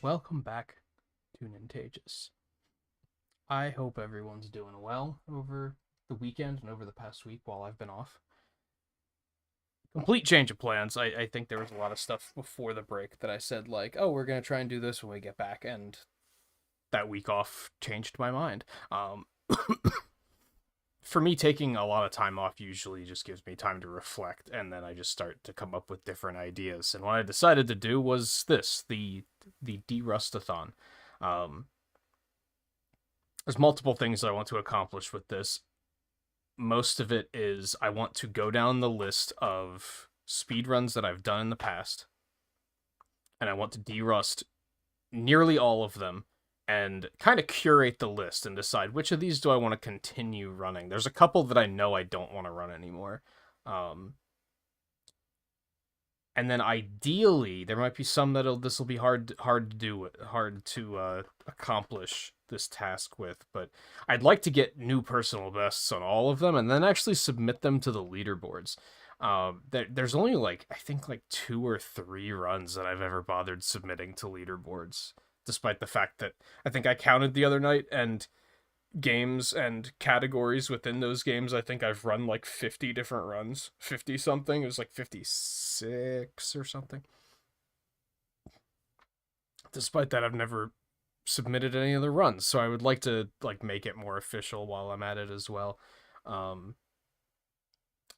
Welcome back to Nintagious. I hope everyone's doing well over the weekend and over the past week while I've been off. Complete change of plans. I think there was a lot of stuff before the break that I said, like, oh, we're going to try and do this when we get back, and that week off changed my mind. For me, taking a lot of time off usually just gives me time to reflect, and then I just start to come up with different ideas. And what I decided to do was the Derustathon. There's multiple things I want to accomplish with this. Most of it is I want to go down the list of speedruns that I've done in the past, and I want to derust nearly all of them and kind of curate the list and decide which of these do I want to continue running. There's a couple that I know I don't want to run anymore. And then ideally, there might be some this will be hard to accomplish this task with, but I'd like to get new personal bests on all of them and then actually submit them to the leaderboards. There's only I think 2 or 3 runs that I've ever bothered submitting to leaderboards, despite the fact that I think I counted the other night, and games and categories within those games, I think I've run 50 different runs. 50 something. It was 56 or something. Despite that, I've never submitted any of the runs, so I would like to make it more official while I'm at it as well. And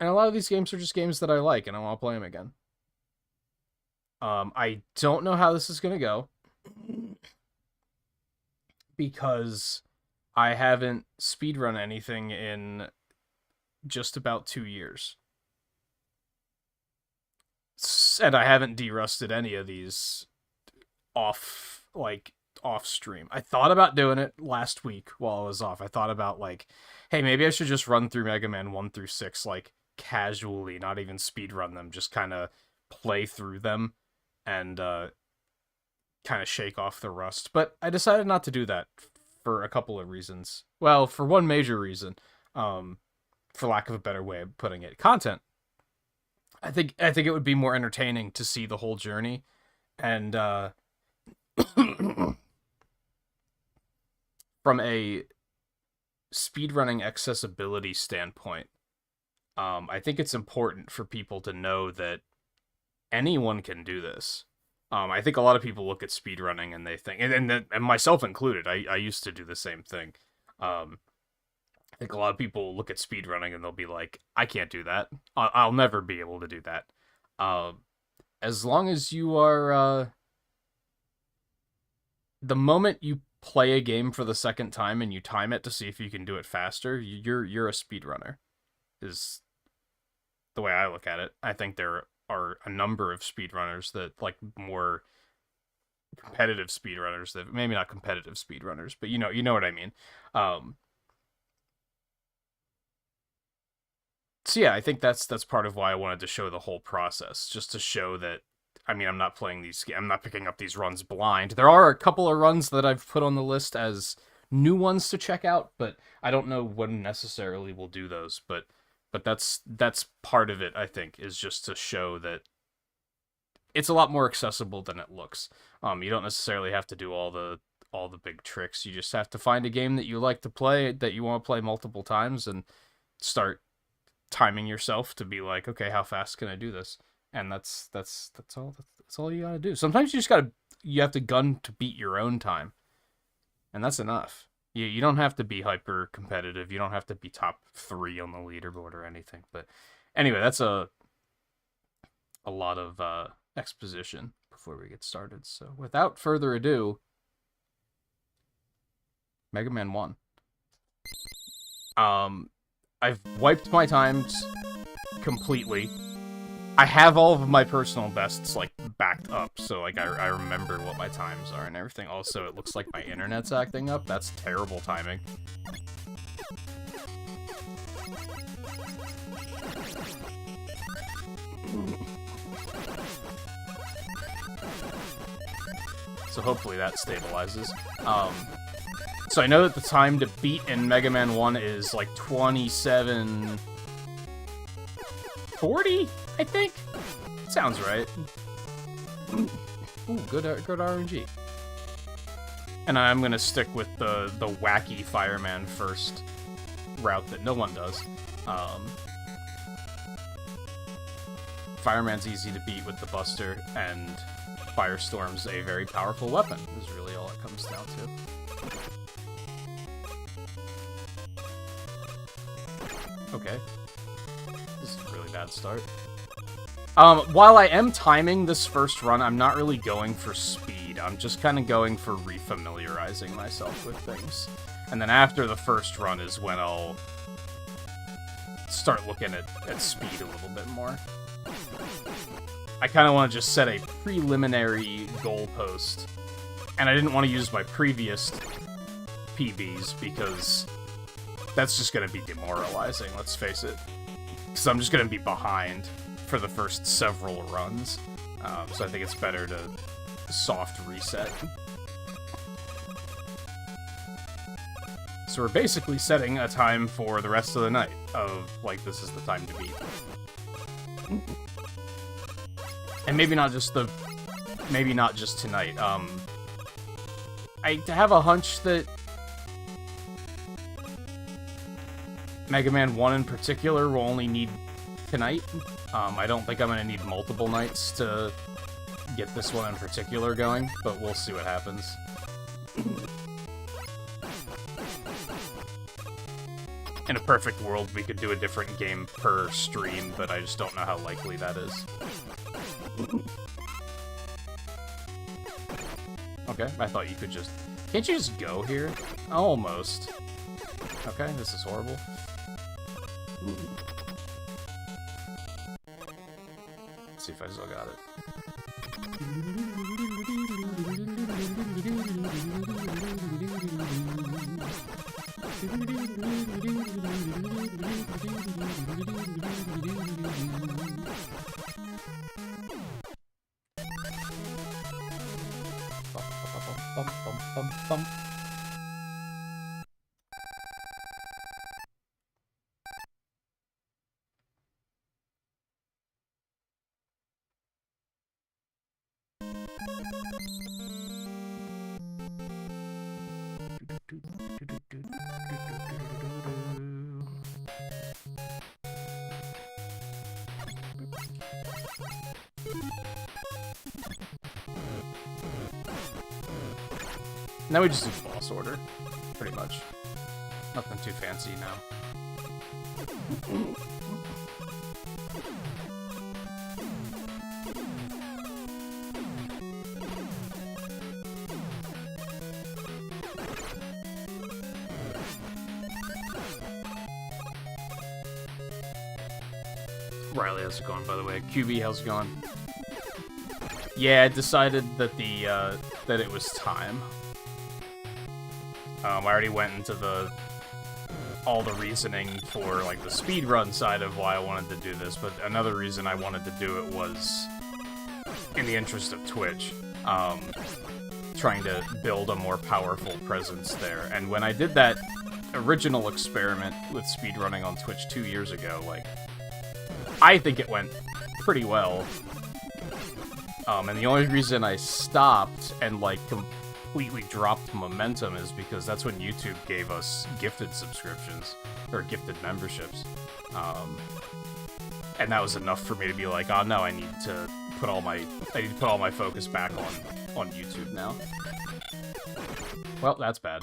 a lot of these games are just games that I like, and I want to play them again. I don't know how this is going to go, because I haven't speedrun anything in just about 2 years. And I haven't derusted any of these off stream. I thought about doing it last week while I was off. I thought about hey, maybe I should just run through Mega Man 1 through 6 casually, not even speedrun them, just kind of play through them and kind of shake off the rust. But I decided not to do that for a couple of reasons. Well, for one major reason, for lack of a better way of putting it, content. I think it would be more entertaining to see the whole journey, and from a speedrunning accessibility standpoint, I think it's important for people to know that anyone can do this. I think a lot of people look at speedrunning and they think, and myself included, I used to do the same thing. I think a lot of people look at speedrunning and they'll be like, I can't do that. I'll never be able to do that. As long as you are, the moment you play a game for the second time and you time it to see if you can do it faster, you're a speedrunner, is the way I look at it. I think there are a number of speedrunners that more competitive speedrunners that maybe not competitive speedrunners, but you know what I mean. So yeah, I think that's part of why I wanted to show the whole process, just to show that I'm not picking up these runs blind. There are a couple of runs that I've put on the list as new ones to check out, but I don't know when necessarily we'll do those, but that's part of it, I think, is just to show that it's a lot more accessible than it looks. You don't necessarily have to do all the big tricks. You just have to find a game that you like to play, that you want to play multiple times, and start timing yourself to be like, okay, how fast can I do this? And that's all you gotta do. Sometimes you have to gun to beat your own time, and that's enough. You don't have to be hyper competitive. You don't have to be top 3 on the leaderboard or anything. But anyway, that's a lot of exposition before we get started. So without further ado, Mega Man 1. I've wiped my times completely. I have all of my personal bests backed up, so I remember what my times are and everything. Also, it looks like my internet's acting up. That's terrible timing. So hopefully that stabilizes. So I know that the time to beat in Mega Man 1 is 2740, I think. Sounds right. Ooh, good RNG. And I'm gonna stick with the wacky fireman first route that no one does. Fireman's easy to beat with the Buster, and Firestorm's a very powerful weapon, is really all it comes down to. Okay. This is a really bad start. While I am timing this first run, I'm not really going for speed. I'm just kind of going for refamiliarizing myself with things. And then after the first run is when I'll start looking at speed a little bit more. I kind of want to just set a preliminary goalpost. And I didn't want to use my previous PBs because that's just going to be demoralizing, let's face it. Because I'm just going to be behind for the first several runs. So I think it's better to soft reset. So we're basically setting a time for the rest of the night of, like, this is the time to beat. And maybe not just tonight. I have a hunch that Mega Man 1 in particular will only need tonight. I don't think I'm going to need multiple nights to get this one in particular going, but we'll see what happens. In a perfect world, we could do a different game per stream, but I just don't know how likely that is. Okay, I thought you could just... Can't you just go here? Almost. Okay, this is horrible. Let's see if I still got it. Now we just do boss order, pretty much. Nothing too fancy now. Riley, how's it going, by the way? QB, how's it going? Yeah, I decided that that it was time. I already went into all the reasoning for, like, the speedrun side of why I wanted to do this, but another reason I wanted to do it was in the interest of Twitch, trying to build a more powerful presence there. And when I did that original experiment with speedrunning on Twitch 2 years ago, like, I think it went pretty well. And the only reason I stopped and, like, completely dropped momentum is because that's when YouTube gave us gifted subscriptions, or gifted memberships. And that was enough for me to be like, oh no, I need to put all my focus back on YouTube now. Well, that's bad.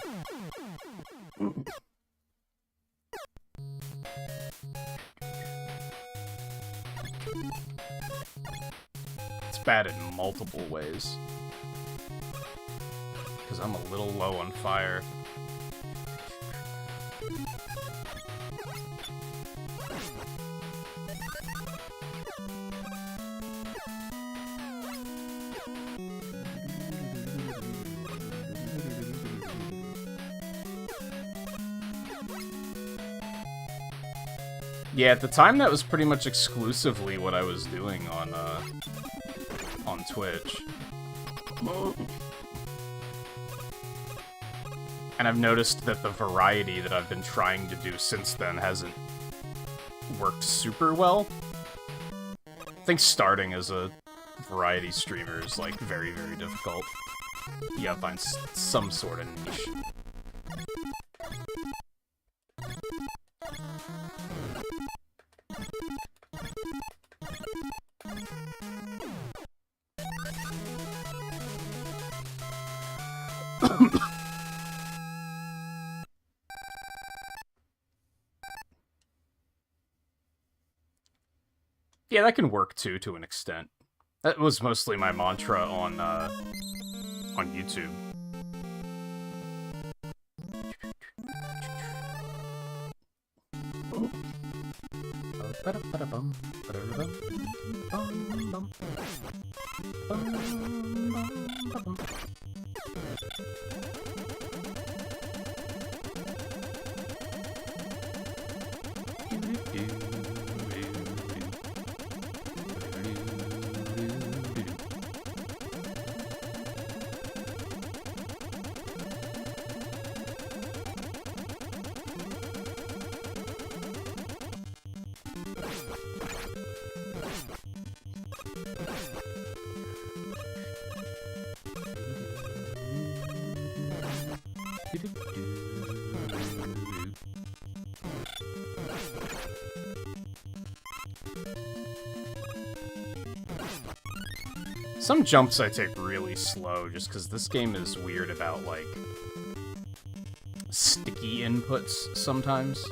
It's bad in multiple ways. Because I'm a little low on fire. Yeah, at the time that was pretty much exclusively what I was doing on Twitch. And I've noticed that the variety that I've been trying to do since then hasn't worked super well. I think starting as a variety streamer is, like, very, very difficult. You gotta find some sort of niche. Yeah, that can work too, to an extent. That was mostly my mantra on YouTube. Some jumps I take really slow, just because this game is weird about, like, sticky inputs sometimes.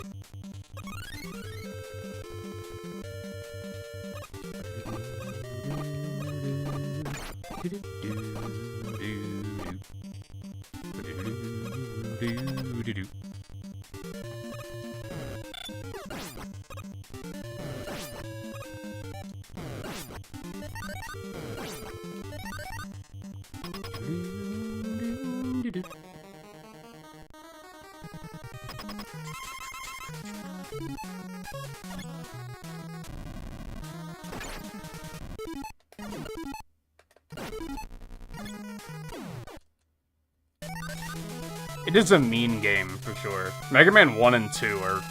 It is a mean game, for sure. Mega Man 1 and 2 are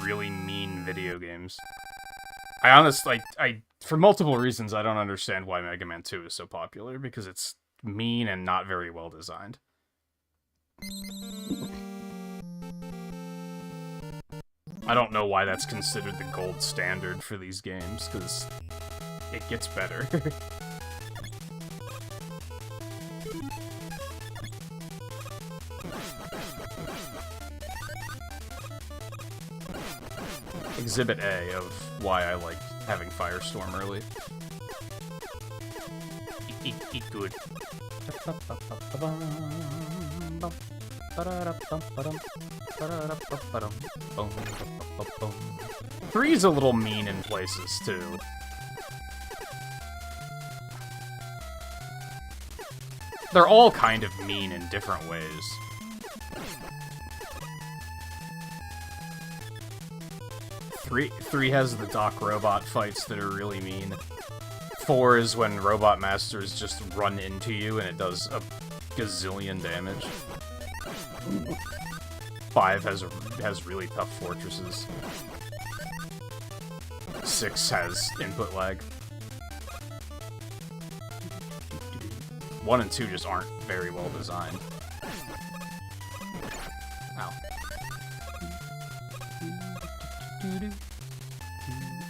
really mean video games. I honestly, for multiple reasons, I don't understand why Mega Man 2 is so popular, because it's mean and not very well designed. I don't know why that's considered the gold standard for these games, because it gets better. Exhibit A of why I like having Firestorm early. Eat good. 3's a little mean in places, too. They're all kind of mean in different ways. Three has the Doc Robot fights that are really mean. 4 is when Robot Masters just run into you and it does a gazillion damage. 5 has really tough fortresses. 6 has input lag. 1 and 2 just aren't very well designed. Ow.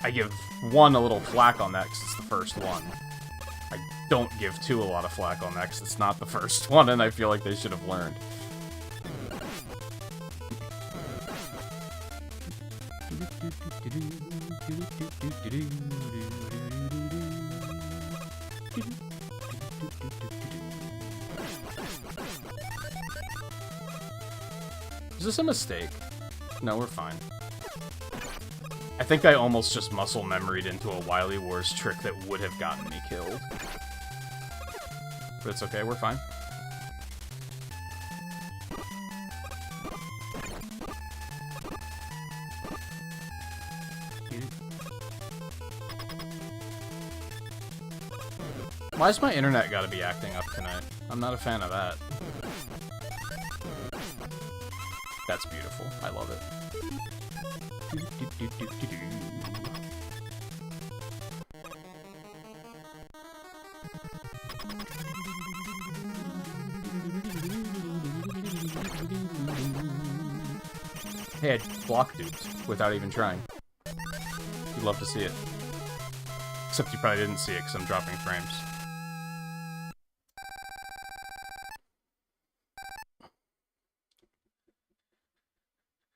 I give 1 a little flack on that because it's the first one. I don't give 2 a lot of flack on that because it's not the first one, and I feel like they should have learned. Is this a mistake? No, we're fine. I think I almost just muscle memoried into a Wily Wars trick that would have gotten me killed. But it's okay, we're fine. Why's my internet gotta be acting up tonight? I'm not a fan of that. That's beautiful. I love it. Hey, I block duped without even trying. You'd love to see it. Except you probably didn't see it because I'm dropping frames.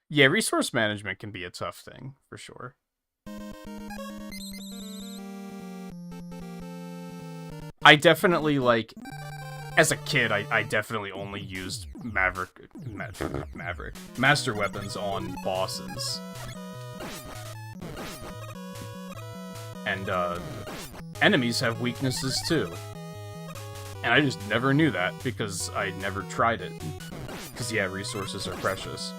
Yeah, resource management can be a tough thing, for sure. I definitely, like, as a kid, I definitely only used Master Weapons on bosses. And, enemies have weaknesses, too. And I just never knew that, because I never tried it. Because, yeah, resources are precious.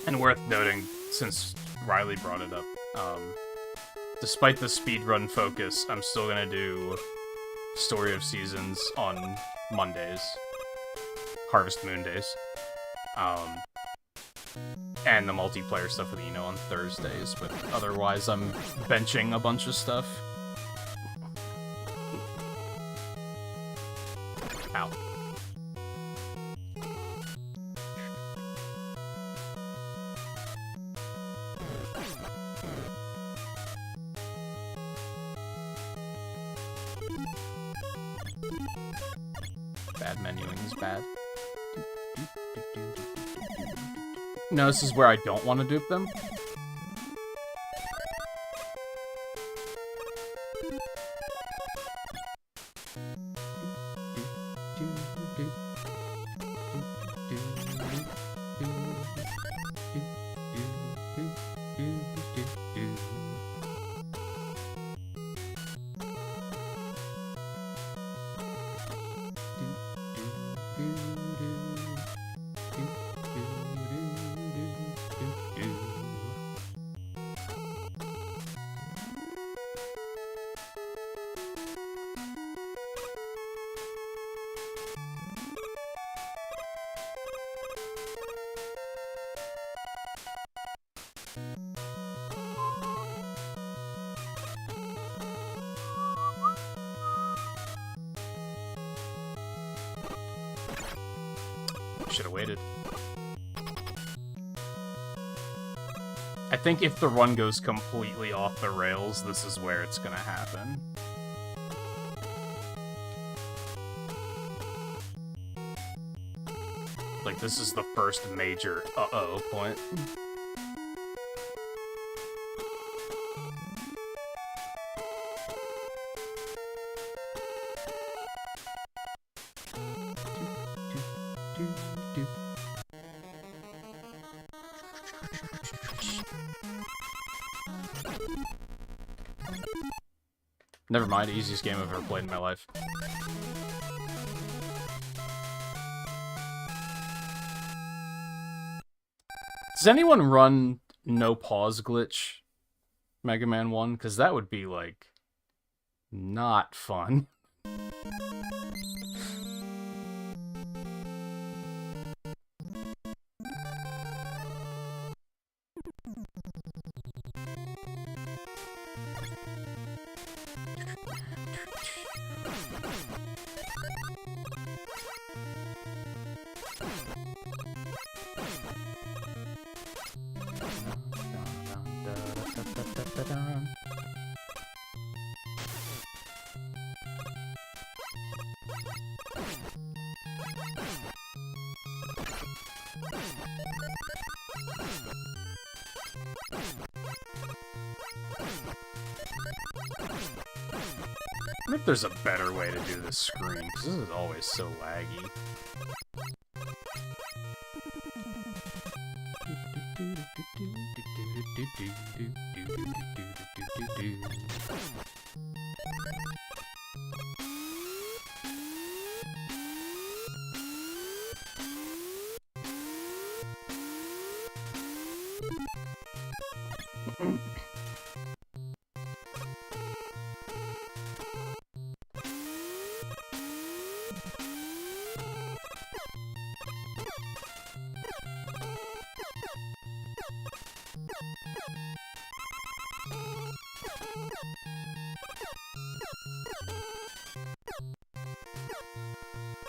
And worth noting, since Riley brought it up, despite the speedrun focus, I'm still gonna do Story of Seasons on Mondays. Harvest Moon days. And the multiplayer stuff with Eno on Thursdays, but otherwise I'm benching a bunch of stuff. Ow. Bad menuing is bad. No, this is where I don't want to dupe them. Should have waited. I think if the run goes completely off the rails, this is where it's gonna happen. Like, this is the first major uh-oh point. Never mind, easiest game I've ever played in my life. Does anyone run no pause glitch Mega Man 1? Because that would be, like, not fun. I wonder if there's a better way to do this screen, because this is always so laggy.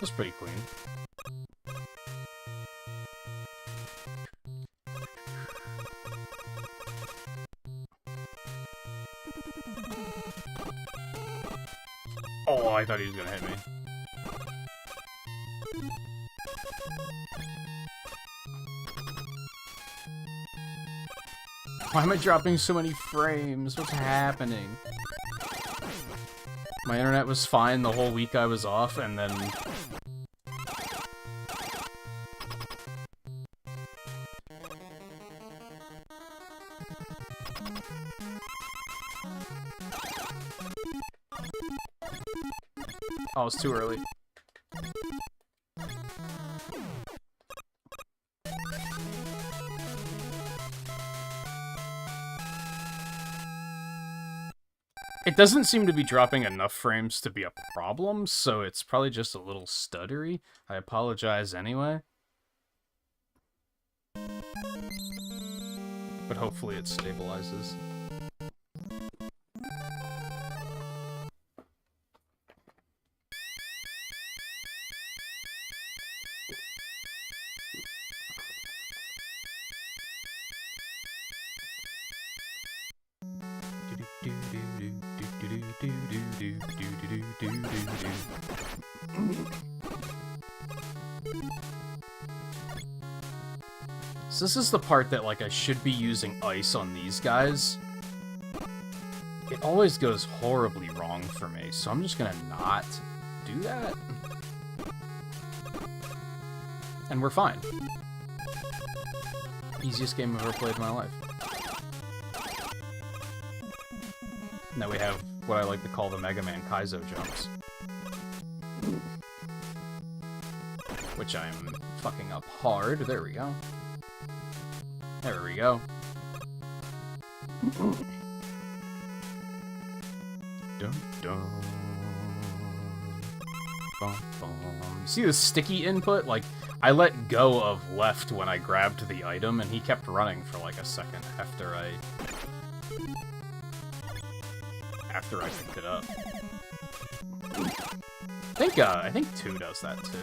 That's pretty clean. Oh, I thought he was gonna hit me. Why am I dropping so many frames? What's happening? My internet was fine the whole week I was off, and then... Oh, it's too early. It doesn't seem to be dropping enough frames to be a problem, so it's probably just a little stuttery. I apologize anyway. But hopefully it stabilizes. So this is the part that, like, I should be using ice on these guys. It always goes horribly wrong for me, so I'm just gonna not do that. And we're fine. Easiest game I've ever played in my life. Now we have what I like to call the Mega Man Kaizo jumps. Which I'm fucking up hard. There we go. There we go. Dun, dun. Bum, bum. See the sticky input? Like, I let go of left when I grabbed the item, and he kept running for like a second after I picked it up. I think 2 does that too.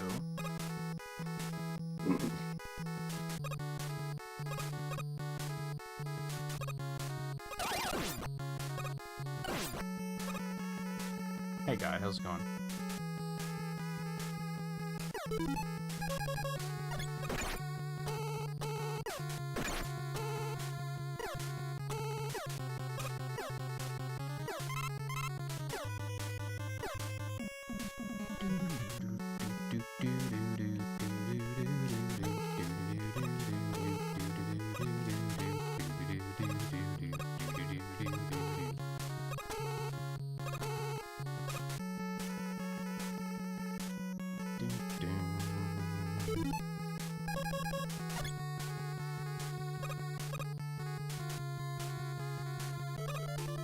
Hey guy, how's it going?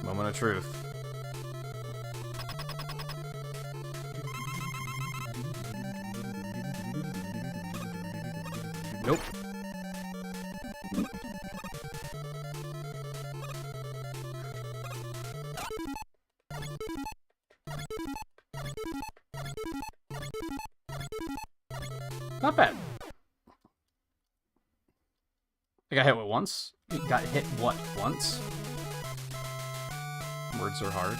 Moment of truth. Nope. Not bad. I got hit with once. Got hit what once? Words are hard.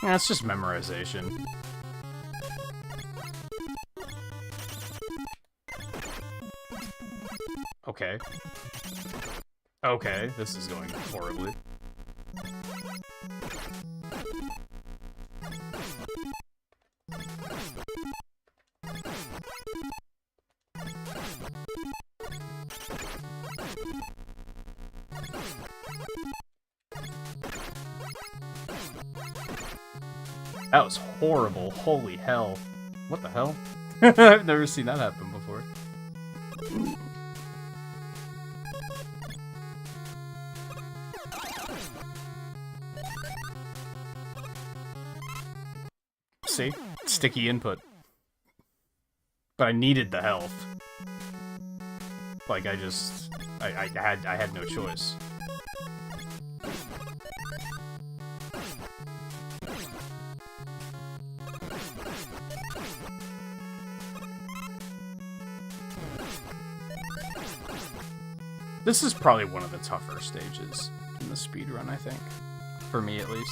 Yeah, it's just memorization. Okay. Okay, this is going horribly. That was horrible. Holy hell. What the hell? I've never seen that happen before. See? Sticky input. But I needed the health. Like, I had no choice. This is probably one of the tougher stages in the speedrun, I think. For me, at least.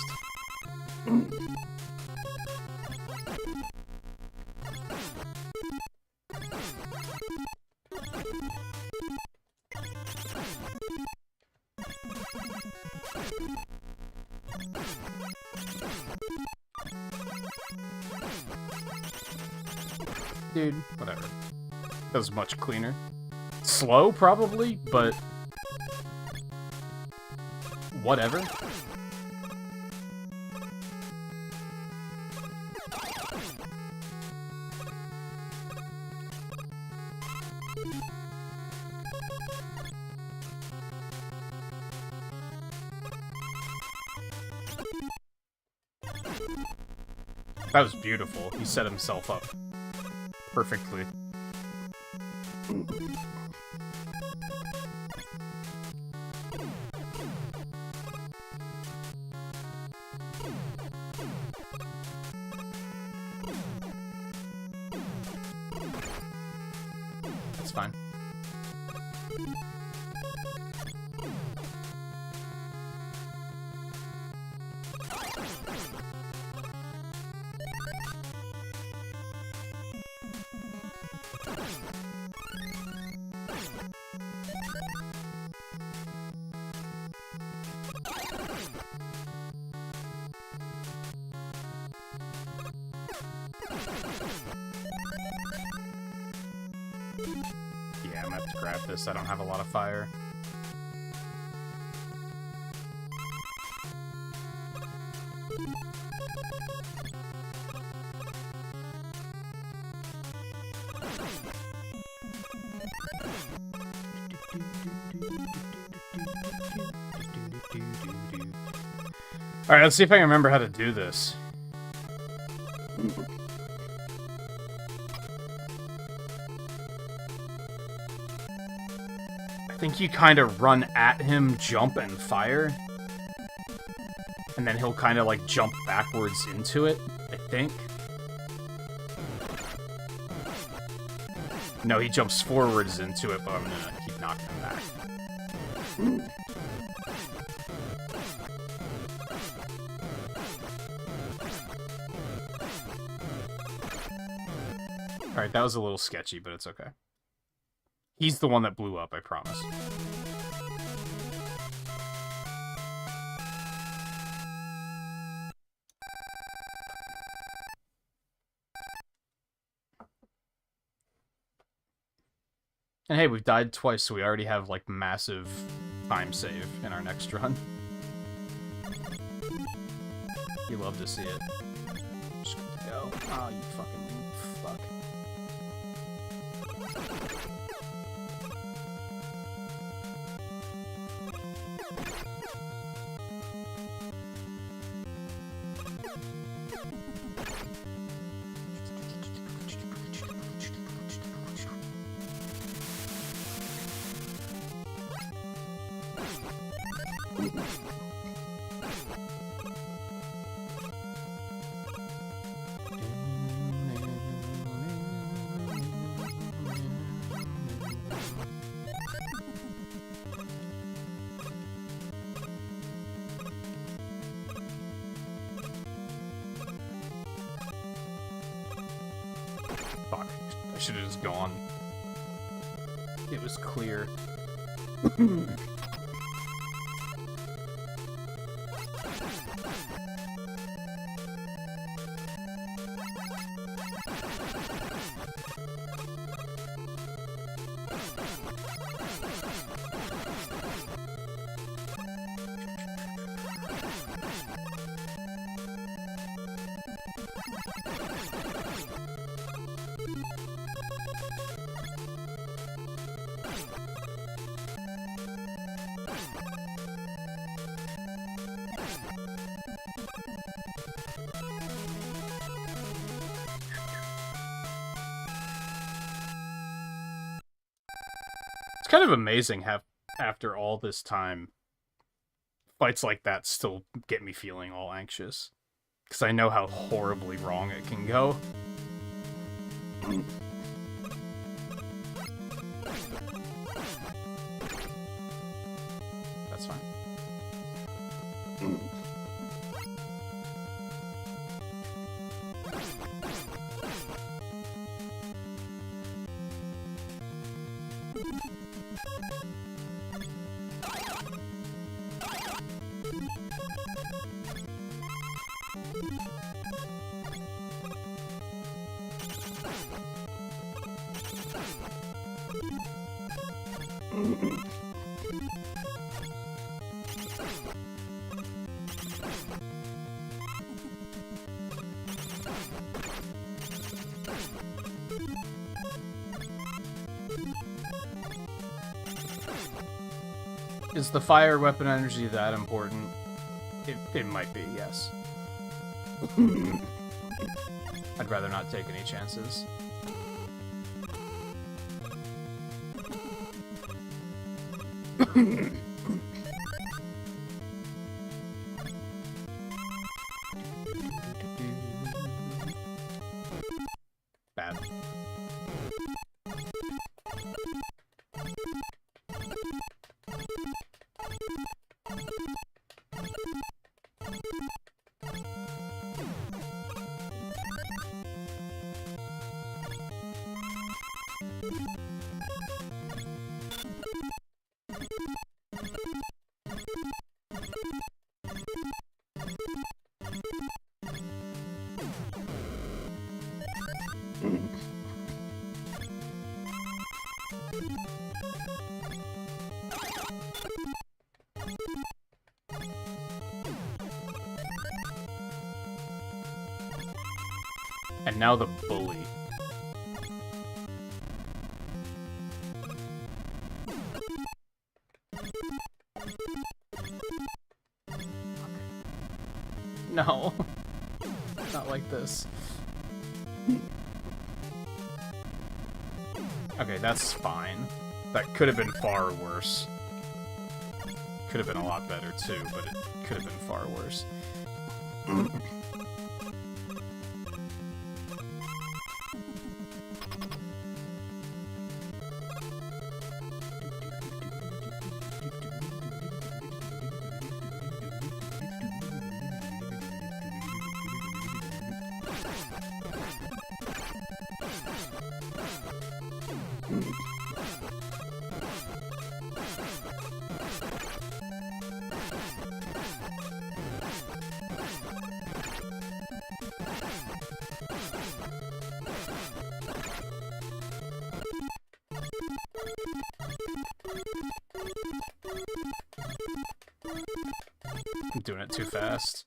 Dude, whatever. That was much cleaner. Slow, probably, but... whatever. That was beautiful. He set himself up perfectly. That's fine. Yeah, I'm gonna have to grab this. I don't have a lot of fire. Alright, let's see if I can remember how to do this. I think you kind of run at him, jump, and fire. And then he'll kind of, like, jump backwards into it, I think. No, he jumps forwards into it, but I'm gonna keep knocking him back. Alright, that was a little sketchy, but it's okay. He's the one that blew up, I promise. And hey, we've died twice, so we already have, like, massive time save in our next run. You love to see it. Just go. Oh, you fucking fuck. Fuck. I should have just gone. It was clear. It's kind of amazing how, after all this time, fights like that still get me feeling all anxious. Because I know how horribly wrong it can go. That's fine. Is the fire weapon energy that important? It might be, yes. I'd rather not take any chances. Bad. And now the bully. No. Not like this. Okay, that's fine. That could have been far worse. Could have been a lot better too, but it could have been far worse. I'm doing it too fast.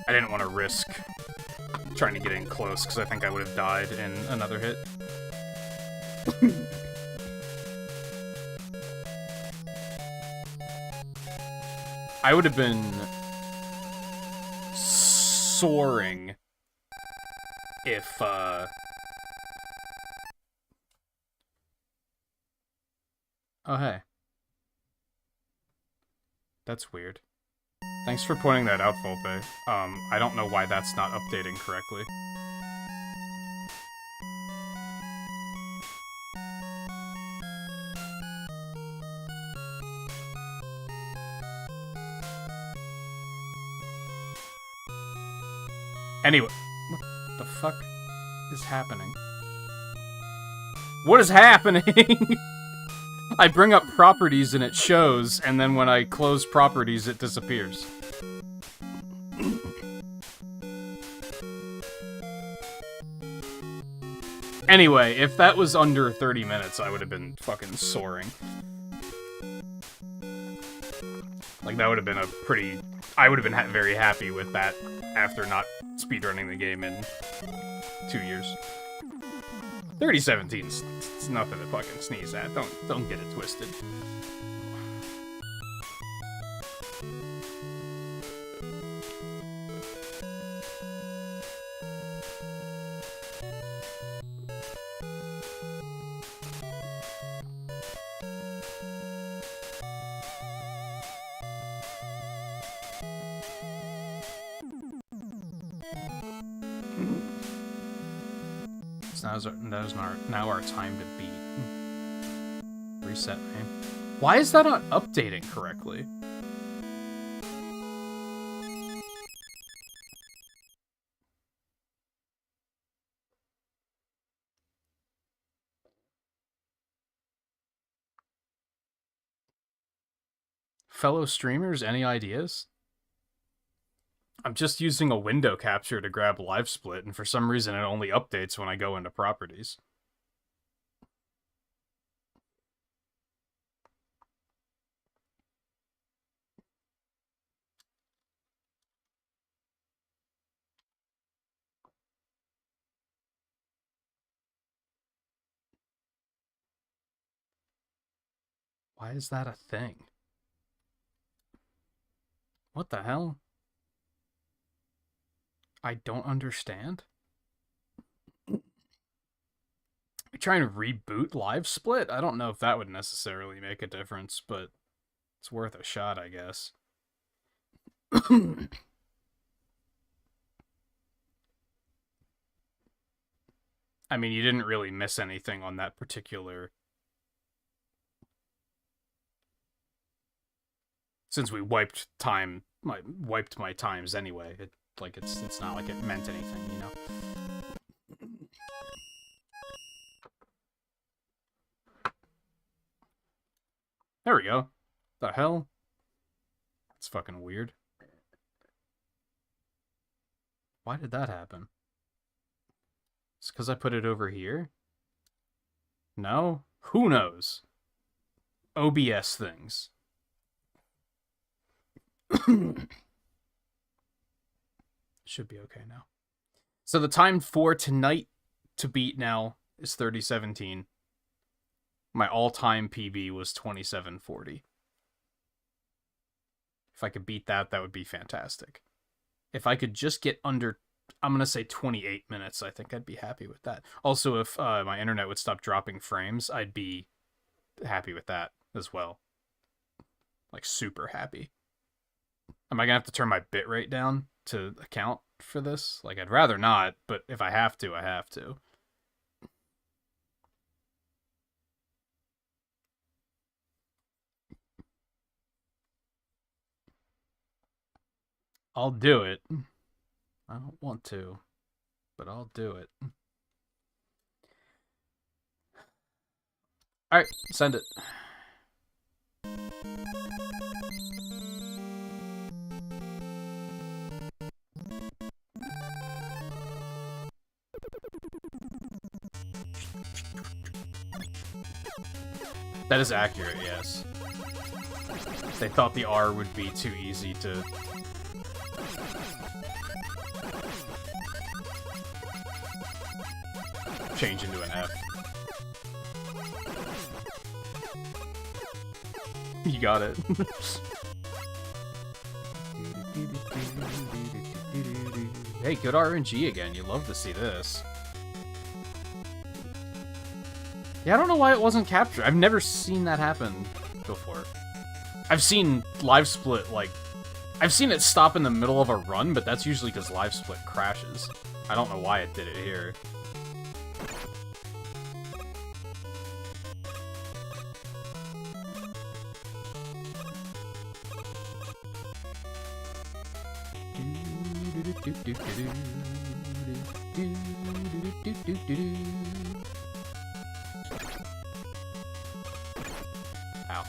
I didn't want to risk trying to get in close because I think I would have died in another hit. I would have been soaring if, Oh, hey. That's weird. Thanks for pointing that out, Volpe. I don't know why that's not updating correctly. Anyway, what the fuck is happening? What is happening? I bring up properties and it shows, and then when I close properties, it disappears. Anyway, if that was under 30 minutes, I would have been fucking soaring. Like, that would have been a pretty... I would have been very happy with that after not speedrunning the game in 2 years. 3017's it's nothing to fucking sneeze at. Don't get it twisted. Now our time to beat. Reset me. Why is that not updating correctly? Fellow streamers, any ideas? I'm just using a window capture to grab live split, and for some reason it only updates when I go into properties. Why is that a thing? What the hell? I don't understand. You're trying to reboot live split? I don't know if that would necessarily make a difference, but it's worth a shot, I guess. I mean, you didn't really miss anything on that particular... Since we wiped my times anyway, it's not like it meant anything, you know? There we go. The hell? That's fucking weird. Why did that happen? It's because I put it over here? No? Who knows? OBS things. Should be okay now. So the time for tonight to beat now is 3017. My all-time PB was 2740. If I could beat that, that would be fantastic. If I could just get under, I'm going to say 28 minutes, I think I'd be happy with that. Also, if my internet would stop dropping frames, I'd be happy with that as well. Like, super happy. Am I going to have to turn my bitrate down to account for this? Like, I'd rather not, but if I have to, I have to. I'll do it. I don't want to, but I'll do it. Alright, send it. That is accurate, yes. They thought the R would be too easy to... change into an F. You got it. Hey, good RNG again. You love to see this. Yeah, I don't know why it wasn't captured. I've never seen that happen before. I've seen live split, like... I've seen it stop in the middle of a run, but that's usually because live split crashes. I don't know why it did it here. Ow.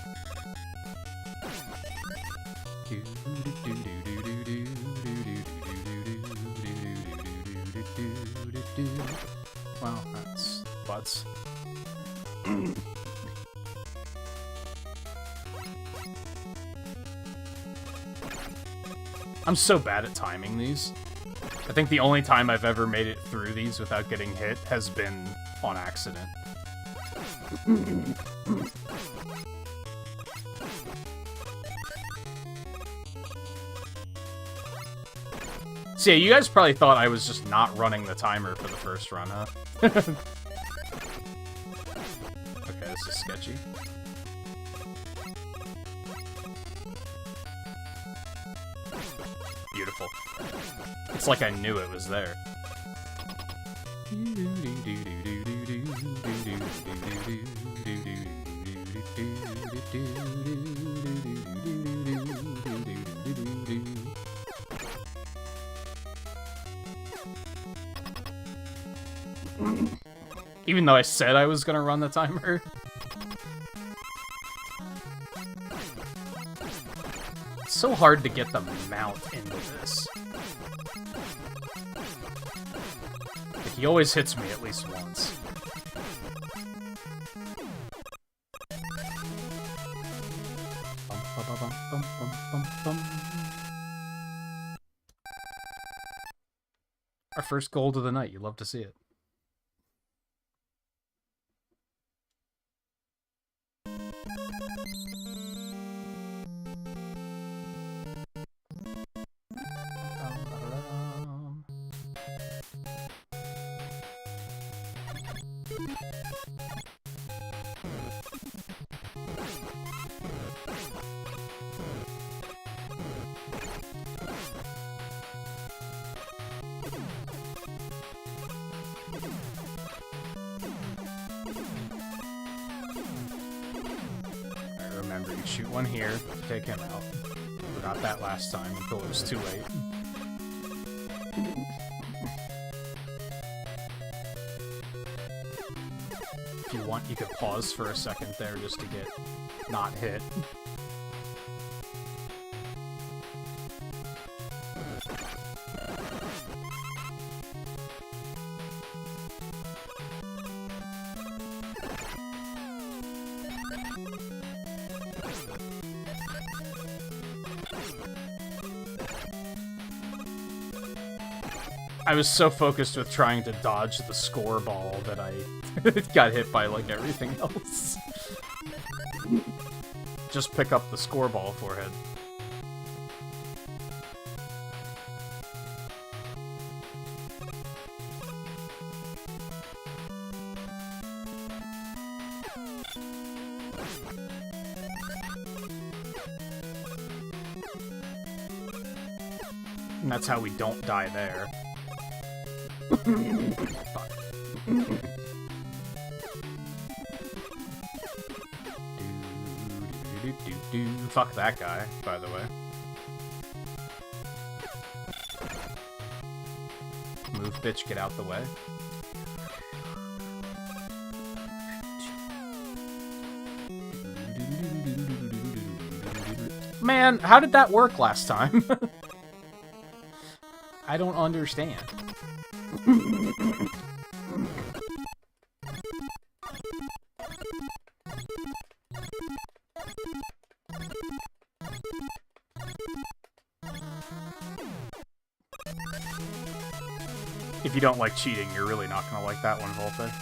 Wow, that's butts. I'm so bad at timing these. I think the only time I've ever made it through these without getting hit has been on accident. So yeah, you guys probably thought I was just not running the timer for the first run, huh? Okay, this is sketchy. Beautiful. It's like I knew it was there. Even though I said I was gonna run the timer. It's so hard to get the mount into this. Like, he always hits me at least once. Our first gold of the night. You love to see it. Remember, you shoot one here, take him out. Forgot that last time until it was too late. If you want, you could pause for a second there just to get not hit. I was so focused with trying to dodge the score ball that I got hit by, like, everything else. Just pick up the score ball, forehead. And that's how we don't die there. Fuck. Fuck that guy, by the way. Move, bitch, get out the way. Man, how did that work last time? I don't understand. If you don't like cheating, you're really not gonna like that one, Volpe.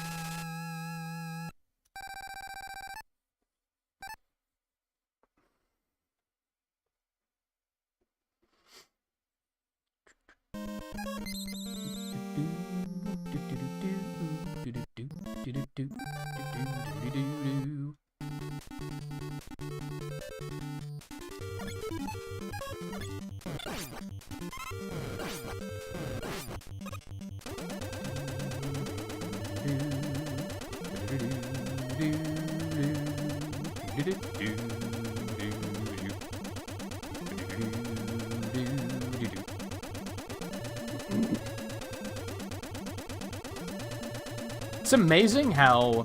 It's amazing how,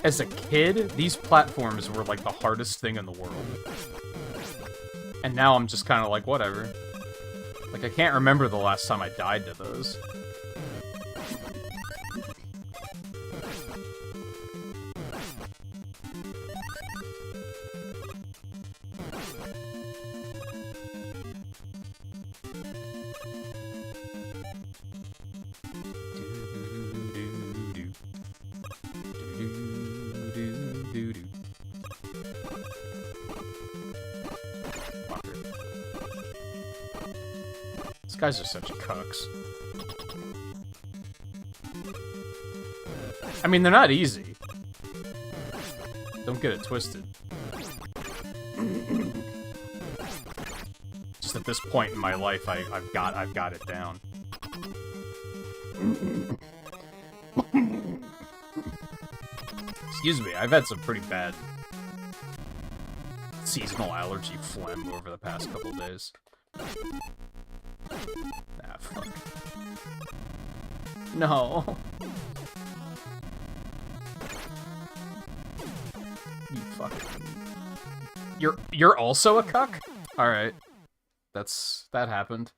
as a kid, these platforms were like the hardest thing in the world. And now I'm just kind of like, whatever. Like, I can't remember the last time I died to those. These guys are such cucks. I mean, they're not easy. Don't get it twisted. Just at this point in my life, I've got it down. Excuse me, I've had some pretty bad seasonal allergy phlegm over the past couple days. Ah, fuck. No. You fucking... You're also a cuck? Alright. That happened.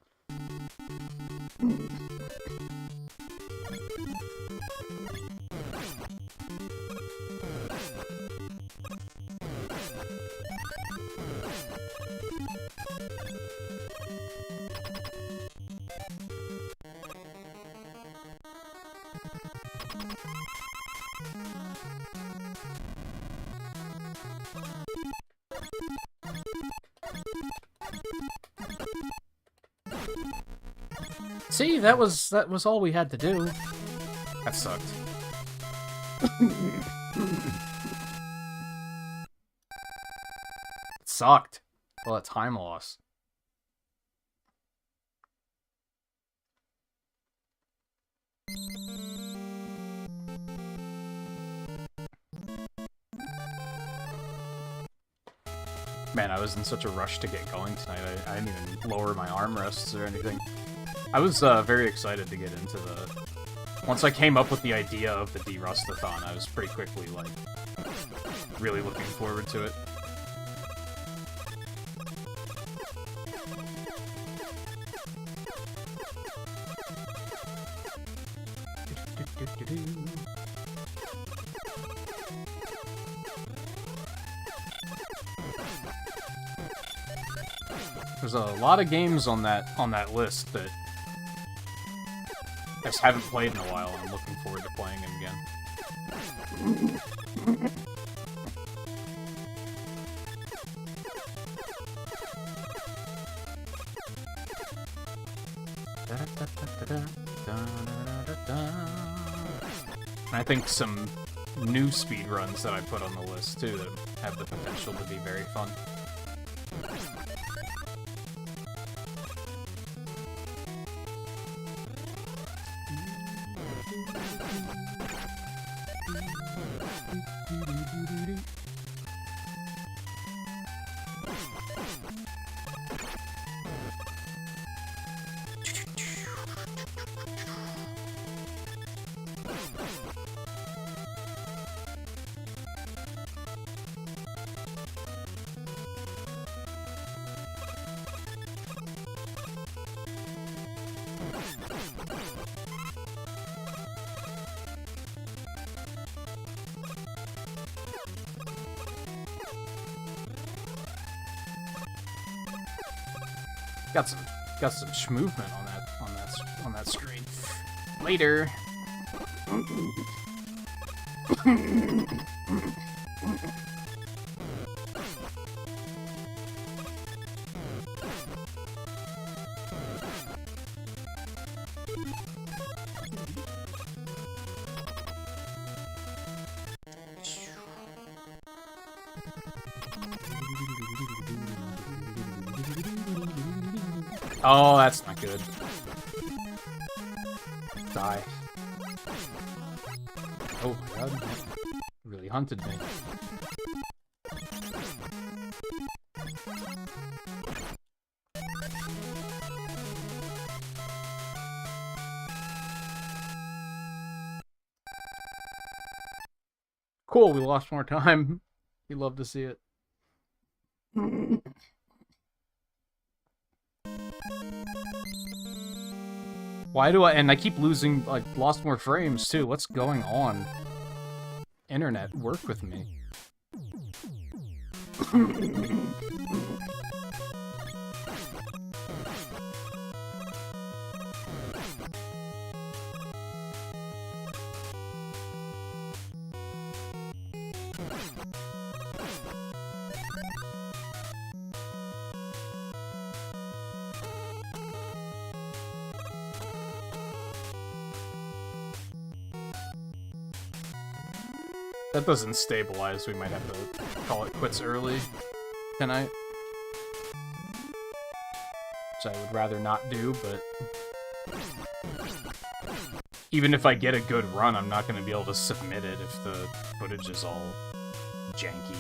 See, that was all we had to do. That sucked. It sucked. Well, that time loss. Man, I was in such a rush to get going tonight. I didn't even lower my armrests or anything. I was very excited to get into the... Once I came up with the idea of the Derustathon, I was pretty quickly, like, really looking forward to it. There's a lot of games on that list that I just haven't played in a while, and I'm looking forward to playing them again. And I think some new speedruns that I put on the list, too, that have the potential to be very fun. Got some movement on that screen. Later. Oh, that's not good. Die. Oh my god. Really hunted me. Cool, we lost more time. We love to see it. Why do I... And I keep losing, like, lost more frames, too. What's going on? Internet, work with me. That doesn't stabilize. We might have to call it quits early tonight. Which I would rather not do, but... Even if I get a good run, I'm not going to be able to submit it if the footage is all janky.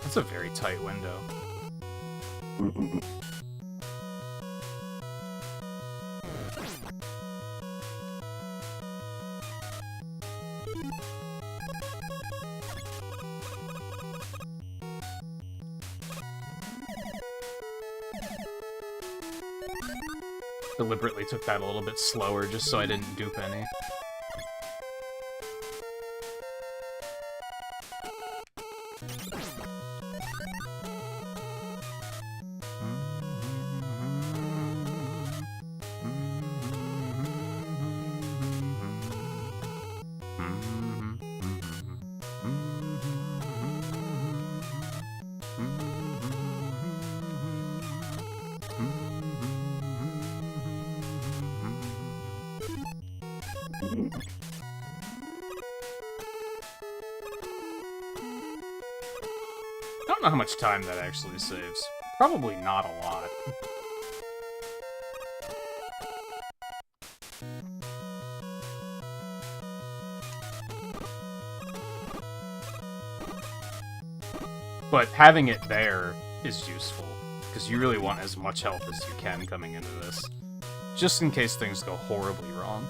That's a very tight window. Deliberately took that a little bit slower just so I didn't dupe any. I don't know how much time that actually saves. Probably not a lot. But having it there is useful, because you really want as much health as you can coming into this, just in case things go horribly wrong.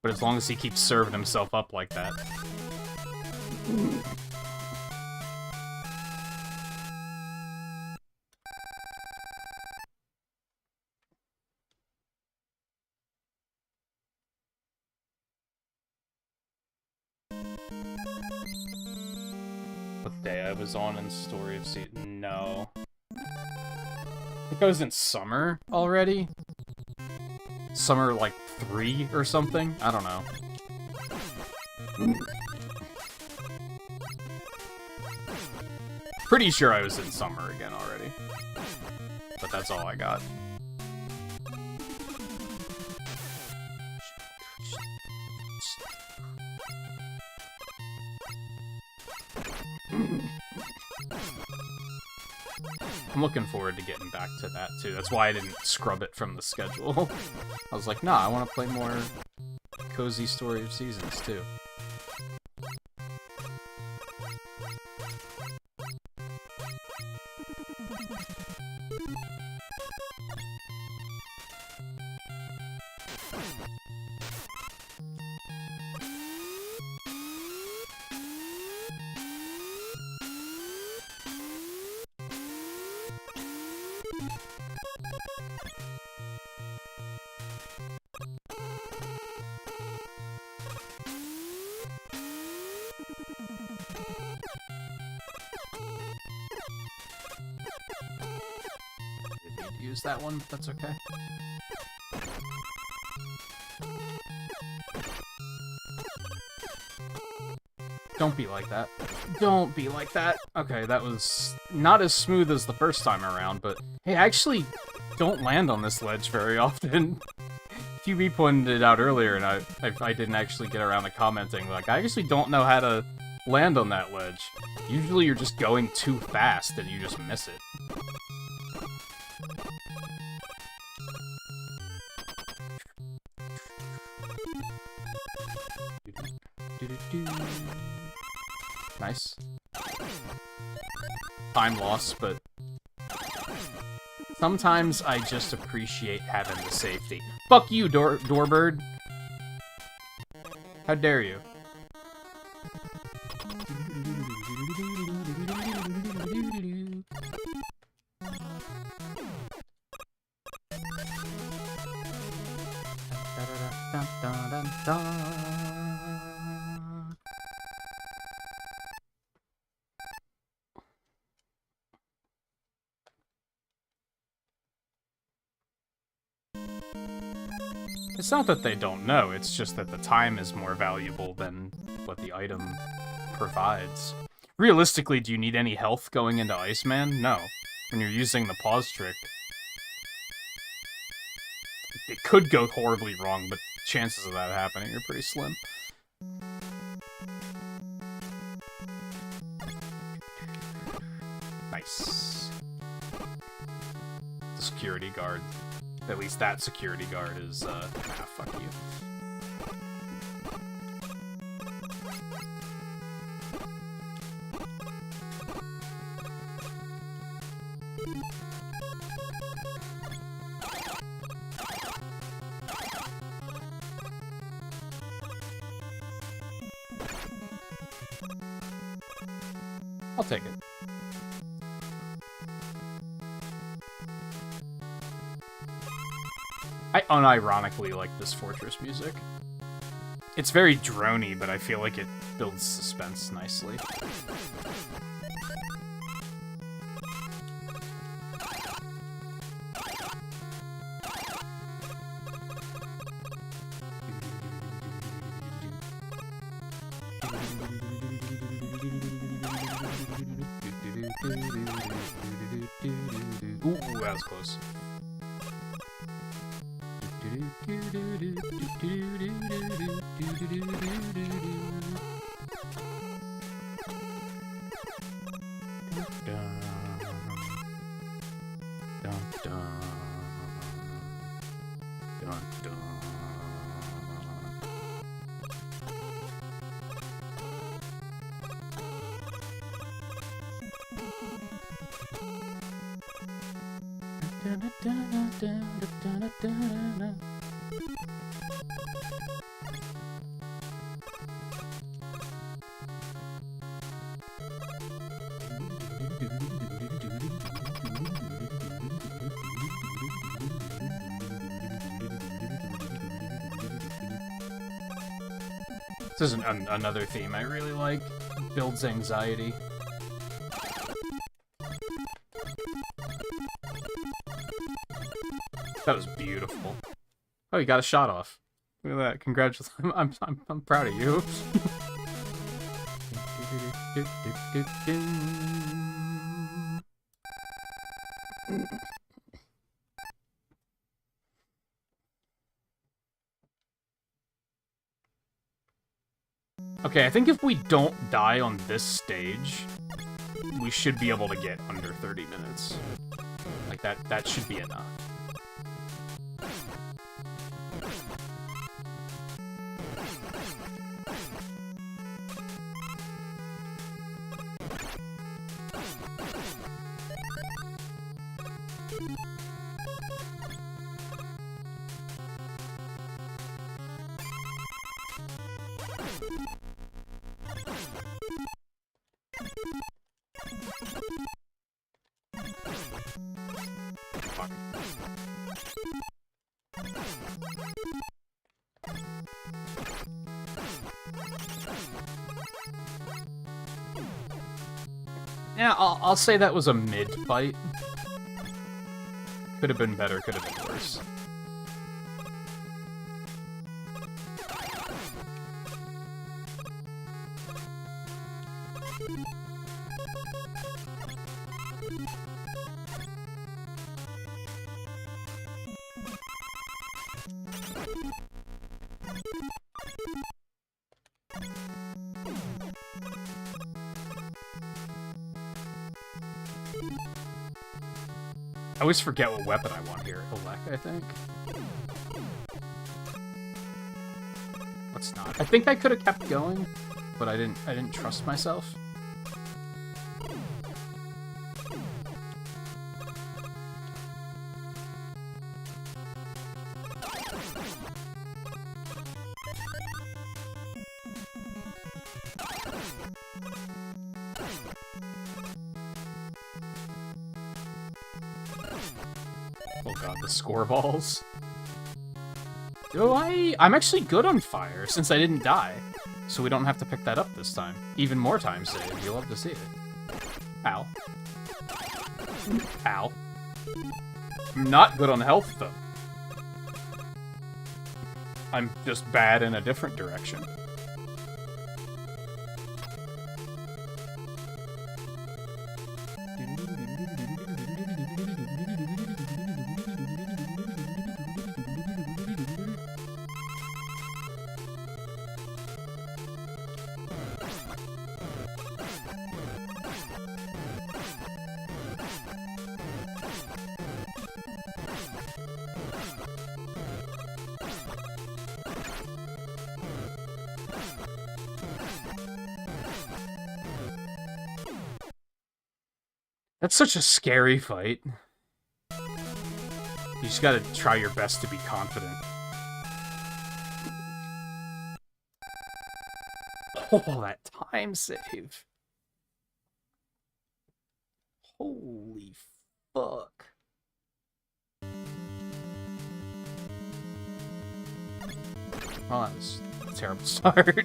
But as long as he keeps serving himself up like that. What day I was on in Story of Season? No. I think I was in Summer already? Summer, like, 3 or something? I don't know. Pretty sure I was in Summer again already. But that's all I got. I'm looking forward to getting back to that, too. That's why I didn't scrub it from the schedule. I was like, nah, I want to play more Cozy Story of Seasons, too. Didn't need to use that one, but that's okay. Don't be like that. Don't be like that. Okay, that was not as smooth as the first time around, but hey, I actually don't land on this ledge very often. QB pointed it out earlier, and I didn't actually get around to commenting. Like, I actually don't know how to land on that ledge. Usually you're just going too fast and you just miss it. Nice. Time loss, but sometimes I just appreciate having the safety. Fuck you, Doorbird. How dare you? It's not that they don't know, it's just that the time is more valuable than what the item provides. Realistically, do you need any health going into Iceman? No. When you're using the pause trick. It could go horribly wrong, but chances of that happening are pretty slim. Nice. The security guard. At least that security guard is, fuck you. I'll take it. I unironically like this fortress music. It's very drony, but I feel like it builds suspense nicely. Ooh, that was close. This is another theme I really like. Builds anxiety. That was beautiful. Oh, you got a shot off. Look at that. Congratulations. I'm proud of you. Okay, I think if we don't die on this stage, we should be able to get under 30 minutes. Like, that should be enough. Yeah, I'll say that was a mid fight. Could have been better, could have been worse. I always forget what weapon I want here. Elec, I think. Let's not. I think I could have kept going, but I didn't trust myself. Oh god, the score balls. I'm actually good on fire, since I didn't die. So we don't have to pick that up this time. Even more time saved, you'll love to see it. Ow. Ow. I'm not good on health, though. I'm just bad in a different direction. That's such a scary fight. You just gotta try your best to be confident. Oh, that time save. Holy fuck. Oh, that was a terrible start.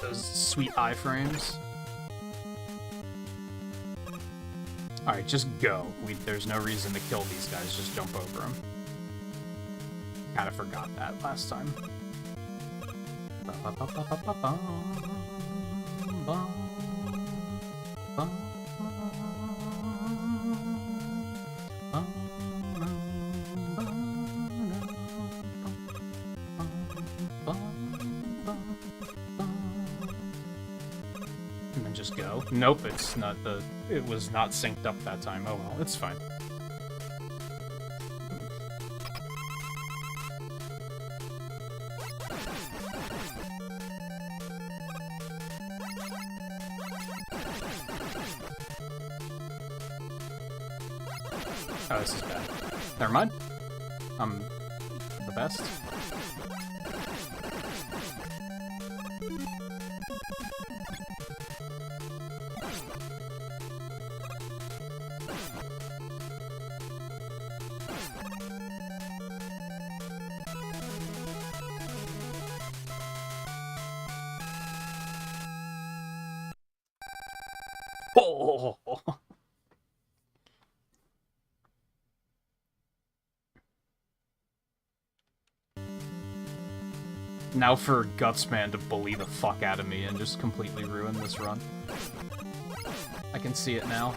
Those sweet iframes. Alright, just go. There's no reason to kill these guys, just jump over them. Kinda forgot that last time. And then just go. Nope, it's not it was not synced up that time. Oh well, it's fine. Oh, this is bad. Never mind. I'm the best. Oh. Now for Gutsman to bully the fuck out of me and just completely ruin this run. I can see it now.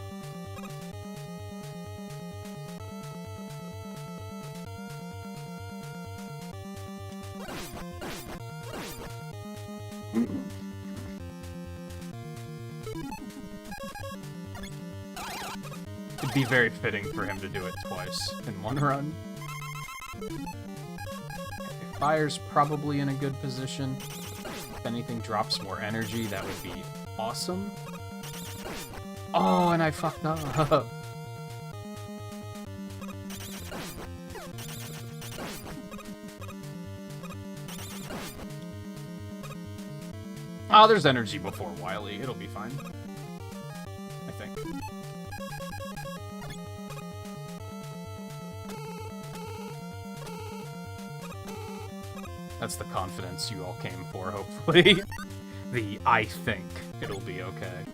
It'd be very fitting for him to do it twice in one run. Fire's probably in a good position. If anything drops more energy, that would be awesome. Oh, and I fucked up. Oh, there's energy before Wily. It'll be fine. I think. That's the confidence you all came for, hopefully. The I think it'll be okay.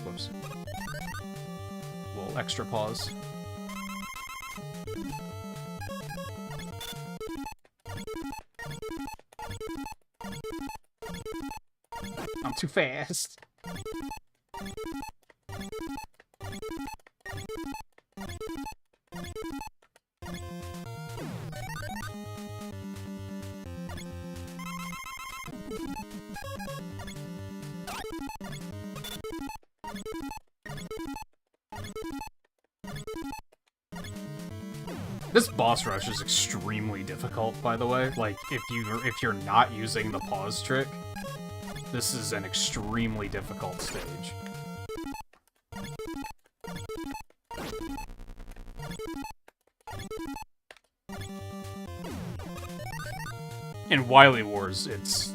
Whoops. A little extra pause. I'm too fast. This boss rush is extremely difficult, by the way. Like, if you're not using the pause trick, this is an extremely difficult stage. In Wily Wars, it's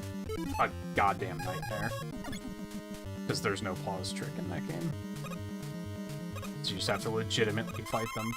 a goddamn nightmare. Because there's no pause trick in that game. So you just have to legitimately fight them.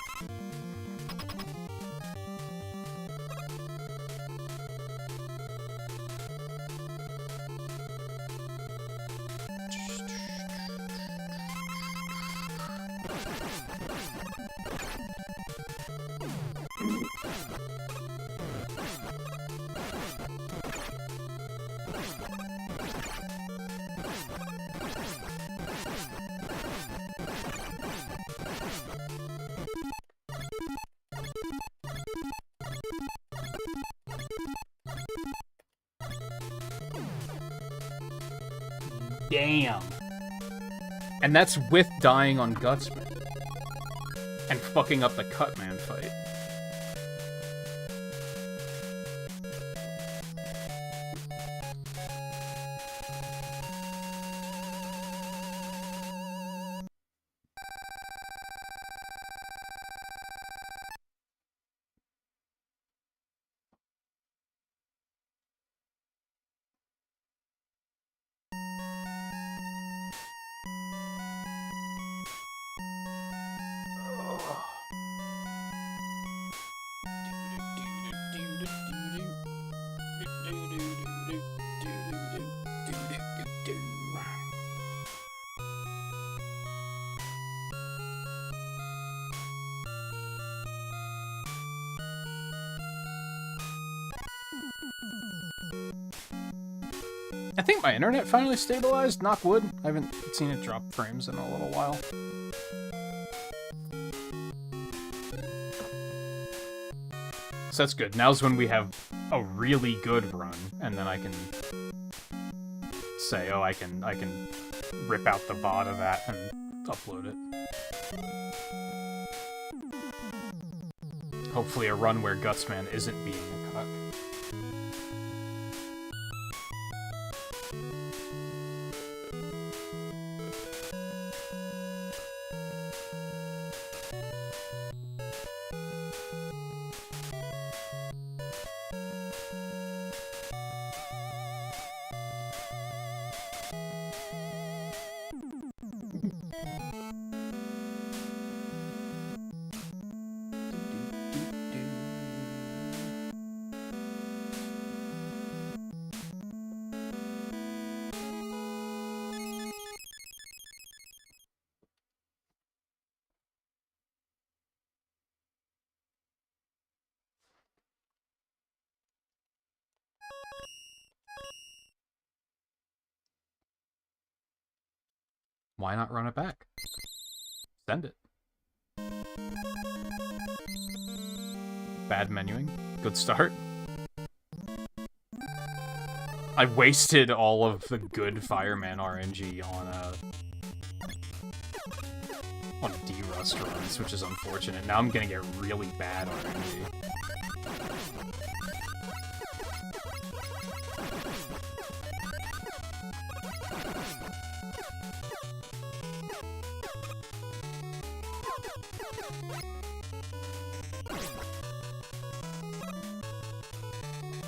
Damn. And that's with dying on Gutsman. And fucking up the Cutman fight. I think my internet finally stabilized, knock wood. I haven't seen it drop frames in a little while. So that's good. Now's when we have a really good run, and then I can say, oh, I can rip out the VOD of that and upload it. Hopefully a run where Gutsman isn't being a cuck. Why not run it back? Send it. Bad menuing. Good start. I wasted all of the good Fireman RNG on D-Rust runs, which is unfortunate. Now I'm gonna get really bad RNG.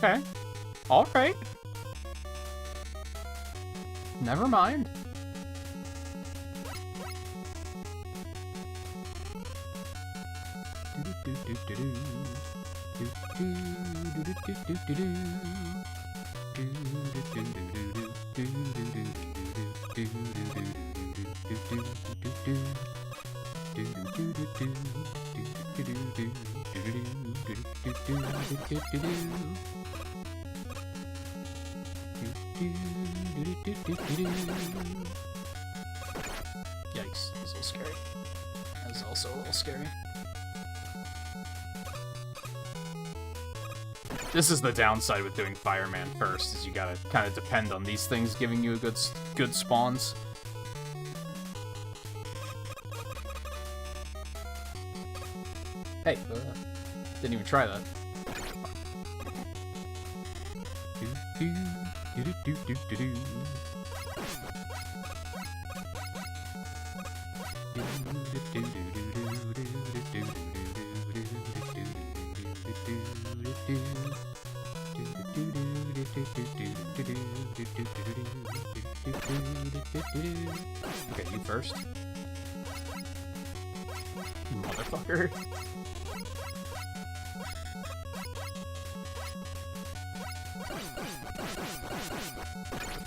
Okay. Alright. Never mind. Yikes, that's a little scary. That's also a little scary. This is the downside with doing Fireman first, is you gotta kind of depend on these things giving you a good spawns. Hey, didn't even try that. Okay, you first. Motherfucker.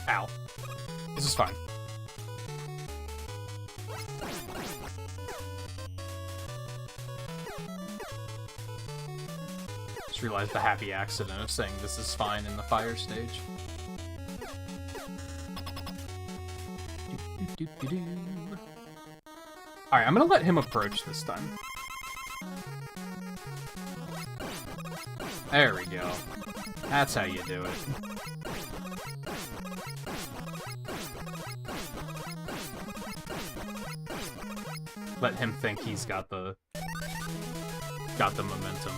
Ow. This is fine. Just realized the happy accident of saying this is fine in the fire stage. Alright, I'm gonna let him approach this time. There we go. That's how you do it. Let him think he's got the momentum.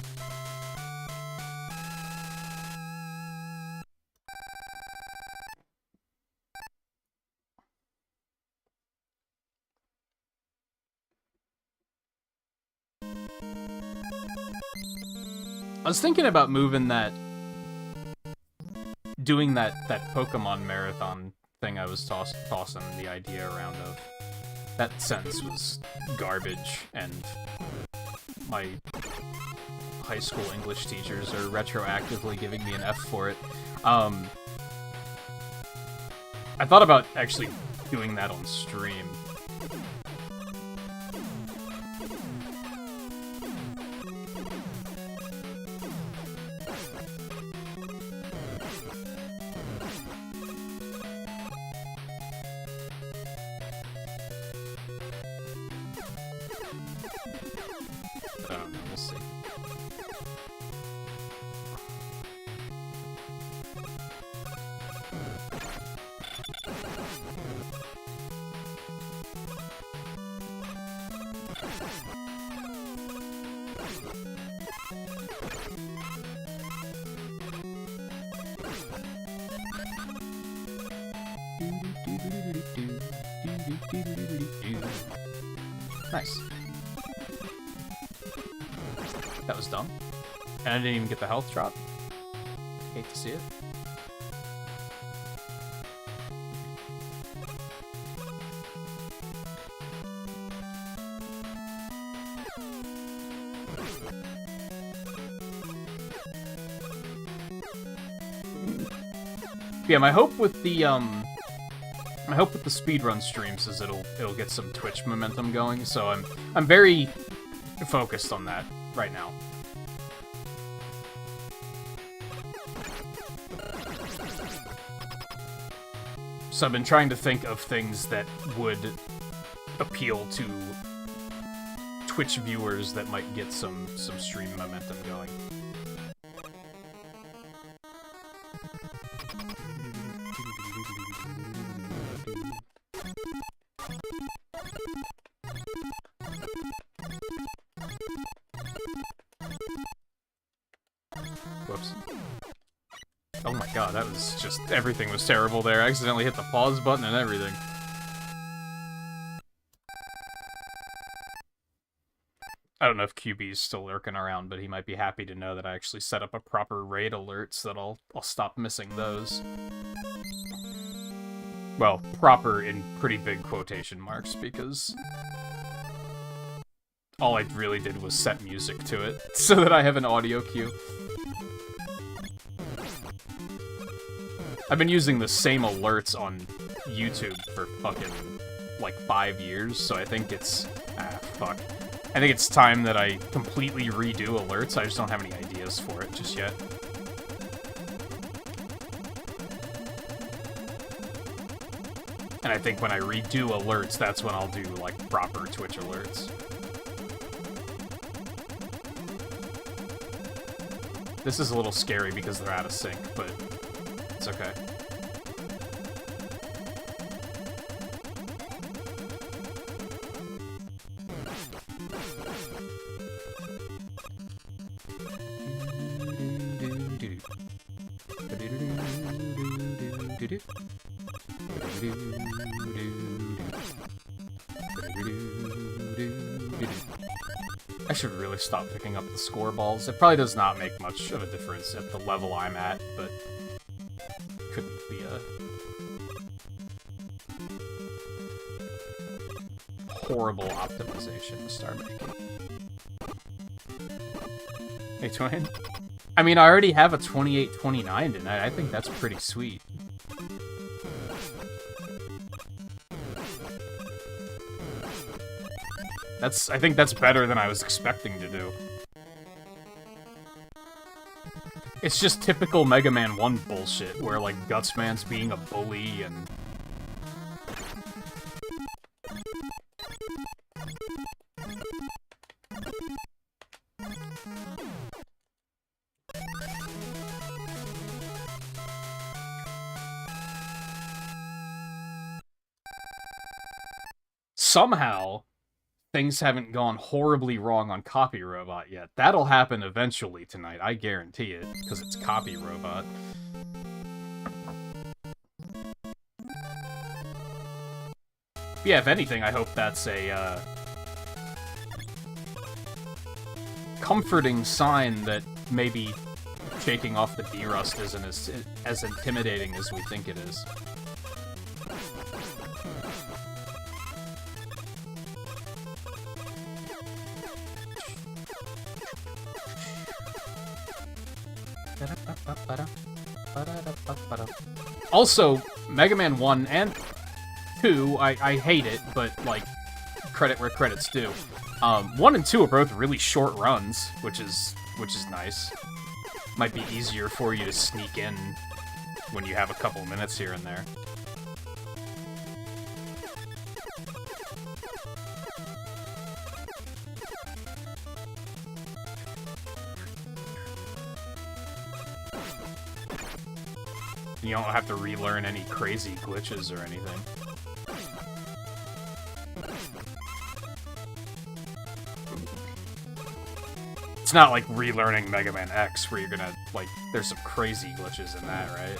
I was thinking about moving that, doing that Pokemon marathon thing I was tossing the idea around of. That sentence was garbage, and my high school English teachers are retroactively giving me an F for it. I thought about actually doing that on stream. We'll see. Nice. That was dumb. And I didn't even get the health drop. Hate to see it. Yeah, my hope with the speedrun streams is it'll get some Twitch momentum going, so I'm very focused on that right now. So I've been trying to think of things that would appeal to Twitch viewers that might get some stream momentum going. Whoops. Oh my god, that was just... everything was terrible there. I accidentally hit the pause button and everything. I don't know if QB's still lurking around, but he might be happy to know that I actually set up a proper raid alert so that I'll stop missing those. Well, proper in pretty big quotation marks, because all I really did was set music to it so that I have an audio cue. I've been using the same alerts on YouTube for fucking, like, 5 years, so I think it's... fuck. I think it's time that I completely redo alerts. I just don't have any ideas for it just yet. And I think when I redo alerts, that's when I'll do, like, proper Twitch alerts. This is a little scary because they're out of sync, but it's okay. I should really stop picking up the score balls. It probably does not make much of a difference at the level I'm at, but couldn't be a horrible optimization to start making. Hey, Twain? I mean, I already have a 28-29 tonight. I think that's pretty sweet. I think that's better than I was expecting to do. It's just typical Mega Man 1 bullshit, where, like, Gutsman's being a bully and... Somehow, things haven't gone horribly wrong on Copy Robot yet. That'll happen eventually tonight, I guarantee it, because it's Copy Robot. Yeah, if anything, I hope that's a, comforting sign that maybe shaking off the D-Rust isn't as intimidating as we think it is. Also, Mega Man 1 and 2, I hate it, but, like, credit where credit's due. 1 and 2 are both really short runs, which is nice. Might be easier for you to sneak in when you have a couple minutes here and there. You don't have to relearn any crazy glitches or anything. It's not like relearning Mega Man X, where you're gonna, like, there's some crazy glitches in that, right?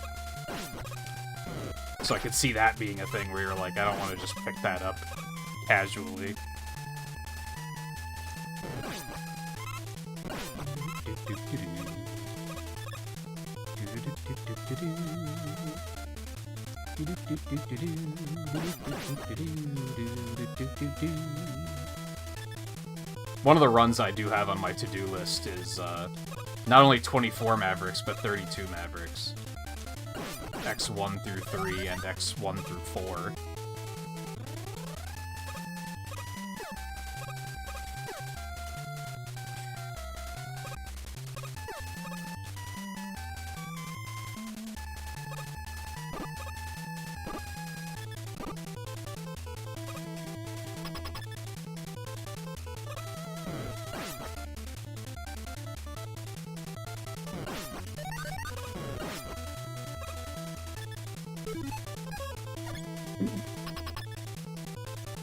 So I could see that being a thing where you're like, I don't want to just pick that up casually. One of the runs I do have on my to-do list is not only 24 Mavericks, but 32 Mavericks. X1 through 3 and X1 through 4.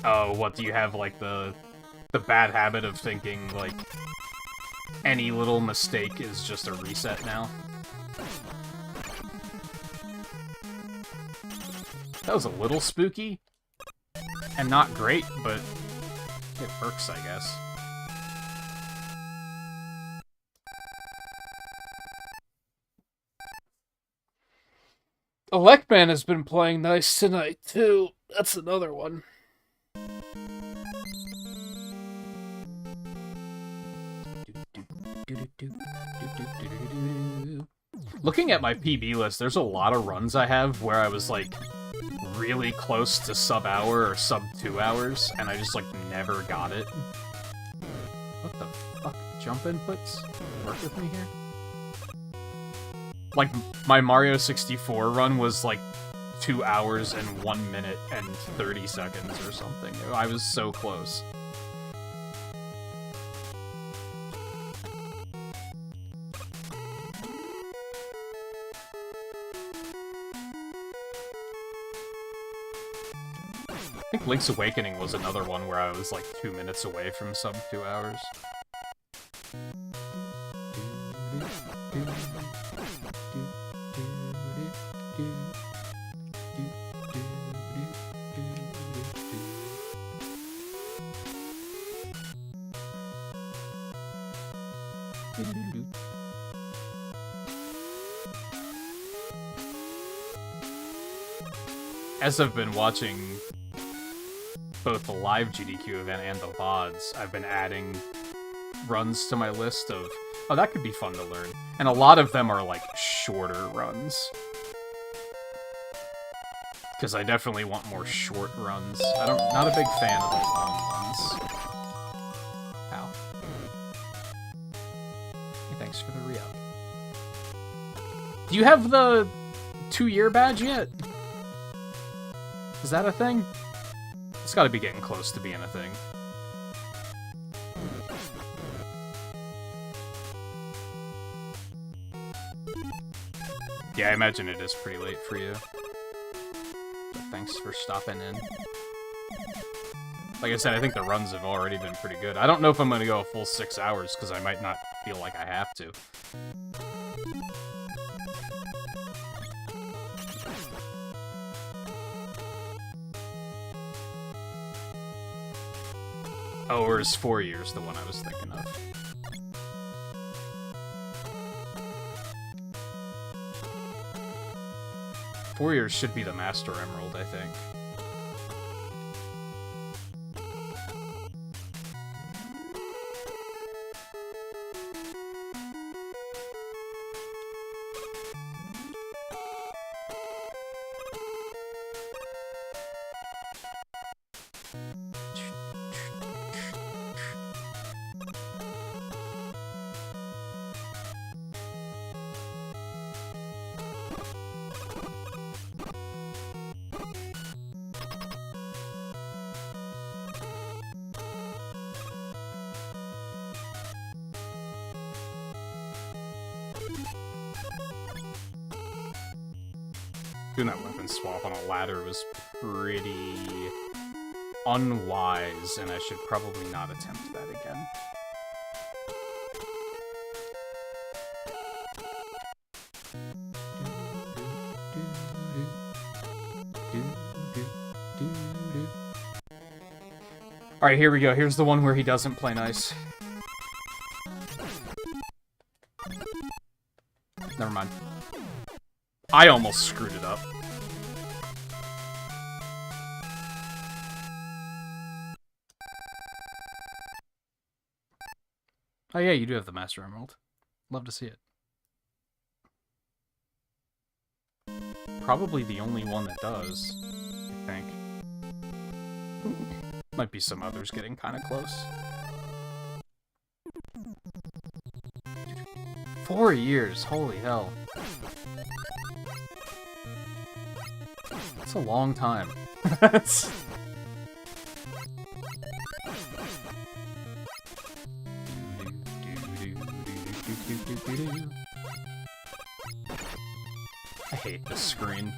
Oh, what, do you have, like, the bad habit of thinking, like, any little mistake is just a reset now? That was a little spooky, and not great, but it works, I guess. Electman has been playing nice tonight, too. That's another one. Looking at my PB list, there's a lot of runs I have where I was, like, really close to sub-hour or sub-2 hours, and I just, like, never got it. What the fuck? Jump inputs? Work with me here? Like, my Mario 64 run was, like, 2 hours and 1 minute and 30 seconds or something. I was so close. I think Link's Awakening was another one where I was, like, 2 minutes away from sub 2 hours. As I've been watching both the live GDQ event and the VODs, I've been adding runs to my list of, oh, that could be fun to learn. And a lot of them are, like, shorter runs. Because I definitely want more short runs. Not a big fan of the long ones. Ow. Hey, thanks for the re-up. Do you have the 2-year badge yet? Is that a thing? It's gotta be getting close to being a thing. Yeah, I imagine it is pretty late for you. But thanks for stopping in. Like I said, I think the runs have already been pretty good. I don't know if I'm gonna go a full 6 hours, because I might not feel like I have to. Oh, or is 4 years the one I was thinking of? Four years should be the Master Emerald, I think. Doing that weapon swap on a ladder was pretty unwise, and I should probably not attempt that again. Alright, here we go. Here's the one where he doesn't play nice. Never mind. I almost screwed it up. Oh yeah, you do have the Master Emerald. Love to see it. Probably the only one that does, I think. Might be some others getting kind of close. 4 years, holy hell. That's a long time. That's... I hate this screen.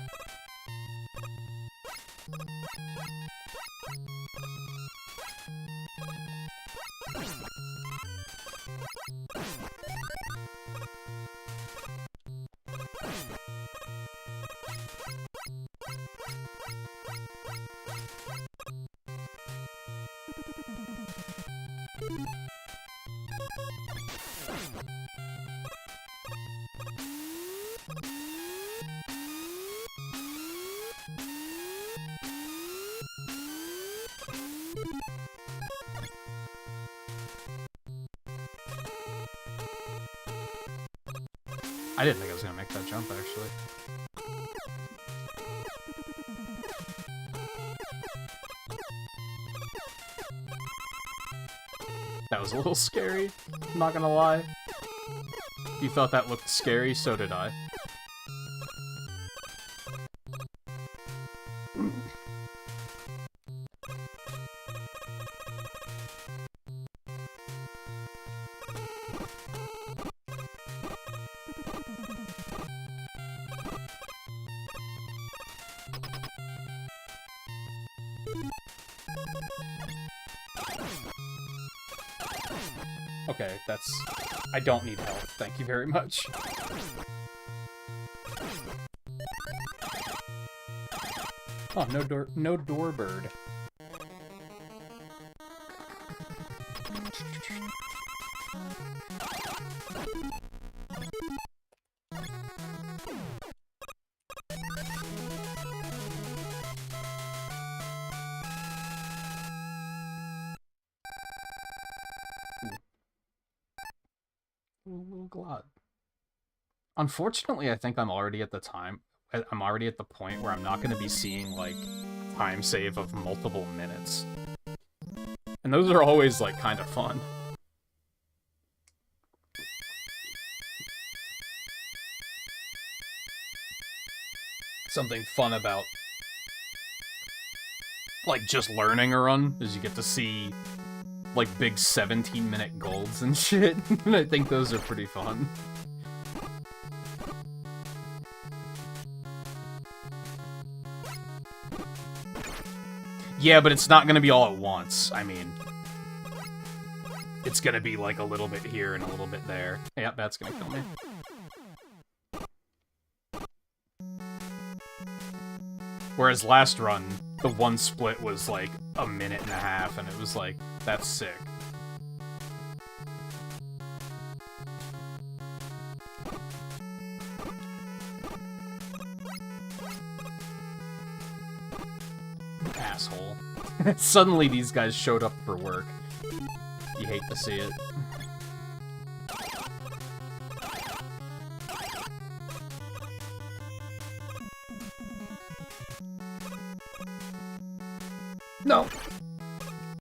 I didn't think I was gonna make that jump, actually. That was a little scary, I'm not gonna lie. You thought that looked scary, so did I. Okay, that's... I don't need help, thank you very much. Oh, no doorbird. Glad. Unfortunately, I think I'm already at the point where I'm not going to be seeing, like, time save of multiple minutes. And those are always, like, kind of fun. Something fun about, like, just learning a run is you get to see, like, big 17-minute golds and shit. And I think those are pretty fun. Yeah, but it's not gonna be all at once. I mean, it's gonna be, like, a little bit here and a little bit there. Yep, that's gonna kill me. Whereas last run, the one split was, like, a minute and a half, and it was like, that's sick. Asshole. Suddenly these guys showed up for work. You hate to see it. No!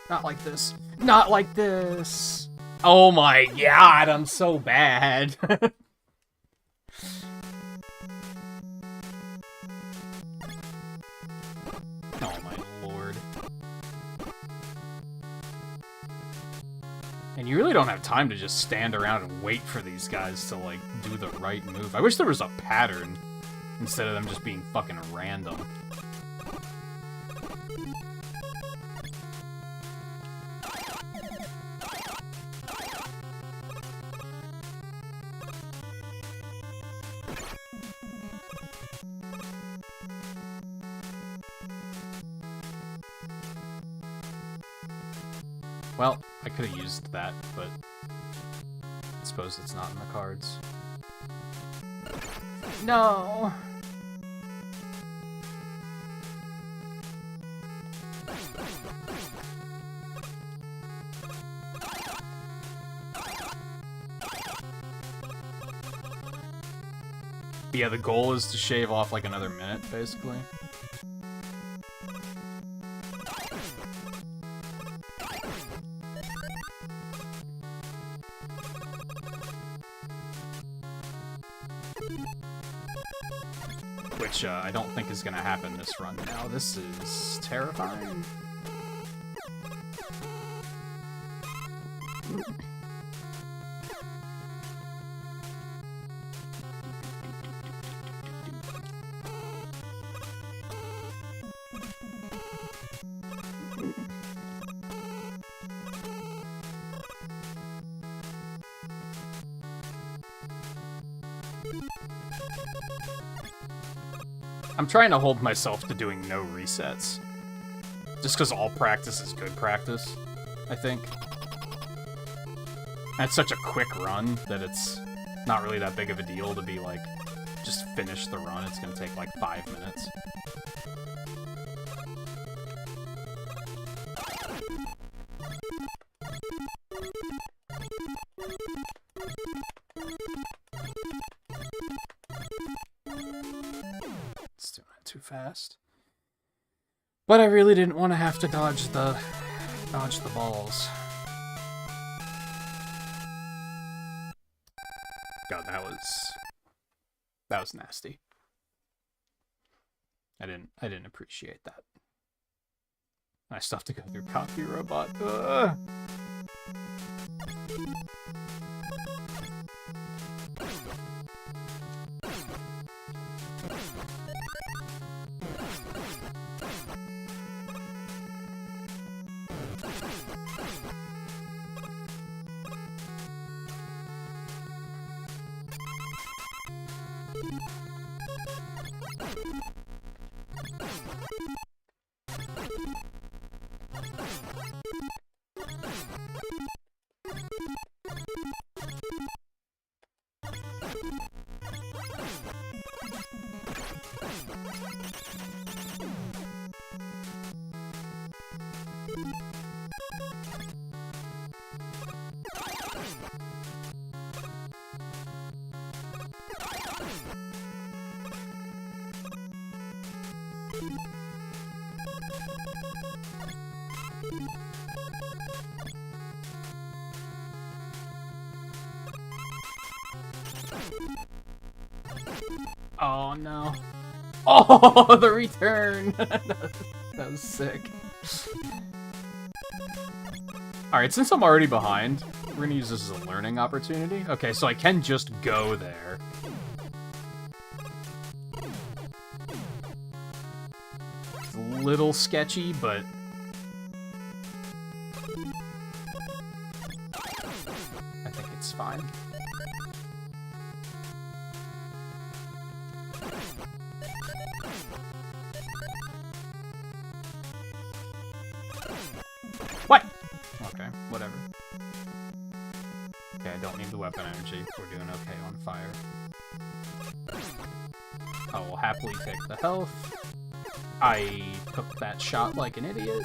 Not like this. Not like this! Oh my god, I'm so bad! Oh my lord. And you really don't have time to just stand around and wait for these guys to, like, do the right move. I wish there was a pattern, instead of them just being fucking random. Well, I could have used that, but I suppose it's not in the cards. No! But yeah, the goal is to shave off like another minute, basically. Which I don't think is going to happen this run now. This is terrifying. I'm trying to hold myself to doing no resets. Just because all practice is good practice, I think. And it's such a quick run that it's not really that big of a deal to be like, just finish the run. It's gonna take like 5 minutes. doing it too fast. But I really didn't want to have to dodge the balls. God, that was nasty. I didn't appreciate that. I still have to go through Copy Robot. Ugh. Oh no. Oh, the return! That was sick. Alright, since I'm already behind, we're gonna use this as a learning opportunity. Okay, so I can just go there. It's a little sketchy, but... I think it's fine. What? Okay, whatever. Okay, I don't need the weapon energy. We're doing okay on fire. I will happily take the health. I took that shot like an idiot.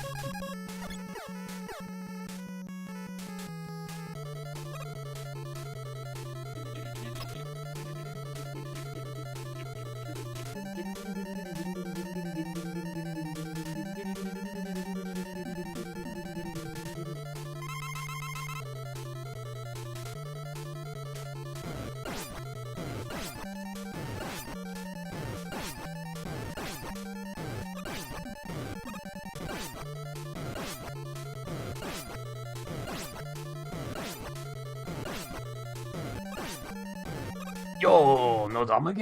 Yo, no damage.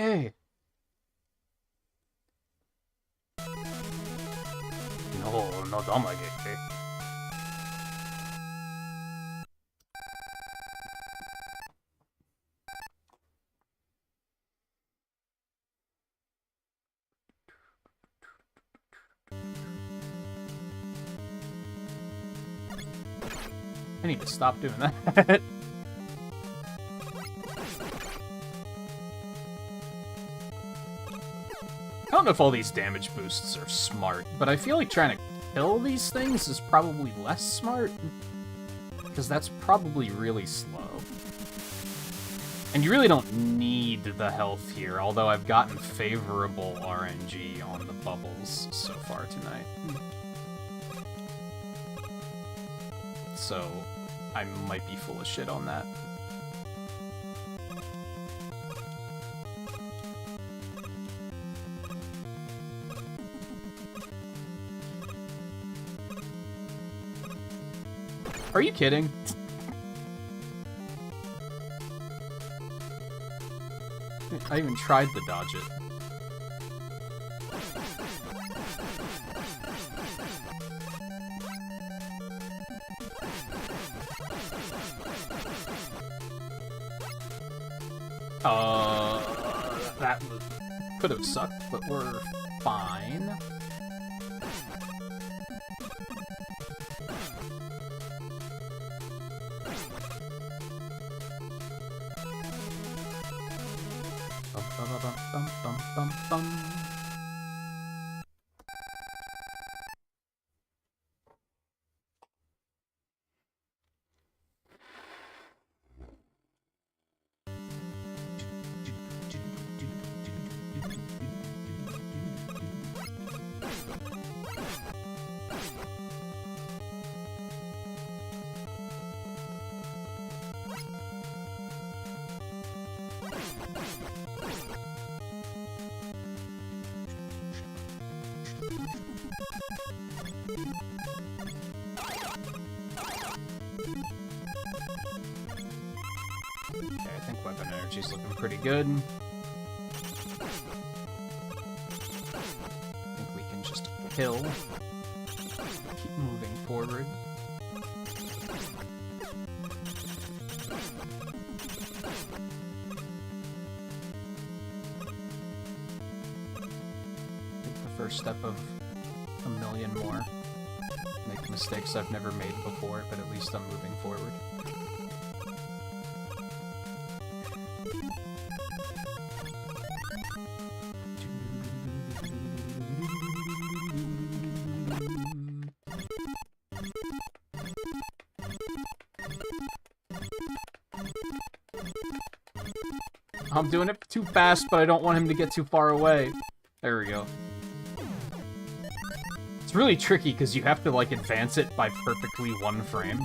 No damage. I need to stop doing that. I don't know if all these damage boosts are smart, but I feel like trying to kill these things is probably less smart, because that's probably really slow. And you really don't need the health here, although I've gotten favorable RNG on the bubbles so far tonight. So, I might be full of shit on that. Are you kidding? I even tried to dodge it. That could have sucked, but we're fine. She's looking pretty good. I think we can just kill. Keep moving forward. First step of a million more. Make mistakes I've never made before, but at least I'm moving forward. I'm doing it too fast, but I don't want him to get too far away. There we go. It's really tricky because you have to, like, advance it by perfectly 1 frame.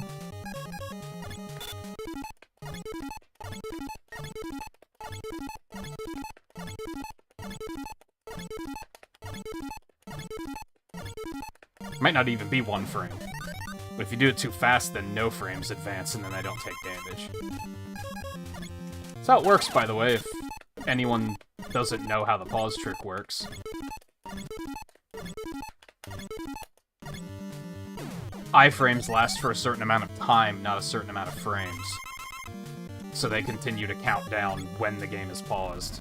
Might not even be 1 frame. But if you do it too fast, then no frames advance, and then I don't take damage. That's how it works, by the way, if anyone doesn't know how the pause trick works. Iframes last for a certain amount of time, not a certain amount of frames. So they continue to count down when the game is paused.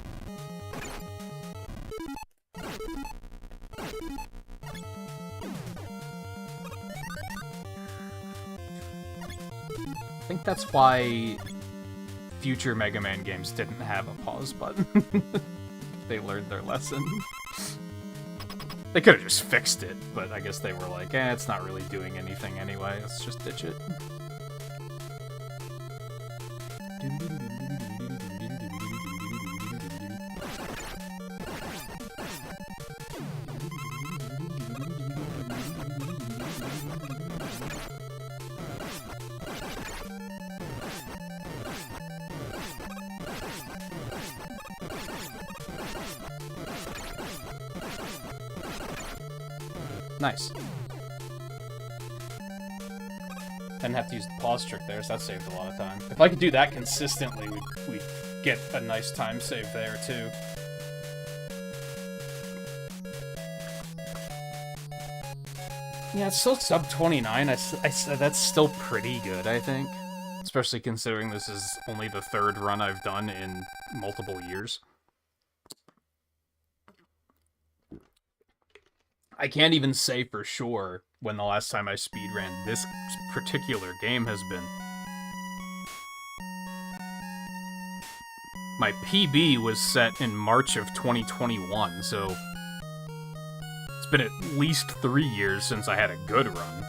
I think that's why future Mega Man games didn't have a pause button. They learned their lesson. They could have just fixed it, but I guess they were like, it's not really doing anything anyway, let's just ditch it. Nice. Didn't have to use the pause trick there, so that saved a lot of time. If I could do that consistently, we'd get a nice time save there, too. Yeah, it's still sub 29. That's still pretty good, I think. Especially considering this is only the 3rd run I've done in multiple years. I can't even say for sure when the last time I speedran this particular game has been. My PB was set in March of 2021, so it's been at least 3 years since I had a good run.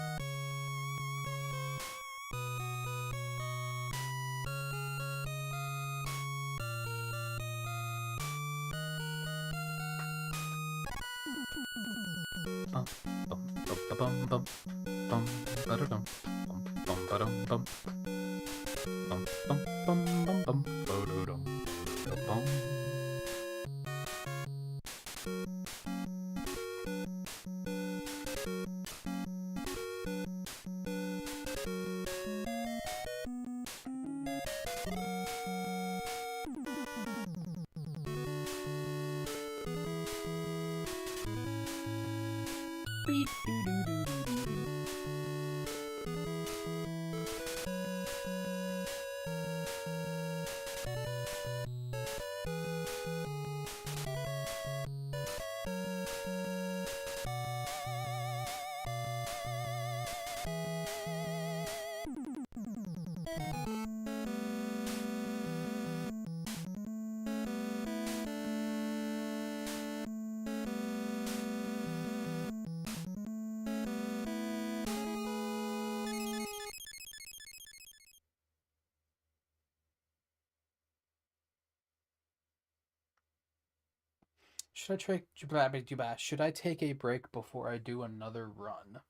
Should I take a break before I do another run?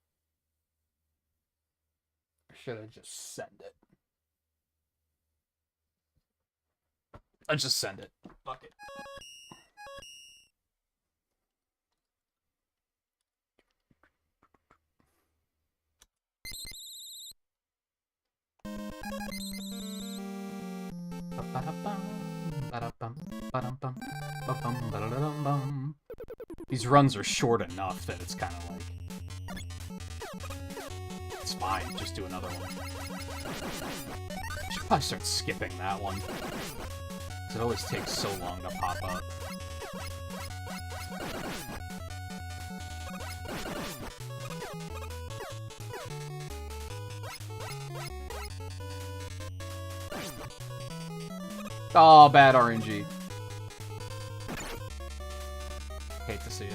Or should I just send it? I'll just send it. Fuck it. These runs are short enough that it's kind of like... It's fine, just do another one. I should probably start skipping that one. Because it always takes so long to pop up. Oh, bad RNG. Hate to see it.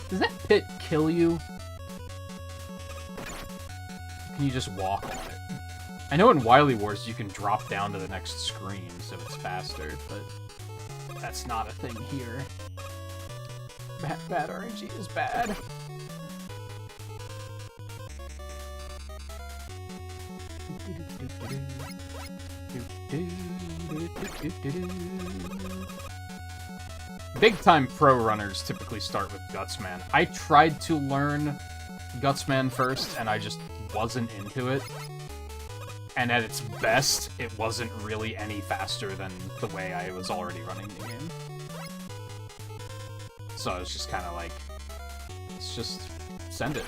Does that pit kill you? Can you just walk on it? I know in Wily Wars you can drop down to the next screen so it's faster, but that's not a thing here. Bad RNG is bad. Big-time pro runners typically start with Gutsman. I tried to learn Gutsman first, and I just wasn't into it. And at its best, it wasn't really any faster than the way I was already running the game. So I was just kind of like, let's just send it.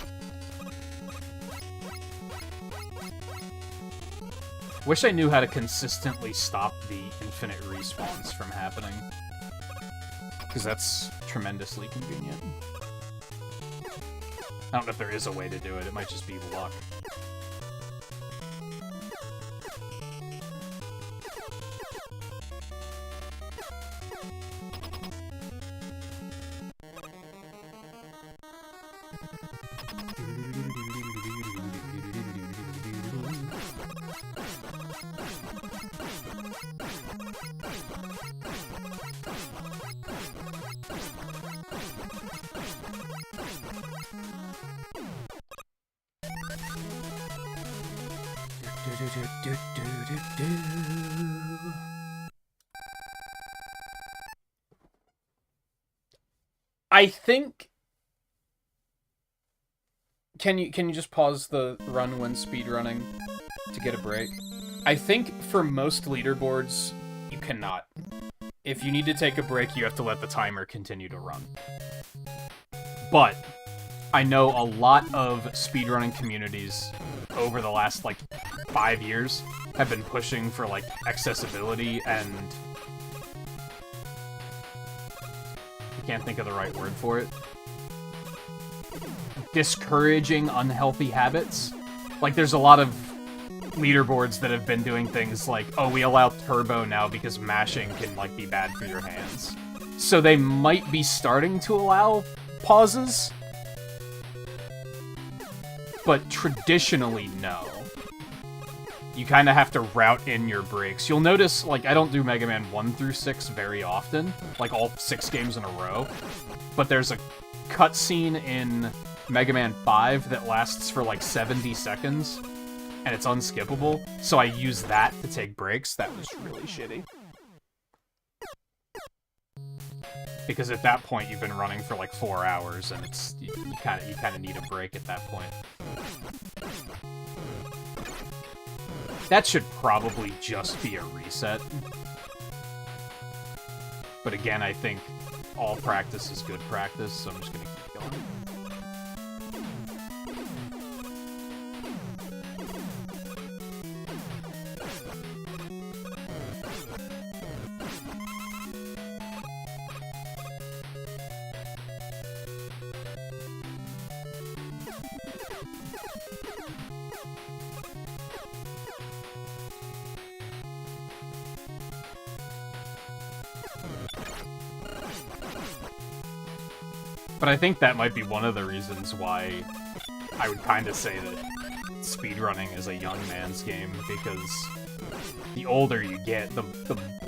Wish I knew how to consistently stop the infinite respawns from happening. Because that's tremendously convenient. I don't know if there is a way to do it, it might just be luck. I think... Can you just pause the run when speedrunning to get a break? I think for most leaderboards, you cannot. If you need to take a break, you have to let the timer continue to run. But I know a lot of speedrunning communities over the last, like, 5 years have been pushing for, like, accessibility and... I can't think of the right word for it. Discouraging unhealthy habits. Like, there's a lot of leaderboards that have been doing things like, oh, we allow turbo now because mashing can, like, be bad for your hands. So they might be starting to allow pauses. But traditionally, no. You kind of have to route in your breaks. You'll notice, like, I don't do Mega Man 1 through 6 very often, like all 6 games in a row, but there's a cutscene in Mega Man 5 that lasts for like 70 seconds, and it's unskippable, so I use that to take breaks. That was really shitty. Because at that point, you've been running for like 4 hours, and it's you kind of need a break at that point. That should probably just be a reset. But again, I think all practice is good practice, so I'm just gonna keep going. But I think that might be one of the reasons why I would kind of say that speedrunning is a young man's game, because the older you get, the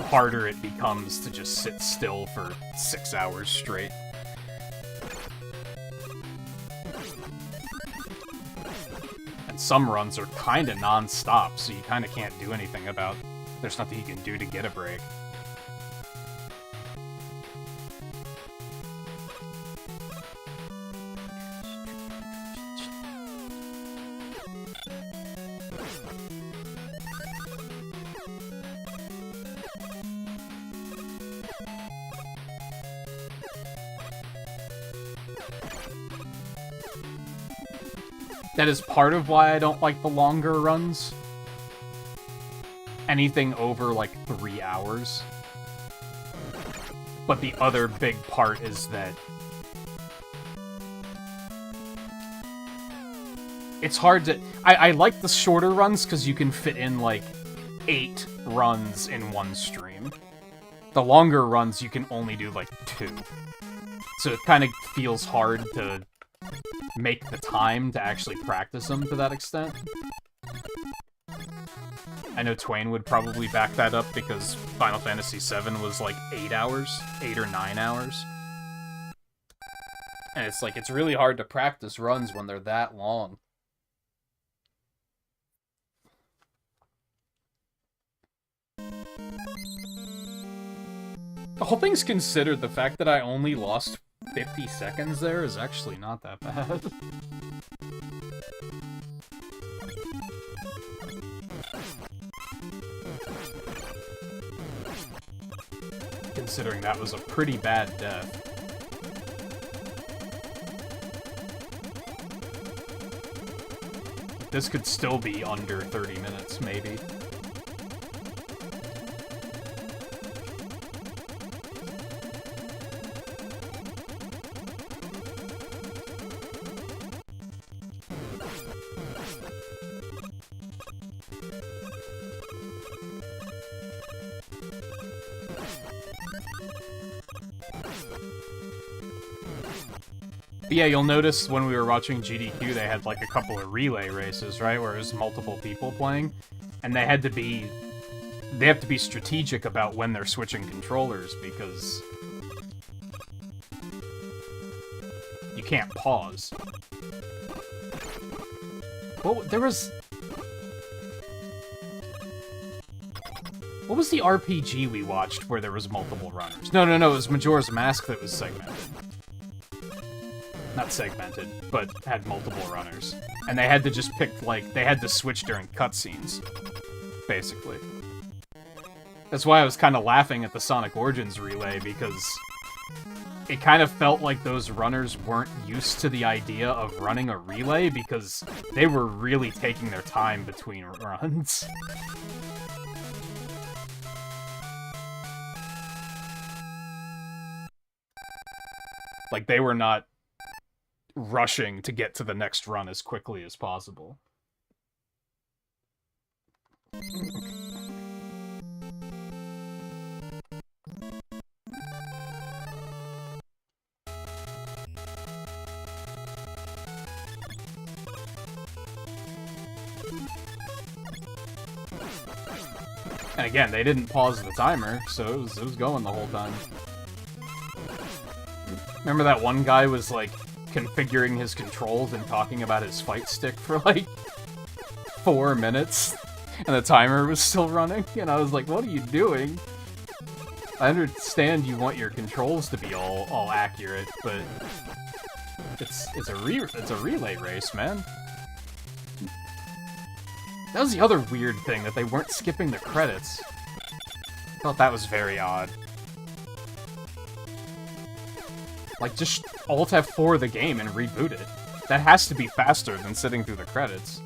harder it becomes to just sit still for 6 hours straight. And some runs are kind of non-stop, so you kind of can't do anything about... There's nothing you can do to get a break. That is part of why I don't like the longer runs. Anything over, like, 3 hours. But the other big part is that... It's hard to... I like the shorter runs because you can fit in, like, 8 runs in one stream. The longer runs, you can only do, like, 2. So it kind of feels hard to make the time to actually practice them to that extent. I know Twain would probably back that up because Final Fantasy VII was like 8 hours, 8 or 9 hours. And it's like, it's really hard to practice runs when they're that long. All things considered, the fact that I only lost 50 seconds there is actually not that bad. Considering that was a pretty bad death. This could still be under 30 minutes, maybe. But yeah, you'll notice when we were watching GDQ, they had like a couple of relay races, right? Where it was multiple people playing. And they have to be strategic about when they're switching controllers, because you can't pause. Well, there was... What was the RPG we watched where there was multiple runners? No, it was Majora's Mask that was segmented. Not segmented, but had multiple runners. And they had to just pick, like, they had to switch during cutscenes, basically. That's why I was kind of laughing at the Sonic Origins relay, because it kind of felt like those runners weren't used to the idea of running a relay, because they were really taking their time between runs. Like, they were not rushing to get to the next run as quickly as possible. And again, they didn't pause the timer, so it was going the whole time. Remember that one guy was like configuring his controls and talking about his fight stick for like 4 minutes, and the timer was still running, and I was like, what are you doing? I understand you want your controls to be all accurate, but it's a relay race, man. That was the other weird thing, that they weren't skipping the credits. I thought that was very odd. Like, just Alt F4 the game and reboot it. That has to be faster than sitting through the credits.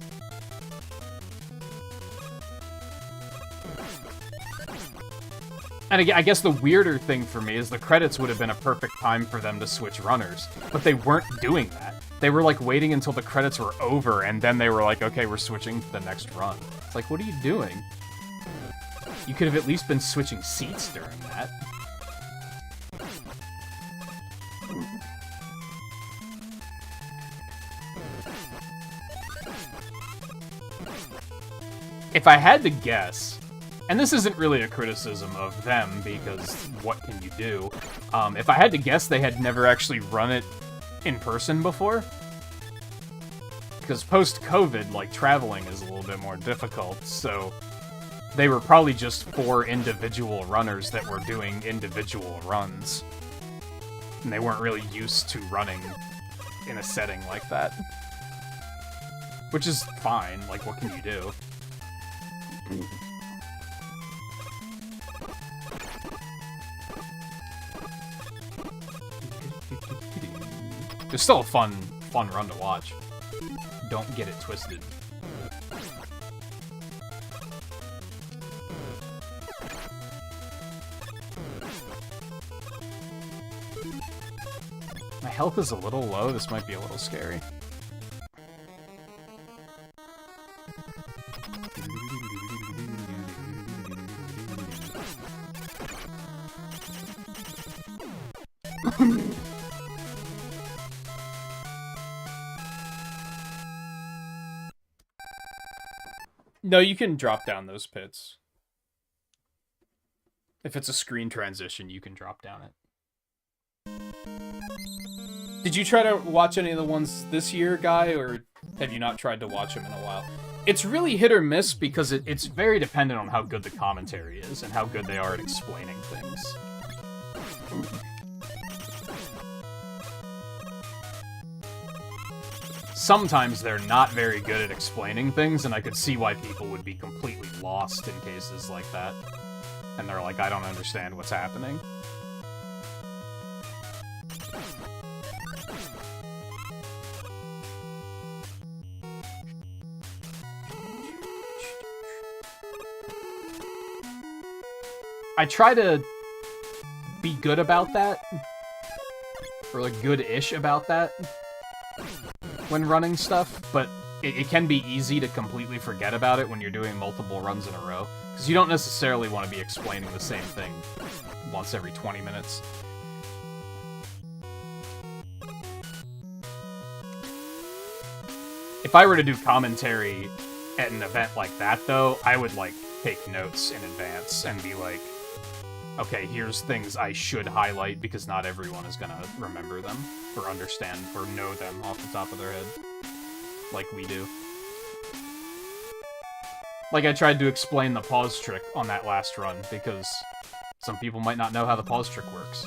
And again, I guess the weirder thing for me is the credits would have been a perfect time for them to switch runners. But they weren't doing that. They were, like, waiting until the credits were over, and then they were like, okay, we're switching to the next run. It's like, what are you doing? You could have at least been switching seats during that. If I had to guess, And this isn't really a criticism of them, because what can you do? If I had to guess, they had never actually run it in person before. Because post-COVID, like, traveling is a little bit more difficult, so they were probably just 4 individual runners that were doing individual runs. And they weren't really used to running in a setting like that. Which is fine, like, what can you do? It's still a fun run to watch. Don't get it twisted. My health is a little low. This might be a little scary. No, you can drop down those pits. If it's a screen transition, you can drop down it. Did you try to watch any of the ones this year, Guy, or have you not tried to watch them in a while? It's really hit or miss because it's very dependent on how good the commentary is and how good they are at explaining things. Sometimes they're not very good at explaining things, and I could see why people would be completely lost in cases like that. And they're like, I don't understand what's happening. I try to be good about that, or like good-ish about that when running stuff, but it can be easy to completely forget about it when you're doing multiple runs in a row, because you don't necessarily want to be explaining the same thing once every 20 minutes. If I were to do commentary at an event like that, though, I would, like, take notes in advance and be like, okay, here's things I should highlight because not everyone is gonna remember them, or understand, or know them off the top of their head, like we do. Like I tried to explain the pause trick on that last run, because some people might not know how the pause trick works.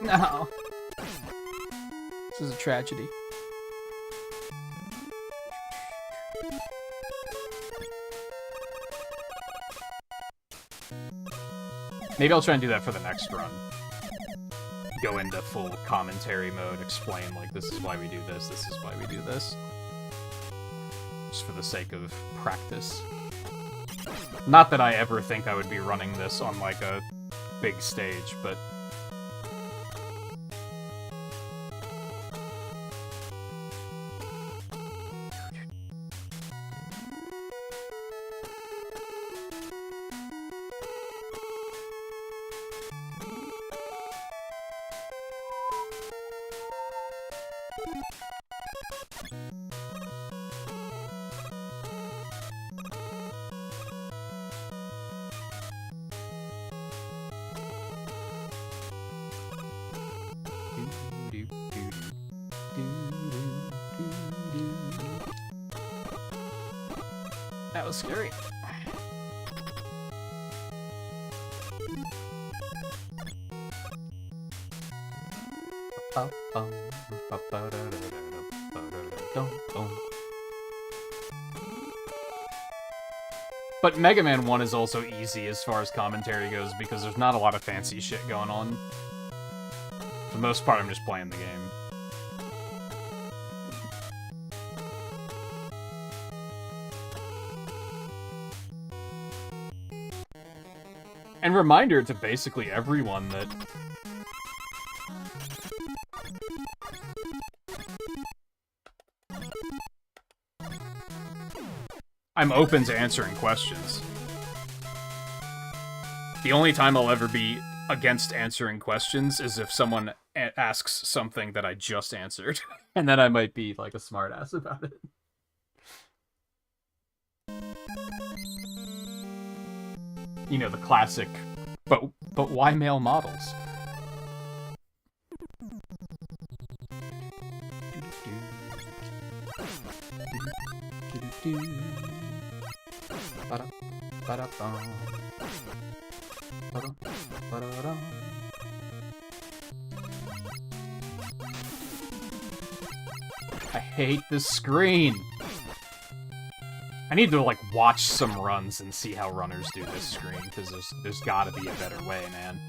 No. This is a tragedy. Maybe I'll try and do that for the next run. Go into full commentary mode, explain, like, this is why we do this is why we do this. Just for the sake of practice. Not that I ever think I would be running this on, like, a big stage, but... That was scary. But Mega Man 1 is also easy as far as commentary goes because there's not a lot of fancy shit going on. For the most part, I'm just playing the game. And reminder to basically everyone that I'm open to answering questions. The only time I'll ever be against answering questions is if someone asks something that I just answered. And then I might be like a smartass about it. You know, the classic, but why male models? I hate this screen. I need to, like, watch some runs and see how runners do this screen, because there's gotta be a better way, man.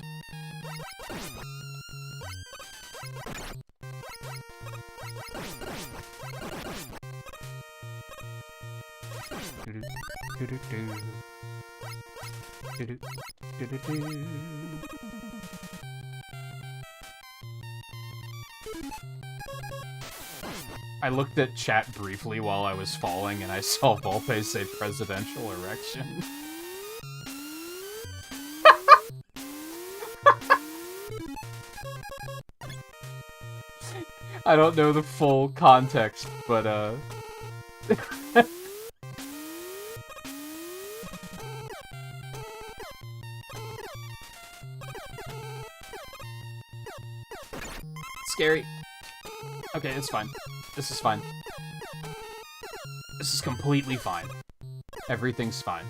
I looked at chat briefly while I was falling, and I saw Volpe say presidential erection. I don't know the full context, but, scary. Okay, it's fine. This is fine. This is completely fine. Everything's fine.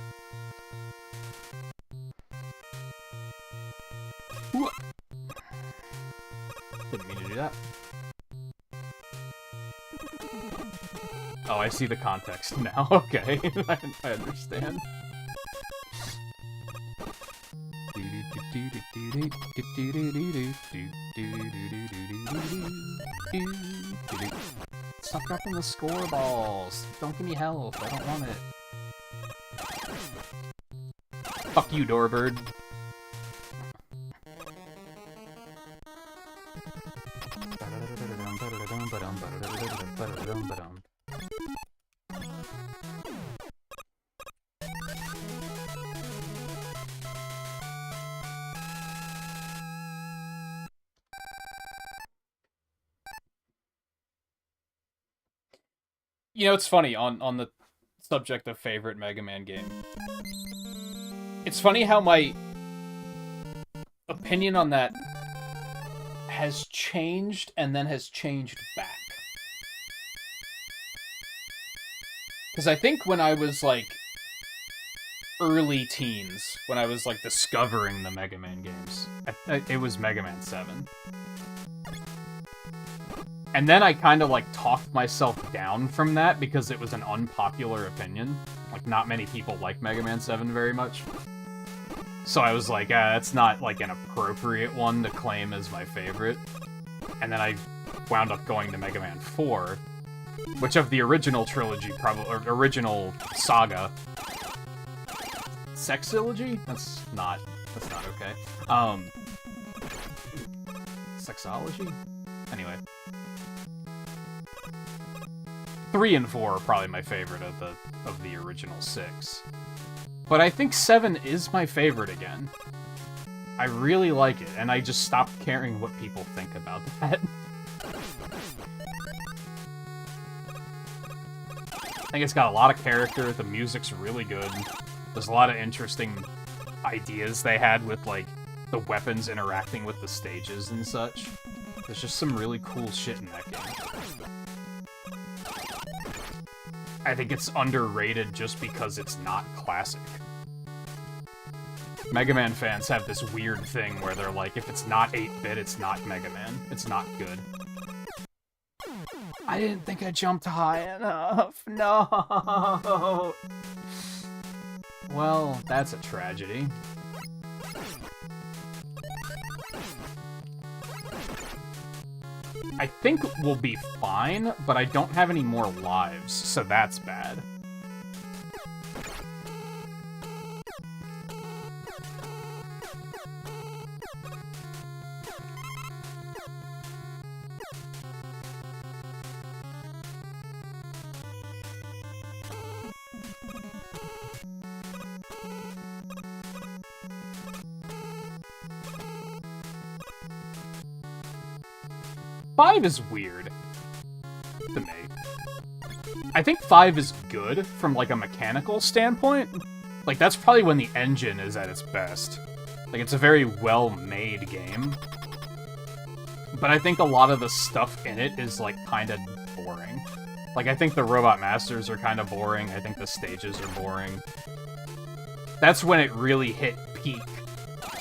Ooh. Didn't mean to do that. Oh, I see the context now. Okay, I understand. Stop dropping the score balls. Don't give me health. I don't want it. Fuck you, Doorbird. You know, it's funny, on the subject of favorite Mega Man game. It's funny how my opinion on that has changed and then has changed back. Because I think when I was, like, early teens, when I was, like, discovering the Mega Man games, it was Mega Man 7. And then I kind of, like, talked myself down from that because it was an unpopular opinion. Like, not many people like Mega Man 7 very much. So I was like, that's not, like, an appropriate one to claim as my favorite. And then I wound up going to Mega Man 4, which of the original trilogy, or original saga... Sexology? That's not okay. Sexology? Anyway. 3 and 4 are probably my favorite of the original 6. But I think 7 is my favorite again. I really like it, and I just stopped caring what people think about that. I think it's got a lot of character, the music's really good. There's a lot of interesting ideas they had with, like, the weapons interacting with the stages and such. There's just some really cool shit in that game. I think it's underrated just because it's not classic. Mega Man fans have this weird thing where they're like, if it's not 8-bit, it's not Mega Man. It's not good. I didn't think I jumped high enough. No! Well, that's a tragedy. I think we'll be fine, but I don't have any more lives, so that's bad. 5 is weird to me. I think 5 is good from, like, a mechanical standpoint. Like, that's probably when the engine is at its best. Like, it's a very well-made game. But I think a lot of the stuff in it is, like, kind of boring. Like, I think the Robot Masters are kind of boring. I think the stages are boring. That's when it really hit peak.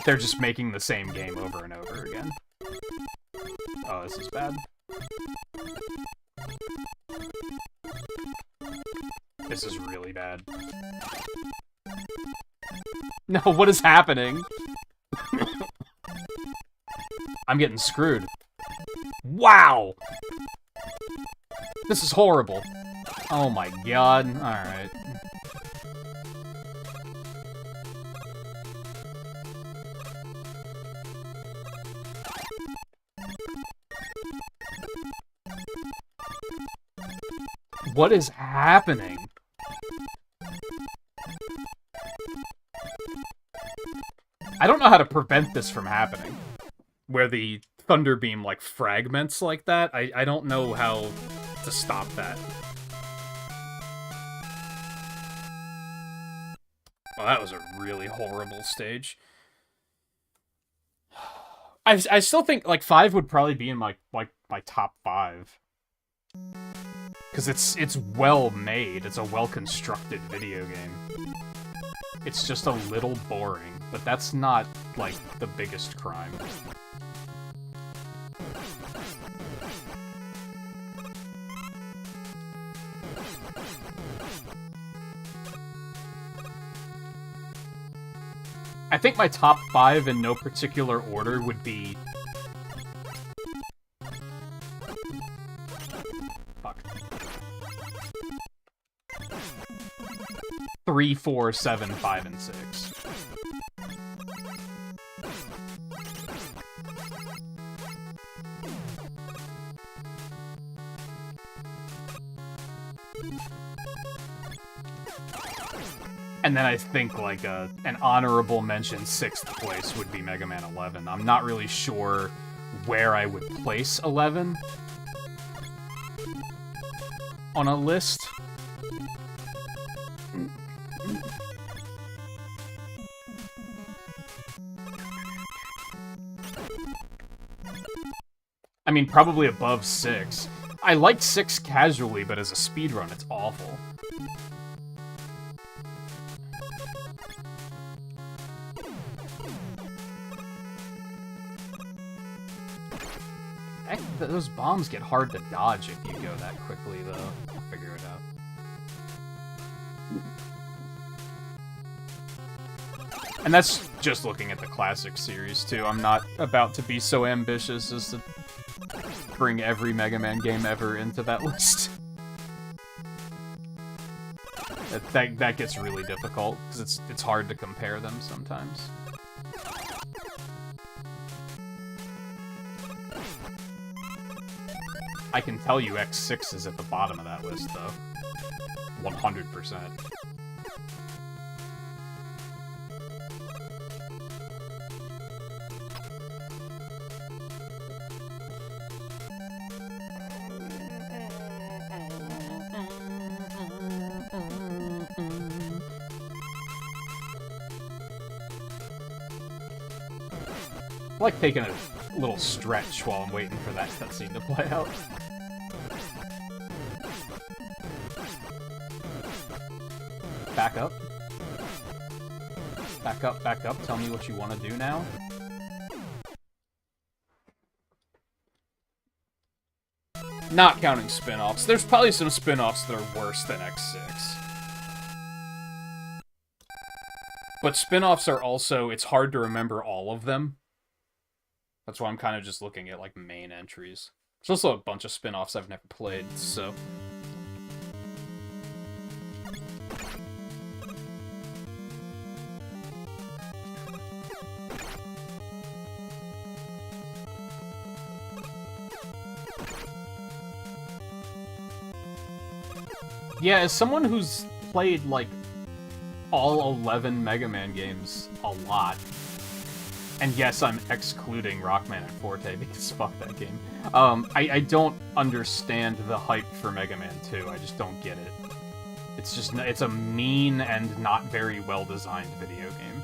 They're just making the same game over and over again. Oh, this is bad. This is really bad. No, what is happening? I'm getting screwed. Wow! This is horrible. Oh my god. Alright. What is happening? I don't know how to prevent this from happening. Where the thunder beam, like, fragments like that. I don't know how to stop that. Well, that was a really horrible stage. I still think, like, 5 would probably be in, my top 5. Because it's well made. It's a well-constructed video game. It's just a little boring, but that's not, like, the biggest crime. I think my top 5 in no particular order would be... Fuck. 3, 4, 7, 5, and 6. And then I think, like, an honorable mention 6th place would be Mega Man 11. I'm not really sure where I would place 11 on a list. I mean, probably above 6. I liked 6 casually, but as a speedrun, it's awful. Those bombs get hard to dodge if you go that quickly, though. I'll figure it out. And that's just looking at the classic series, too. I'm not about to be so ambitious as to bring every Mega Man game ever into that list. That gets really difficult, because it's hard to compare them sometimes. I can tell you X6 is at the bottom of that list, though. 100%. I like taking a little stretch while I'm waiting for that cutscene to play out. Back up. Back up, back up. Tell me what you want to do now. Not counting spin-offs. There's probably some spin-offs that are worse than X6. But spin-offs are also, it's hard to remember all of them. That's why I'm kind of just looking at, like, main entries. There's also a bunch of spin-offs I've never played, so... Yeah, as someone who's played, like, all 11 Mega Man games a lot, And yes, I'm excluding Rockman and Forte because fuck that game. I don't understand the hype for Mega Man 2. I just don't get it. It's just, it's a mean and not very well-designed video game.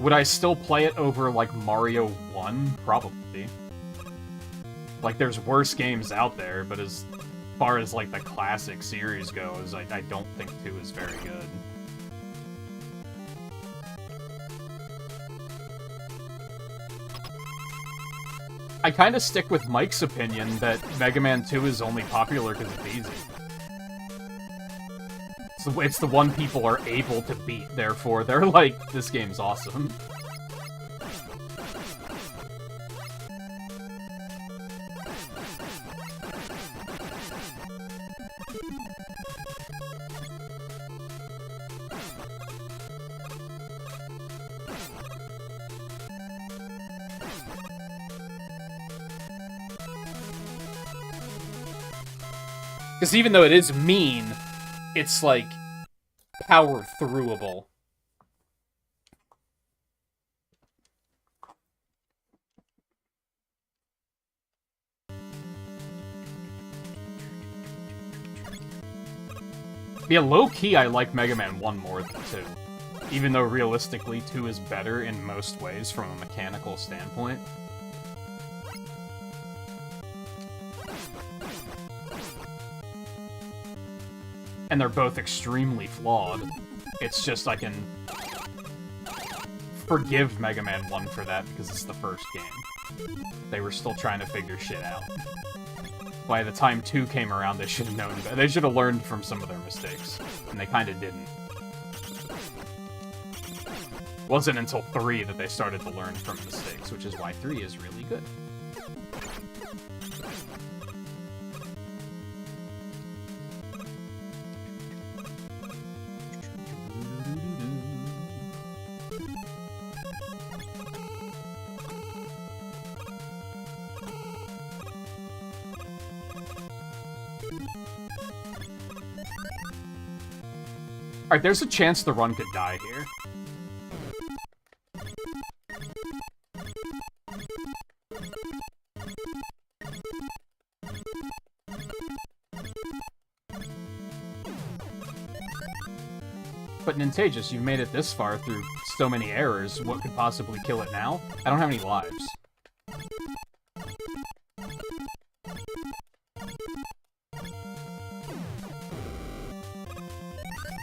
Would I still play it over, like, Mario 1? Probably. Like, there's worse games out there, but as far as, like, the classic series goes, I don't think 2 is very good. I kind of stick with Mike's opinion that Mega Man 2 is only popular because it's easy. It's the one people are able to beat, therefore they're like, this game's awesome. Because even though it is mean, it's, like, power-throughable. Yeah, low-key, I like Mega Man 1 more than 2. Even though, realistically, 2 is better in most ways from a mechanical standpoint. And they're both extremely flawed. It's just I can forgive Mega Man 1 for that because it's the first game. They were still trying to figure shit out. By the time 2 came around, they should have known better. They should have learned from some of their mistakes. And they kind of didn't. It wasn't until 3 that they started to learn from mistakes, which is why 3 is really good. Alright, there's a chance the run could die here. But Nintagious, you've made it this far through so many errors. What could possibly kill it now? I don't have any lives.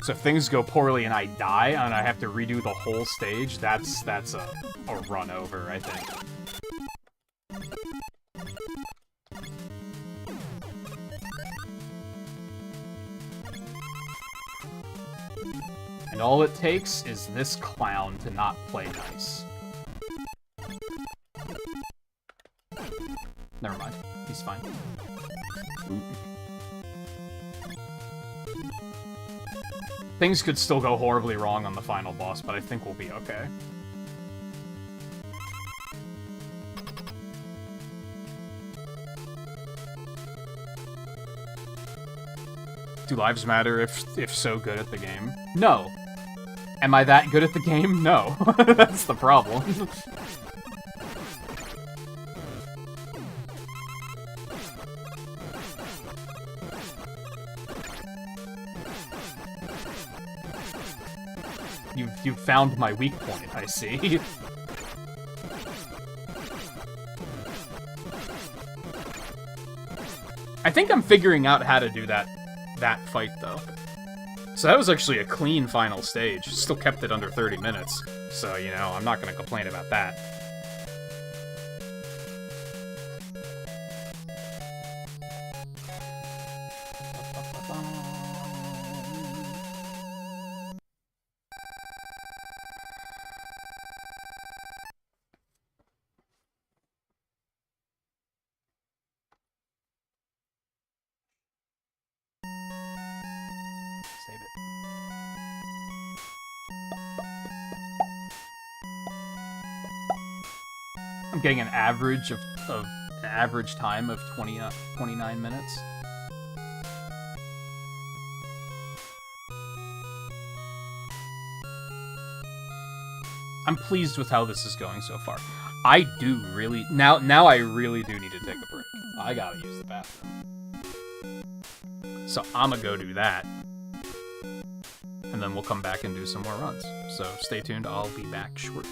So if things go poorly and I die and I have to redo the whole stage, that's a run over, I think. And all it takes is this clown to not play nice. Never mind. He's fine. Things could still go horribly wrong on the final boss, but I think we'll be okay. Do lives matter if so good at the game? No. Am I that good at the game? No. That's the problem. You've found my weak point, I see. I think I'm figuring out how to do that fight, though. So that was actually a clean final stage. Still kept it under 30 minutes. So, you know, I'm not gonna complain about that. I'm getting an average of an average time of 29 minutes. I'm pleased with how this is going so far. I do really now I really do need to take a break. I gotta use the bathroom. So I'm gonna go do that. And then we'll come back and do some more runs. So stay tuned, I'll be back shortly.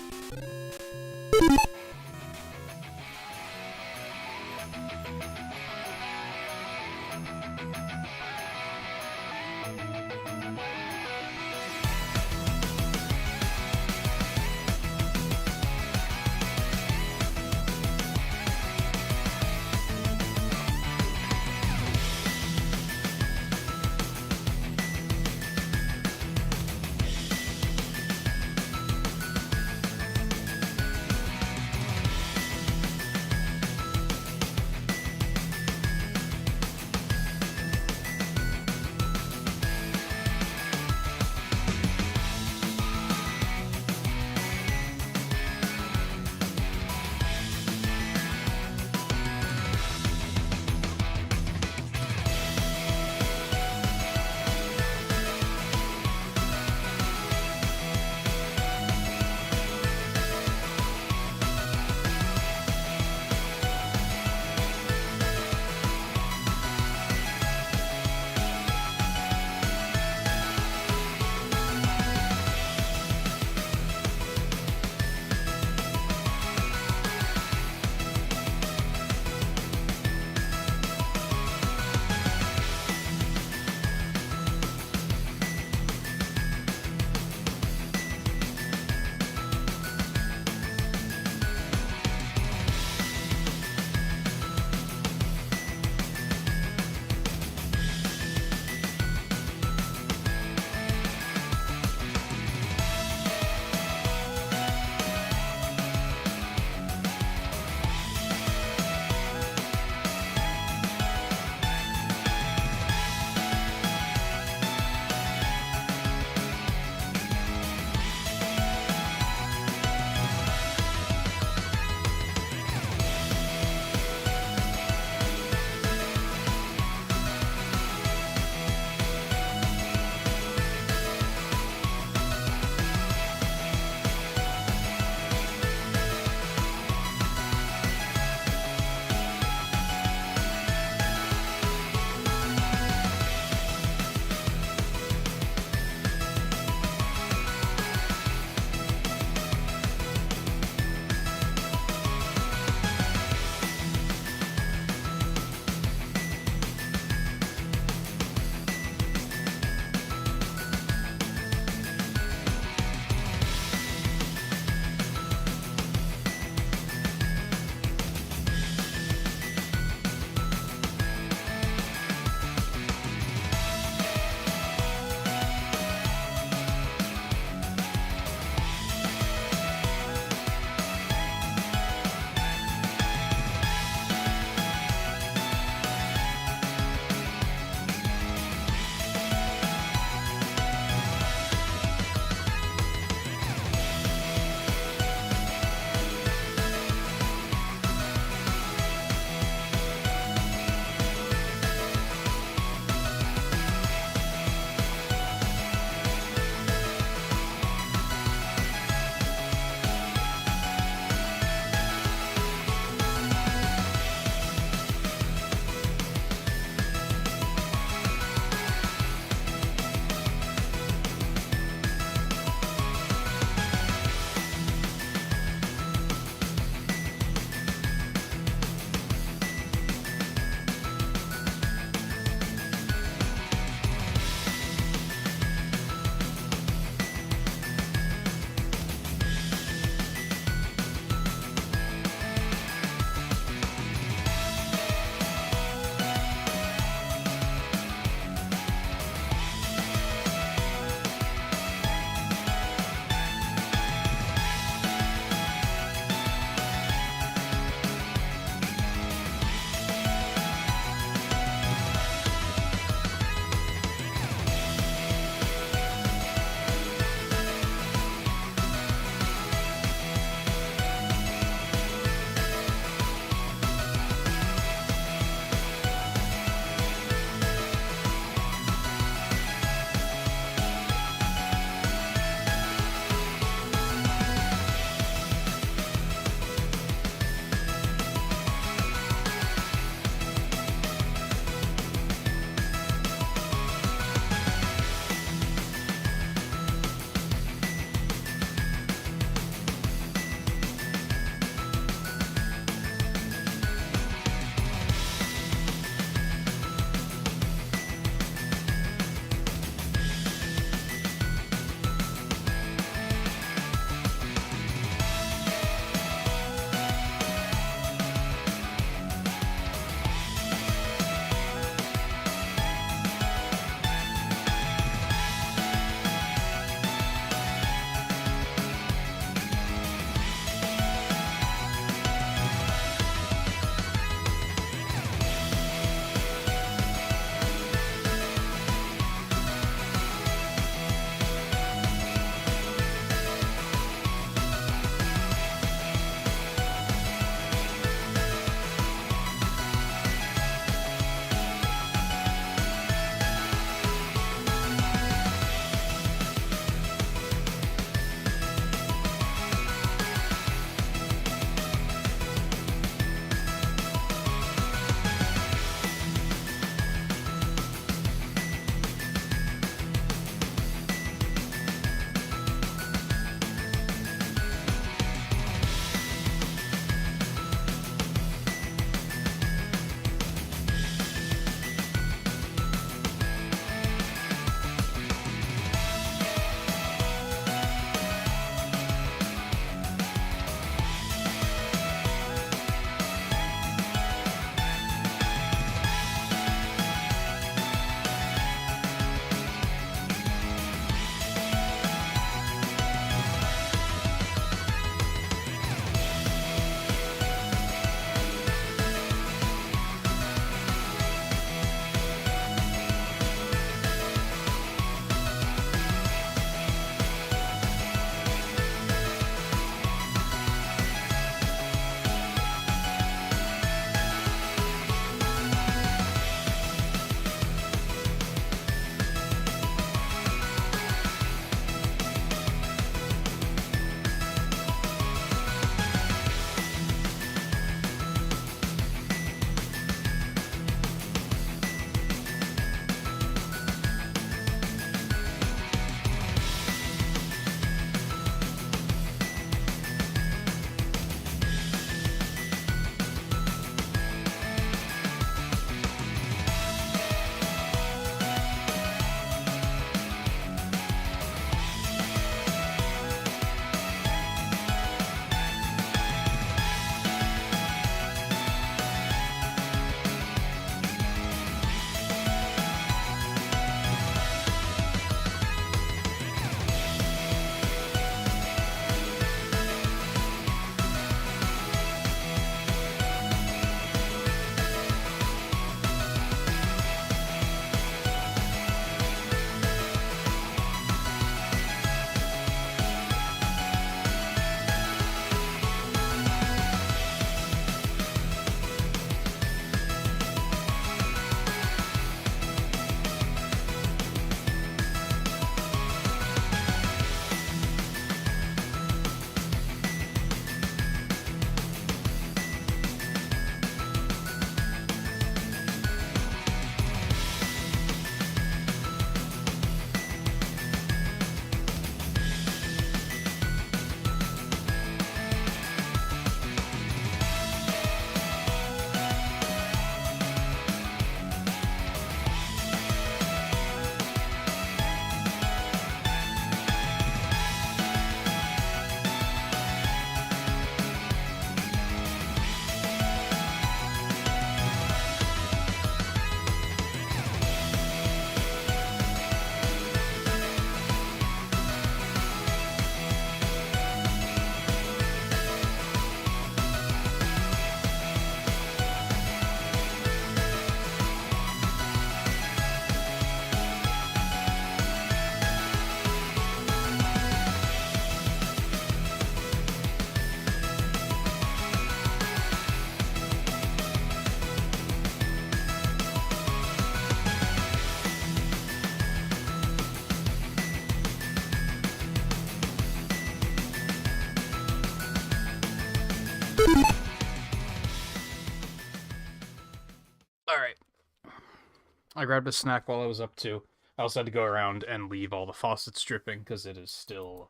grabbed a snack while I was up too. I also had to go around and leave all the faucets dripping because it is still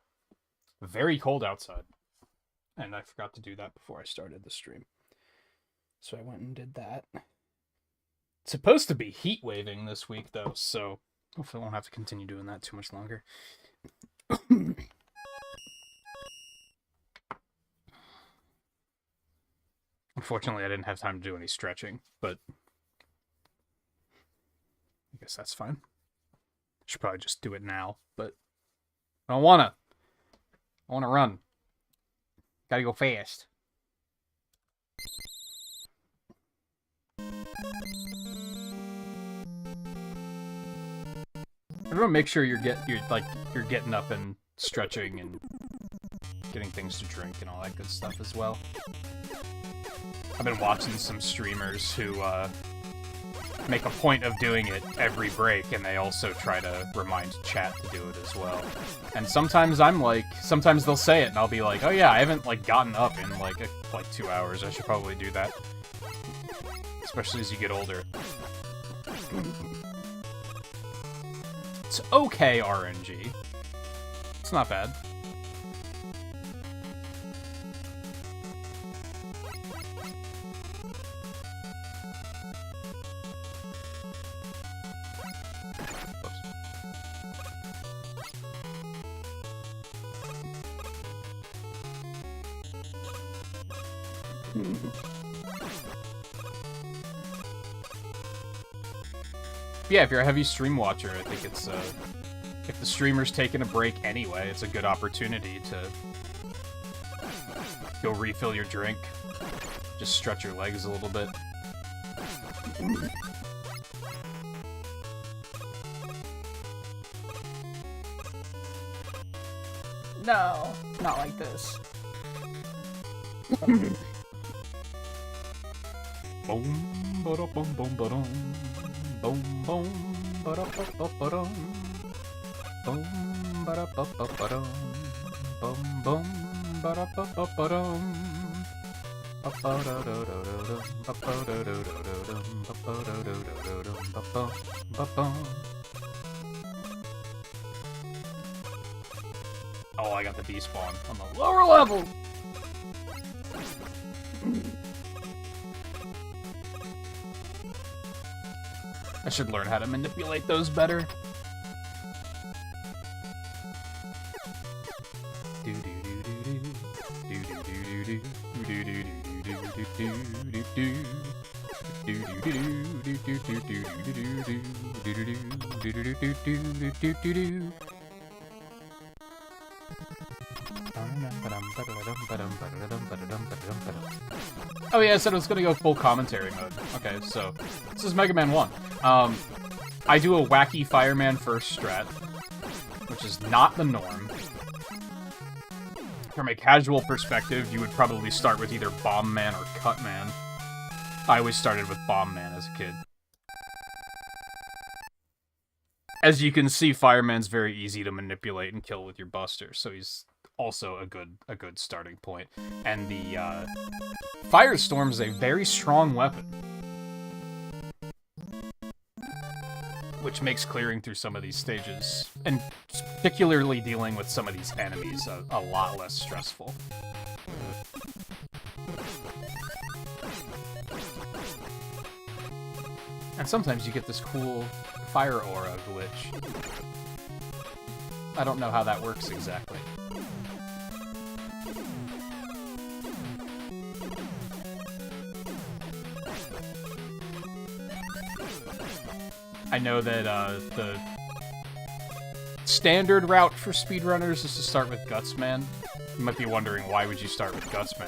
very cold outside. And I forgot to do that before I started the stream. So I went and did that. It's supposed to be heat waving this week though, so hopefully I won't have to continue doing that too much longer. Unfortunately, I didn't have time to do any stretching, but I guess that's fine. Should probably just do it now, but I don't wanna. I wanna run. Gotta go fast. Everyone, make sure you're getting up and stretching and getting things to drink and all that good stuff as well. I've been watching some streamers who make a point of doing it every break, and they also try to remind chat to do it as well. And sometimes sometimes they'll say it, and I'll be like, oh yeah, I haven't gotten up in like 2 hours. I should probably do that, especially as you get older. It's okay, RNG. It's not bad. Yeah, if you're a heavy stream watcher, I think it's, if the streamer's taking a break anyway, it's a good opportunity to go refill your drink, just stretch your legs a little bit. No, not like this. Boom, ba-da-bum, bum, ba-dum. Boom, boom, ba-da-ba-ba-ba-dum. Boom, ba-da-ba-ba-ba-dum. Boom, boom, ba-da-ba-ba-ba-dum. Ba-ba-da-da-da-da-dum. Ba-ba-da-da-da-da-dum. Ba-ba-da-da-da-da-dum. Ba-bum, ba-bum. Oh, I got the despawn on the lower level! I should learn how to manipulate those better. Oh yeah, I said I was gonna go full commentary mode. Okay, so this is Mega Man 1. I do a wacky fireman first strat, which is not the norm. From a casual perspective, you would probably start with either Bomb Man or Cut Man. I always started with Bomb Man as a kid. As you can see, Fireman's very easy to manipulate and kill with your Buster, so he's also a good starting point. And the Firestorm is a very strong weapon, which makes clearing through some of these stages, and particularly dealing with some of these enemies, a lot less stressful. And sometimes you get this cool fire aura glitch. I don't know how that works exactly. I know that the standard route for speedrunners is to start with Gutsman. You might be wondering, why would you start with Gutsman?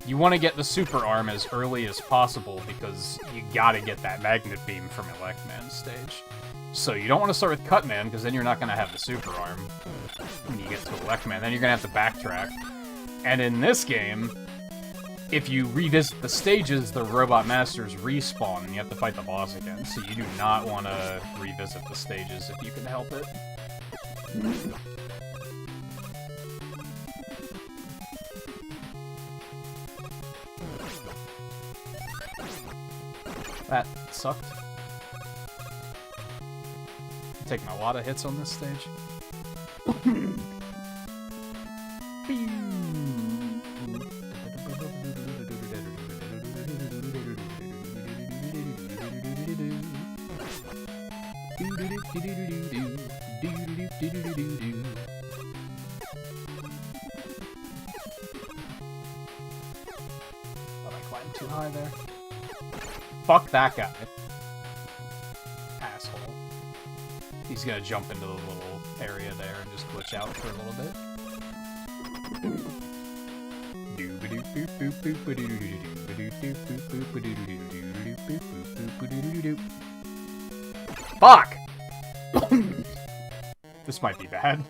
You want to get the super arm as early as possible because you gotta get that magnet beam from Electman's stage. So you don't want to start with Cutman because then you're not going to have the super arm when you get to Electman. Then you're going to have to backtrack. And in this game, if you revisit the stages, the Robot Masters respawn and you have to fight the boss again. So you do not want to revisit the stages if you can help it. That sucked. taking a lot of hits on this stage. I climbed too high there. Fuck that guy. Asshole. He's gonna jump into the little area there and just glitch out for a little bit. Fuck! This might be bad.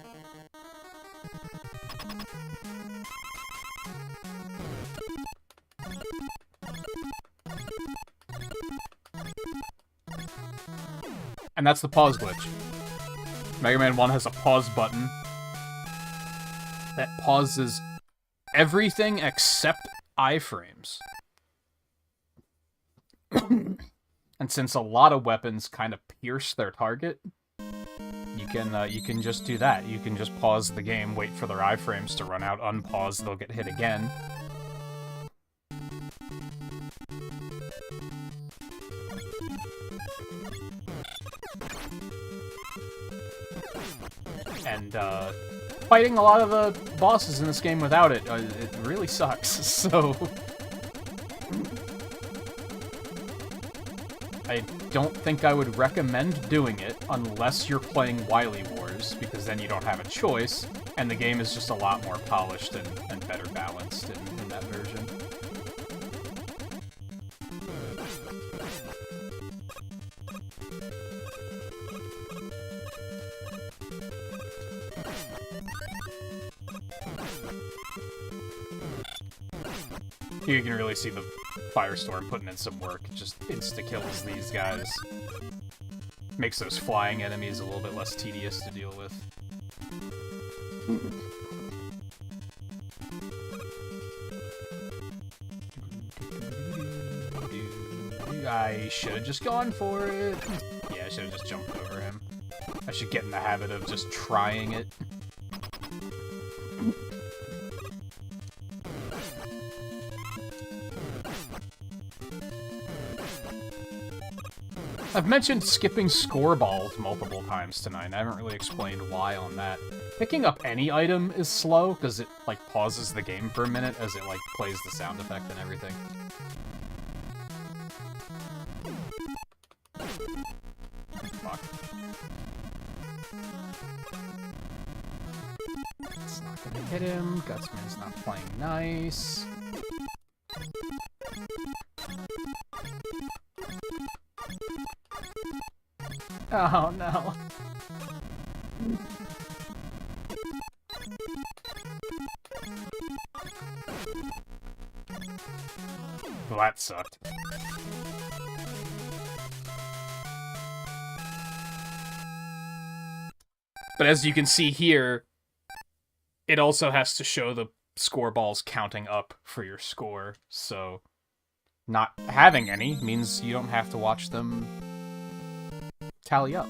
And that's the pause glitch. Mega Man 1 has a pause button that pauses everything except iframes. And since a lot of weapons kind of pierce their target, you can just do that. You can just pause the game, wait for their iframes to run out, unpause, they'll get hit again. And fighting a lot of the bosses in this game without it, it really sucks. So I don't think I would recommend doing it unless you're playing Wily Wars, because then you don't have a choice, and the game is just a lot more polished and better balanced in that version. Here you can really see the Firestorm putting in some work. It just insta-kills these guys. Makes those flying enemies a little bit less tedious to deal with. I should have just gone for it. Yeah, I should have just jumped over him. I should get in the habit of just trying it. I've mentioned skipping score balls multiple times tonight. I haven't really explained why on that. Picking up any item is slow, because it, like, pauses the game for a minute as it, like, plays the sound effect and everything. Fuck. It's not gonna hit him. Gutsman's not playing nice. Oh no. Well, that sucked. But as you can see here, it also has to show the score balls counting up for your score, so not having any means you don't have to watch them tally up.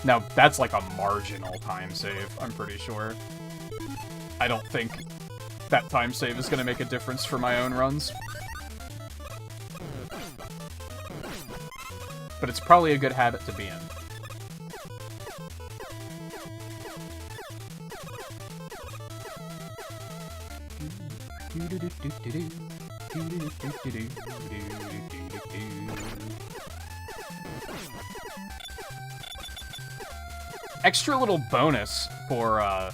Now, that's like a marginal time save, I'm pretty sure. I don't think that time save is going to make a difference for my own runs. But it's probably a good habit to be in. Extra little bonus for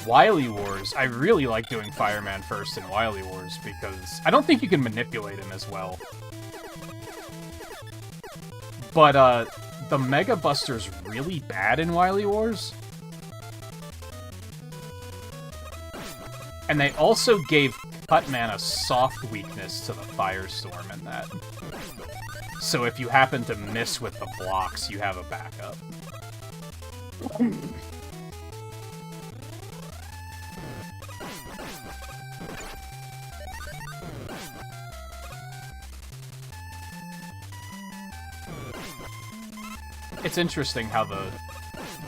Wily Wars. I really like doing Fireman first in Wily Wars because I don't think you can manipulate him as well. But the Mega Buster's really bad in Wily Wars. And they also gave Cutman a soft weakness to the Firestorm in that. So if you happen to miss with the blocks, you have a backup. It's interesting how the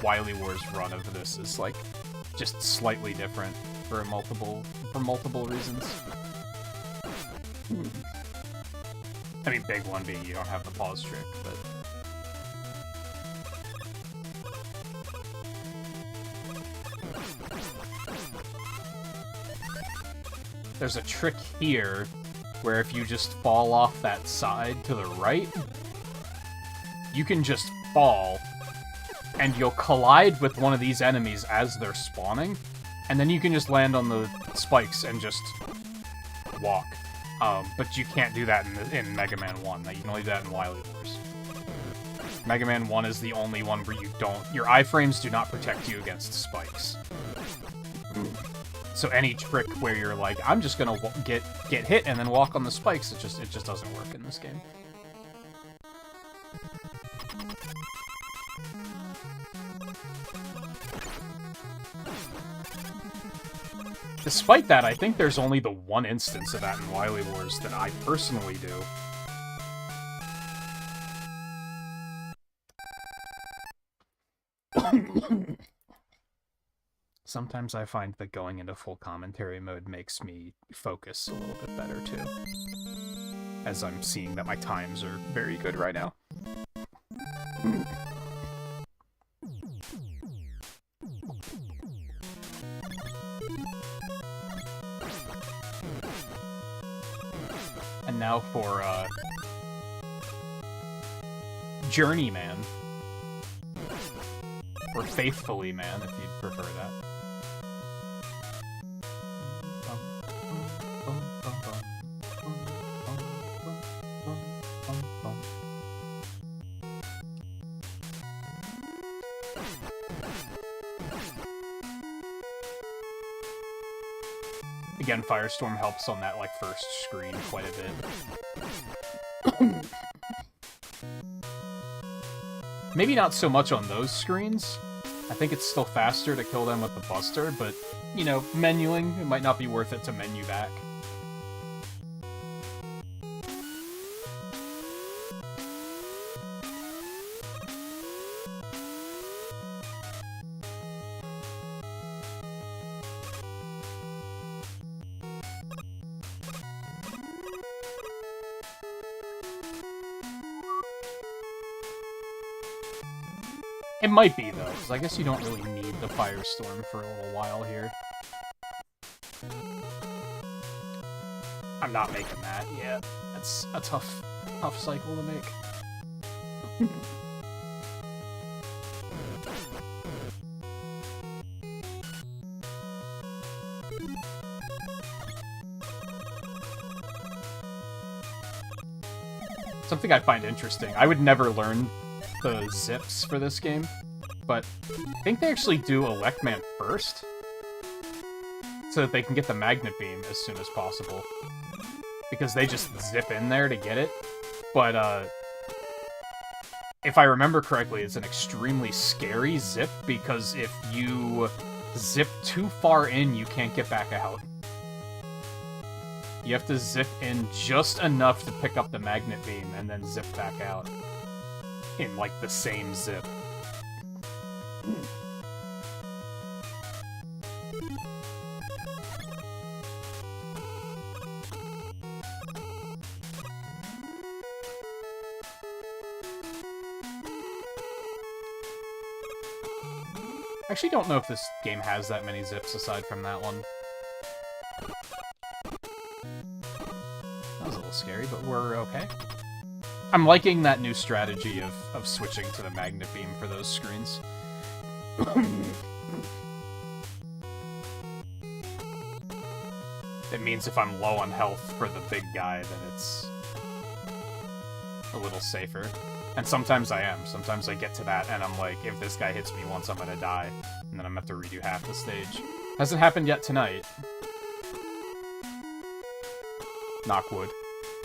Wily Wars run of this is, like, just slightly different for multiple reasons. I mean, big one being you don't have the pause trick, but... There's a trick here where if you just fall off that side to the right, you can just fall, and you'll collide with one of these enemies as they're spawning, and then you can just land on the spikes and just walk. But you can't do that in Mega Man 1. You can only do that in Wily Wars. Mega Man 1 is the only one where you don't... Your iframes do not protect you against spikes. So any trick where you're like, I'm just gonna get hit and then walk on the spikes, it just doesn't work in this game. Despite that, I think there's only the one instance of that in Wily Wars that I personally do. Sometimes I find that going into full commentary mode makes me focus a little bit better, too. As I'm seeing that my times are very good right now. And now for, Journeyman. Or Faithfully Man, if you'd prefer that. Again, Firestorm helps on that, like, first screen quite a bit. Maybe not so much on those screens. I think it's still faster to kill them with the Buster, but, you know, menuing, it might not be worth it to menu back. It might be, though, because I guess you don't really need the Firestorm for a little while here. I'm not making that yet. That's a tough cycle to make. Something I find interesting. I would never learn the zips for this game, but I think they actually do Elect Man first, so that they can get the Magnet Beam as soon as possible, because they just zip in there to get it. But if I remember correctly, it's an extremely scary zip, because if you zip too far in, you can't get back out. You have to zip in just enough to pick up the Magnet Beam and then zip back out in, like, the same zip. I actually don't know if this game has that many zips aside from that one. That was a little scary, but we're okay. I'm liking that new strategy of switching to the Magnet Beam for those screens. It means if I'm low on health for the big guy, then it's a little safer. And sometimes I am. Sometimes I get to that, and I'm like, if this guy hits me once, I'm gonna die. And then I'm gonna have to redo half the stage. Hasn't happened yet tonight. Knock wood.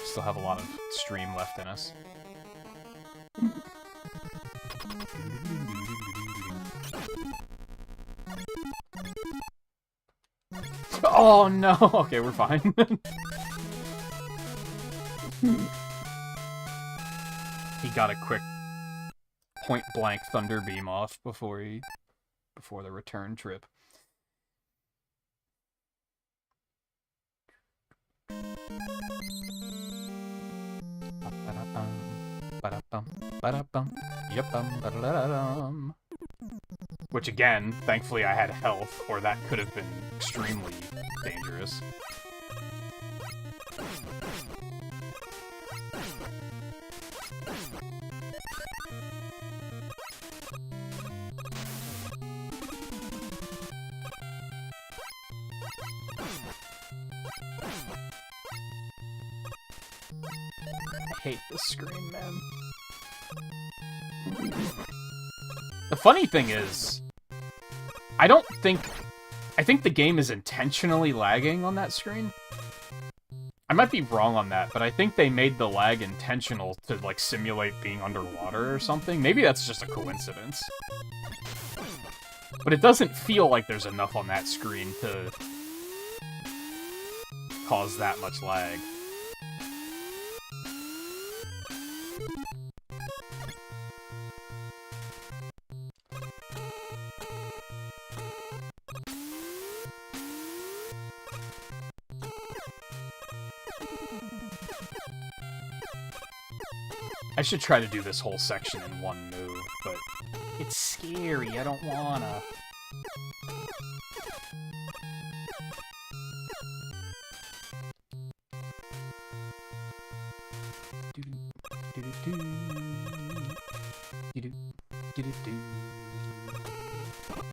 Still have a lot of stream left in us. Oh no! Okay, we're fine. He got a quick point-blank Thunder Beam off before the return trip. Which again, thankfully I had health, or that could have been extremely dangerous. I hate this screen, man. The funny thing is, I think the game is intentionally lagging on that screen. I might be wrong on that, but I think they made the lag intentional to, like, simulate being underwater or something. Maybe that's just a coincidence. But it doesn't feel like there's enough on that screen to cause that much lag. I should try to do this whole section in one move, but it's scary, I don't wanna.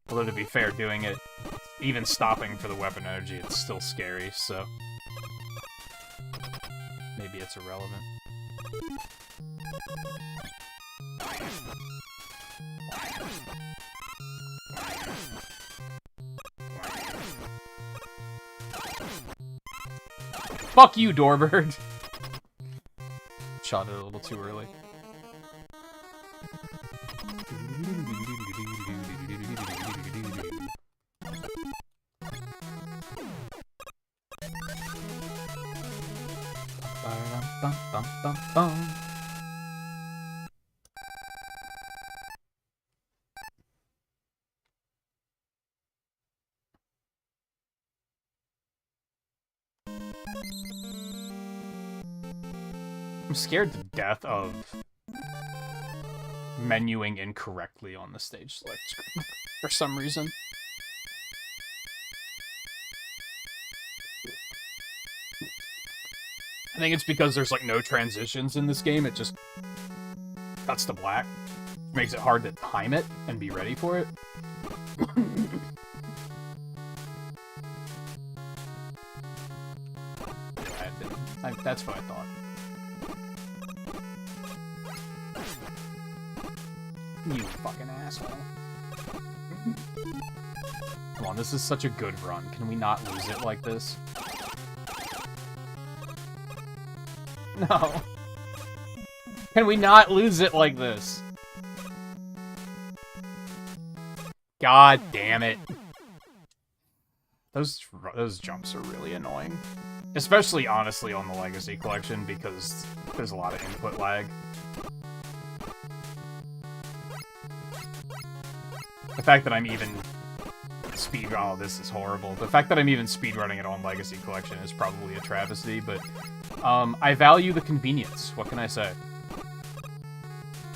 Although to be fair, doing it, even stopping for the weapon energy, it's still scary, so maybe it's irrelevant. Fuck you, Doorbird! Shot it a little too early. I'm scared to death of menuing incorrectly on the stage select screen for some reason. I think it's because there's like no transitions in this game, it just cuts to black. Makes it hard to time it and be ready for it. That's what I thought. You fucking asshole. Come on, this is such a good run. Can we not lose it like this? No. Can we not lose it like this? God damn it. Those jumps are really annoying. Especially, honestly, on the Legacy Collection, because there's a lot of input lag. The fact that I'm even oh, this is horrible. The fact that I'm even speedrunning it on Legacy Collection is probably a travesty, but I value the convenience. What can I say?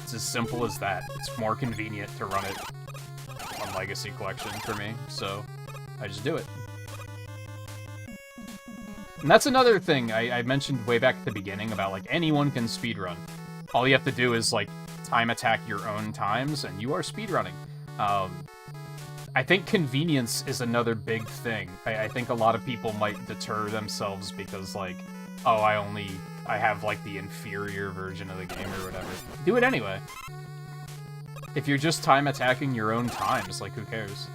It's as simple as that. It's more convenient to run it on Legacy Collection for me, so I just do it. And that's another thing I mentioned way back at the beginning about, like, anyone can speedrun. All you have to do is, like, time attack your own times, and you are speedrunning. I think convenience is another big thing. I think a lot of people might deter themselves because, like, oh, I have, like, the inferior version of the game or whatever. Do it anyway. If you're just time attacking your own times, like, who cares?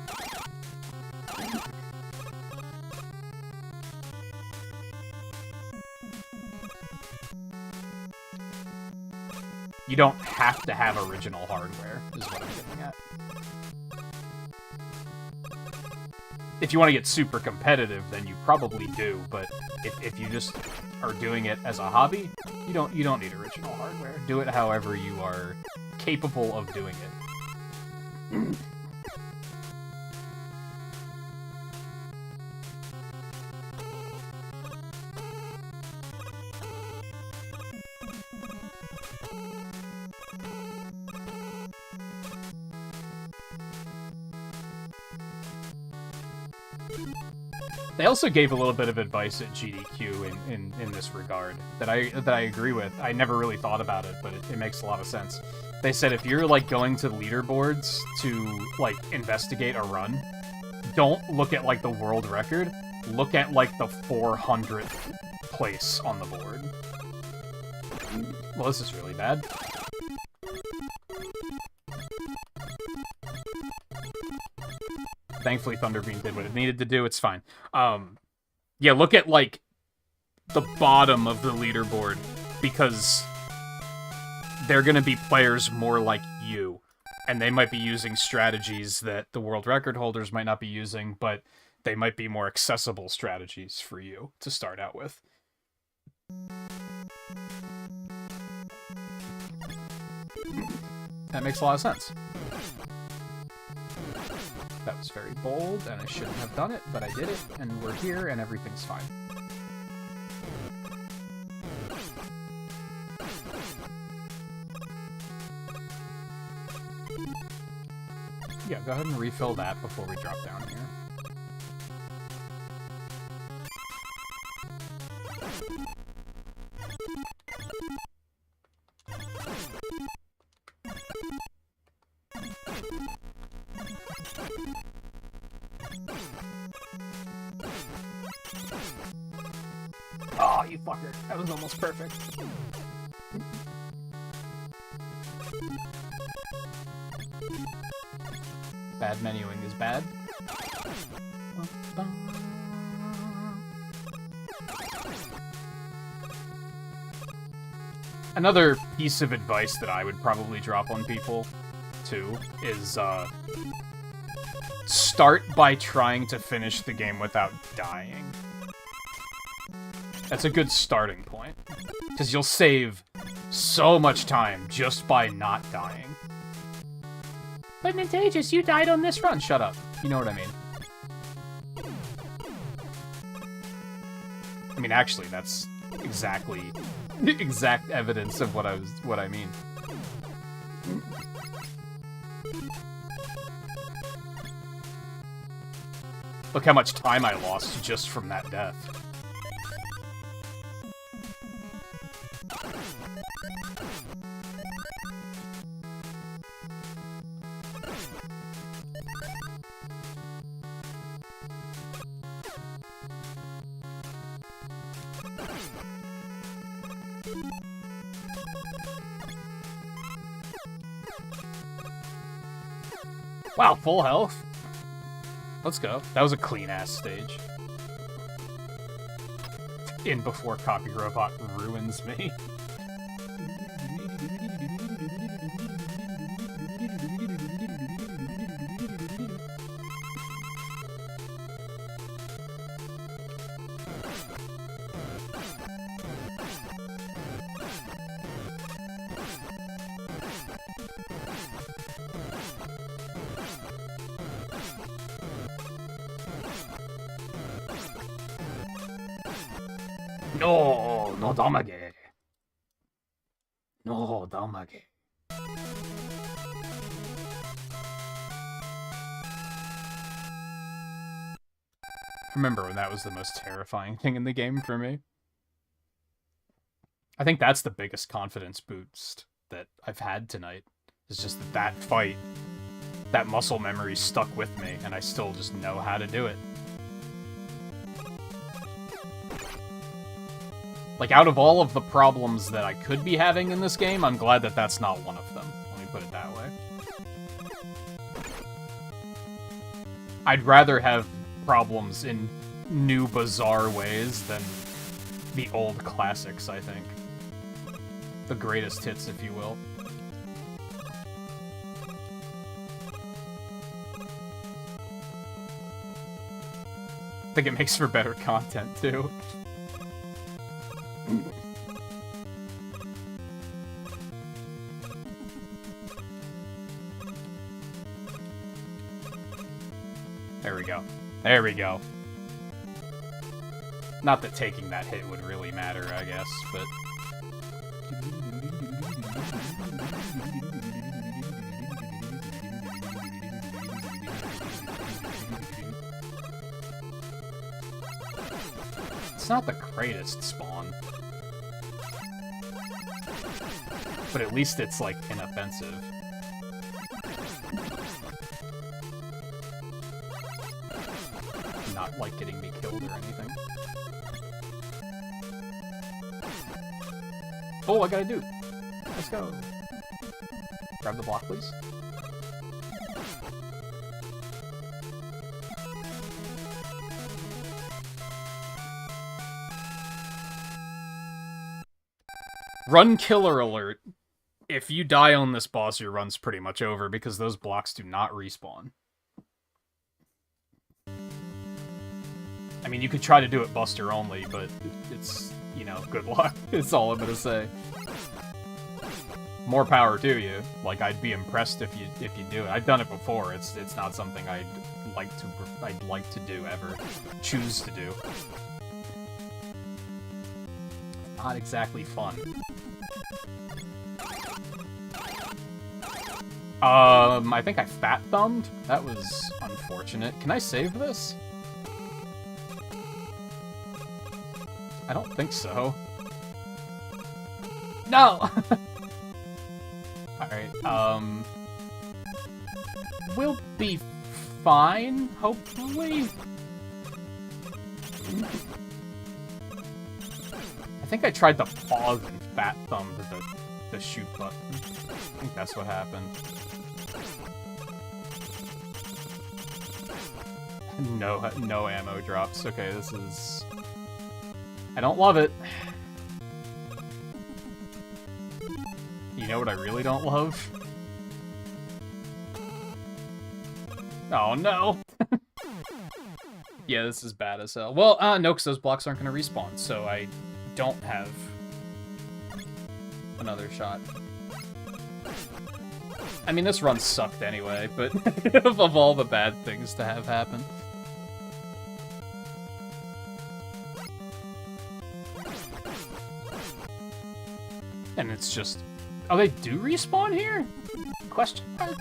You don't have to have original hardware, is what I'm getting at. if you want to get super competitive, then you probably do. But if you just are doing it as a hobby, you don't need original hardware. Do it however you are capable of doing it. They also gave a little bit of advice at GDQ in this regard that I agree with. I never really thought about it, but it makes a lot of sense. They said if you're like going to leaderboards to like investigate a run, don't look at like the world record. Look at like the 400th place on the board. Well, this is really bad. Thankfully, Thunderbeam did what it needed to do. It's fine. Yeah, look at, like, the bottom of the leaderboard, because they're gonna be players more like you, and they might be using strategies that the world record holders might not be using, but they might be more accessible strategies for you to start out with. That makes a lot of sense. That was very bold, and I shouldn't have done it, but I did it, and we're here, and everything's fine. Yeah, go ahead and refill that before we drop down here. Oh, you fucker. That was almost perfect. Bad menuing is bad. Another piece of advice that I would probably drop on people, too, is, start by trying to finish the game without dying. That's a good starting point, because you'll save so much time just by not dying. But Nintagious, you died on this run. Shut up. You know what I mean. I mean, actually, that's exactly exact evidence of what I mean. Look how much time I lost just from that death. Wow, full health? Let's go. That was a clean-ass stage. In before Copy Robot ruins me. No, no damage. No damage. Remember when that was the most terrifying thing in the game for me? I think that's the biggest confidence boost that I've had tonight. It's just that fight, that muscle memory stuck with me, and I still just know how to do it. Like, out of all of the problems that I could be having in this game, I'm glad that that's not one of them. Let me put it that way. I'd rather have problems in new, bizarre ways than the old classics, I think. The greatest hits, if you will. I think it makes for better content, too. There we go. There we go. Not that taking that hit would really matter, I guess, but... It's not the greatest spawn. But at least it's, like, inoffensive. Not, like, getting me killed or anything. Oh, I got a dude. Let's go. Grab the block, please. Run killer alert. If you die on this boss, your run's pretty much over because those blocks do not respawn. I mean, you could try to do it Buster only, but it's, you know, good luck. It's all I'm gonna say. More power to you. Like, I'd be impressed if you do it. I've done it before. It's not something I'd like to do ever. Choose to do. Not exactly fun. I think I fat-thumbed? That was unfortunate. Can I save this? I don't think so. No! Alright, we'll be fine, hopefully? I think I tried to pause and fat-thumbed the shoot button. I think that's what happened. No ammo drops. Okay, this is... I don't love it. You know what I really don't love? Oh, no! Yeah, this is bad as hell. Well, no, because those blocks aren't going to respawn, so I don't have another shot. I mean, this run sucked anyway, but of all the bad things to have happen. And it's just... Oh, they do respawn here? Question mark?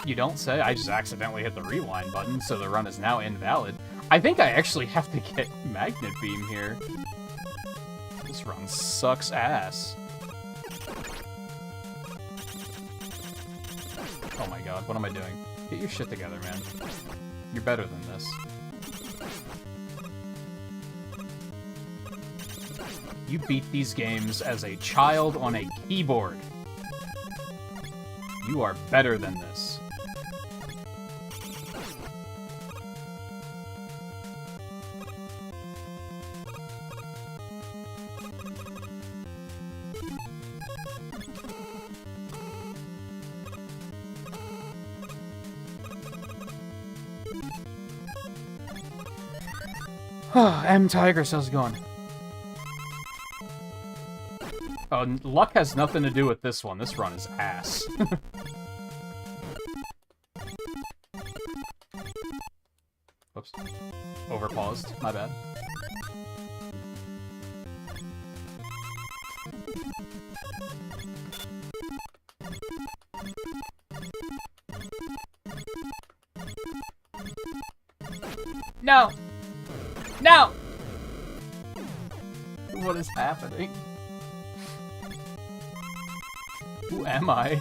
You don't say. I just accidentally hit the rewind button, so the run is now invalid. I think I actually have to get Magnet Beam here. This run sucks ass. Oh my god, what am I doing? Get your shit together, man. You're better than this. You beat these games as a child on a keyboard. You are better than this. M. Tigers, how's it going? Oh, luck has nothing to do with this one. This run is ass. Whoops. Overpaused. My bad. No! No! What is happening? Who am I?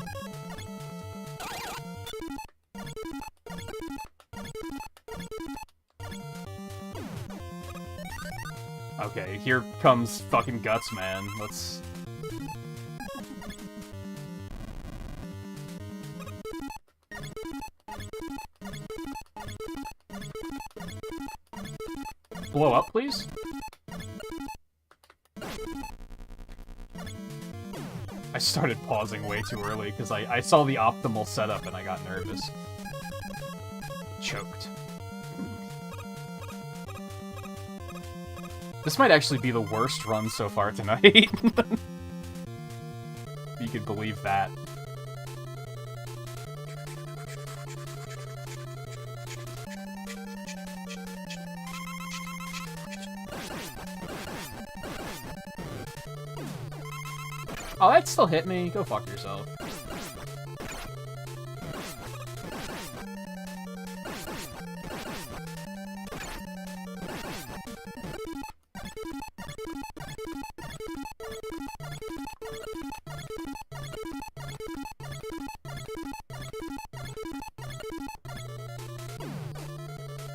Okay, here comes fucking Guts, man. Let's... Blow up, please? I started pausing way too early because I saw the optimal setup and I got nervous. Choked. This might actually be the worst run so far tonight. If you could believe that. Oh, that still hit me. Go fuck yourself.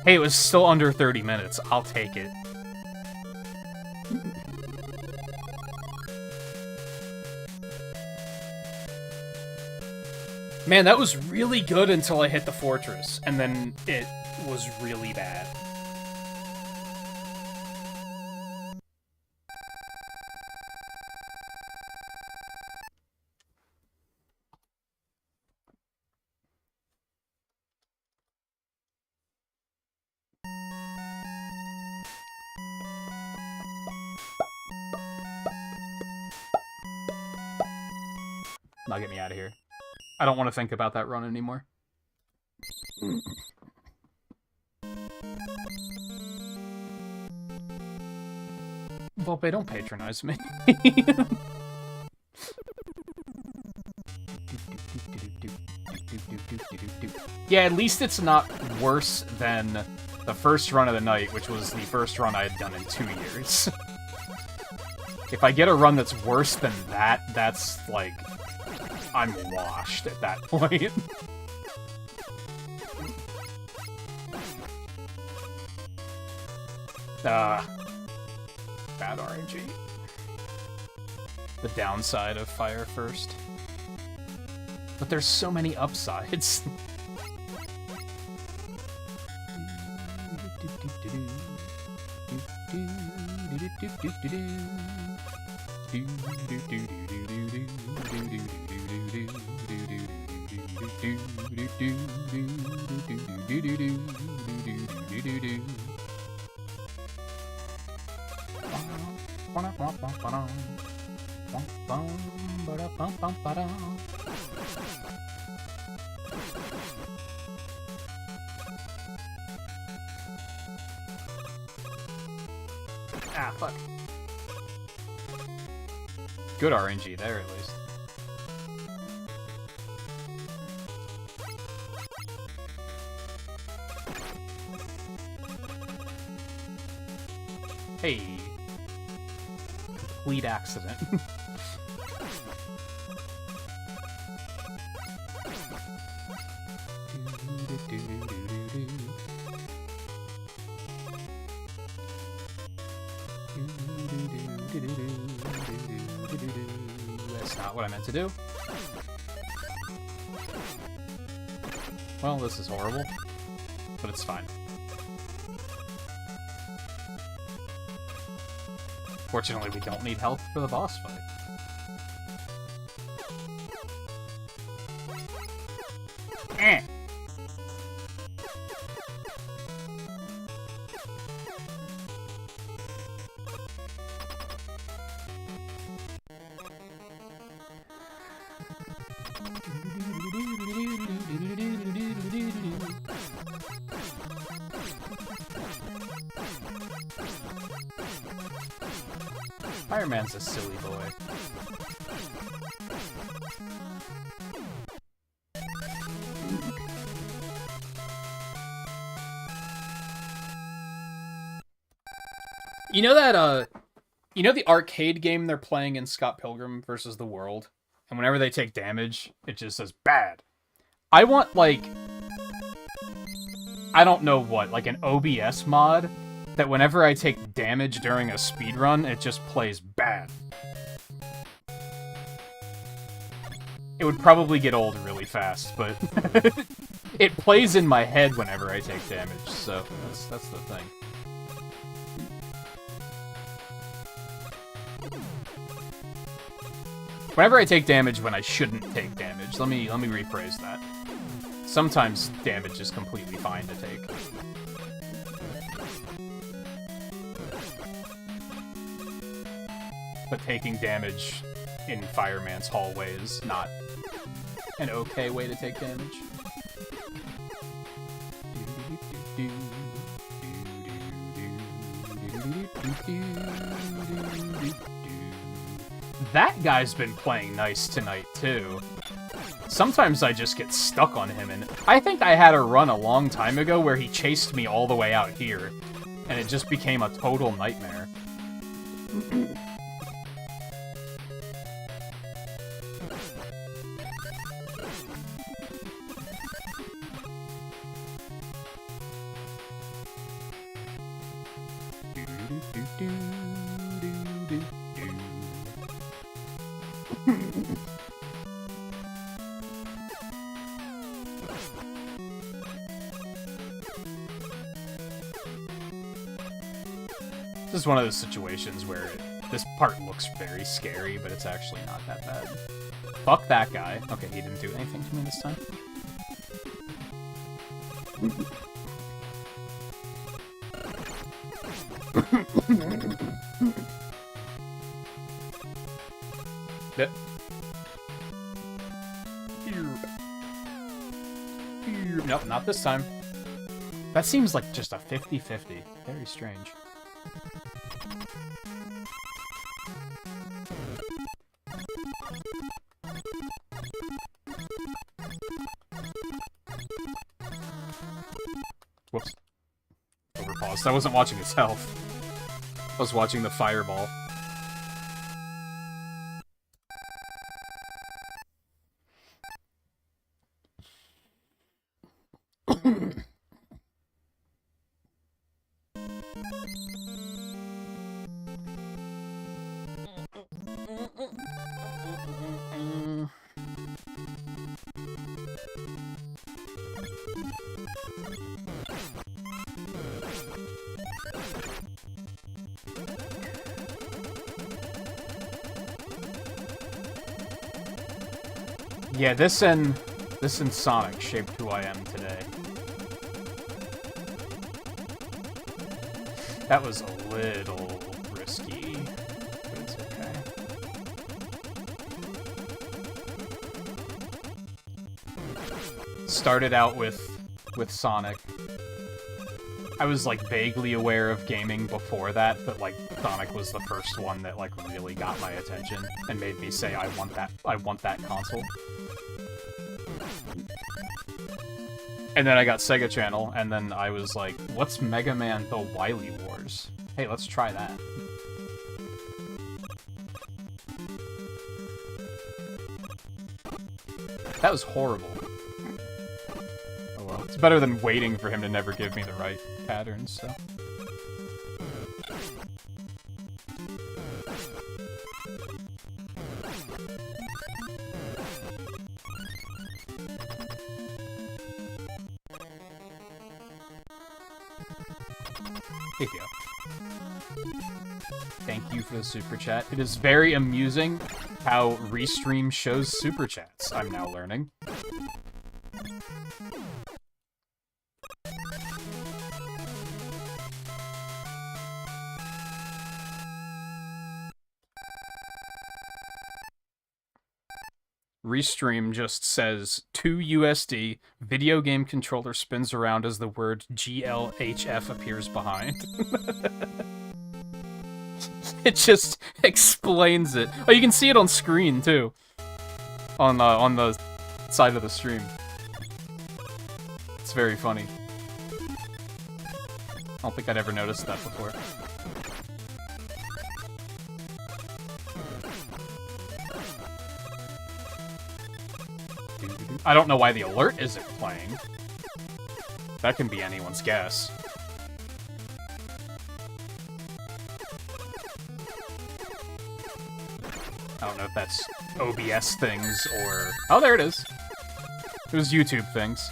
Hey, it was still under 30 minutes. I'll take it. Man, that was really good until I hit the fortress, and then it was really bad. Now get me out of here. I don't want to think about that run anymore. Volpe, don't patronize me. Yeah, at least it's not worse than the first run of the night, which was the first run I had done in 2 years. If I get a run that's worse than that, that's like... I'm washed at that point. Bad RNG. The downside of Fire First. But there's so many upsides. Ah, fuck. Good RNG there, at least. Hey. Complete accident. That's not what I meant to do. Well, this is horrible, but it's fine. Fortunately, we don't need health for the boss fight. Eh. Iron Man's a silly boy. You know that, you know the arcade game they're playing in Scott Pilgrim versus the World? And whenever they take damage, it just says, bad. I want, like, I don't know what, like an OBS mod that whenever I take damage during a speedrun, it just plays bad. It would probably get old really fast, but it plays in my head whenever I take damage, so that's the thing. Whenever I take damage when I shouldn't take damage, let me rephrase that. Sometimes damage is completely fine to take. but taking damage in Fireman's hallway is not an okay way to take damage. That guy's been playing nice tonight, too. Sometimes I just get stuck on him, and I think I had a run a long time ago where he chased me all the way out here, and it just became a total nightmare. This is one of those situations where this part looks very scary, but it's actually not that bad. Fuck that guy. Okay, he didn't do anything to me this time. Nope, not this time. That seems like just a 50-50. Very strange. Whoops. Overpaused. I wasn't watching his health. I was watching the fireball. Yeah, this and Sonic shaped who I am today. That was a little risky, but it's okay. Started out with Sonic. I was like vaguely aware of gaming before that, but like Sonic was the first one that like really got my attention and made me say I want that console. And then I got Sega Channel, and then I was like, what's Mega Man The Wily Wars? Hey, let's try that. That was horrible. Oh well, it's better than waiting for him to never give me the right patterns, so... Here you go. Thank you for the super chat. It is very amusing how Restream shows super chats, I'm now learning. Restream just says 2 USD, video game controller spins around as the word GLHF appears behind. It just explains it. Oh, you can see it on screen too. On the side of the stream. It's very funny. I don't think I'd ever noticed that before. I don't know why the alert isn't playing. That can be anyone's guess. I don't know if that's OBS things or... Oh, there it is. It was YouTube things.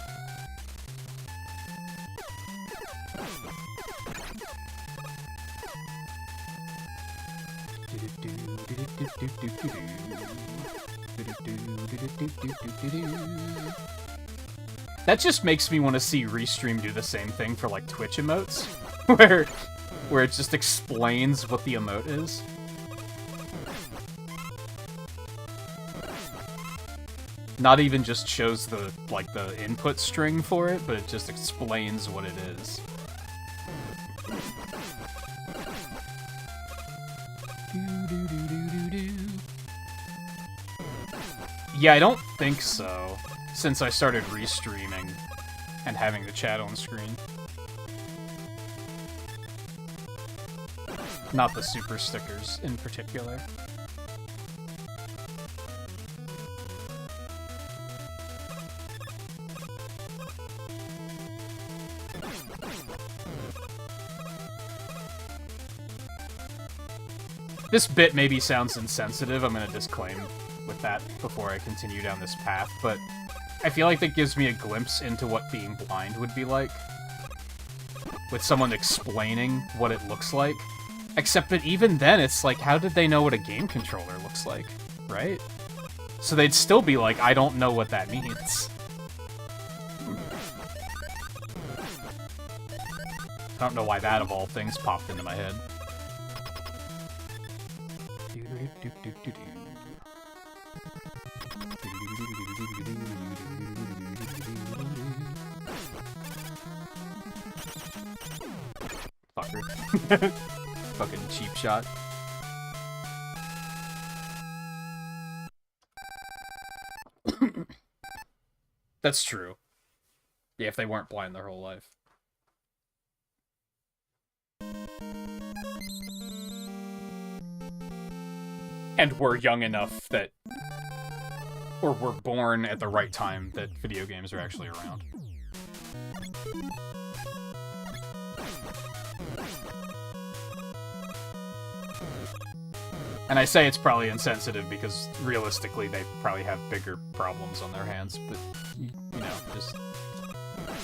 That just makes me want to see Restream do the same thing for like Twitch emotes, where it just explains what the emote is. Not even just shows the, like, the input string for it, but it just explains what it is. Yeah, I don't think so, since I started restreaming and having the chat on screen. Not the super stickers in particular. This bit maybe sounds insensitive, I'm gonna disclaim with that before I continue down this path, but I feel like that gives me a glimpse into what being blind would be like. With someone explaining what it looks like. Except that even then, it's like, how did they know what a game controller looks like, right? So they'd still be like, I don't know what that means. I don't know why that, of all things, popped into my head. Fucker. Fucking cheap shot. That's true. Yeah, if they weren't blind their whole life. And were young enough that... or were born at the right time that video games are actually around. And I say it's probably insensitive because, realistically, they probably have bigger problems on their hands, but, you know, just...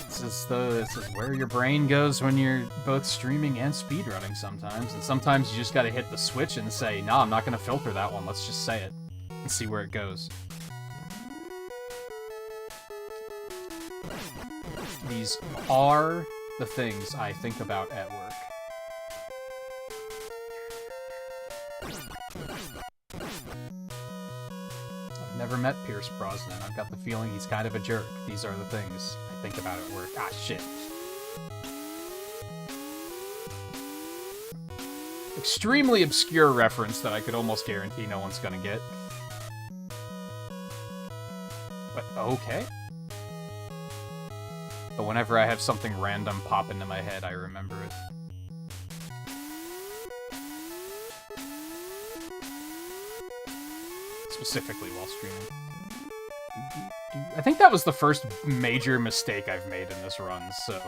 This is where your brain goes when you're both streaming and speedrunning sometimes, and sometimes you just gotta hit the switch and say, nah, I'm not gonna filter that one, let's just say it, and see where it goes. These are the things I think about at work. I've never met Pierce Brosnan. I've got the feeling he's kind of a jerk. These are the things I think about at work. Ah, shit. Extremely obscure reference that I could almost guarantee no one's gonna get. But, okay. But whenever I have something random pop into my head, I remember it. Specifically while streaming. I think that was the first major mistake I've made in this run, so...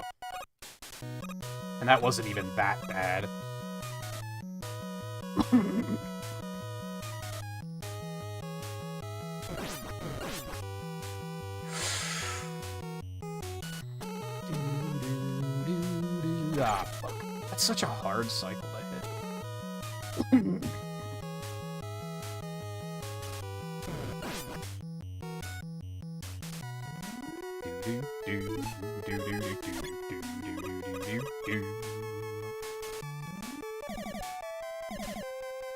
And that wasn't even that bad. Ah, fuck. That's such a hard cycle to hit.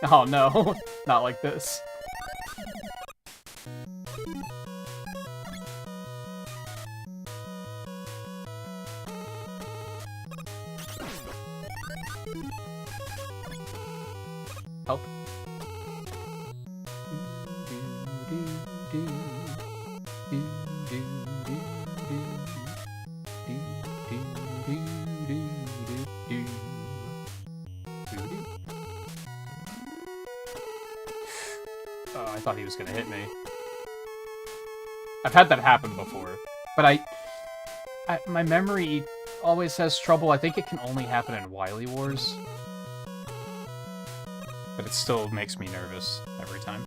Oh no, not like this. Help. Oh, I thought he was gonna hit me. I've had that happen before, but my memory always has trouble. I think it can only happen in Wily Wars. But it still makes me nervous every time.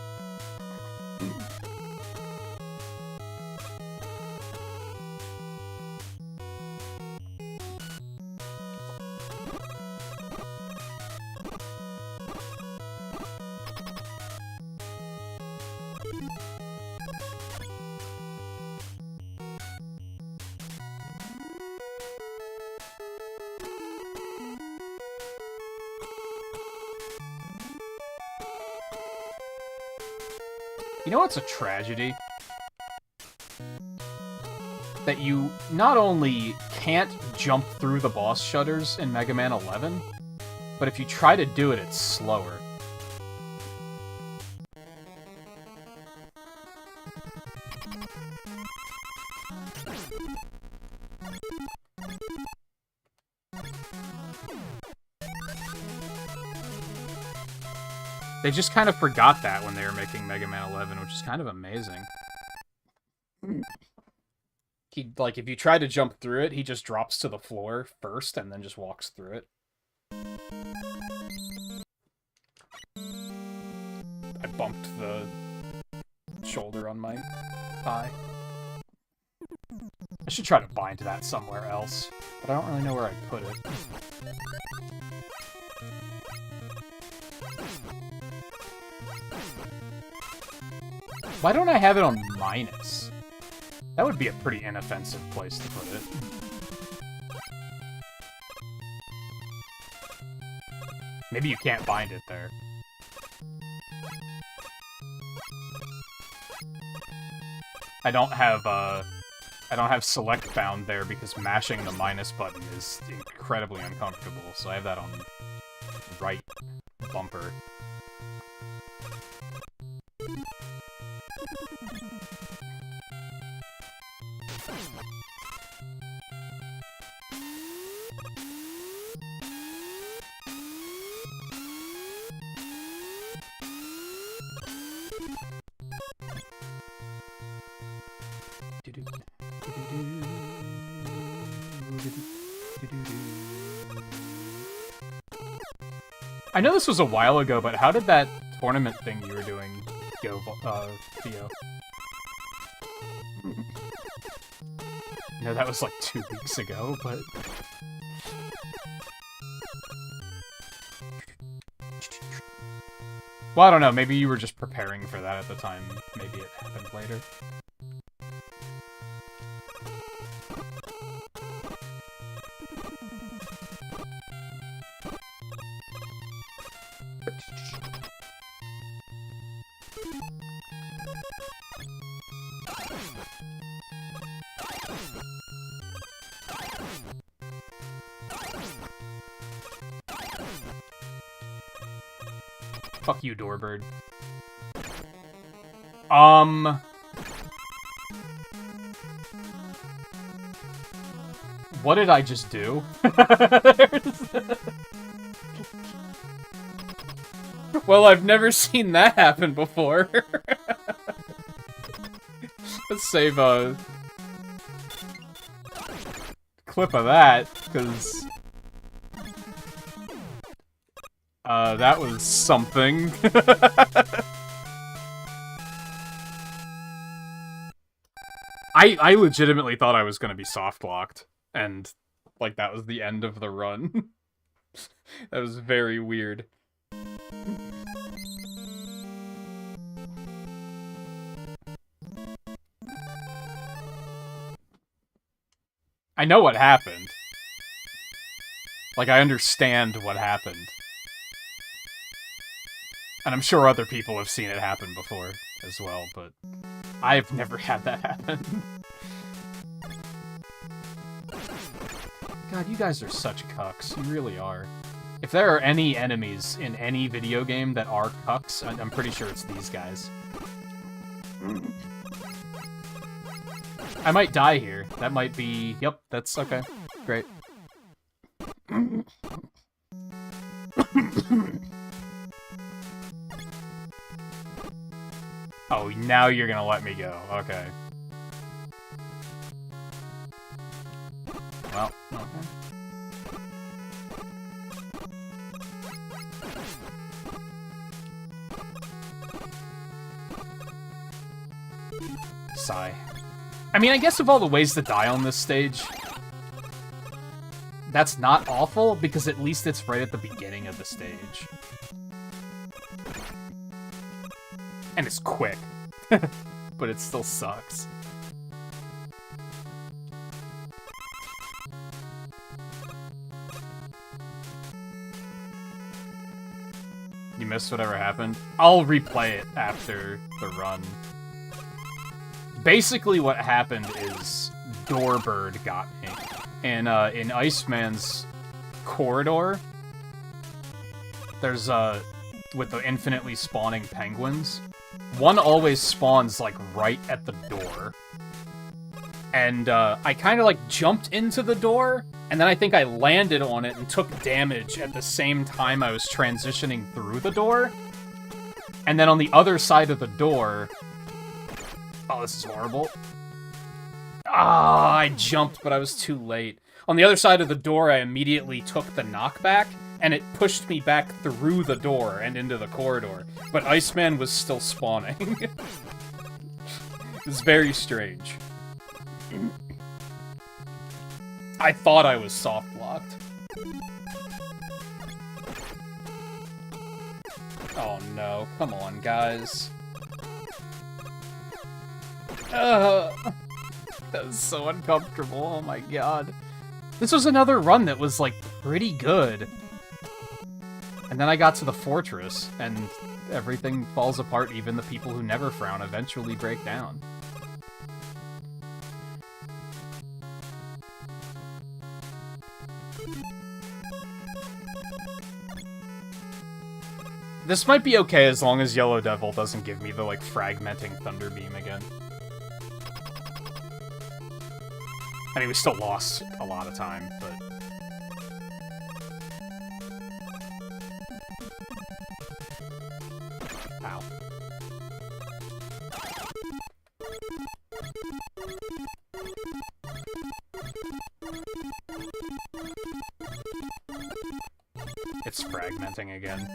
You know what's a tragedy? that you not only can't jump through the boss shutters in Mega Man 11, but if you try to do it, it's slower. They just kind of forgot that when they were making Mega Man 11, which is kind of amazing. Like, if you try to jump through it, he just drops to the floor first and then just walks through it. I bumped the shoulder on my thigh. I should try to bind that somewhere else, but I don't really know where I'd put it. Why don't I have it on minus? That would be a pretty inoffensive place to put it. Maybe you can't bind it there. I don't have select bound there because mashing the minus button is incredibly uncomfortable, so I have that on right bumper. I know this was a while ago, but how did that tournament thing you were doing go, Theo? I know that was like 2 weeks ago, but... Well, I don't know, maybe you were just preparing for that at the time. Maybe it happened later. Fuck you, Doorbird. What did I just do? Well, I've never seen that happen before. Let's save a clip of that, because that was something. I legitimately thought I was gonna be soft-locked, and, like, that was the end of the run. That was very weird. I know what happened. Like, I understand what happened. And I'm sure other people have seen it happen before as well, but I've never had that happen. God, you guys are such cucks. You really are. If there are any enemies in any video game that are cucks, I'm pretty sure it's these guys. I might die here. That might be... Yep, that's okay. Great. Oh, now you're gonna let me go. Okay. Well, okay. Sigh. I mean, I guess of all the ways to die on this stage, that's not awful, because at least it's right at the beginning of the stage. And it's quick. But it still sucks. You missed whatever happened? I'll replay it after the run. Basically what happened is Doorbird got me. And in Iceman's corridor, there's with the infinitely spawning penguins, one always spawns like right at the door. And I kind of like jumped into the door, and then I think I landed on it and took damage at the same time I was transitioning through the door. And then on the other side of the door... Oh, this is horrible. Ah, I jumped, but I was too late. On the other side of the door, I immediately took the knockback, and it pushed me back through the door and into the corridor. But Iceman was still spawning. It was very strange. I thought I was soft-locked. Oh no, come on, guys. That was so uncomfortable, oh my god. This was another run that was, like, pretty good. And then I got to the fortress, and everything falls apart. Even the people who never frown eventually break down. This might be okay as long as Yellow Devil doesn't give me the, like, fragmenting Thunder Beam again. I mean, we still lost a lot of time, but... Ow. It's fragmenting again.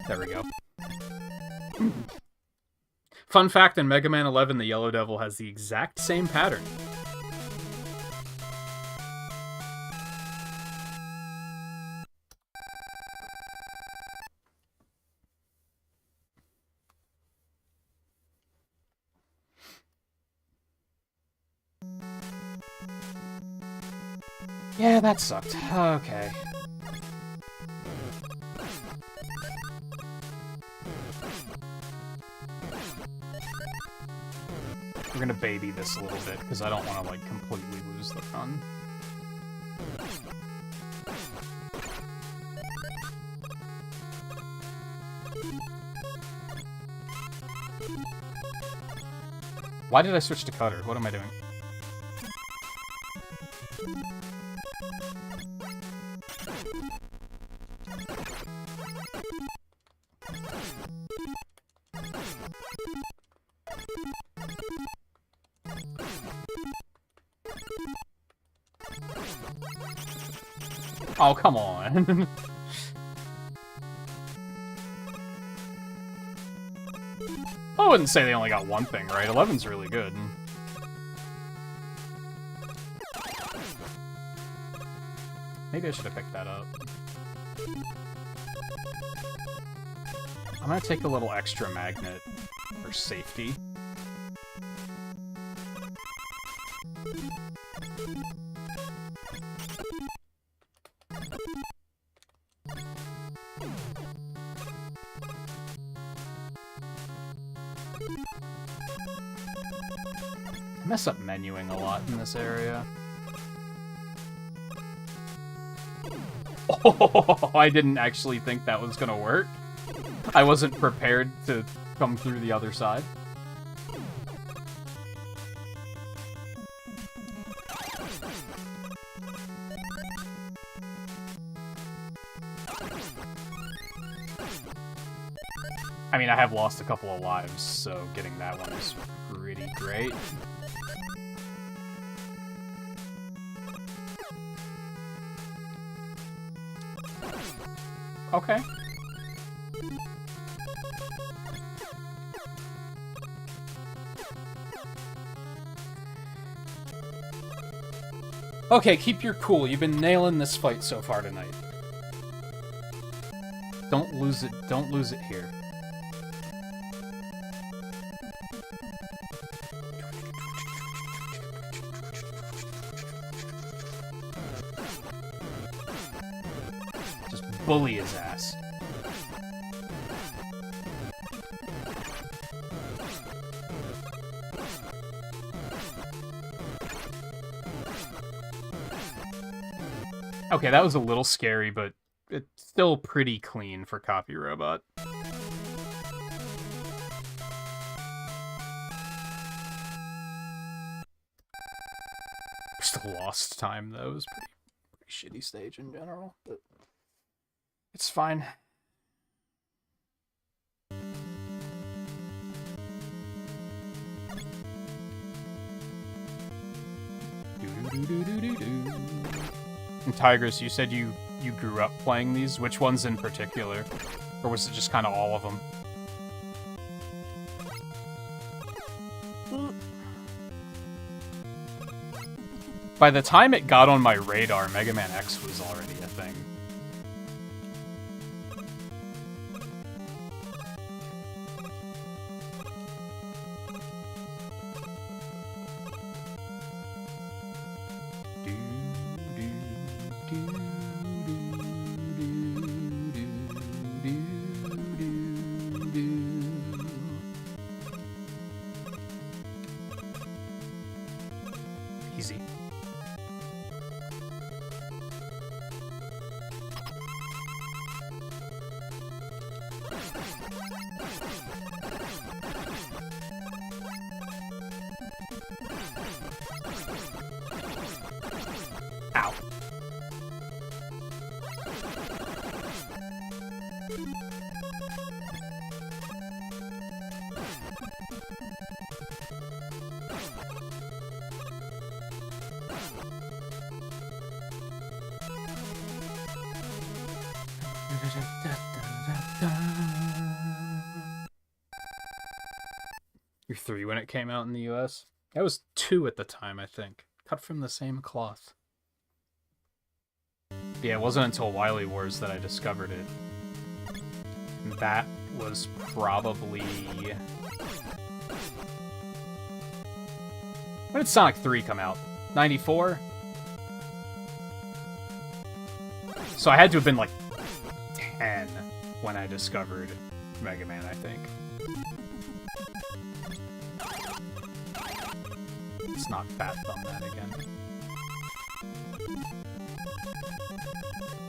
There we go. Fun fact, in Mega Man 11, the Yellow Devil has the exact same pattern. Yeah, that sucked. Okay. We're gonna baby this a little bit, because I don't want to, like, completely lose the run. Why did I switch to cutter? What am I doing? Oh, come on. I wouldn't say they only got one thing right. 11's really good. Maybe I should have picked that up. I'm gonna take a little extra magnet for safety. I mess up menuing a lot in this area. Oh, I didn't actually think that was gonna work. I wasn't prepared to come through the other side. I mean, I have lost a couple of lives, so getting that one is pretty great. Okay. Okay, keep your cool. You've been nailing this fight so far tonight. Don't lose it. Don't lose it here. Just bully his ass. Okay, that was a little scary, but it's still pretty clean for Copy Robot. Still lost time, though. It was pretty shitty stage in general, but it's fine. And Tigers, you said you grew up playing these. Which ones in particular? Or was it just kind of all of them? By the time it got on my radar, Mega Man X was already a thing. Easy. Ow. You're 3 when it came out in the US? I was 2 at the time, I think. Cut from the same cloth. Yeah, it wasn't until Wily Wars that I discovered it. And that was probably... When did Sonic 3 come out? 94? So I had to have been like 10 when I discovered Mega Man, I think. Let's not fat thumb that again.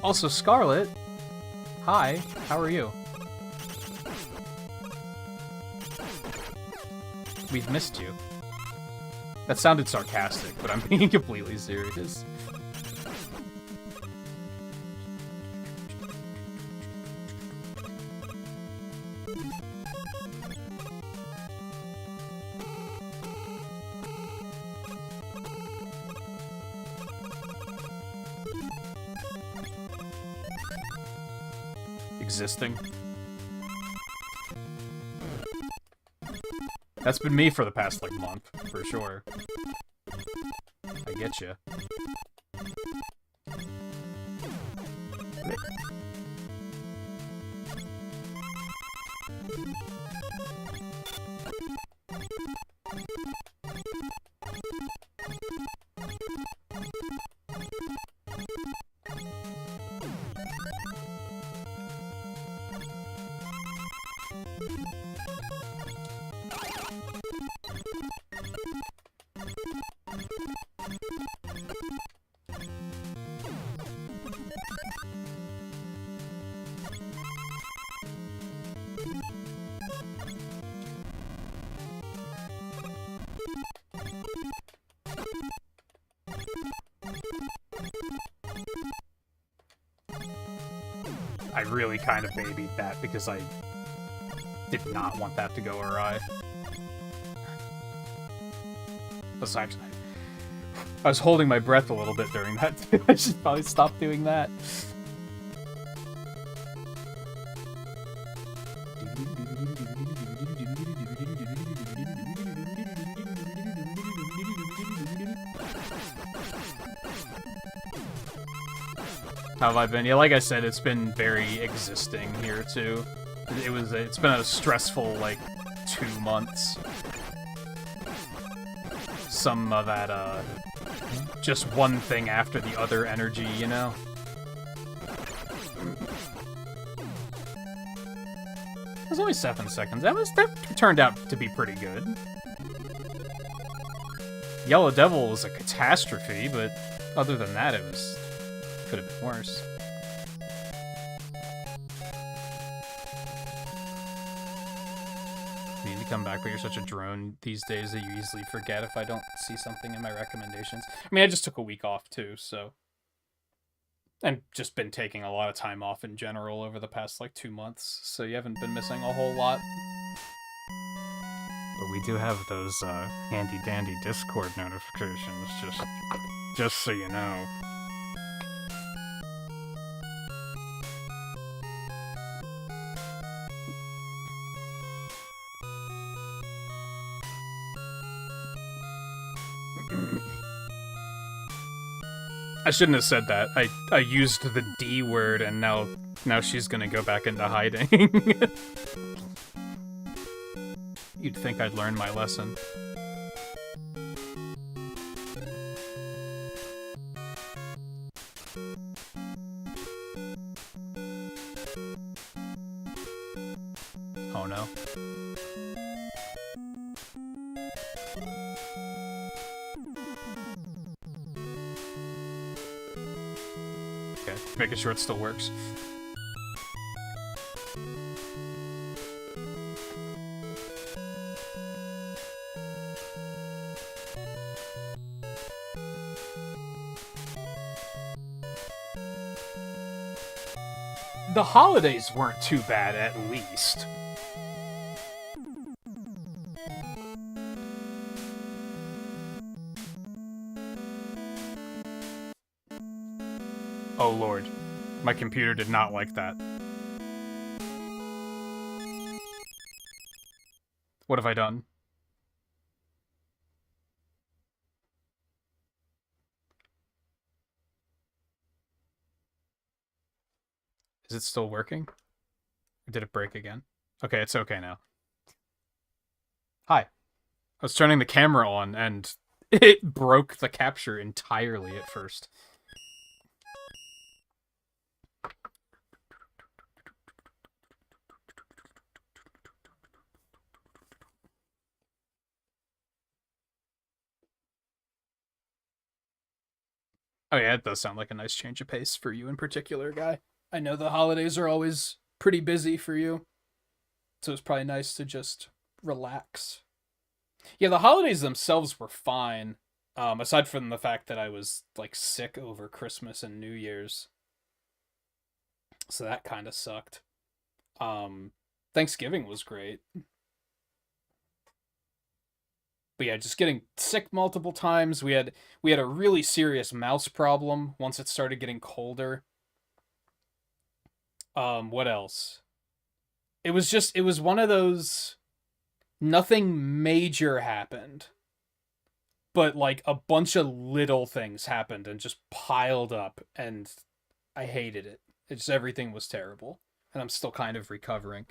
Also, Scarlet, hi, how are you? We've missed you. That sounded sarcastic, but I'm being completely serious. Existing. That's been me for the past, like, month, for sure. I get you. I really kind of babied that because I did not want that to go awry. Besides, I was holding my breath a little bit during that too. I should probably stop doing that. How have I been? Yeah, like I said, it's been very existing here too. It's been a stressful like 2 months. Some of that just one thing after the other energy, you know? It was only 7 seconds. That turned out to be pretty good. Yellow Devil was a catastrophe, but other than that, it was Could have been worse. I need to come back, but you're such a drone these days that you easily forget if I don't see something in my recommendations. I mean, I just took a week off too, so... And just been taking a lot of time off in general over the past, like, 2 months, so you haven't been missing a whole lot. But we do have those, handy-dandy Discord notifications, just so you know. I shouldn't have said that. I used the D word, and now she's gonna go back into hiding. You'd think I'd learn my lesson. Oh no. Okay, making sure it still works. The holidays weren't too bad, at least. Oh lord. My computer did not like that. What have I done? Is it still working? Or did it break again? Okay, it's okay now. Hi. I was turning the camera on, and it broke the capture entirely at first. Oh yeah, it does sound like a nice change of pace for you in particular, guy. I know the holidays are always pretty busy for you, so it's probably nice to just relax. Yeah, the holidays themselves were fine, aside from the fact that I was, like, sick over Christmas and New Year's. So that kind of sucked. Thanksgiving was great. But yeah, just getting sick multiple times. We had a really serious mouse problem once it started getting colder. What else? It was one of those... Nothing major happened. But, like, a bunch of little things happened and just piled up, and I hated it. Everything was terrible. And I'm still kind of recovering.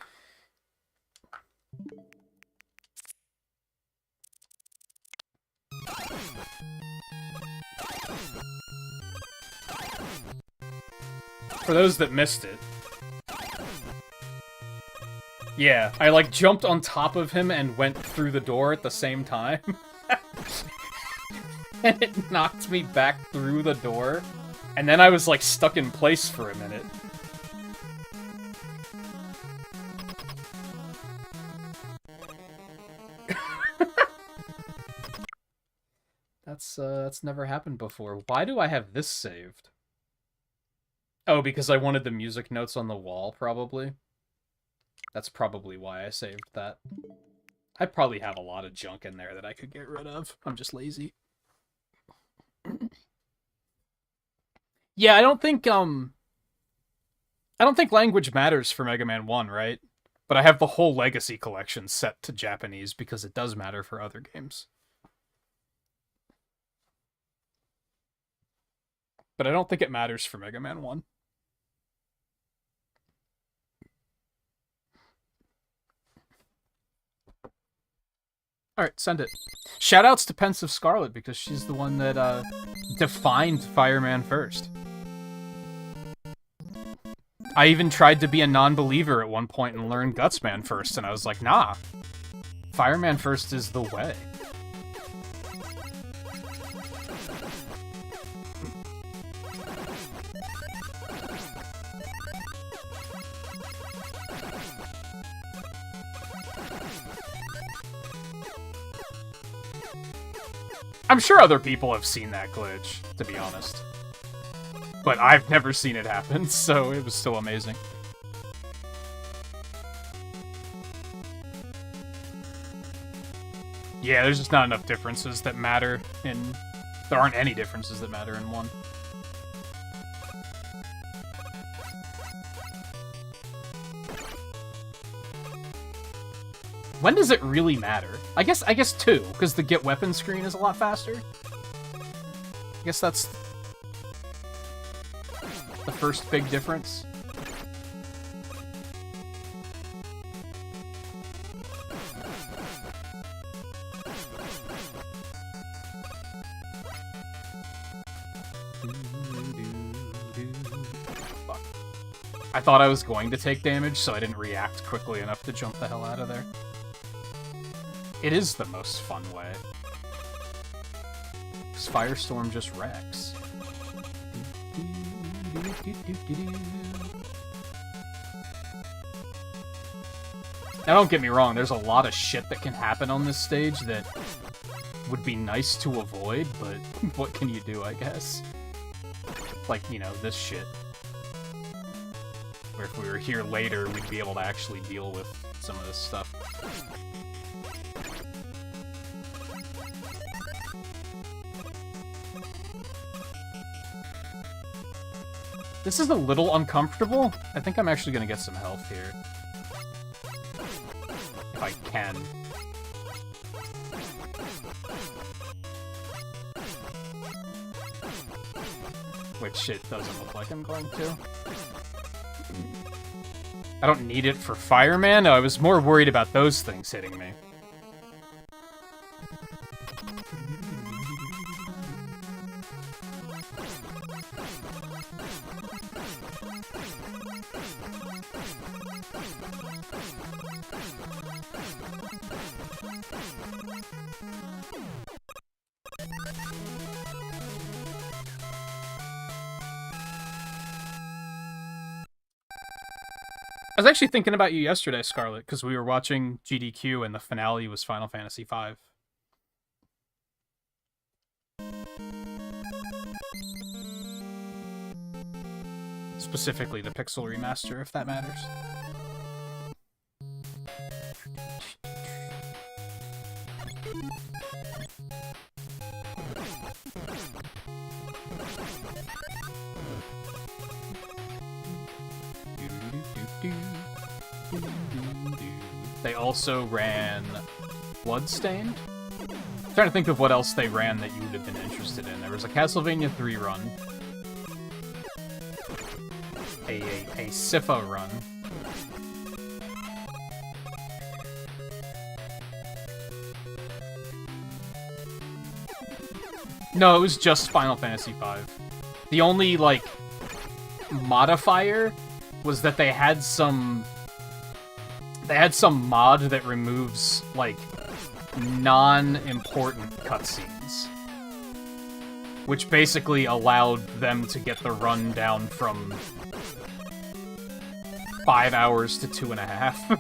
For those that missed it. Yeah, I like jumped on top of him and went through the door at the same time. And it knocked me back through the door. And then I was like stuck in place for a minute. That's never happened before. Why do I have this saved? Oh, because I wanted the music notes on the wall, probably. That's probably why I saved that. I probably have a lot of junk in there that I could get rid of. I'm just lazy. Yeah, I don't think language matters for Mega Man 1, right? But I have the whole Legacy collection set to Japanese because it does matter for other games. But I don't think it matters for Mega Man 1. Alright, send it. Shoutouts to Pensive Scarlet, because she's the one that, defined Fireman first. I even tried to be a non-believer at one point and learn Gutsman first, and I was like, nah. Fireman first is the way. I'm sure other people have seen that glitch, to be honest. But I've never seen it happen, so it was still amazing. Yeah, there's just not enough differences that matter in... There aren't any differences that matter in 1. When does it really matter? I guess 2, because the get weapon screen is a lot faster. I guess that's the first big difference. Fuck. I thought I was going to take damage, so I didn't react quickly enough to jump the hell out of there. It is the most fun way. Because Firestorm just wrecks. Now don't get me wrong, there's a lot of shit that can happen on this stage that would be nice to avoid, but what can you do, I guess? Like, you know, this shit. Where if we were here later, we'd be able to actually deal with some of this stuff. This is a little uncomfortable. I think I'm actually gonna get some health here. If I can. Which it doesn't look like I'm going to. I don't need it for Fireman. No, I was more worried about those things hitting me. I was actually thinking about you yesterday, Scarlet, because we were watching GDQ and the finale was Final Fantasy V. Specifically the Pixel Remaster, if that matters. They also ran Bloodstained. I'm trying to think of what else they ran that you would have been interested in. There was a Castlevania 3 run. A Sypha run. No, it was just Final Fantasy V. The only, like, modifier was that they had some mod that removes, like, non-important cutscenes. Which basically allowed them to get the run down from 5 hours to 2.5.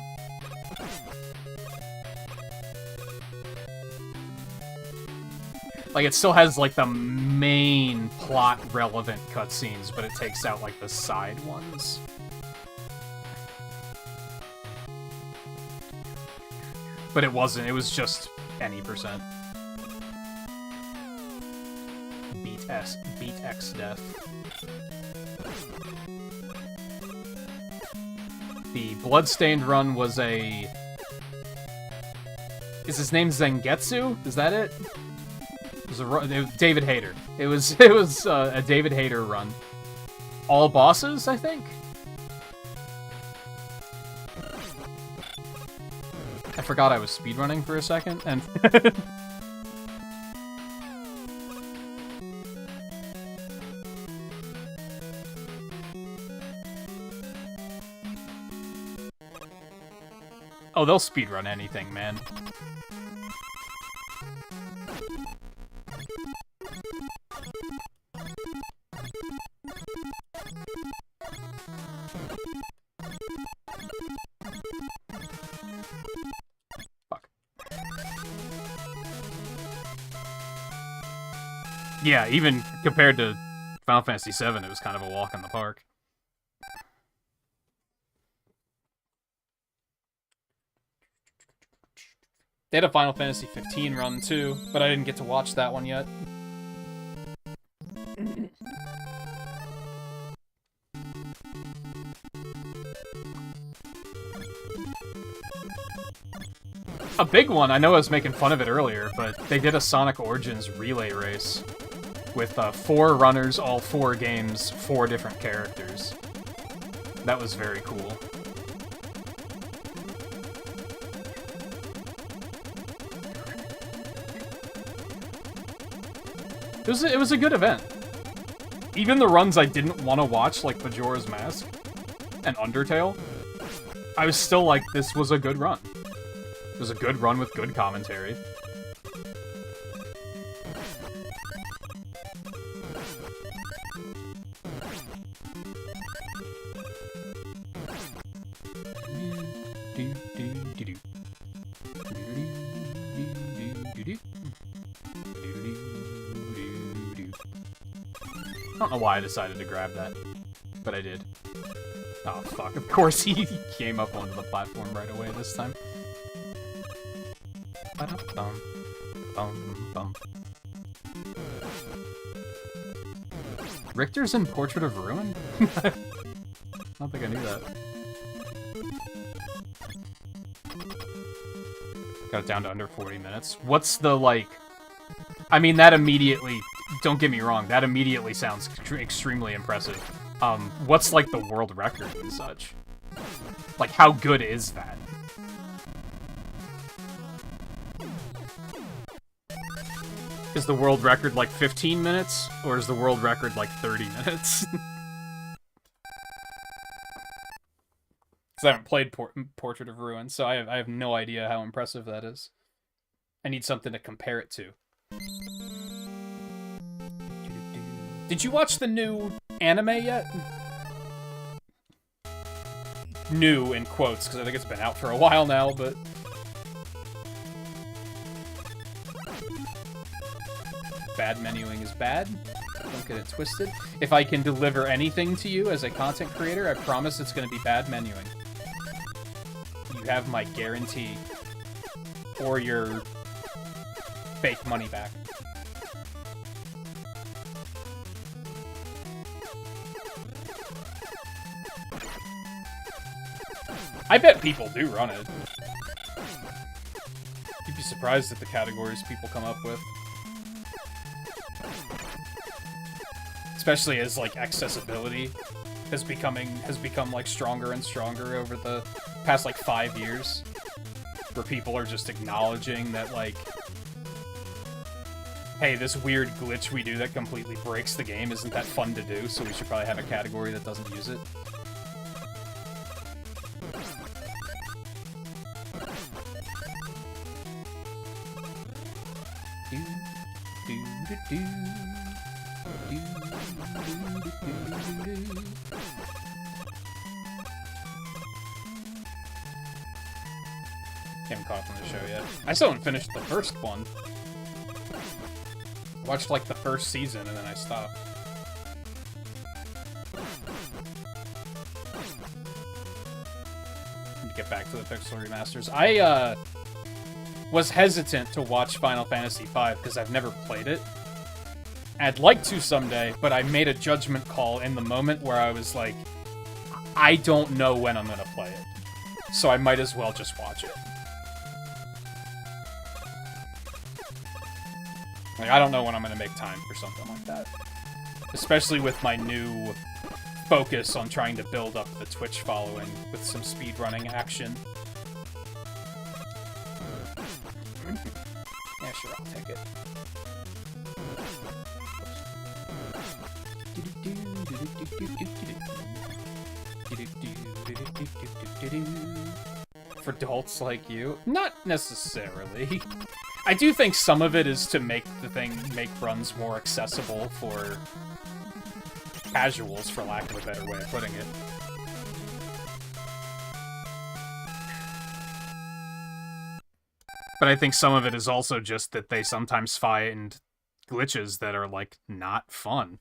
Like, it still has, like, the main plot-relevant cutscenes, but it takes out, like, the side ones. But it wasn't, it was just any percent. Beat X death. The Bloodstained run was a... Is his name Zangetsu? Is that it? It was David Hayter. It was a David Hayter run. All bosses, I think? I forgot I was speedrunning for a second, and... Oh, they'll speedrun anything, man. Yeah, even compared to Final Fantasy VII, it was kind of a walk in the park. They had a Final Fantasy 15 run too, but I didn't get to watch that one yet. A big one, I know I was making fun of it earlier, but they did a Sonic Origins relay race with 4 runners, all 4 games, 4 different characters. That was very cool. It was a good event. Even the runs I didn't want to watch, like Majora's Mask and Undertale, I was still like, this was a good run. It was a good run with good commentary. I don't know why I decided to grab that, but I did. Oh, fuck. Of course he came up onto the platform right away this time. Ba-dum-bum. Bum-bum. Richter's in Portrait of Ruin? I don't think I knew that. Got it down to under 40 minutes. What's the, like... I mean, that immediately... Don't get me wrong, that immediately sounds extremely impressive. What's, like, the world record and such? Like, how good is that? Is the world record, like, 15 minutes? Or is the world record, like, 30 minutes? Because I haven't played Portrait of Ruin, so I have no idea how impressive that is. I need something to compare it to. Did you watch the new anime yet? New, in quotes, because I think it's been out for a while now, but... Bad menuing is bad. Don't get it twisted. If I can deliver anything to you as a content creator, I promise it's going to be bad menuing. You have my guarantee. Or your fake money back. I bet people do run it. You'd be surprised at the categories people come up with. Especially as, like, accessibility has become, like, stronger and stronger over the past, like, 5 years. Where people are just acknowledging that, like, hey, this weird glitch we do that completely breaks the game isn't that fun to do, so we should probably have a category that doesn't use it. Haven't caught up on the show yet. I still haven't finished the first one. I watched, like, the first season, and then I stopped. Need to get back to the Pixel remasters. I, was hesitant to watch Final Fantasy V, because I've never played it. I'd like to someday, but I made a judgment call in the moment where I was like, I don't know when I'm gonna play it. So I might as well just watch it. Like, I don't know when I'm gonna make time for something like that. Especially with my new focus on trying to build up the Twitch following with some speedrunning action. Yeah, sure, I'll take it. For adults like you? Not necessarily. I do think some of it is to make runs more accessible for casuals, for lack of a better way of putting it. But I think some of it is also just that they sometimes find glitches that are, like, not fun.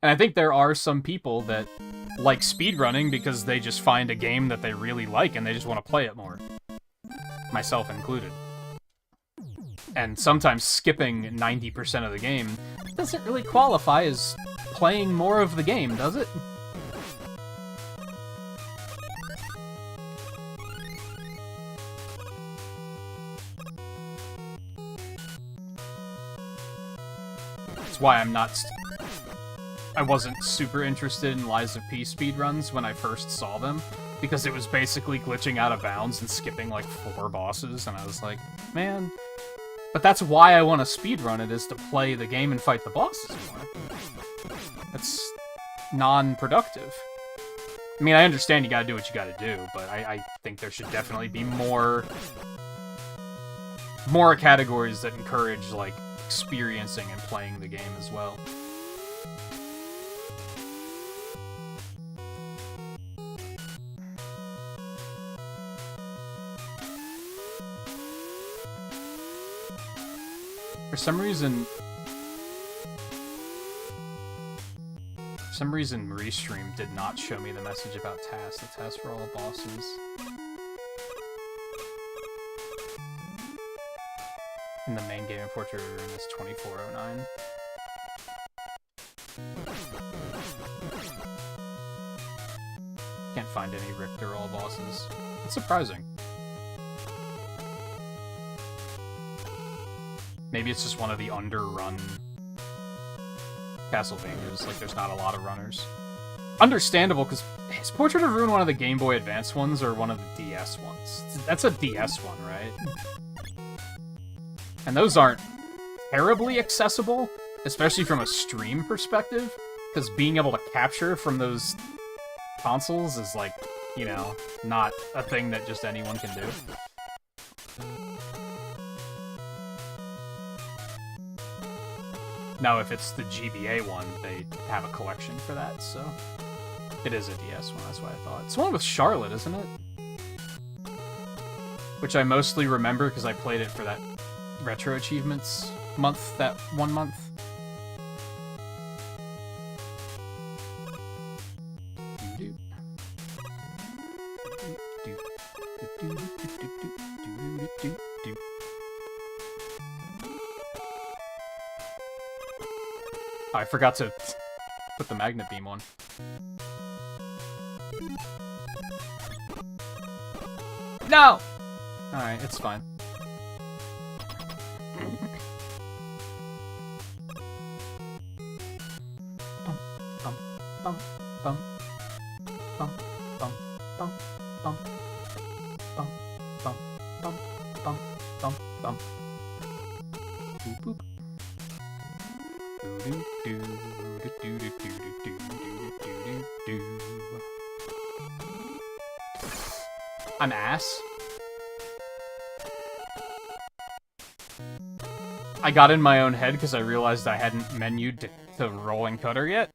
And I think there are some people that like speedrunning because they just find a game that they really like and they just want to play it more. Myself included. And sometimes skipping 90% of the game doesn't really qualify as playing more of the game, does it? That's why I wasn't super interested in Lies of P speedruns when I first saw them, because it was basically glitching out of bounds and skipping like 4 bosses, and I was like, man. But that's why I want to speedrun it, is to play the game and fight the bosses more. That's non-productive. I mean, I understand you gotta do what you gotta do, but I think there should definitely be more categories that encourage, like, experiencing and playing the game as well. For some reason, Restream did not show me the message about tasks. The tasks for all bosses. In the main game, portrait room is 2409. Can't find any Richter all bosses. It's surprising. Maybe it's just one of the underrun Castlevanias, like there's not a lot of runners. Understandable, because is Portrait of Ruin one of the Game Boy Advance ones or one of the DS ones? That's a DS one, right? And those aren't terribly accessible, especially from a stream perspective, because being able to capture from those consoles is, like, you know, not a thing that just anyone can do. Now, if it's the GBA one, they have a collection for that, so... It is a DS one, that's what I thought. It's the one with Charlotte, isn't it? Which I mostly remember because I played it for that Retro Achievements month, that 1 month. Oh, I forgot to put the magnet beam on. No! Alright, it's fine. An ass? I got in my own head because I realized I hadn't menued to rolling cutter yet,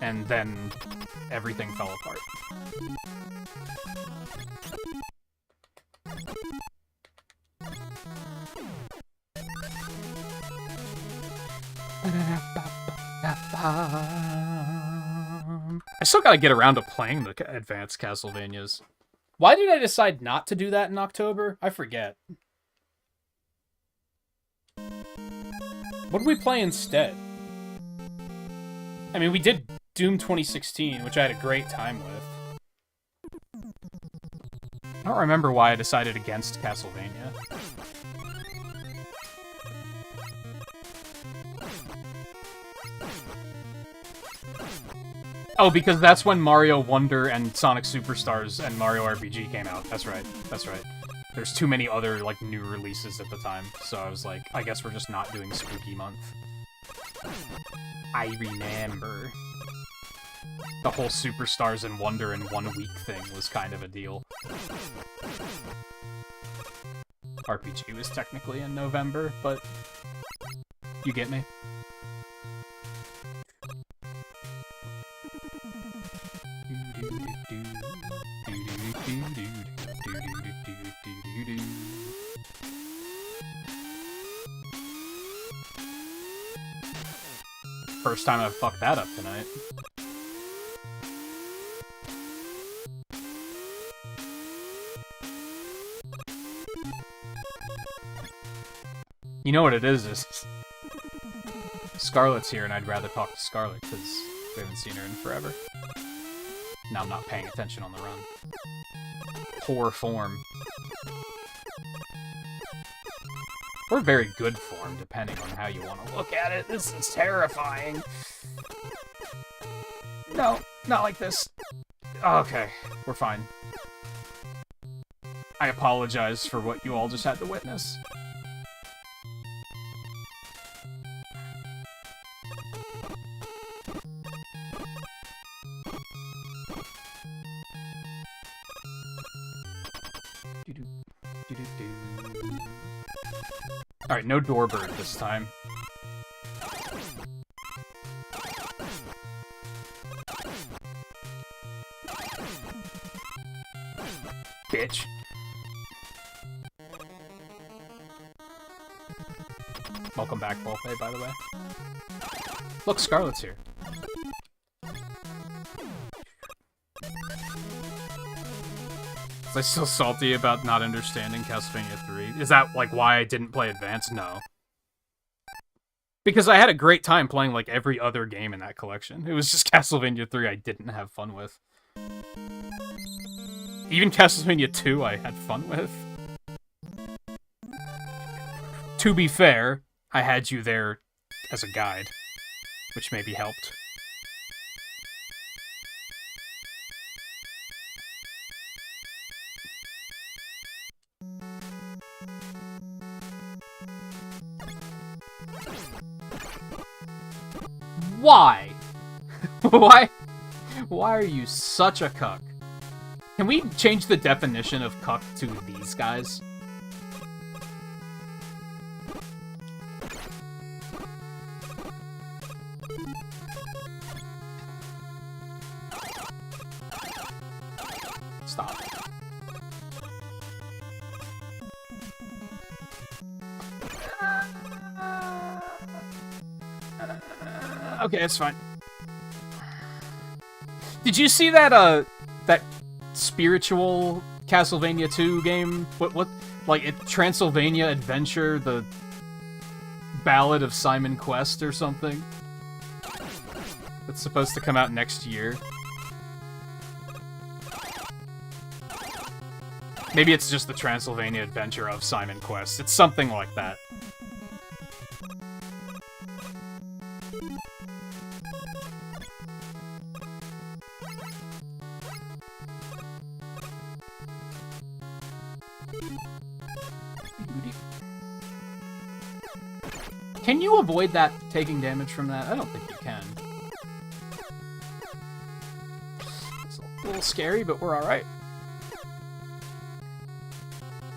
and then everything fell apart. I still gotta get around to playing the advanced Castlevanias. Why did I decide not to do that in October? I forget. What did we play instead? I mean, we did Doom 2016, which I had a great time with. I don't remember why I decided against Castlevania. Oh, because that's when Mario Wonder and Sonic Superstars and Mario RPG came out. That's right. That's right. There's too many other, like, new releases at the time, so I was like, I guess we're just not doing Spooky Month. I remember. The whole Superstars and Wonder in 1 week thing was kind of a deal. RPG was technically in November, but you get me. First time I've fucked that up tonight. You know what it is Scarlet's here, and I'd rather talk to Scarlet, because we haven't seen her in forever. Now I'm not paying attention on the run. Poor form. Or very good form, depending on how you want to look at it. This is terrifying. No, not like this. Okay, we're fine. I apologize for what you all just had to witness. Alright, no Doorbird this time. Bitch. Welcome back, Volpe, by the way. Look, Scarlet's here. Was I still salty about not understanding Castlevania 3? Is that, like, why I didn't play Advance? No. Because I had a great time playing, like, every other game in that collection. It was just Castlevania 3 I didn't have fun with. Even Castlevania 2 I had fun with. To be fair, I had you there as a guide, which maybe helped. Why? Why are you such a cuck? Can we change the definition of cuck to these guys? Stop. Okay, it's fine. Did you see that, that spiritual Castlevania 2 game? What, like, Transylvania Adventure, the Ballad of Simon Quest or something? It's supposed to come out next year. Maybe it's just the Transylvania Adventure of Simon Quest. It's something like that. Can you avoid that taking damage from that? I don't think you can. It's a little scary, but we're alright.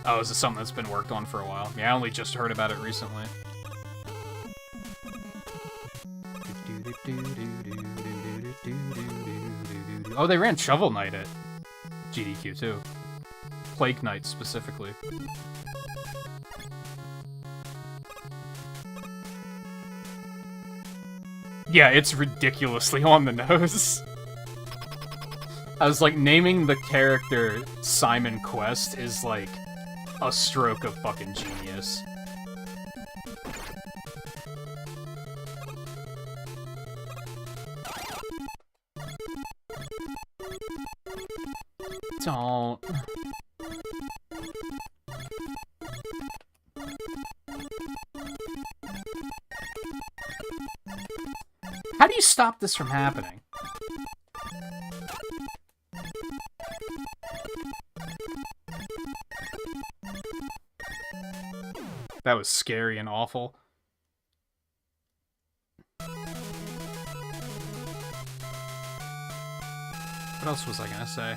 Oh, is this something that's been worked on for a while? Yeah, I only just heard about it recently. Oh, they ran Shovel Knight at GDQ too. Plague Knight specifically. Yeah, it's ridiculously on the nose. I was like, naming the character Simon Quest is like a stroke of fucking genius. Don't. How do you stop this from happening? That was scary and awful. What else was I gonna say?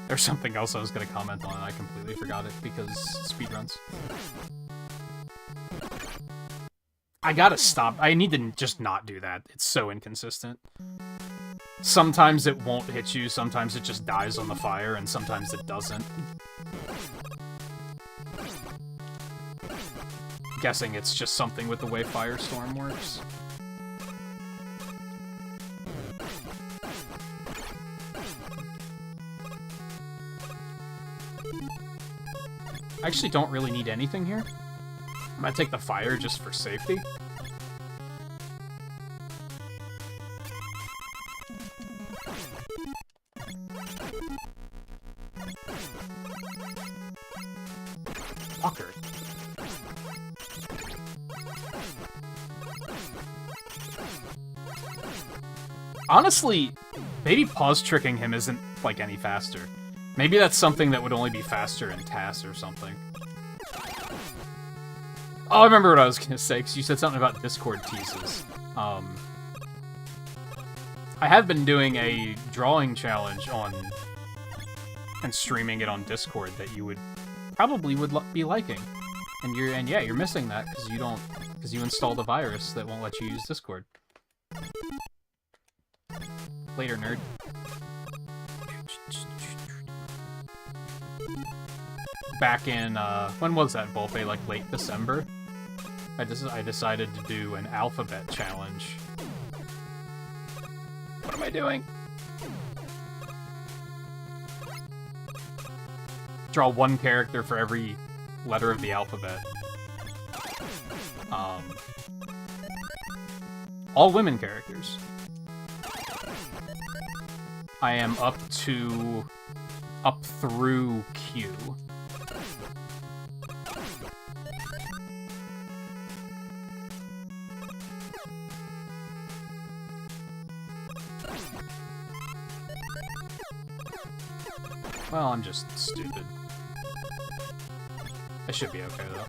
There's something else I was gonna comment on and I completely forgot it because speedruns. I gotta stop. I need to just not do that. It's so inconsistent. Sometimes it won't hit you, sometimes it just dies on the fire, and sometimes it doesn't. Guessing it's just something with the way Firestorm works. I actually don't really need anything here. I'm gonna take the fire just for safety. Walker. Honestly, maybe pause tricking him isn't, like, any faster. Maybe that's something that would only be faster in TAS or something. Oh, I remember what I was gonna say, because you said something about Discord teases. I have been doing a drawing challenge on... and streaming it on Discord that you would probably be liking. And yeah, you're missing that, because you installed a virus that won't let you use Discord. Later, nerd. Back in, when was that, Volpe? Like, late December? I decided to do an alphabet challenge. What am I doing? Draw one character for every letter of the alphabet. All women characters. I am up through Q. Well, I'm just stupid. I should be okay, though.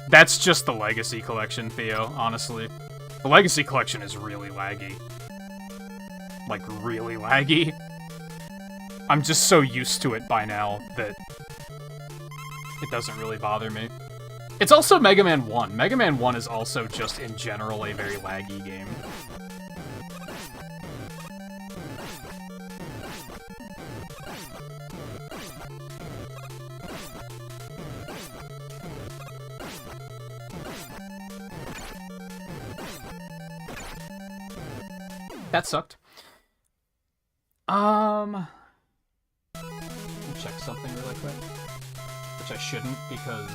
That's just the Legacy Collection, Theo, honestly. The Legacy Collection is really laggy. Like, really laggy. I'm just so used to it by now that it doesn't really bother me. It's also Mega Man 1. Mega Man 1 is also just, in general, a very laggy game. That sucked. Let me check something really quick. Which I shouldn't, because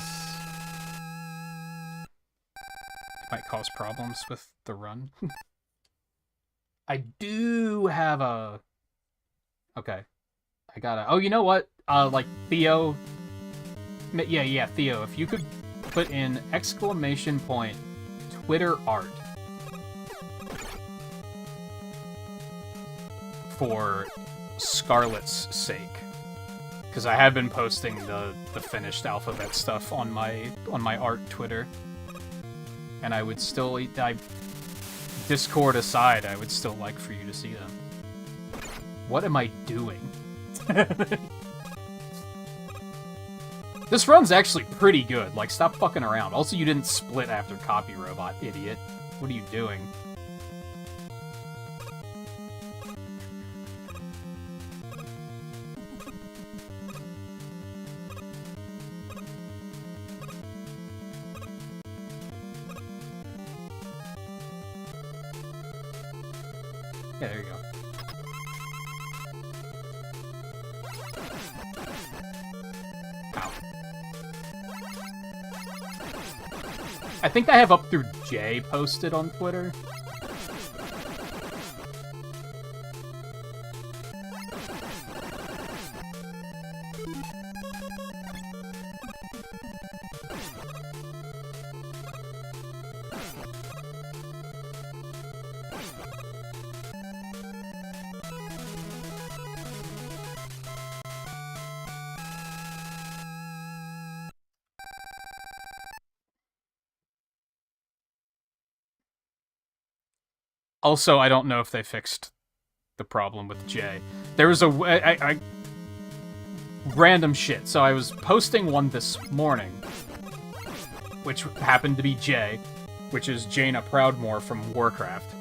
it might cause problems with the run. I do have a... Okay. I gotta... Oh, you know what? Like, Theo... Yeah, Theo, if you could put in exclamation point Twitter art for Scarlet's sake, because I have been posting the finished alphabet stuff on my art Twitter, and I would still, Discord aside, I would still like for you to see them. What am I doing? This run's actually pretty good. Like, stop fucking around. Also, you didn't split after Copy Robot, idiot. What are you doing? Yeah, there you go. Ow. I think I have up through J posted on Twitter. Also, I don't know if they fixed the problem with J. There was a... random shit. So I was posting one this morning, which happened to be J, which is Jaina Proudmoore from Warcraft.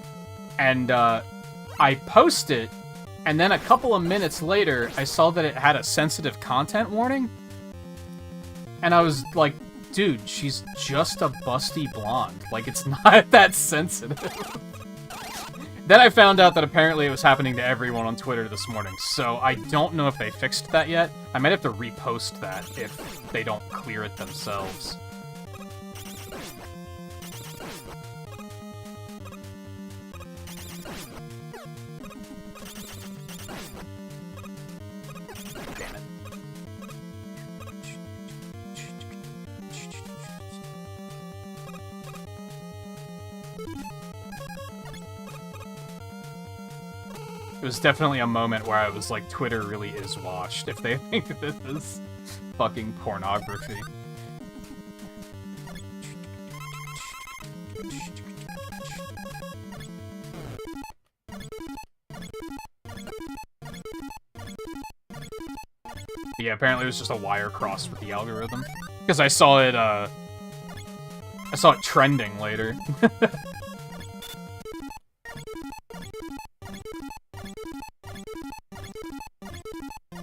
And I post it, and then a couple of minutes later, I saw that it had a sensitive content warning. And I was like, dude, she's just a busty blonde. Like, it's not that sensitive. Then I found out that apparently it was happening to everyone on Twitter this morning, so I don't know if they fixed that yet. I might have to repost that if they don't clear it themselves. Damn it. It was definitely a moment where I was like, Twitter really is washed if they think this is fucking pornography. Yeah, apparently it was just a wire crossed with the algorithm. Because I saw it trending later.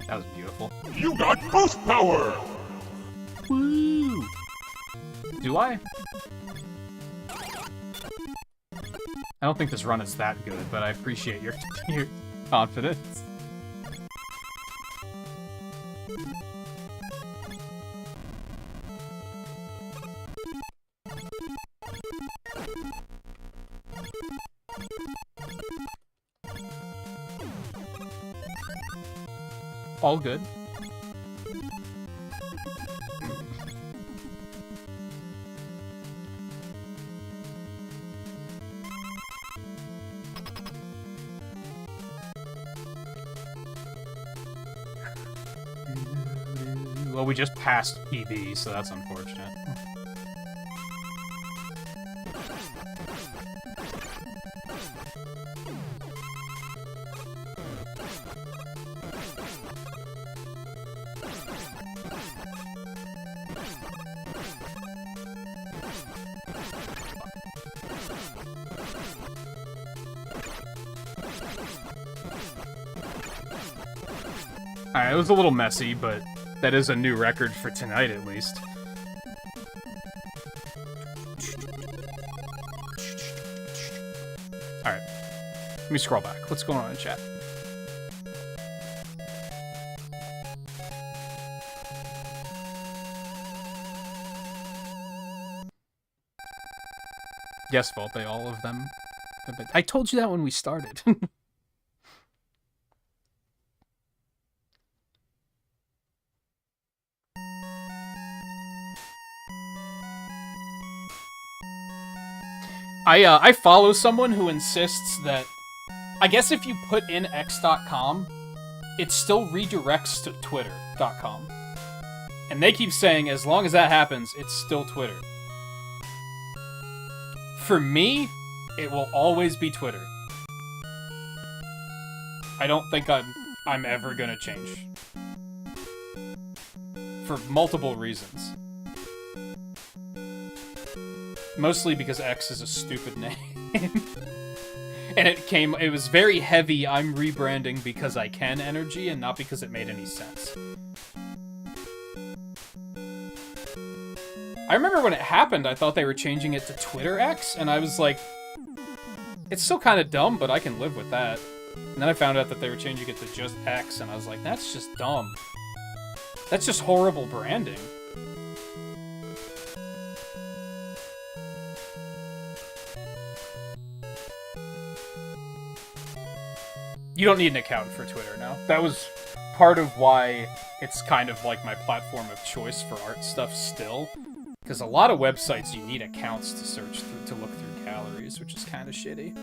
That was beautiful. You got boost power! Woo! Do I? I don't think this run is that good, but I appreciate your confidence. All good. Well, we just passed PB, so that's unfortunate. Alright, it was a little messy, but that is a new record for tonight, at least. Alright. Let me scroll back. What's going on in chat? Yes, Volpe, all of them. I told you that when we started. I follow someone who insists that, I guess if you put in x.com, it still redirects to twitter.com. And they keep saying, as long as that happens, it's still Twitter. For me, it will always be Twitter. I don't think I'm ever gonna change. For multiple reasons. Mostly because X is a stupid name. And it was very heavy, I'm rebranding because I can energy, and not because it made any sense. I remember when it happened, I thought they were changing it to Twitter X, and I was like, it's still kind of dumb, but I can live with that. And then I found out that they were changing it to just X, and I was like, that's just dumb. That's just horrible branding. You don't need an account for Twitter now. That was part of why it's kind of like my platform of choice for art stuff still. Because a lot of websites you need accounts to search through, to look through galleries, which is kind of shitty.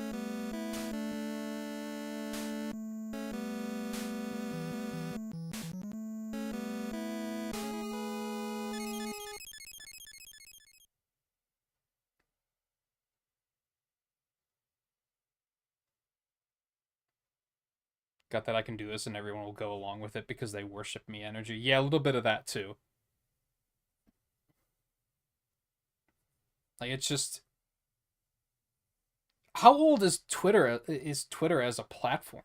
Got that I can do this and everyone will go along with it because they worship me energy. Yeah, a little bit of that too. Like, it's just... how old is Twitter as a platform?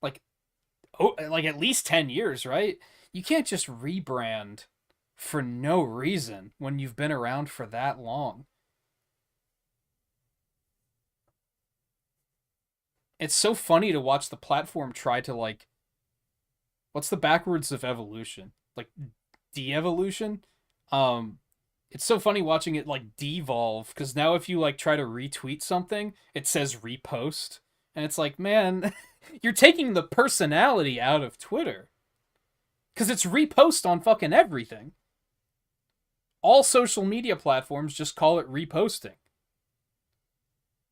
Like, like at least 10 years, right? You can't just rebrand for no reason when you've been around for that long. It's so funny to watch the platform try to, like, what's the backwards of evolution? Like, de-evolution? It's so funny watching it, like, devolve, because now if you, like, try to retweet something, it says repost. And it's like, man, you're taking the personality out of Twitter. Because it's repost on fucking everything. All social media platforms just call it reposting.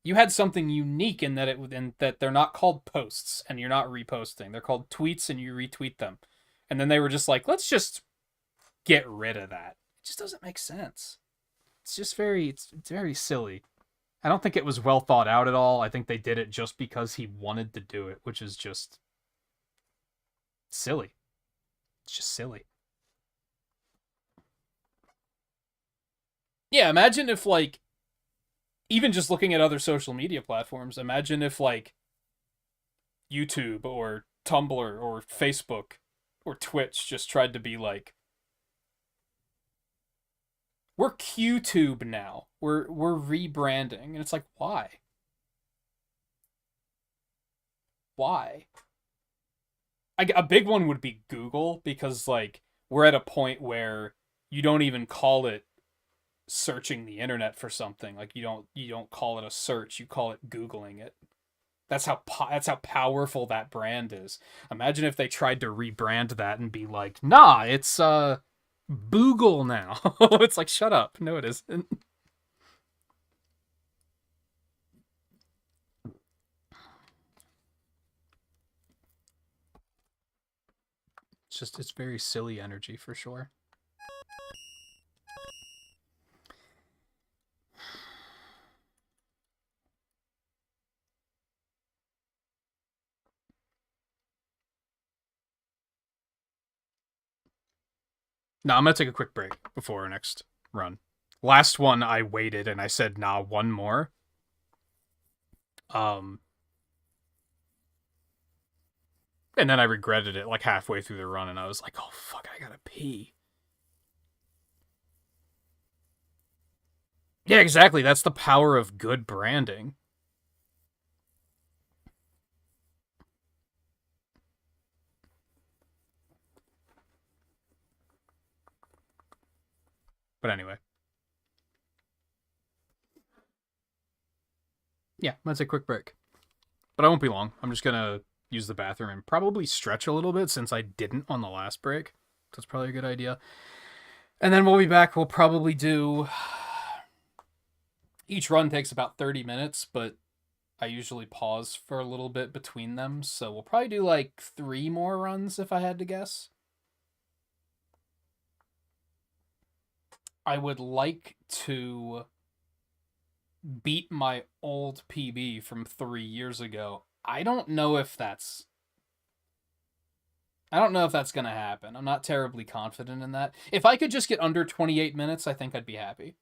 You had something unique in that they're not called posts and you're not reposting. They're called tweets and you retweet them. And then they were just like, let's just get rid of that. It just doesn't make sense. It's just it's very silly. I don't think it was well thought out at all. I think they did it just because he wanted to do it, which is just silly. It's just silly. Yeah, imagine if, like, even just looking at other social media platforms, imagine if, like, YouTube or Tumblr or Facebook or Twitch just tried to be like, we're QTube now. We're rebranding. And it's like, why? Why? A big one would be Google, because, like, we're at a point where you don't even call it searching the internet for something. Like, you don't call it a search, you call it Googling it. That's how powerful that brand is. Imagine if they tried to rebrand that and be like, nah, it's Boogle now. It's like, shut up. No, it isn't. It's very silly energy for sure. No, I'm gonna take a quick break before our next run. Last one, I waited and I said, nah, one more. And then I regretted it, like, halfway through the run, and I was like, oh, fuck, I gotta pee. Yeah, exactly. That's the power of good branding. But anyway. Yeah, let's take a quick break. But I won't be long. I'm just gonna use the bathroom and probably stretch a little bit since I didn't on the last break. That's probably a good idea. And then we'll be back. We'll probably do... Each run takes about 30 minutes, but I usually pause for a little bit between them. So we'll probably do, like, 3 more runs if I had to guess. I would like to beat my old PB from 3 years ago. I don't know if that's going to happen. I'm not terribly confident in that. If I could just get under 28 minutes, I think I'd be happy.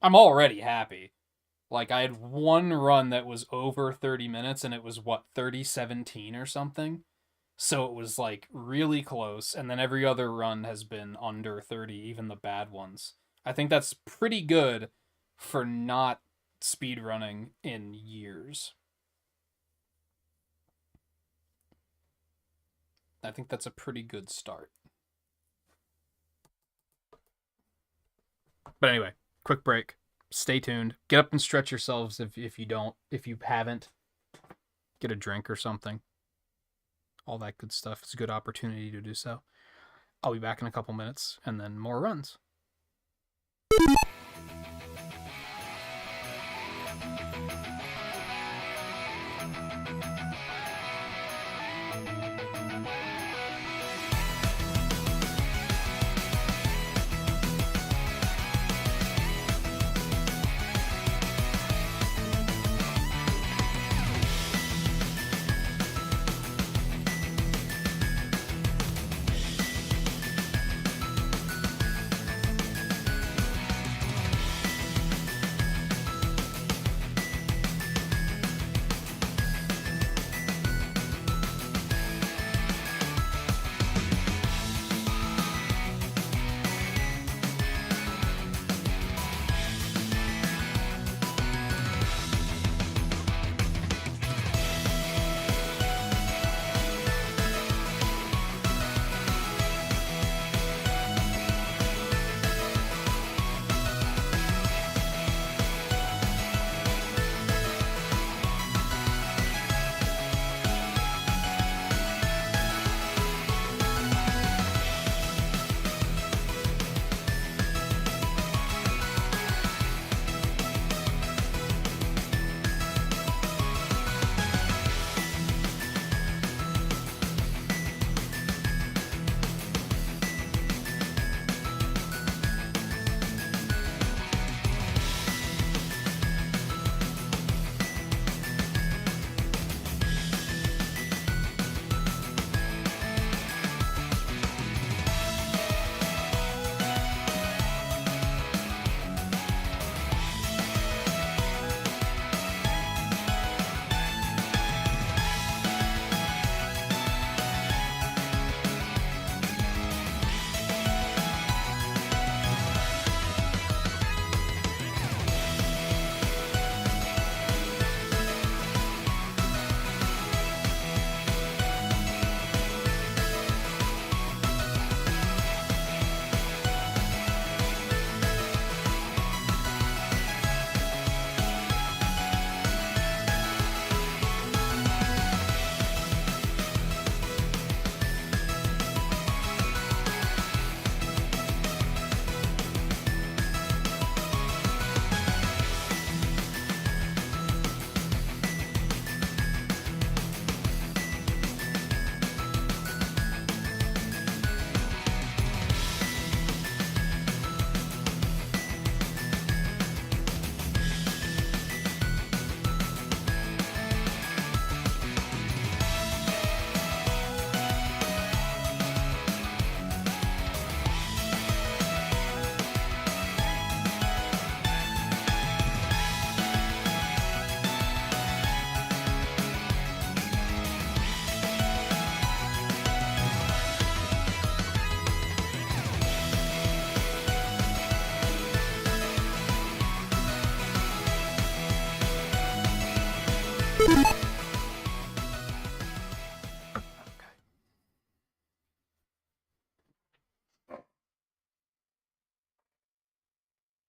I'm already happy. Like, I had one run that was over 30 minutes, and it was, 30:17 or something? So it was, like, really close, and then every other run has been under 30, even the bad ones. I think that's pretty good for not speedrunning in years. I think that's a pretty good start. But anyway, quick break. Stay tuned. Get up and stretch yourselves if you haven't. Get a drink or something. All that good stuff. It's a good opportunity to do so. I'll be back in a couple minutes, and then more runs.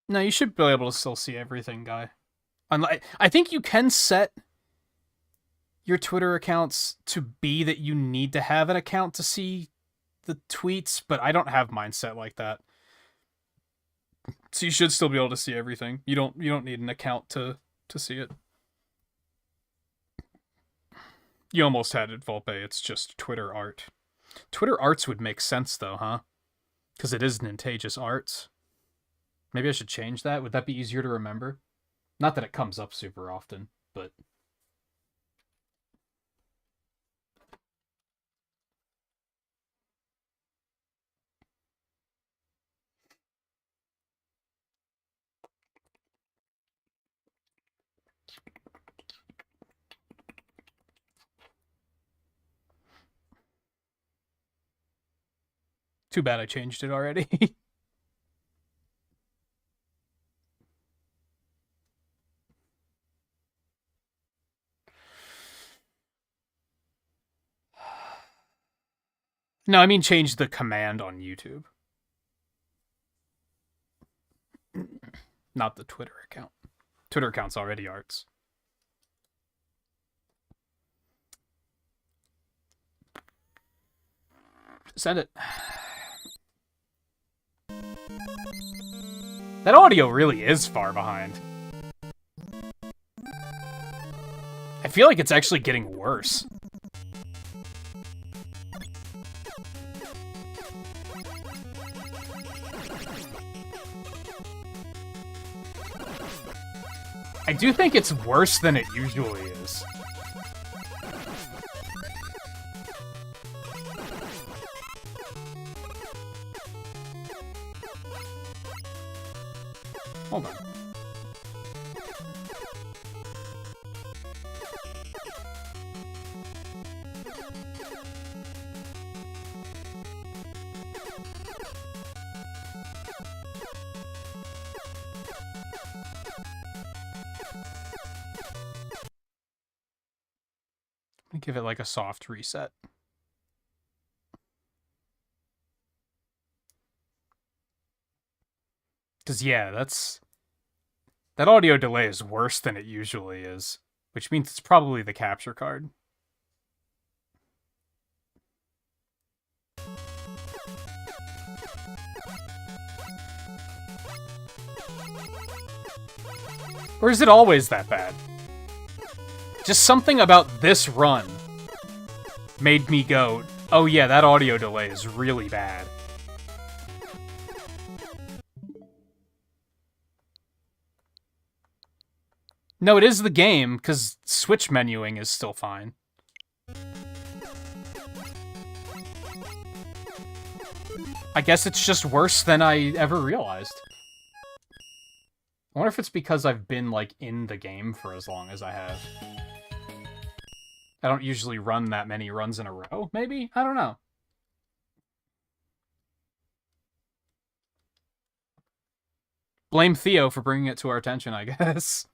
No, you should be able to still see everything, guy. I think you can set your Twitter accounts to be that you need to have an account to see the tweets, but I don't have mine set like that. So you should still be able to see everything. You don't need an account to see it. You almost had it, Volpe. It's just Twitter art. Twitter arts would make sense though, huh? Because it is Nintagious arts. Maybe I should change that. Would that be easier to remember? Not that it comes up super often, but... Too bad I changed it already. No, I mean change the command on YouTube. Not the Twitter account. Twitter account's already arts. Send it. That audio really is far behind. I feel like it's actually getting worse. I do think it's worse than it usually is. Hold on. Let me give it like a soft reset. Because, yeah, that audio delay is worse than it usually is, which means it's probably the capture card. Or is it always that bad? Just something about this run made me go, oh yeah, that audio delay is really bad. No, it is the game, because switch menuing is still fine. I guess it's just worse than I ever realized. I wonder if it's because I've been, like, in the game for as long as I have. I don't usually run that many runs in a row, maybe? I don't know. Blame Theo for bringing it to our attention, I guess.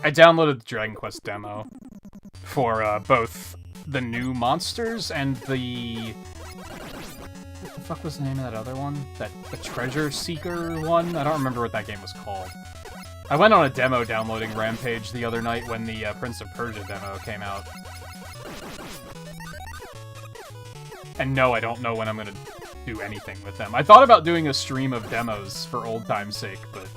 I downloaded the Dragon Quest demo for both the new monsters and the... What the fuck was the name of that other one? The Treasure Seeker one? I don't remember what that game was called. I went on a demo downloading Rampage the other night when the Prince of Persia demo came out. And no, I don't know when I'm gonna do anything with them. I thought about doing a stream of demos for old time's sake, but...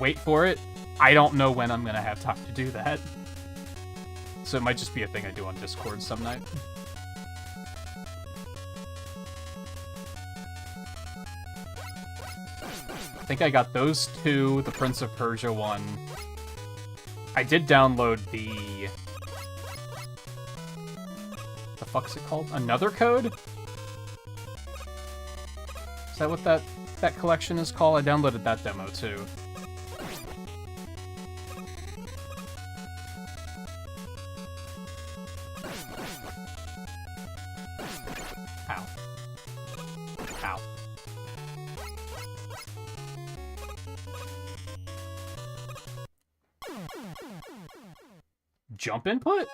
Wait for it. I don't know when I'm gonna have time to do that. So it might just be a thing I do on Discord some night. I think I got those two, the Prince of Persia one. I did download the... What the fuck's it called? Another Code? Is that what that collection is called? I downloaded that demo too. Ow. Ow. Jump input?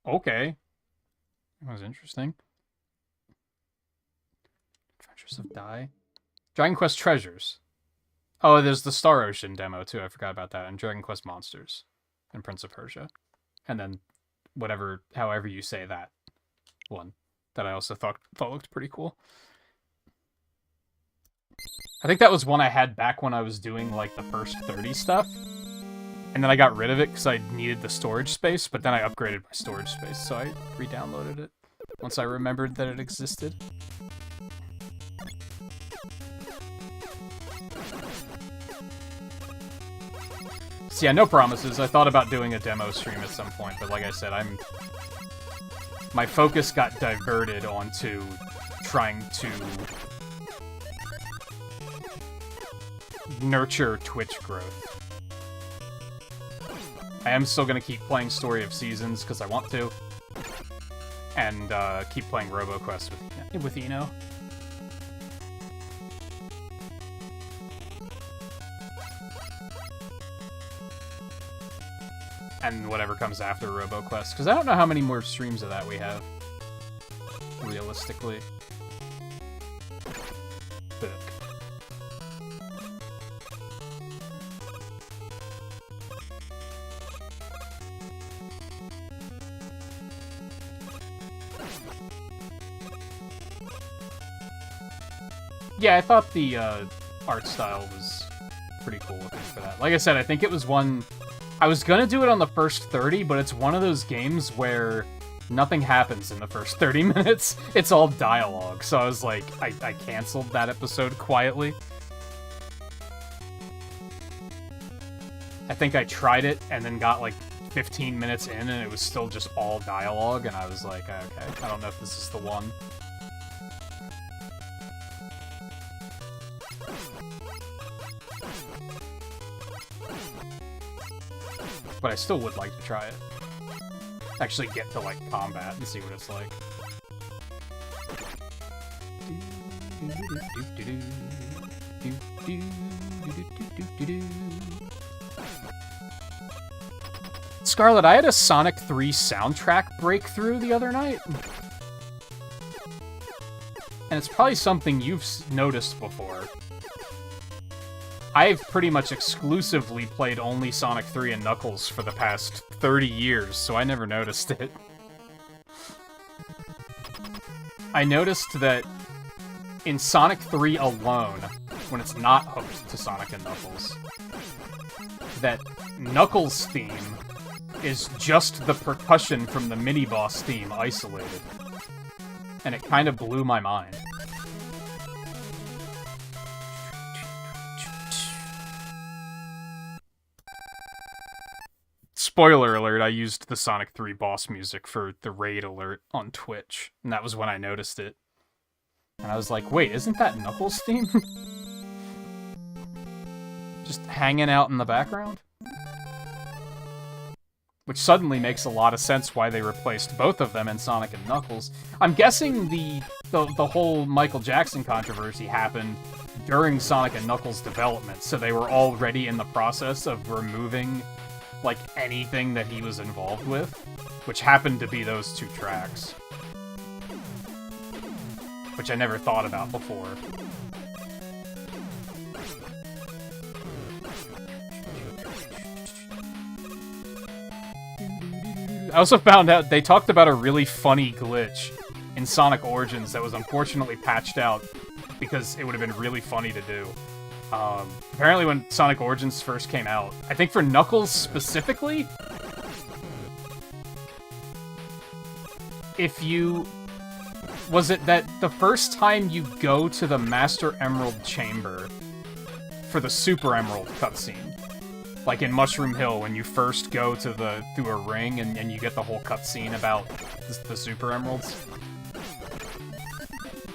Okay. That was interesting. Adventures of Dai. Dragon Quest Treasures. Oh, there's the Star Ocean demo, too. I forgot about that. And Dragon Quest Monsters. And Prince of Persia. And then however you say that one. That I also thought looked pretty cool. I think that was one I had back when I was doing, like, the first 30 stuff. And then I got rid of it because I needed the storage space, but then I upgraded my storage space, so I re-downloaded it once I remembered that it existed. So yeah, no promises. I thought about doing a demo stream at some point, but like I said, my focus got diverted onto trying to nurture Twitch growth. I am still going to keep playing Story of Seasons because I want to, and keep playing RoboQuest with Eno. And whatever comes after RoboQuest, because I don't know how many more streams of that we have, realistically. But yeah, I thought the art style was pretty cool looking for that. Like I said, I think it was one... I was gonna do it on the first 30, but it's one of those games where nothing happens in the first 30 minutes. It's all dialogue, so I was like, I canceled that episode quietly. I think I tried it and then got like 15 minutes in and it was still just all dialogue, and I was like, okay, I don't know if this is the one. But I still would like to try it. Actually get to, like, combat and see what it's like. Scarlet, I had a Sonic 3 soundtrack breakthrough the other night. And it's probably something you've noticed before. I've pretty much exclusively played only Sonic 3 and Knuckles for the past 30 years, so I never noticed it. I noticed that in Sonic 3 alone, when it's not hooked to Sonic and Knuckles, that Knuckles' theme is just the percussion from the mini-boss theme isolated. And it kind of blew my mind. Spoiler alert, I used the Sonic 3 boss music for the raid alert on Twitch, and that was when I noticed it. And I was like, wait, isn't that Knuckles' theme? Just hanging out in the background? Which suddenly makes a lot of sense why they replaced both of them in Sonic and Knuckles. I'm guessing the whole Michael Jackson controversy happened during Sonic and Knuckles' development, so they were already in the process of removing like anything that he was involved with, which happened to be those two tracks. Which I never thought about before. I also found out they talked about a really funny glitch in Sonic Origins that was unfortunately patched out because it would have been really funny to do. Apparently when Sonic Origins first came out, I think for Knuckles specifically, was it that the first time you go to the Master Emerald Chamber for the Super Emerald cutscene, like in Mushroom Hill when you first go to through a ring and you get the whole cutscene about the Super Emeralds?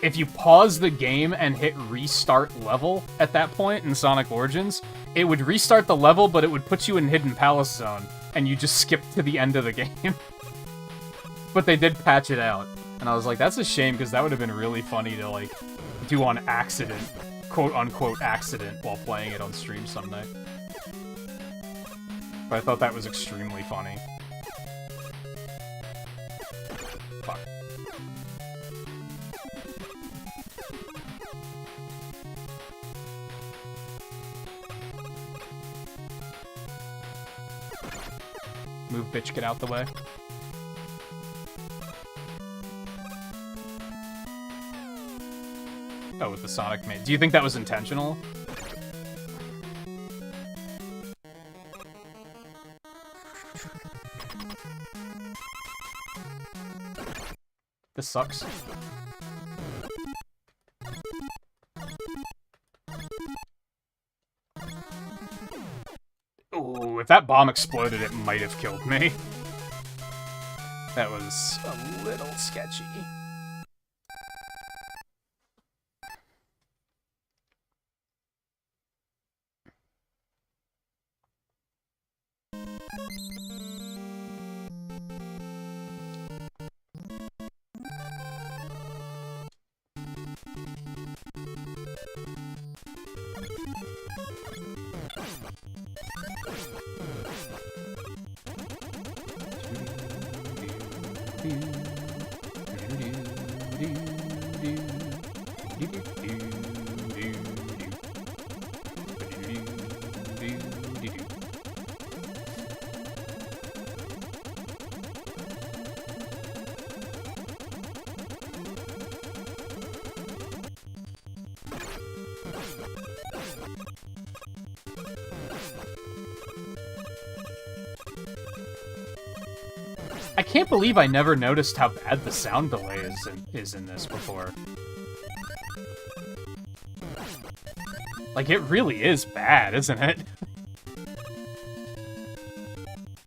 If you pause the game and hit restart level at that point in Sonic Origins, it would restart the level, but it would put you in Hidden Palace Zone, and you just skip to the end of the game. But they did patch it out, and I was like, that's a shame, because that would have been really funny to, like, do on accident, quote-unquote accident, while playing it on stream some night. but I thought that was extremely funny. Fuck. Move, bitch, get out the way. Oh, with the Sonic main. Do you think that was intentional? This sucks. Ooh, if that bomb exploded, it might have killed me. That was a little sketchy. I can't believe I never noticed how bad the sound delay is in this before. Like, it really is bad, isn't it?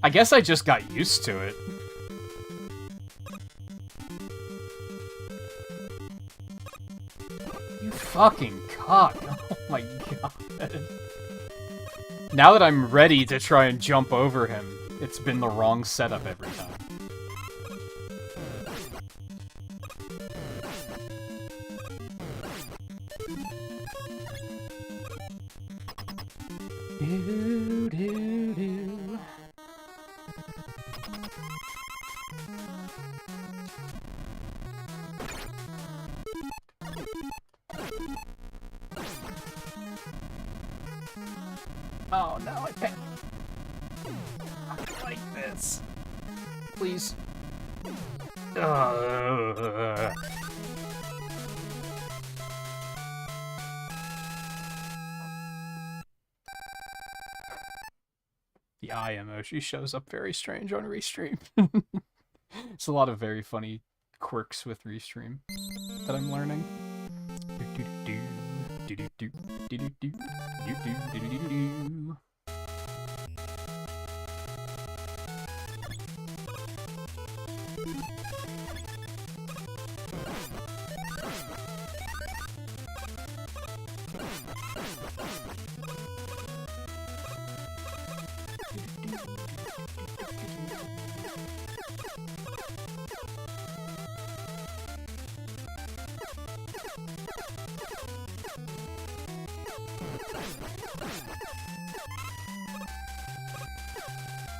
I guess I just got used to it. You fucking cock. Oh my god. Now that I'm ready to try and jump over him, it's been the wrong setup every time. Oh no, I can't. I don't like this. Please. The eye emoji shows up very strange on Restream. It's a lot of very funny quirks with Restream that I'm learning.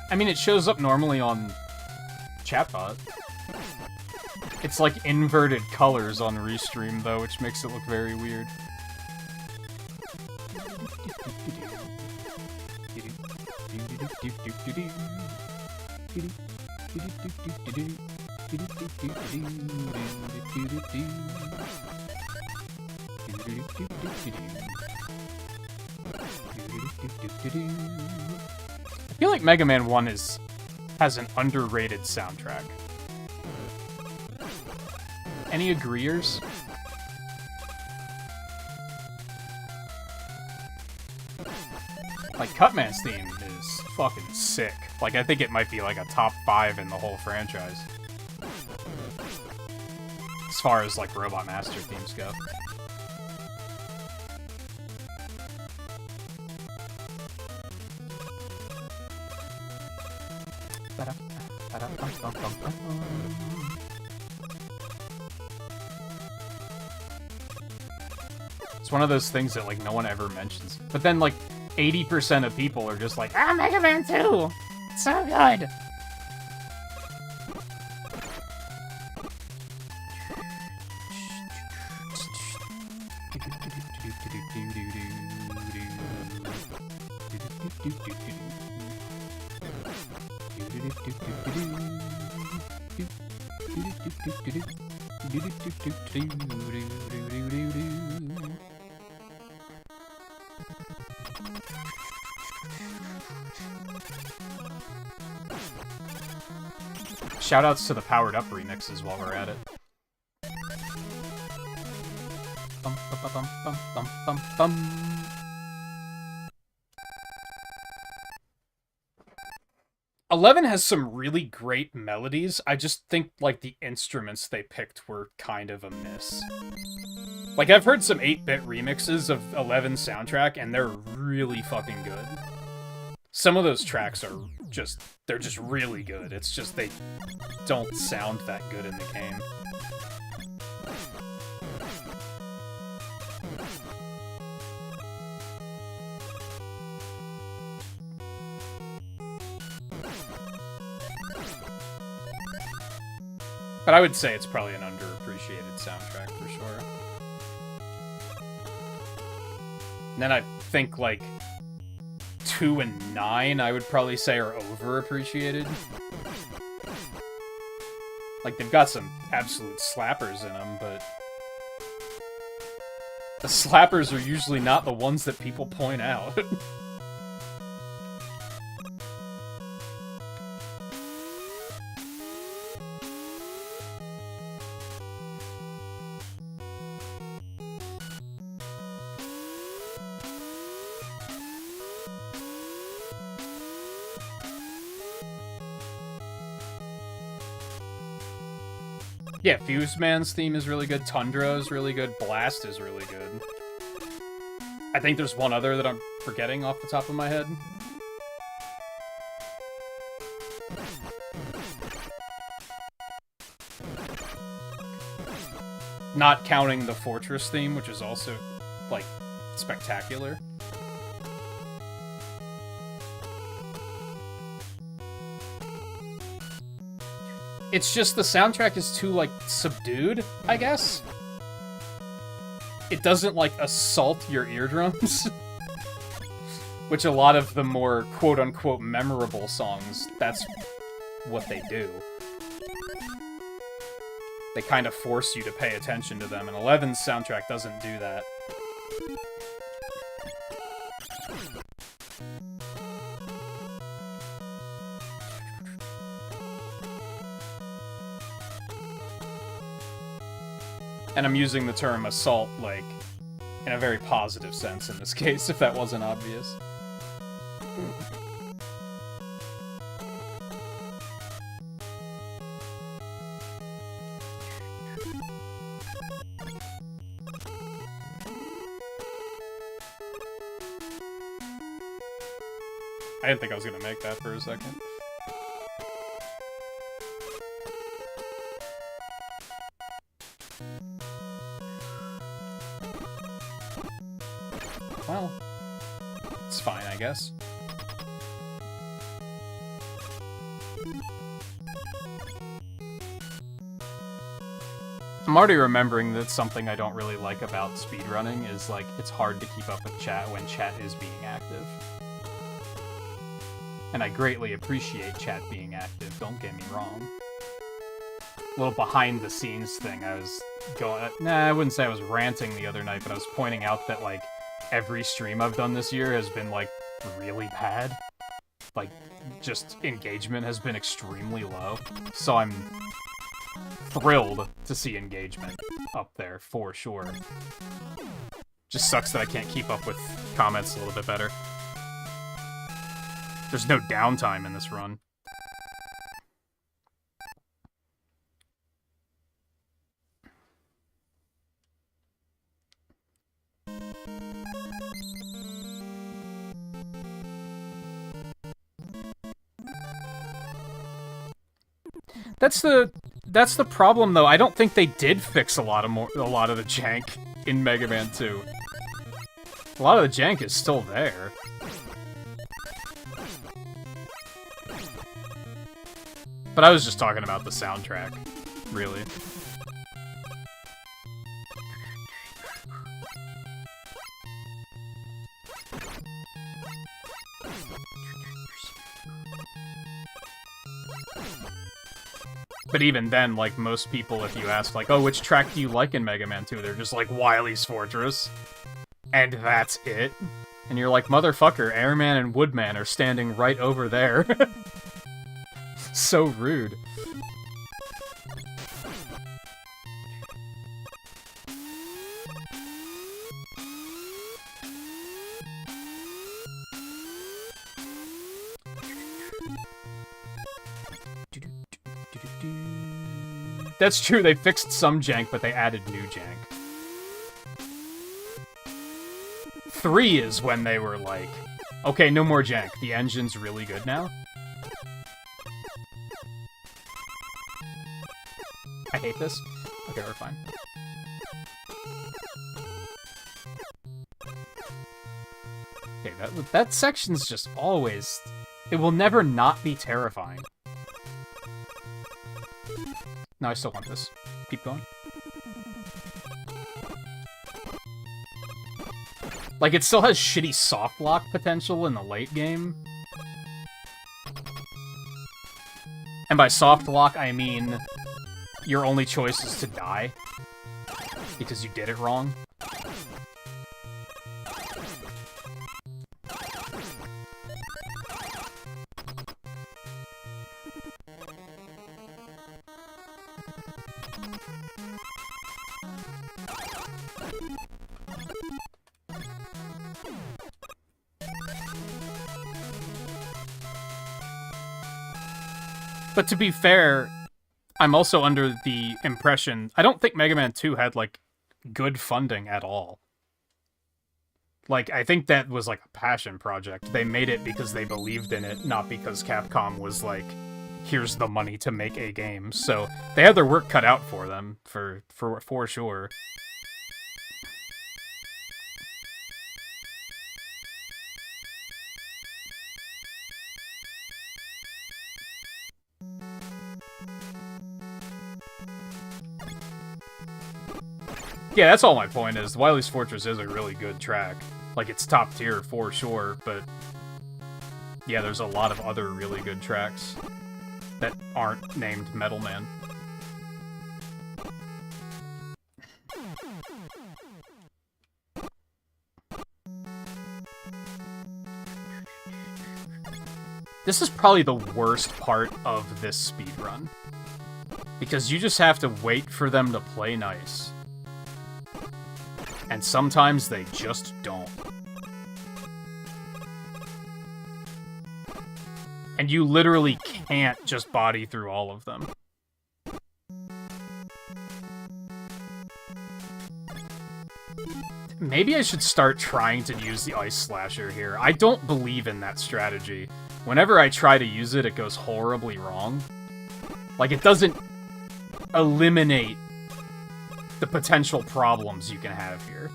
I mean, it shows up normally on chatbot. It's like inverted colors on Restream, though, which makes it look very weird. I feel like Mega Man 1 has an underrated soundtrack. Any agreeers? Like, Cutman's theme is fucking sick. Like, I think it might be like a top 5 in the whole franchise. As far as, like, Robot Master themes go. It's one of those things that, like, no one ever mentions. But then, like, 80% of people are just like, ah, Mega Man 2! It's so good! Shoutouts to the powered up remixes while we're at it. Bum, bum, bum, bum, bum, bum, bum. 11 has some really great melodies. I just think, like, the instruments they picked were kind of a miss. Like, I've heard some 8-bit remixes of 11's soundtrack, and they're really fucking good. Some of those tracks are just, they're just really good. It's just they don't sound that good in the game. But I would say it's probably an underappreciated soundtrack for sure. And then I think, like, 2 and 9, I would probably say are overappreciated. Like, they've got some absolute slappers in them, but the slappers are usually not the ones that people point out. Yeah, Fuse Man's theme is really good, Tundra is really good, Blast is really good. I think there's one other that I'm forgetting off the top of my head. Not counting the Fortress theme, which is also, like, spectacular. It's just the soundtrack is too, like, subdued, I guess? It doesn't, like, assault your eardrums. Which a lot of the more quote-unquote memorable songs, that's what they do. They kind of force you to pay attention to them, and 11's soundtrack doesn't do that. And I'm using the term assault, like, in a very positive sense in this case, if that wasn't obvious. I didn't think I was gonna make that for a second. Well, it's fine, I guess. I'm already remembering that something I don't really like about speedrunning is, like, it's hard to keep up with chat when chat is being active. And I greatly appreciate chat being active, don't get me wrong. A little behind-the-scenes thing, I was going... Nah, I wouldn't say I was ranting the other night, but I was pointing out that, like, every stream I've done this year has been, like, really bad. Like, just engagement has been extremely low. So I'm thrilled to see engagement up there, for sure. Just sucks that I can't keep up with comments a little bit better. There's no downtime in this run. That's the problem, though. I don't think they did fix a lot of the jank in Mega Man 2. A lot of the jank is still there. But I was just talking about the soundtrack, really. But even then, like, most people, if you ask, like, oh, which track do you like in Mega Man 2? They're just like, Wily's Fortress. And that's it. And you're like, motherfucker, Airman and Woodman are standing right over there. So rude. That's true, they fixed some jank, but they added new jank. 3 is when they were like, okay, no more jank. The engine's really good now. I hate this. Okay, we're fine. Okay, that section's just always... It will never not be terrifying. No, I still want this. Keep going. Like, it still has shitty soft lock potential in the late game. And by soft lock, I mean your only choice is to die because you did it wrong. But to be fair, I'm also under the impression... I don't think Mega Man 2 had, like, good funding at all. Like, I think that was, like, a passion project. They made it because they believed in it, not because Capcom was like, here's the money to make a game. So, they had their work cut out for them, for sure. Yeah, that's all my point is. Wily's Fortress is a really good track. Like, it's top tier for sure, but... Yeah, there's a lot of other really good tracks that aren't named Metal Man. This is probably the worst part of this speedrun. Because you just have to wait for them to play nice. And sometimes they just don't. And you literally can't just body through all of them. Maybe I should start trying to use the Ice Slasher here. I don't believe in that strategy. Whenever I try to use it, it goes horribly wrong. Like, it doesn't eliminate the potential problems you can have here.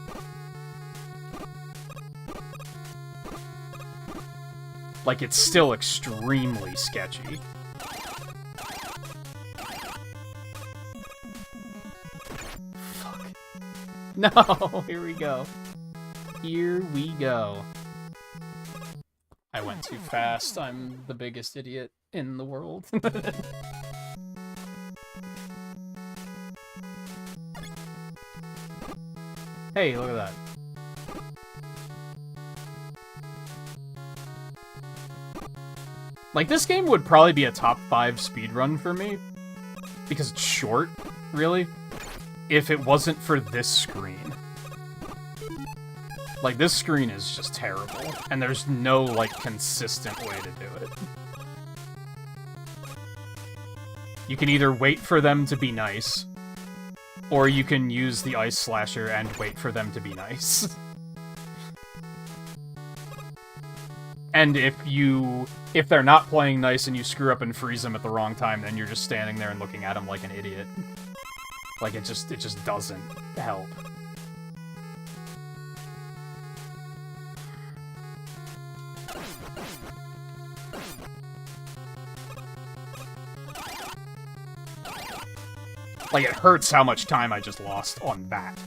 Like, it's still extremely sketchy. Fuck. No, here we go. Here we go. I went too fast. I'm the biggest idiot in the world. Hey, look at that. Like, this game would probably be a top 5 speedrun for me. Because it's short, really. If it wasn't for this screen. Like, this screen is just terrible. And there's no, like, consistent way to do it. You can either wait for them to be nice, or you can use the Ice Slasher and wait for them to be nice. And if they're not playing nice and you screw up and freeze them at the wrong time, then you're just standing there and looking at them like an idiot. Like, it just doesn't help. Like, it hurts how much time I just lost on that.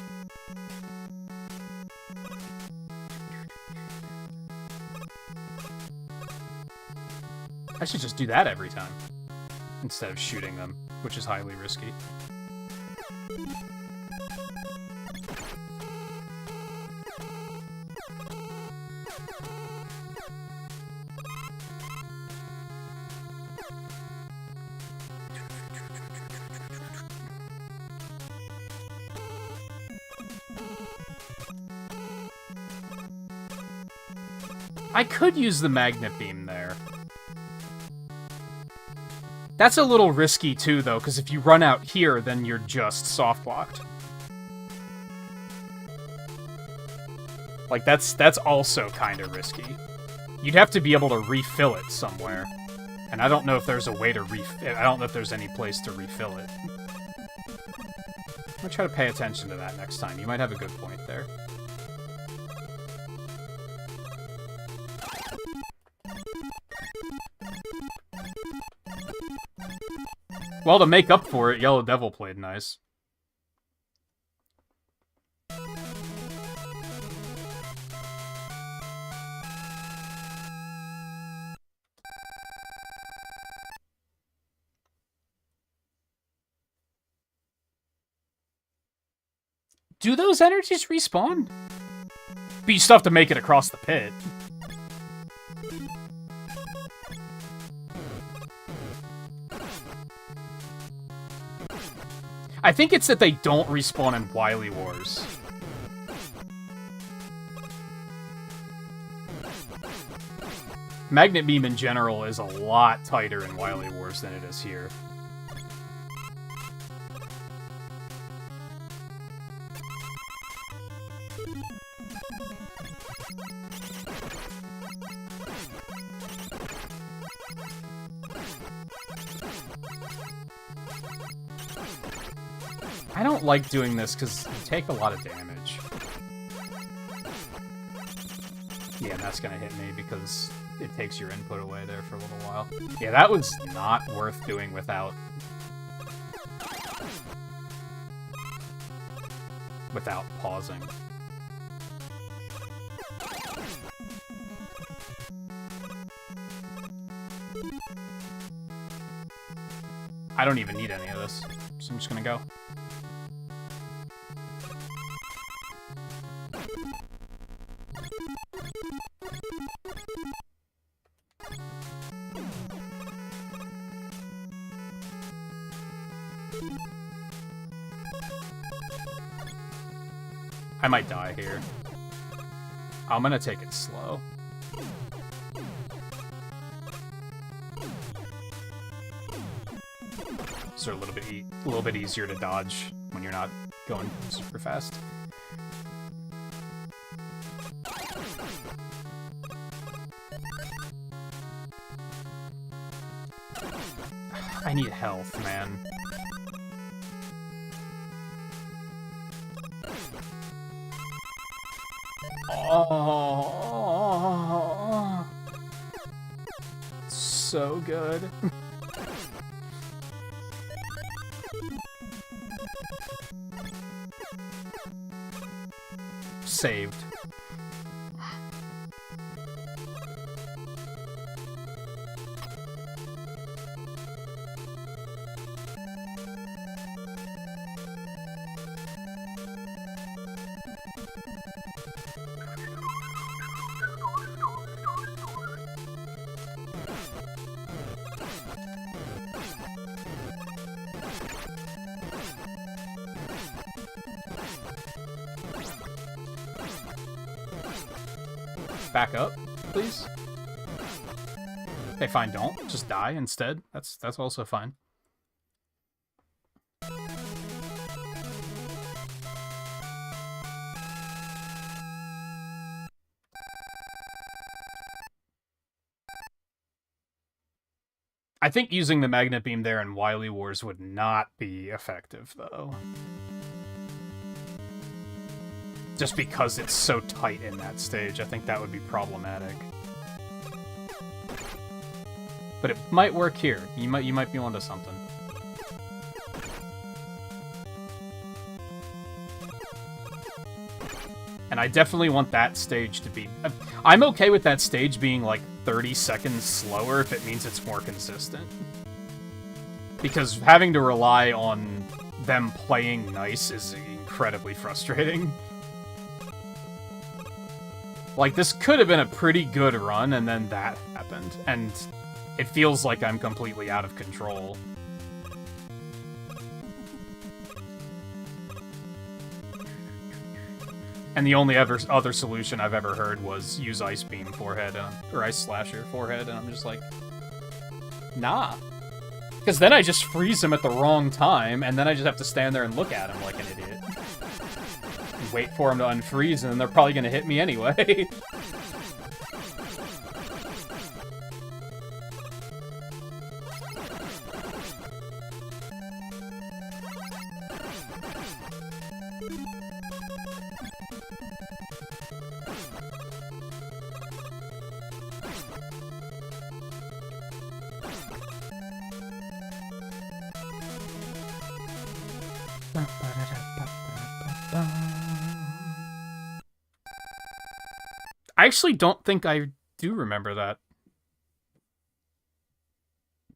I should just do that every time, instead of shooting them, which is highly risky. I could use the magnet beam there. That's a little risky too, though, because if you run out here, then you're just soft-locked. Like, that's also kind of risky. You'd have to be able to refill it somewhere. And I don't know if there's a way to I don't know if there's any place to refill it. I'm gonna try to pay attention to that next time. You might have a good point there. Well, to make up for it, Yellow Devil played nice. Do those energies respawn? But you still have to make it across the pit. I think it's that they don't respawn in Wily Wars. Magnet Beam in general is a lot tighter in Wily Wars than it is here. I don't like doing this because you take a lot of damage. Yeah, and that's gonna hit me because it takes your input away there for a little while. Yeah, that was not worth doing without pausing. I don't even need any of this, so I'm just gonna go. I might die here. I'm gonna take it slow. So a little bit easier to dodge when you're not going super fast. I need health, man. Oh, so good. Saved. Back up, please. Okay, fine, don't. Just die instead. That's also fine. I think using the Magnet Beam there in Wily Wars would not be effective, though. Just because it's so tight in that stage, I think that would be problematic. But it might work here. You might be onto something. And I definitely want that stage to be... I'm okay with that stage being like 30 seconds slower if it means it's more consistent. Because having to rely on them playing nice is incredibly frustrating. Like, this could have been a pretty good run, and then that happened. And it feels like I'm completely out of control. And the only other solution I've ever heard was use Ice Beam forehead, or Ice Slasher forehead, and I'm just like, nah. Because then I just freeze him at the wrong time, and then I just have to stand there and look at him like an idiot. And wait for him to unfreeze, and then they're probably going to hit me anyway. I actually don't think I do remember that.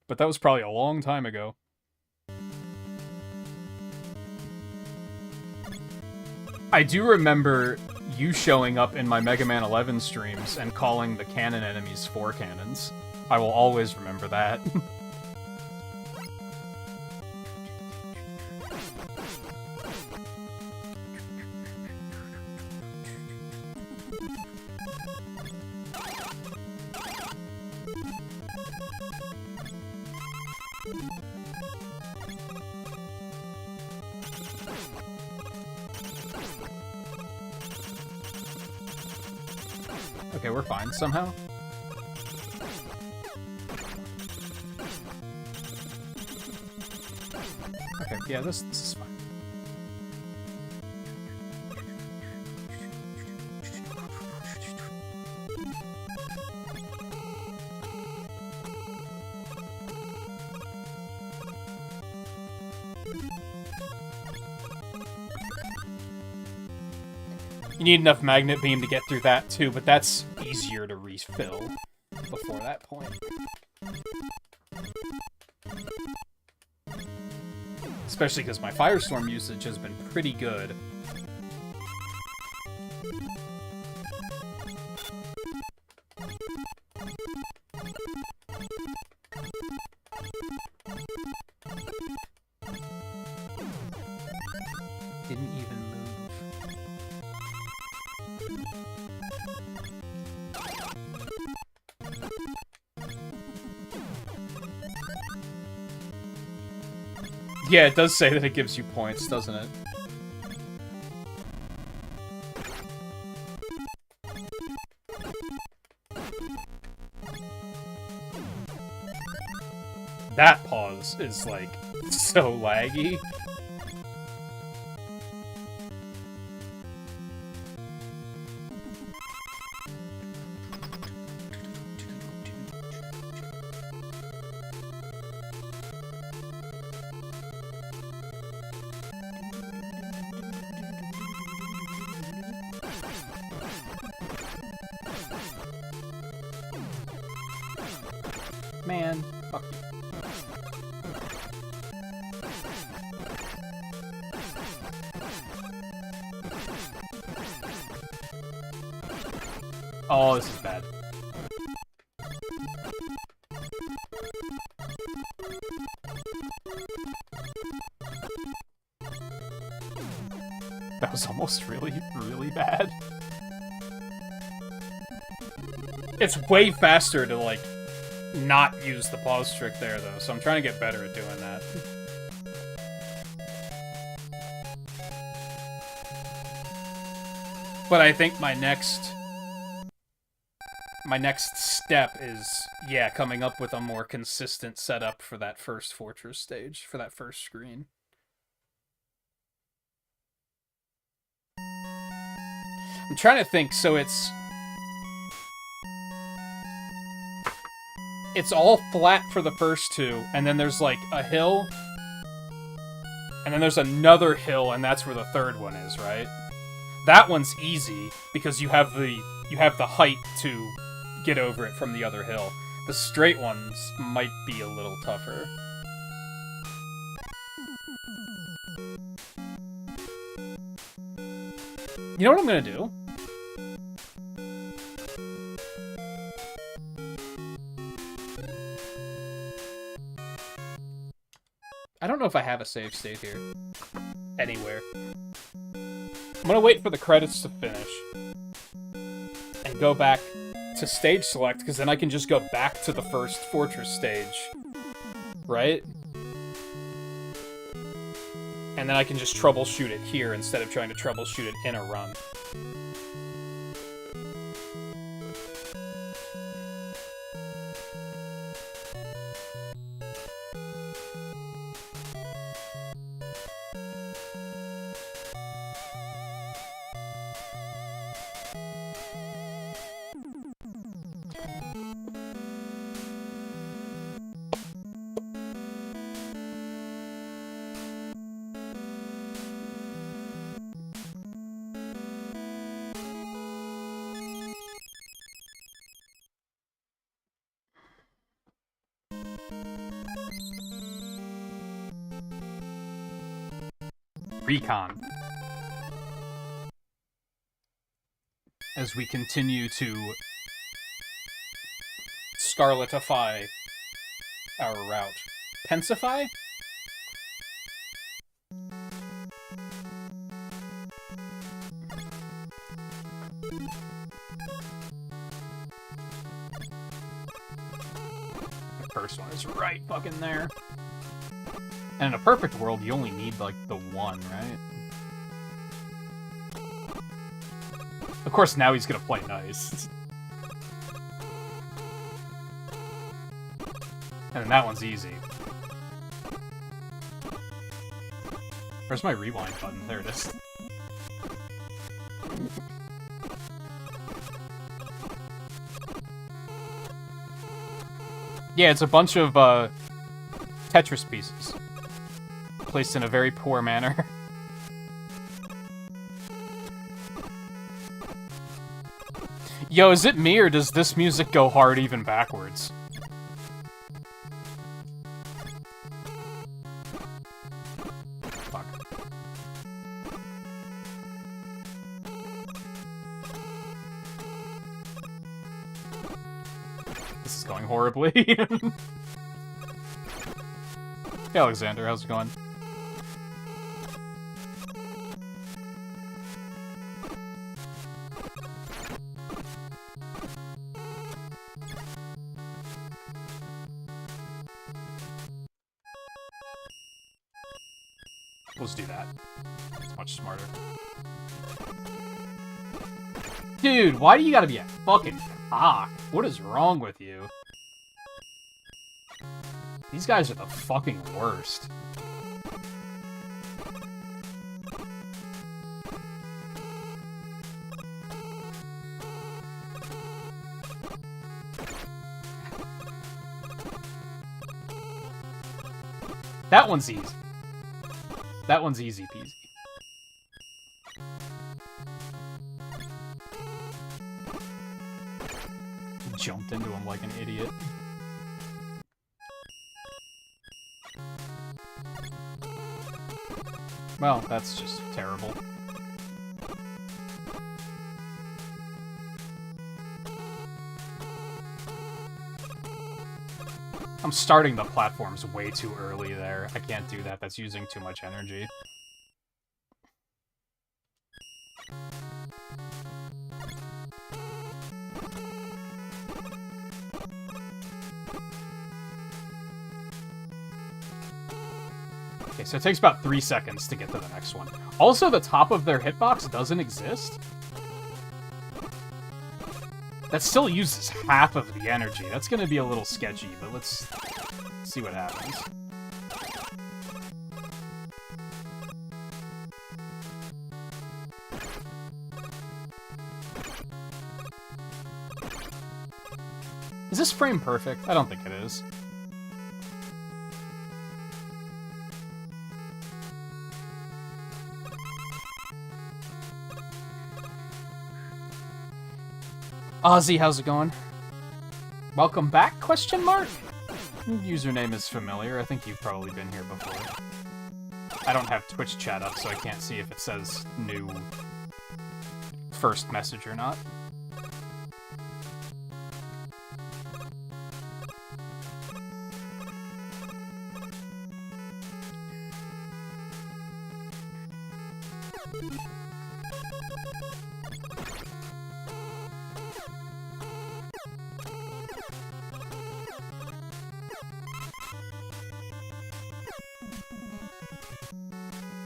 But that was probably a long time ago. I do remember you showing up in my Mega Man 11 streams and calling the cannon enemies 4 cannons. I will always remember that. Okay, we're fine somehow. Okay, yeah, this is fine. You need enough magnet beam to get through that too, but that's easier to refill before that point. Especially because my Firestorm usage has been pretty good. Didn't even move. Yeah, it does say that it gives you points, doesn't it? That pause is, like, so laggy. Man, fuck you. Oh, this is bad. That was almost really, really bad. It's way faster to, like, not use the pause trick there, though, so I'm trying to get better at doing that. But I think my next step is, yeah, coming up with a more consistent setup for that first fortress stage, for that first screen. I'm trying to think, so it's all flat for the first two, and then there's, like, a hill, and then there's another hill, and that's where the third one is, right? That one's easy because you have the height to get over it from the other hill. The straight ones might be a little tougher. You know what I'm gonna do? I don't know if I have a save state here. Anywhere. I'm gonna wait for the credits to finish. And go back to stage select, because then I can just go back to the first fortress stage. Right? And then I can just troubleshoot it here instead of trying to troubleshoot it in a run. Recon. As we continue to Scarletify our route. Pensify? The first one is right fucking there. And in a perfect world, you only need, like, the one, right? Of course, now he's gonna play nice. And then that one's easy. Where's my rewind button? There it is. Yeah, it's a bunch of, Tetris pieces. Placed in a very poor manner. Yo, is it me, or does this music go hard even backwards? Fuck. This is going horribly. Hey, Alexander, how's it going? Let's do that. It's much smarter. Dude, why do you gotta be a fucking cock? What is wrong with you? These guys are the fucking worst. That one's easy. That one's easy peasy. Jumped into him like an idiot. Well, that's just terrible. I'm starting the platforms way too early there. I can't do that. That's using too much energy. Okay, so it takes about 3 seconds to get to the next one. Also, the top of their hitbox doesn't exist. That still uses half of the energy. That's gonna be a little sketchy, but let's see what happens. Is this frame perfect? I don't think it is. Ozzy, how's it going? Welcome back, question mark? Your username is familiar. I think you've probably been here before. I don't have Twitch chat up, so I can't see if it says new first message or not.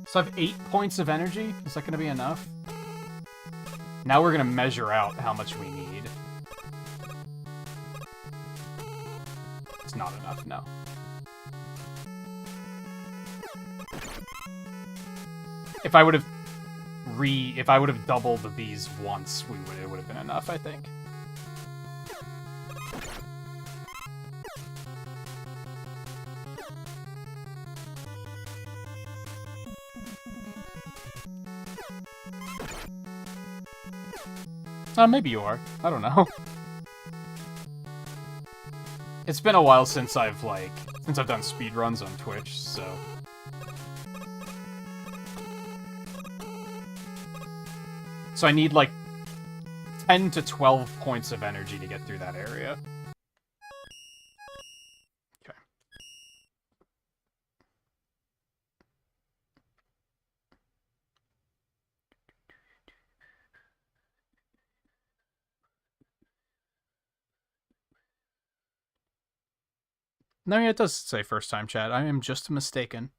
So I have 8 points of energy. Is that going to be enough? Now we're going to measure out how much we need. It's not enough, no. If I would have doubled these once, it would have been enough, I think. Maybe you are. I don't know. It's been a while since I've done speedruns on Twitch, so... So I need, like, 10 to 12 points of energy to get through that area. Okay. No, yeah, it does say first time chat. I am just mistaken.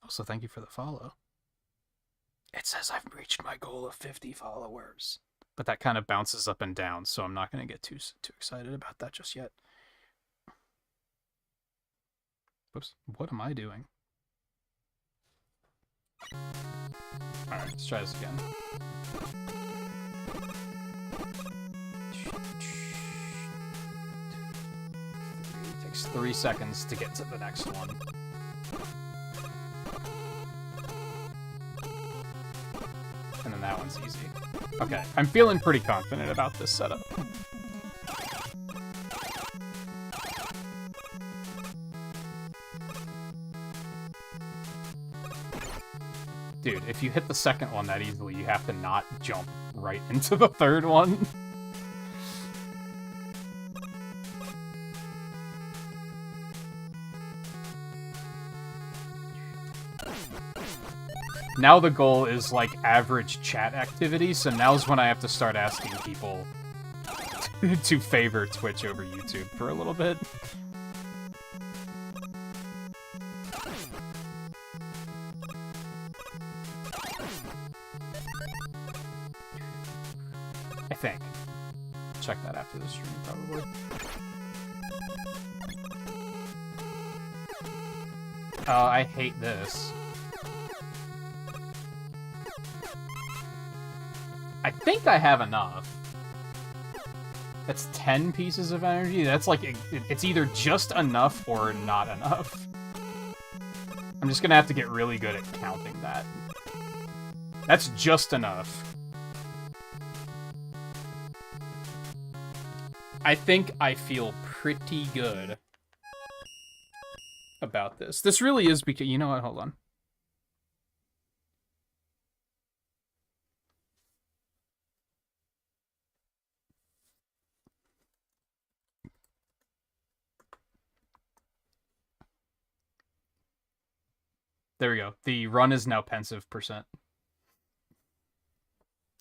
Also, thank you for the follow. It says I've reached my goal of 50 followers. But that kind of bounces up and down, so I'm not going to get too excited about that just yet. Whoops, what am I doing? Alright, let's try this again. It takes 3 seconds to get to the next one. And then that one's easy. Okay, I'm feeling pretty confident about this setup. Dude, if you hit the second one that easily, you have to not jump right into the third one. Now the goal is, like, average chat activity, so now's when I have to start asking people to favor Twitch over YouTube for a little bit. I think. Check that after the stream, probably. I hate this. I think I have enough. That's 10 pieces of energy. That's like, it's either just enough or not enough. I'm just gonna have to get really good at counting that. That's just enough. I think I feel pretty good about this. This really is because, you know what, hold on. There we go. The run is now pensive %.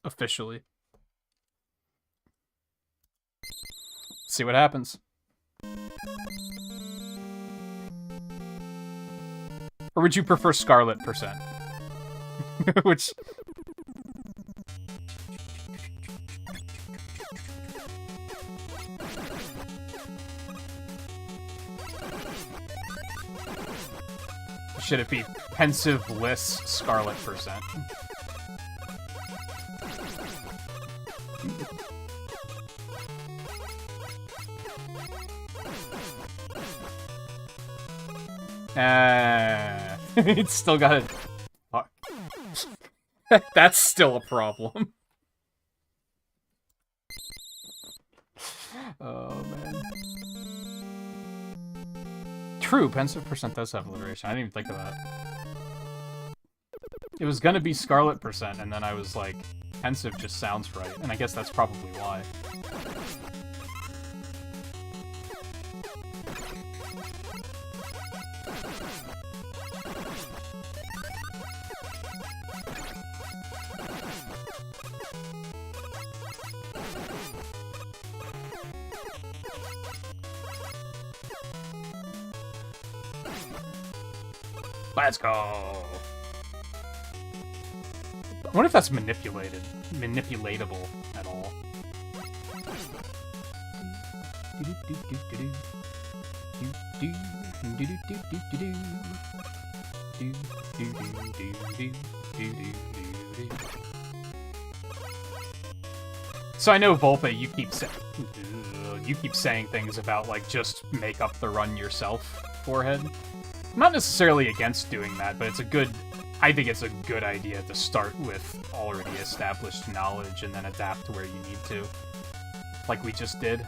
Officially. See what happens. Or would you prefer Scarlet %? Which... Should it be pensive-less Scarlet %? It's still got it. Fuck. That's still a problem. Oh, man. True, pensive percent does have alliteration. I didn't even think of that. It was gonna be Scarlet percent, and then I was like, pensive just sounds right, and I guess that's probably why. Let's go! I wonder if that's manipulatable at all. So I know Volpe, you keep saying things about like just make up the run yourself forehead. I'm not necessarily against doing that, but I think it's a good idea to start with already established knowledge and then adapt to where you need to. Like we just did.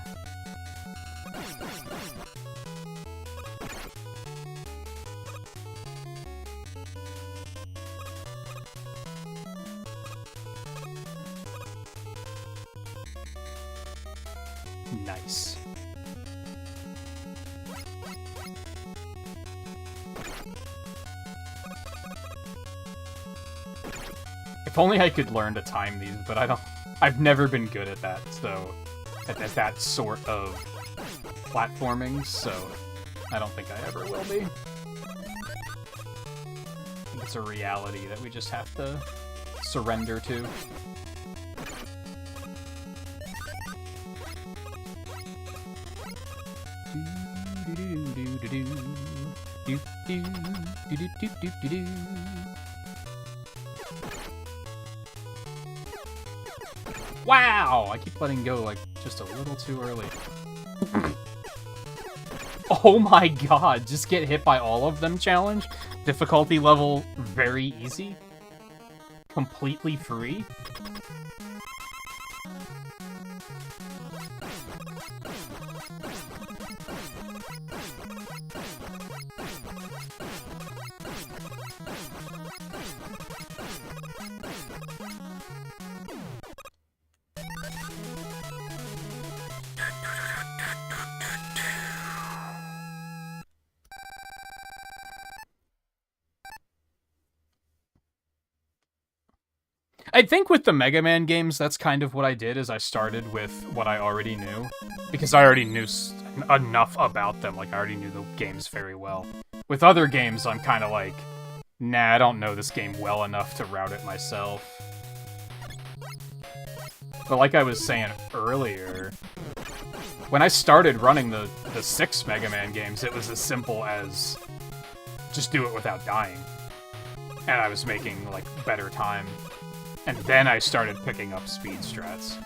Nice. If only I could learn to time these, but I've never been good at that, so... At that sort of platforming, so... I don't think I ever will be. I think it's a reality that we just have to surrender to. Wow! I keep letting go, like, just a little too early. Oh my god, just get hit by all of them challenge? Difficulty level very easy? Completely free? I think with the Mega Man games, that's kind of what I did, is I started with what I already knew. Because I already knew enough about them, like I already knew the games very well. With other games, I'm kind of like, nah, I don't know this game well enough to route it myself. But like I was saying earlier, when I started running the 6 Mega Man games, it was as simple as just do it without dying. And I was making, like, better time. And then I started picking up speed strats.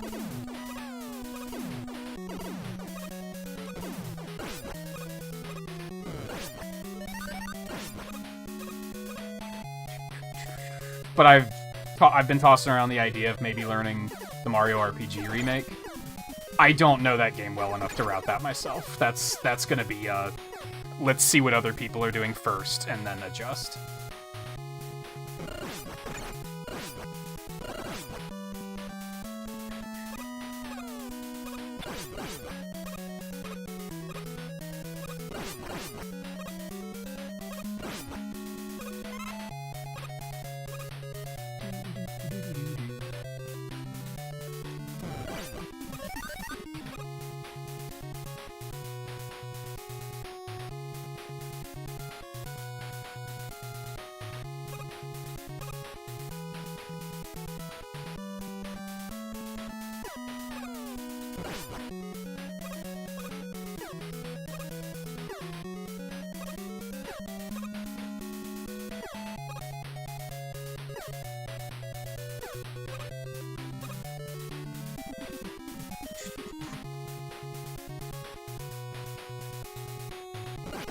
But I've been tossing around the idea of maybe learning the Mario RPG remake. I don't know that game well enough to route that myself. That's gonna be let's see what other people are doing first and then adjust.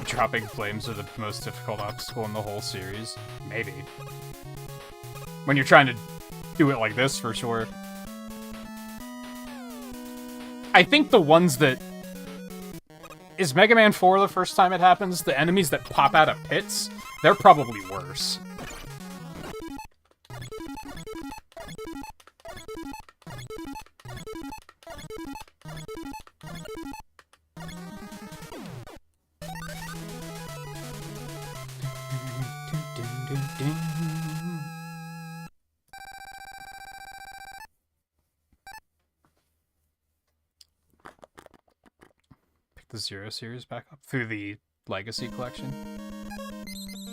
Dropping flames are the most difficult obstacle in the whole series? Maybe. When you're trying to do it like this, for sure. I think the ones that... Is Mega Man 4 the first time it happens? The enemies that pop out of pits? They're probably worse. Pick the Zero series back up through the Legacy collection,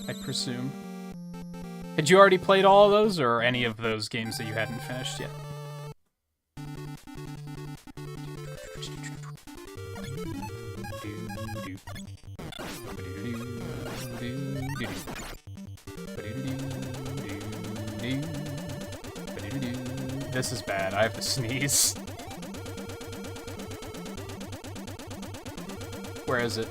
I presume. Had you already played all of those, or any of those games that you hadn't finished yet? This is bad. I have to sneeze. Where is it?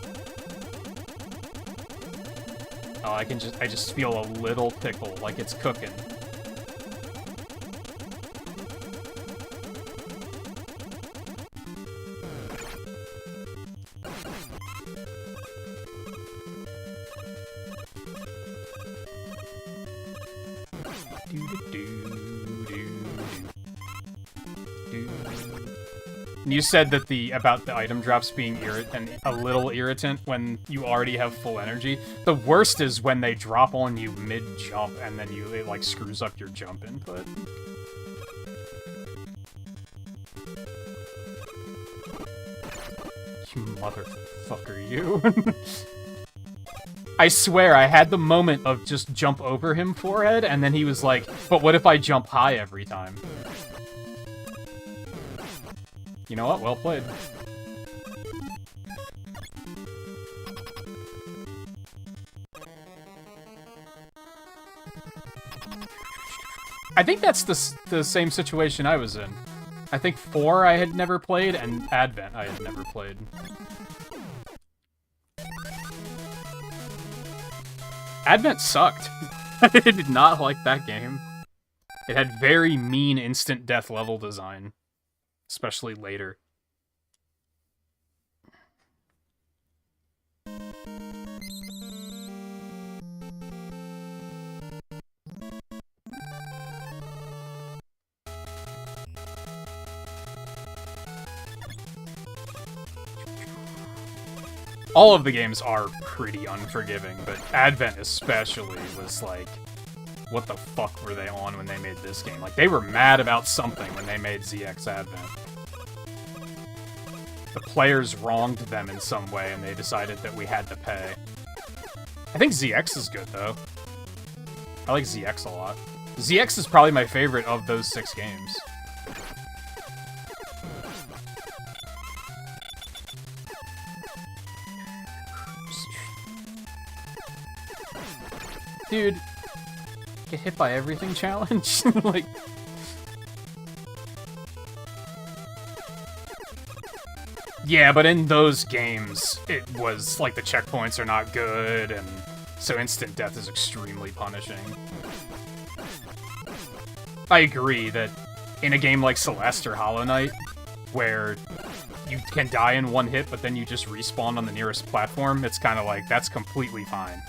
Oh, I just feel a little tickle, like it's cooking. You said that about the item drops being a little irritant when you already have full energy. The worst is when they drop on you mid-jump and then it like screws up your jump input. You motherfucker, you. I swear, I had the moment of just jump over him forehead, and then he was like, but what if I jump high every time? You know what? Well played. I think that's the same situation I was in. I think 4 I had never played, and Advent I had never played. Advent sucked. I did not like that game. It had very mean instant death level design. Especially later. All of the games are pretty unforgiving, but Advent especially was like, what the fuck were they on when they made this game? Like, they were mad about something when they made ZX Advent. The players wronged them in some way, and they decided that we had to pay. I think ZX is good, though. I like ZX a lot. ZX is probably my favorite of those 6 games. Dude, get hit by everything challenge? Like... Yeah, but in those games, it was, like, the checkpoints are not good, and so instant death is extremely punishing. I agree that in a game like Celeste or Hollow Knight, where you can die in one hit, but then you just respawn on the nearest platform, it's kind of like, that's completely fine.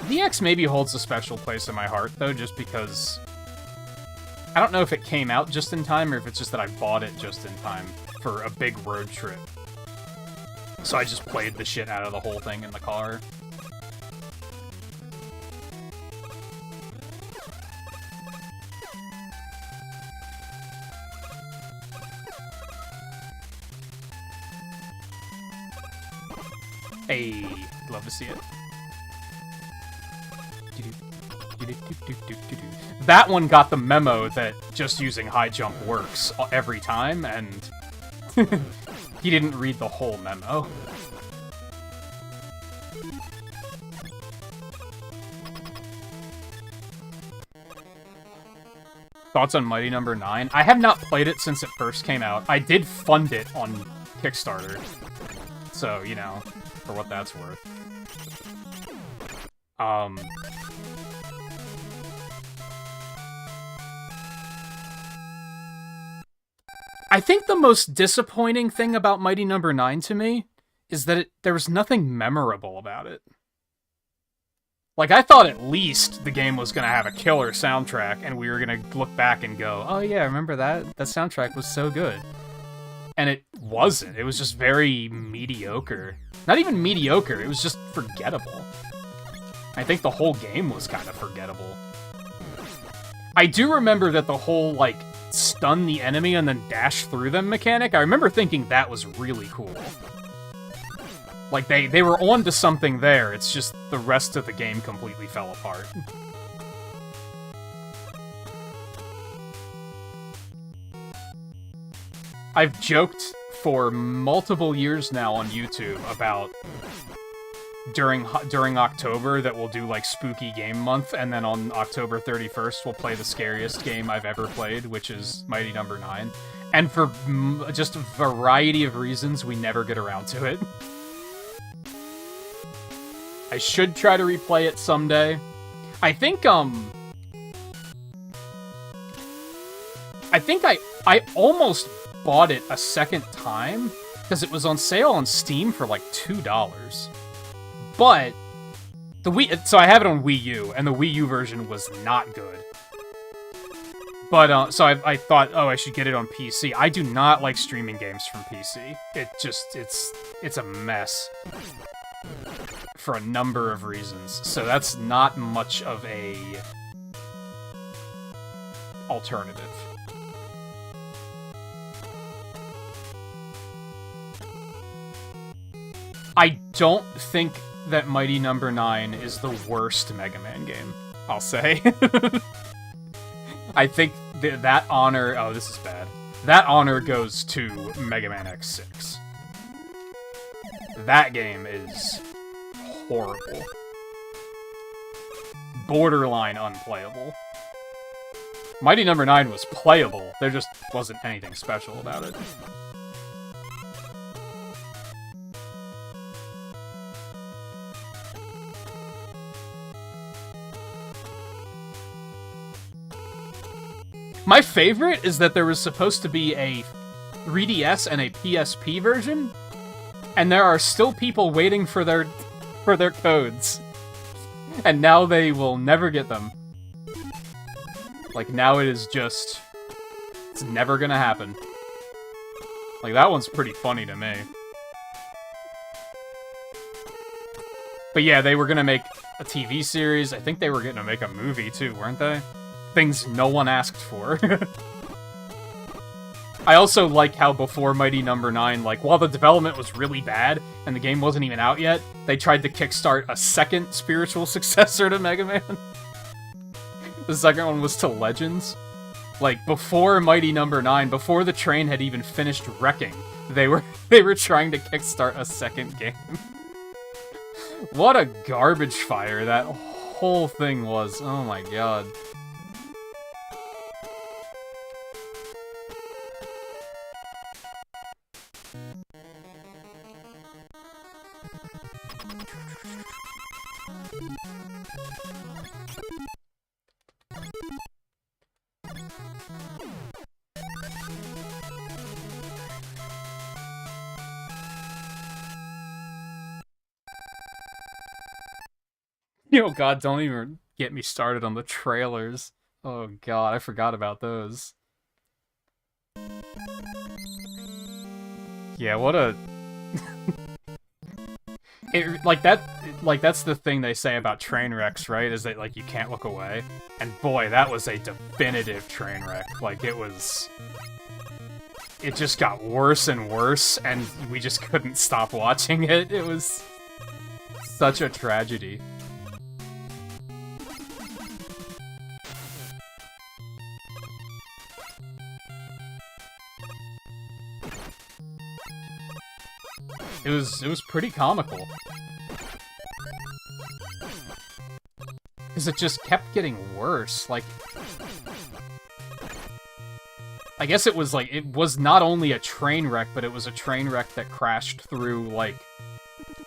DX maybe holds a special place in my heart, though, just because... I don't know if it came out just in time, or if it's just that I bought it just in time for a big road trip. So I just played the shit out of the whole thing in the car. Hey, love to see it. That one got the memo that just using high jump works every time, and he didn't read the whole memo. Thoughts on Mighty Number 9? I have not played it since it first came out. I did fund it on Kickstarter. So, you know, for what that's worth. I think the most disappointing thing about Mighty Number 9 to me is that there was nothing memorable about it. Like, I thought at least the game was going to have a killer soundtrack, and we were going to look back and go, oh yeah, remember that? That soundtrack was so good. And it wasn't. It was just very mediocre. Not even mediocre, it was just forgettable. I think the whole game was kind of forgettable. I do remember that the whole, like, stun the enemy and then dash through them mechanic, I remember thinking that was really cool. Like, they were on to something there, it's just the rest of the game completely fell apart. I've joked for multiple years now on YouTube about during October that we'll do, like, Spooky Game Month, and then on October 31st we'll play the scariest game I've ever played, which is Mighty Number 9. And for just a variety of reasons, we never get around to it. I should try to replay it someday. I think I almost bought it a second time, because it was on sale on Steam for like $2. But so I have it on Wii U, and the Wii U version was not good. But, so I thought, oh, I should get it on PC. I do not like streaming games from PC. It's a mess. For a number of reasons. So that's not much of a alternative. I don't think that Mighty Number 9 is the worst Mega Man game, I'll say. I think that honor... Oh, this is bad. That honor goes to Mega Man X6. That game is horrible. Borderline unplayable. Mighty Number 9 was playable, there just wasn't anything special about it. My favorite is that there was supposed to be a 3DS and a PSP version, and there are still people waiting for their codes. And now they will never get them. Like, now it is just... It's never gonna happen. Like, that one's pretty funny to me. But yeah, they were gonna make a TV series. I think they were gonna make a movie, too, weren't they? Things no one asked for. I also like how before Mighty Number 9, like, while the development was really bad, and the game wasn't even out yet, they tried to kickstart a second spiritual successor to Mega Man. The second one was to Legends. Like, before Mighty Number 9, before the train had even finished wrecking, they were trying to kickstart a second game. What a garbage fire that whole thing was. Oh my god. Oh god, don't even get me started on the trailers. Oh god, I forgot about those. Yeah, what a... that's the thing they say about train wrecks, right? Is that, like, you can't look away. And boy, that was a definitive train wreck. Like, it was... It just got worse and worse, and we just couldn't stop watching it. It was such a tragedy. It was pretty comical. Because it just kept getting worse, like... I guess it was like, it was not only a train wreck, but it was a train wreck that crashed through, like,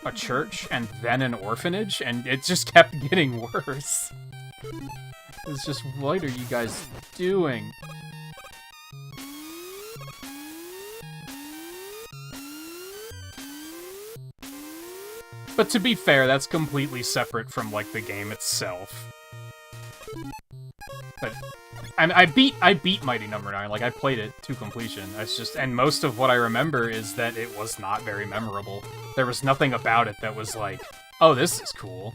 a church and then an orphanage, and it just kept getting worse. It's just, what are you guys doing? But to be fair, that's completely separate from, like, the game itself. But I beat Mighty Number 9. Like, I played it to completion. It's just, and most of what I remember is that it was not very memorable. There was nothing about it that was like, oh, this is cool.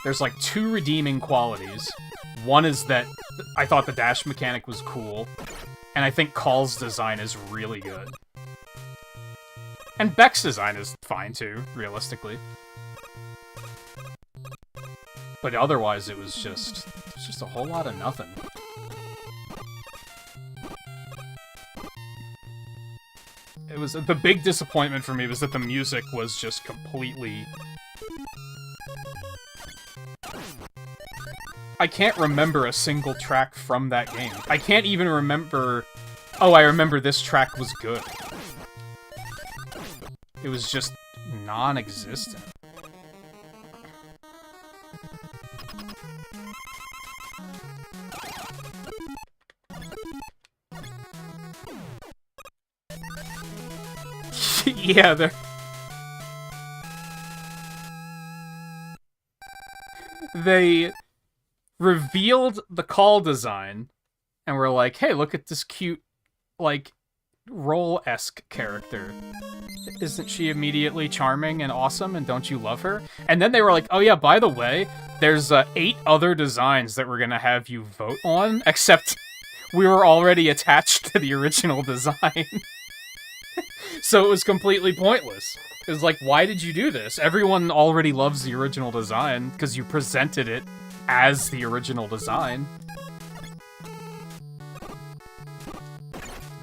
There's like 2 redeeming qualities. One is that I thought the dash mechanic was cool, and I think Call's design is really good. And Beck's design is fine too, realistically. But otherwise, it was just a whole lot of nothing. It was, the big disappointment for me was that the music was just completely... I can't remember a single track from that game. I can't even remember... Oh, I remember this track was good. It was just non-existent. Yeah, they revealed the Call design, and were like, hey, look at this cute, like, Roll-esque character. Isn't she immediately charming and awesome, and don't you love her? And then they were like, oh yeah, by the way, there's 8 other designs that we're gonna have you vote on, except we were already attached to the original design. So it was completely pointless. It was like, why did you do this? Everyone already loves the original design, because you presented it as the original design.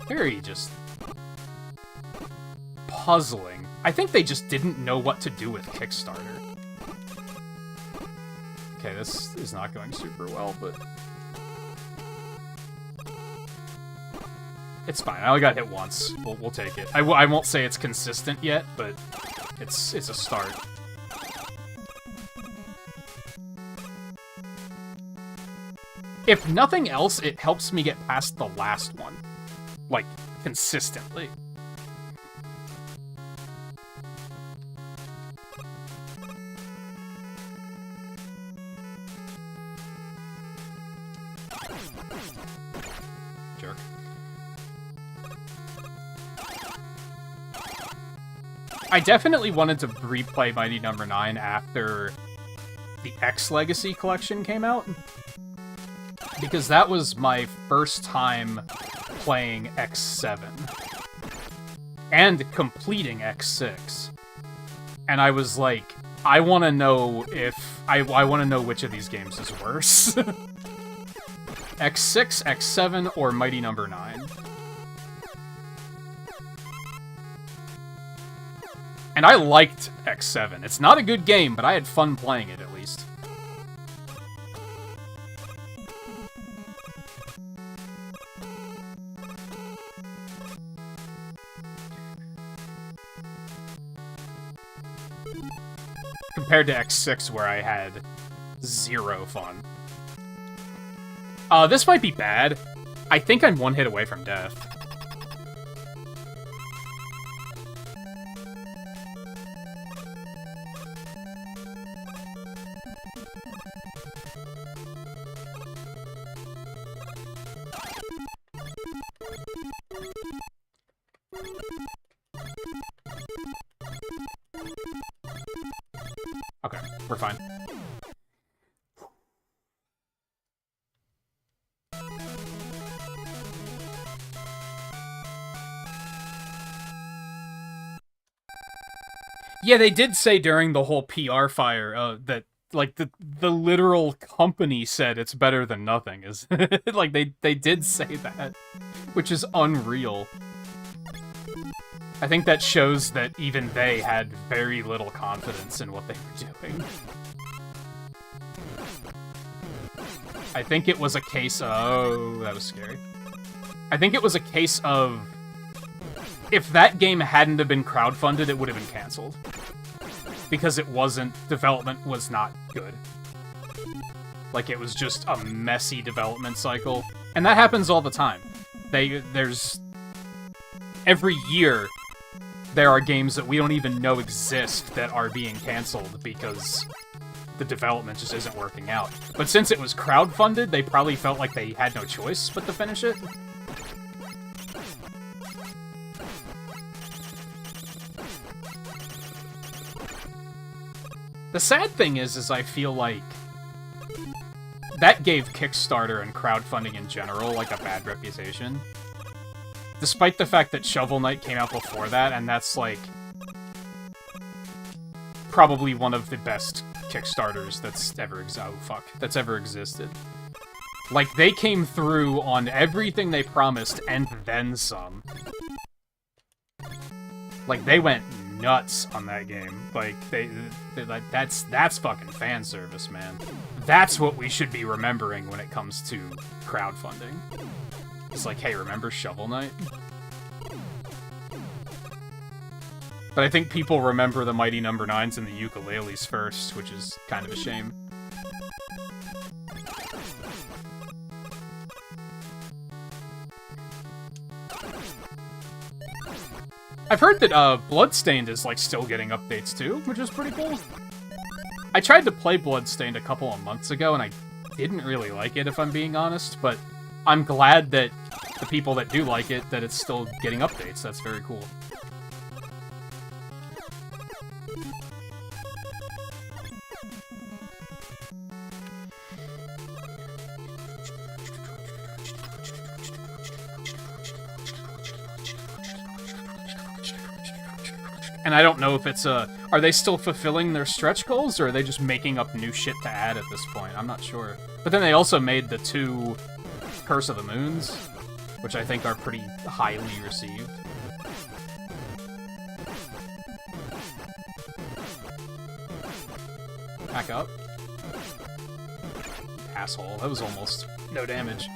Very just... puzzling. I think they just didn't know what to do with Kickstarter. Okay, this is not going super well, but... it's fine. I only got hit once. We'll take it. I won't say it's consistent yet, but it's a start. If nothing else, it helps me get past the last one. Like, consistently. Jerk. I definitely wanted to replay Mighty Number 9 after the X Legacy collection came out, because that was my first time playing X7 and completing X6, and I was like, I want to know if I want to know which of these games is worse. X6, X7, or Mighty Number 9. And I liked X7. It's not a good game, but I had fun playing it, at least. Compared to X6, where I had 0 fun. This might be bad. I think I'm 1 hit away from death. Okay, we're fine. Yeah, they did say during the whole PR fire that, like, the literal company said it's better than nothing. Is like, they did say that, which is unreal. I think that shows that even they had very little confidence in what they were doing. I think it was a case of... Oh, that was scary. I think it was a case of... If that game hadn't have been crowdfunded, it would have been canceled. Because it wasn't... Development was not good. Like, it was just a messy development cycle. And that happens all the time. There's... Every year, there are games that we don't even know exist that are being canceled because the development just isn't working out. But since it was crowdfunded, they probably felt like they had no choice but to finish it. The sad thing is I feel like that gave Kickstarter and crowdfunding in general, like, a bad reputation. Despite the fact that Shovel Knight came out before that, and that's, like, probably one of the best Kickstarters that's ever existed. Like, they came through on everything they promised, and then some. Like, they went nuts on that game. Like, they're like, that's fucking fan service, man. That's what we should be remembering when it comes to crowdfunding. It's like, hey, remember Shovel Knight? But I think people remember the Mighty Number 9s and the ukuleles first, which is kind of a shame. I've heard that Bloodstained is, like, still getting updates too, which is pretty cool. I tried to play Bloodstained a couple of months ago, and I didn't really like it, if I'm being honest, but I'm glad that the people that do like it, that it's still getting updates. That's very cool. And I don't know if it's a... Are they still fulfilling their stretch goals, or are they just making up new shit to add at this point? I'm not sure. But then they also made the 2 Curse of the Moons, which I think are pretty highly received. Back up. Asshole, that was almost no damage.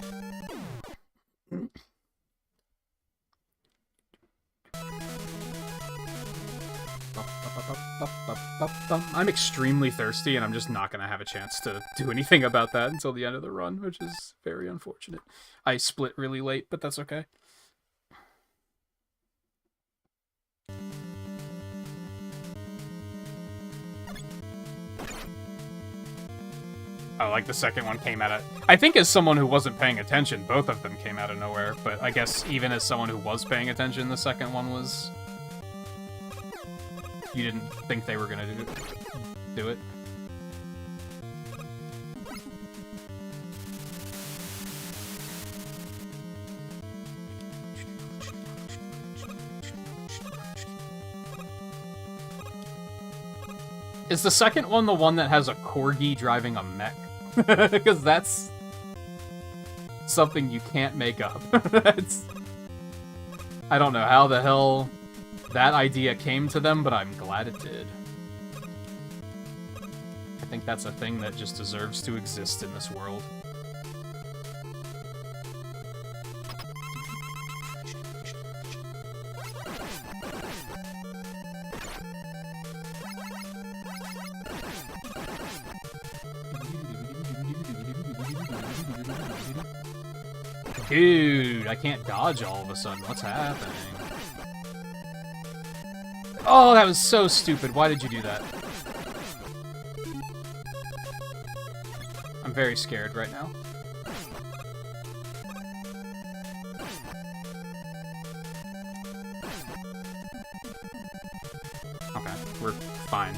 I'm extremely thirsty, and I'm just not going to have a chance to do anything about that until the end of the run, which is very unfortunate. I split really late, but that's okay. Oh, like the second one came out of... I think as someone who wasn't paying attention, both of them came out of nowhere, but I guess even as someone who was paying attention, the second one was... You didn't think they were gonna do it? Is the second one the one that has a corgi driving a mech? Because that's something you can't make up. I don't know how the hell that idea came to them, but I'm glad it did. I think that's a thing that just deserves to exist in this world. Dude, I can't dodge all of a sudden. What's happening? Oh, that was so stupid. Why did you do that? I'm very scared right now. Okay, we're fine.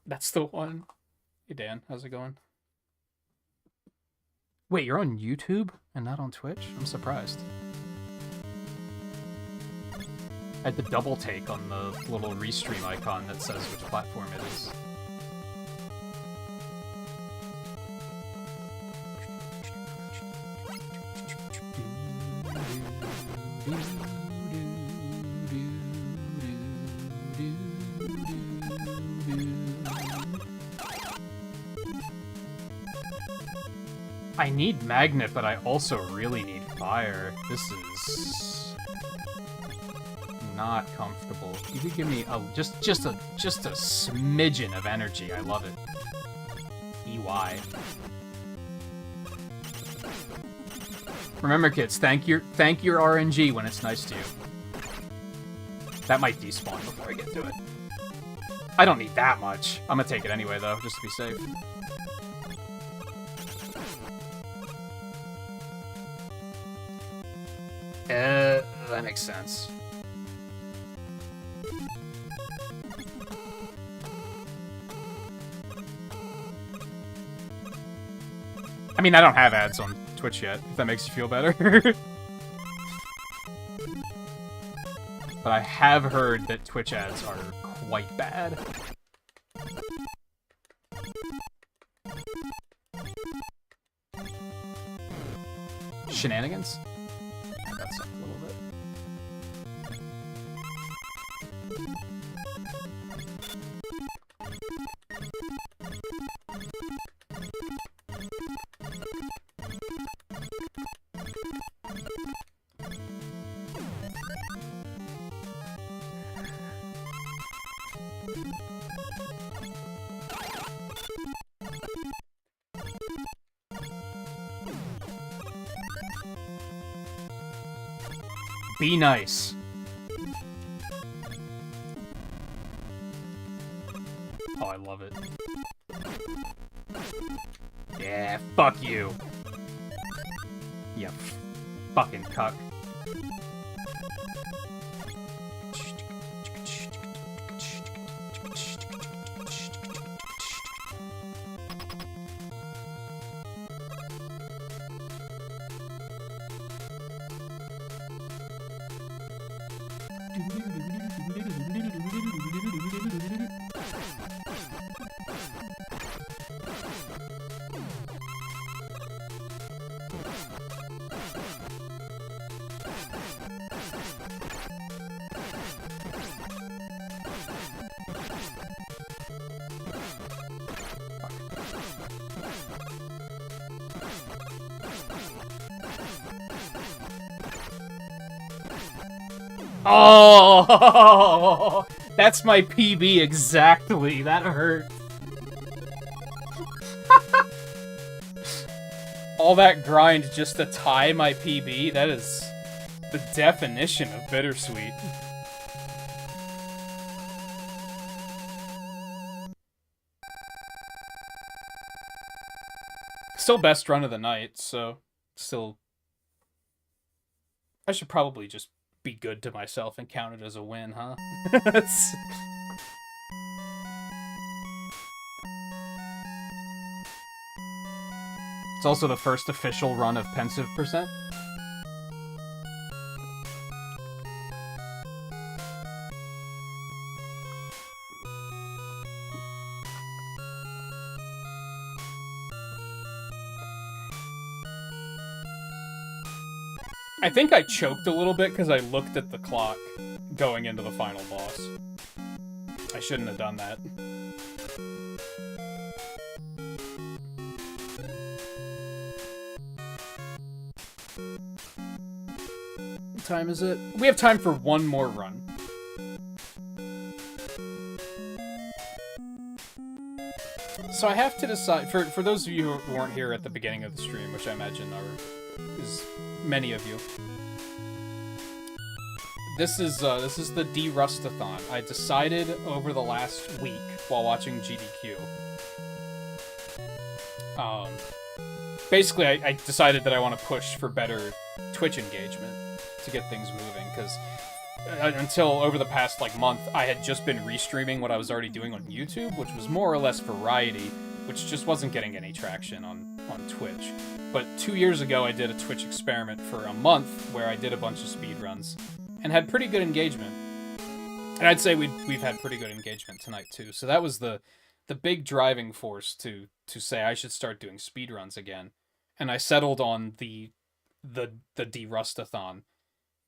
That's the one. Hey, Dan, how's it going? Wait, you're on YouTube and not on Twitch? I'm surprised. I had the double take on the little restream icon that says which platform it is. I need magnet, but I also really need fire. This is not comfortable. You could give me a just a smidgen of energy. I love it. EY. Remember, kids, thank your RNG when it's nice to you. That might despawn before I get to it. I don't need that much. I'm gonna take it anyway, though, just to be safe. That makes sense. I mean, I don't have ads on Twitch yet, if that makes you feel better. But I have heard that Twitch ads are quite bad. Shenanigans? That's a little bit. Be nice. Oh, I love it. Yeah, fuck you. You fucking cuck. Oh, that's my PB exactly. That hurt. All that grind just to tie my PB, that is the definition of bittersweet. Still best run of the night, so still... I should probably just be good to myself and count it as a win, huh? It's also the first official run of Pensive %. I think I choked a little bit because I looked at the clock going into the final boss. I shouldn't have done that. What time is it? We have time for one more run. So I have to decide, for those of you who weren't here at the beginning of the stream, which I imagine is many of you. This is the Derustathon. I decided over the last week while watching GDQ. Basically, I decided that I want to push for better Twitch engagement to get things moving, because until over the past month, I had just been restreaming what I was already doing on YouTube, which was more or less variety, which just wasn't getting any traction on Twitch. But 2 years ago, I did a Twitch experiment for a month where I did a bunch of speedruns and had pretty good engagement. And I'd say we've had pretty good engagement tonight too. So that was the big driving force to say I should start doing speedruns again. And I settled on the Derustathon,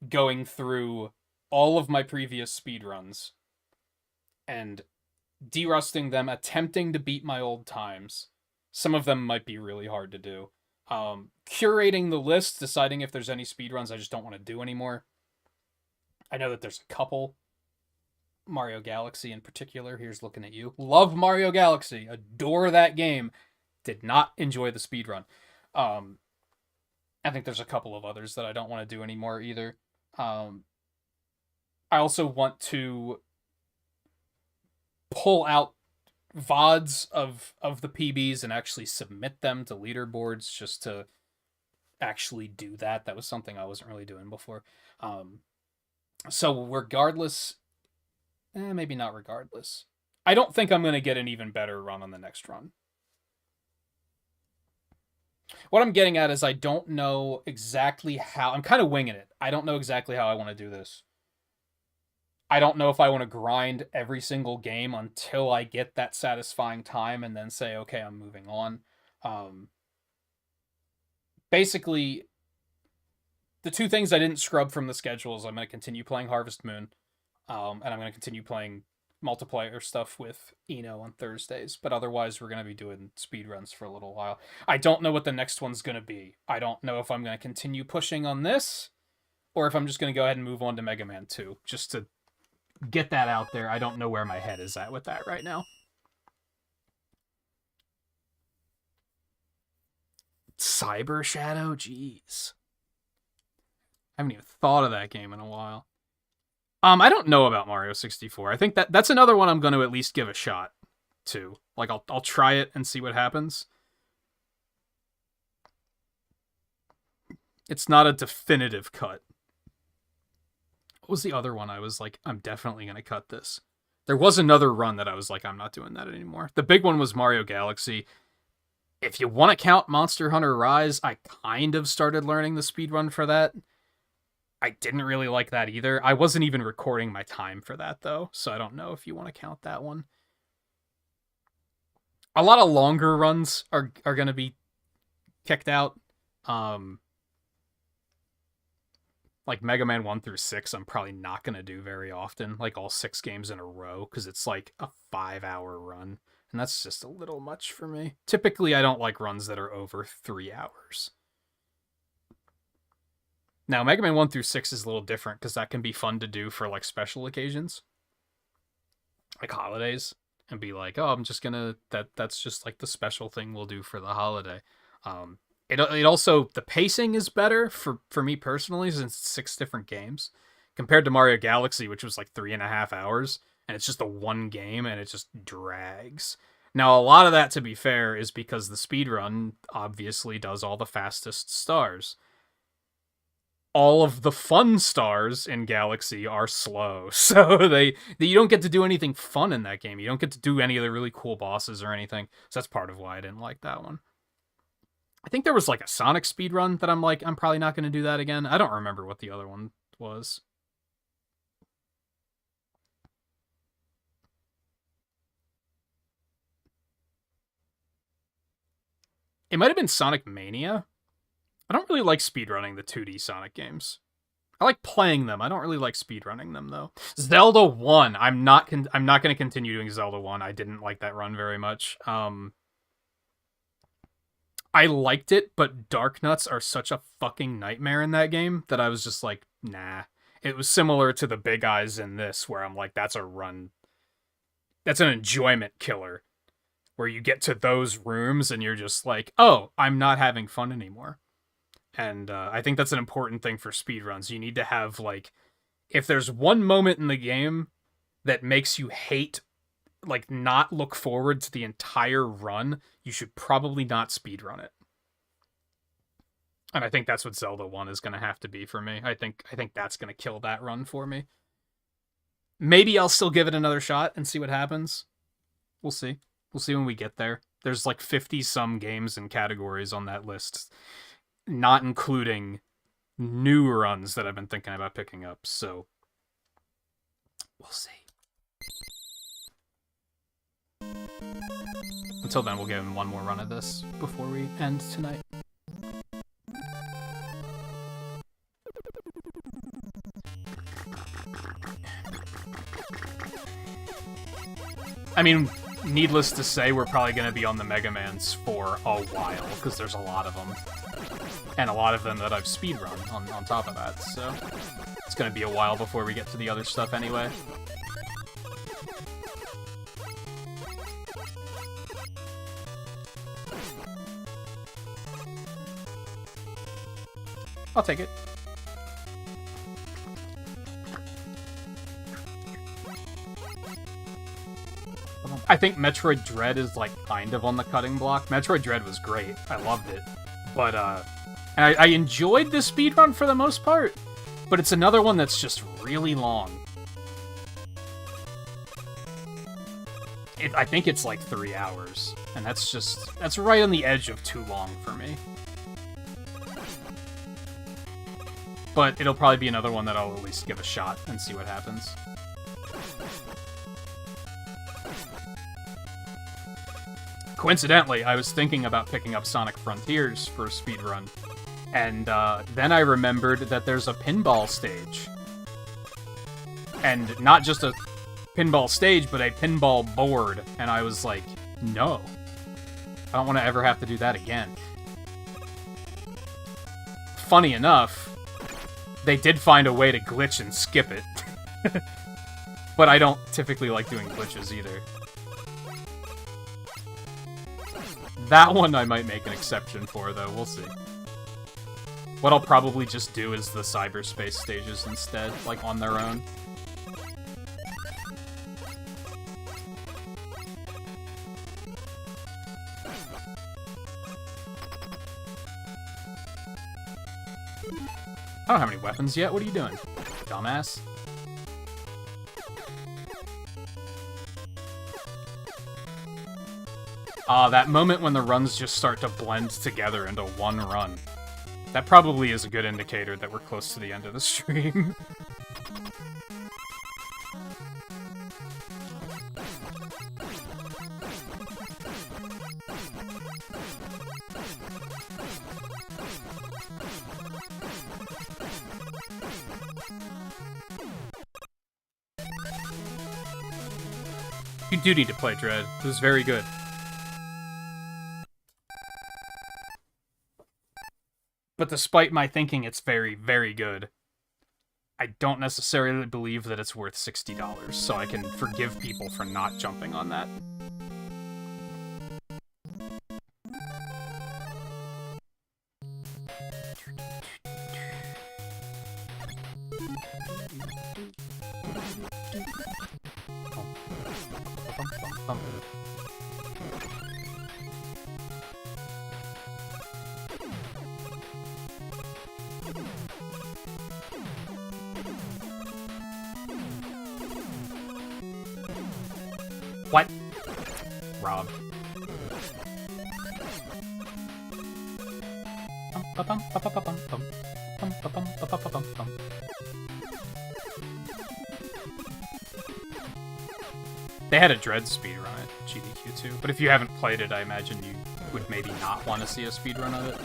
going through all of my previous speedruns and derusting them, attempting to beat my old times. Some of them might be really hard to do, Curating the list, deciding if there's any speedruns I just don't want to do anymore. I know that there's a couple. Mario Galaxy in particular. Here's looking at you. Love Mario Galaxy. Adore that game. Did not enjoy the speedrun. I think there's a couple of others that I don't want to do anymore either. I also want to pull out VODs of the PBs and actually submit them to leaderboards just to actually do that. That was something I wasn't really doing before. So regardless, maybe not regardless. I don't think I'm going to get an even better run on the next run. What I'm getting at is I don't know exactly how... I'm kind of winging it. I don't know exactly how I want to do this. I don't know if I want to grind every single game until I get that satisfying time and then say, okay, I'm moving on. Basically, the two things I didn't scrub from the schedule is I'm going to continue playing Harvest Moon, and I'm going to continue playing multiplayer stuff with Eno on Thursdays, but otherwise we're going to be doing speedruns for a little while. I don't know what the next one's going to be. I don't know if I'm going to continue pushing on this, or if I'm just going to go ahead and move on to Mega Man 2, just to get that out there. I don't know where my head is at with that right now. Cyber Shadow? Jeez. I haven't even thought of that game in a while. I don't know about Mario 64. I think that's another one I'm going to at least give a shot to. Like, I'll try it and see what happens. It's not a definitive cut. What was the other one I was like, I'm definitely going to cut this? There was another run that I was like, I'm not doing that anymore. The big one was Mario Galaxy. If you want to count Monster Hunter Rise, I kind of started learning the speedrun for that. I didn't really like that either. I wasn't even recording my time for that, though, so I don't know if you want to count that one. A lot of longer runs are going to be kicked out. Like Mega Man 1 through 6, I'm probably not going to do very often, like all 6 games in a row, because it's like a 5-hour run, and that's just a little much for me. Typically, I don't like runs that are over 3 hours. Now, Mega Man 1 through 6 is a little different, because that can be fun to do for, like, special occasions. Like holidays. And be like, oh, I'm just gonna... That's just, like, the special thing we'll do for the holiday. It also... The pacing is better, for me personally, since it's 6 different games. Compared to Mario Galaxy, which was, like, 3.5 hours. And it's just a one game, and it just drags. Now, a lot of that, to be fair, is because the speedrun obviously does all the fastest stars. All of the fun stars in Galaxy are slow, so you don't get to do anything fun in that game. You don't get to do any of the really cool bosses or anything, so that's part of why I didn't like that one. I think there was like a Sonic speedrun that I'm like, I'm probably not going to do that again. I don't remember what the other one was. It might have been Sonic Mania. I don't really like speedrunning the 2D Sonic games. I like playing them. I don't really like speedrunning them, though. Zelda 1. I'm not going to continue doing Zelda 1. I didn't like that run very much. I liked it, but Dark Nuts are such a fucking nightmare in that game that I was just like, nah. It was similar to the Big Eyes in this, where I'm like, that's a run. That's an enjoyment killer. Where you get to those rooms and you're just like, oh, I'm not having fun anymore. And I think that's an important thing for speedruns. You need to have, like, if there's one moment in the game that makes you hate, like, not look forward to the entire run, you should probably not speedrun it. And I think that's what Zelda 1 is going to have to be for me. I think that's going to kill that run for me. Maybe I'll still give it another shot and see what happens. We'll see. We'll see when we get there. There's like 50-some games and categories on that list, not including new runs that I've been thinking about picking up, so we'll see. Until then, we'll give him one more run of this before we end tonight. I mean, needless to say, we're probably going to be on the Mega Mans for a while, because there's a lot of them. And a lot of them that I've speedrun on top of that, so it's going to be a while before we get to the other stuff anyway. I'll take it. I think Metroid Dread is, like, kind of on the cutting block. Metroid Dread was great. I loved it. But, and I enjoyed the speedrun for the most part, but it's another one that's just really long. I think it's like 3 hours, and that's right on the edge of too long for me. But it'll probably be another one that I'll at least give a shot and see what happens. Coincidentally, I was thinking about picking up Sonic Frontiers for a speedrun, and then I remembered that there's a pinball stage. And not just a pinball stage, but a pinball board, and I was like, no. I don't want to ever have to do that again. Funny enough, they did find a way to glitch and skip it. But I don't typically like doing glitches either. That one I might make an exception for, though. We'll see. What I'll probably just do is the cyberspace stages instead, like on their own. I don't have any weapons yet. What are you doing, dumbass? That moment when the runs just start to blend together into one run. That probably is a good indicator that we're close to the end of the stream. You do need to play Dread. It was very good. But despite my thinking it's very, very good, I don't necessarily believe that it's worth $60, so I can forgive people for not jumping on that. What? Rob. They had a Dread speedrun at GDQ too, but if you haven't played it, I imagine you would maybe not want to see a speedrun of it.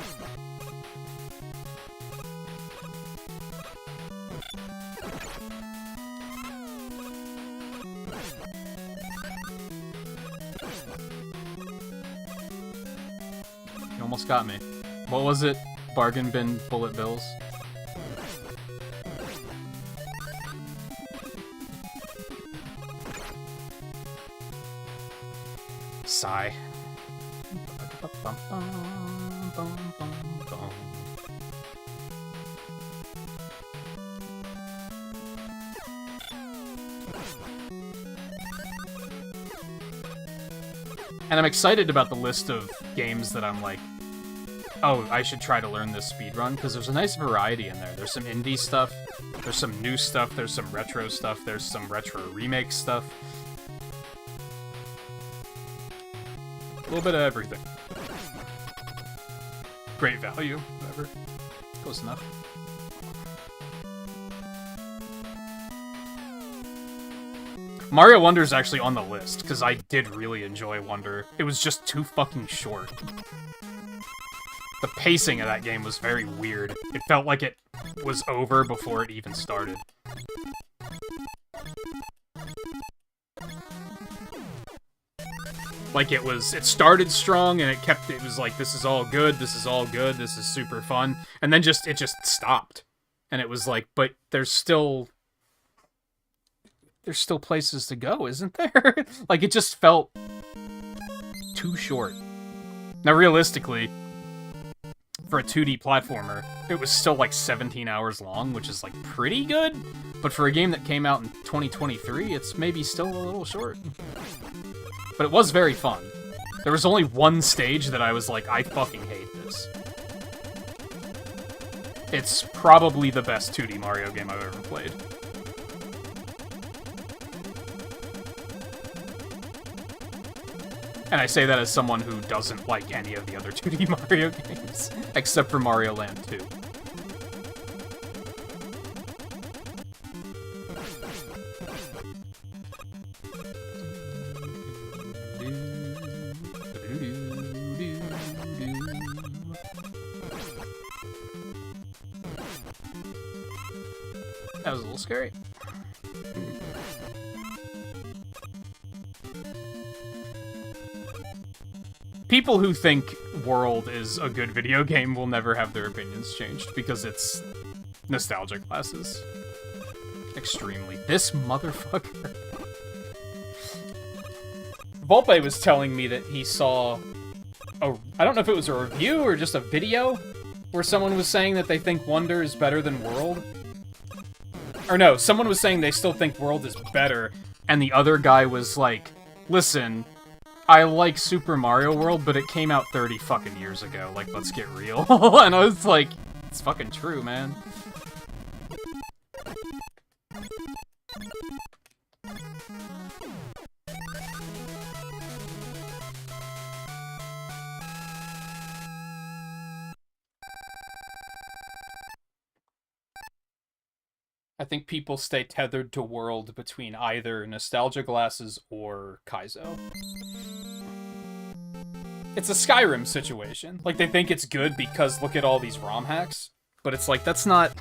You almost got me. What was it? Bargain bin bullet bills? Sigh. And I'm excited about the list of games that I'm like, oh, I should try to learn this speedrun, because there's a nice variety in there. There's some indie stuff, there's some new stuff, there's some retro stuff, there's some retro remake stuff. A little bit of everything. Great value, whatever. Close enough. Mario Wonder's actually on the list, because I did really enjoy Wonder. It was just too fucking short. The pacing of that game was very weird. It felt like it was over before it even started. Like, it started strong, and it was like, this is all good, this is all good, this is super fun, and then it just stopped. And it was like, but there's still places to go, isn't there? Like, it just felt too short. Now, realistically, for a 2D platformer, it was still like 17 hours long, which is like pretty good, but for a game that came out in 2023, it's maybe still a little short. But it was very fun. There was only one stage that I was like, I fucking hate this. It's probably the best 2D Mario game I've ever played. And I say that as someone who doesn't like any of the other 2D Mario games, except for Mario Land 2. That was a little scary. People who think World is a good video game will never have their opinions changed, because it's nostalgia classes. Extremely. This motherfucker. Volpe was telling me that he saw I don't know if it was a review or just a video where someone was saying that they think Wonder is better than World. Or no, someone was saying they still think World is better, and the other guy was like, listen, I like Super Mario World, but it came out 30 fucking years ago. Like, let's get real. And I was like, it's fucking true, man. I think people stay tethered to World between either nostalgia glasses or Kaizo. It's a Skyrim situation. Like, they think it's good because look at all these ROM hacks, but it's like, that's not...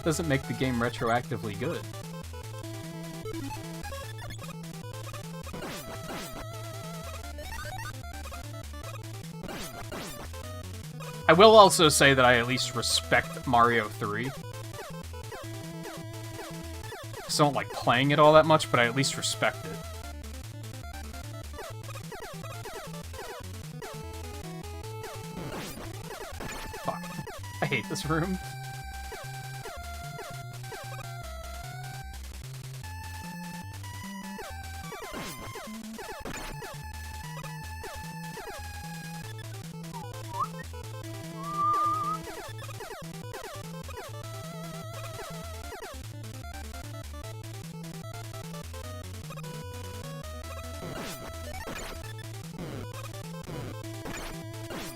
doesn't make the game retroactively good. I will also say that I at least respect Mario 3. I don't like playing it all that much, but I at least respect it. Fuck. I hate this room.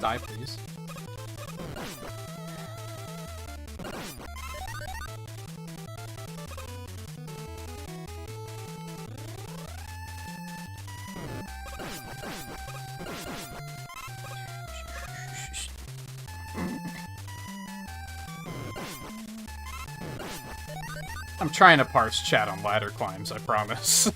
Die, please. I'm trying to parse chat on ladder climbs, I promise.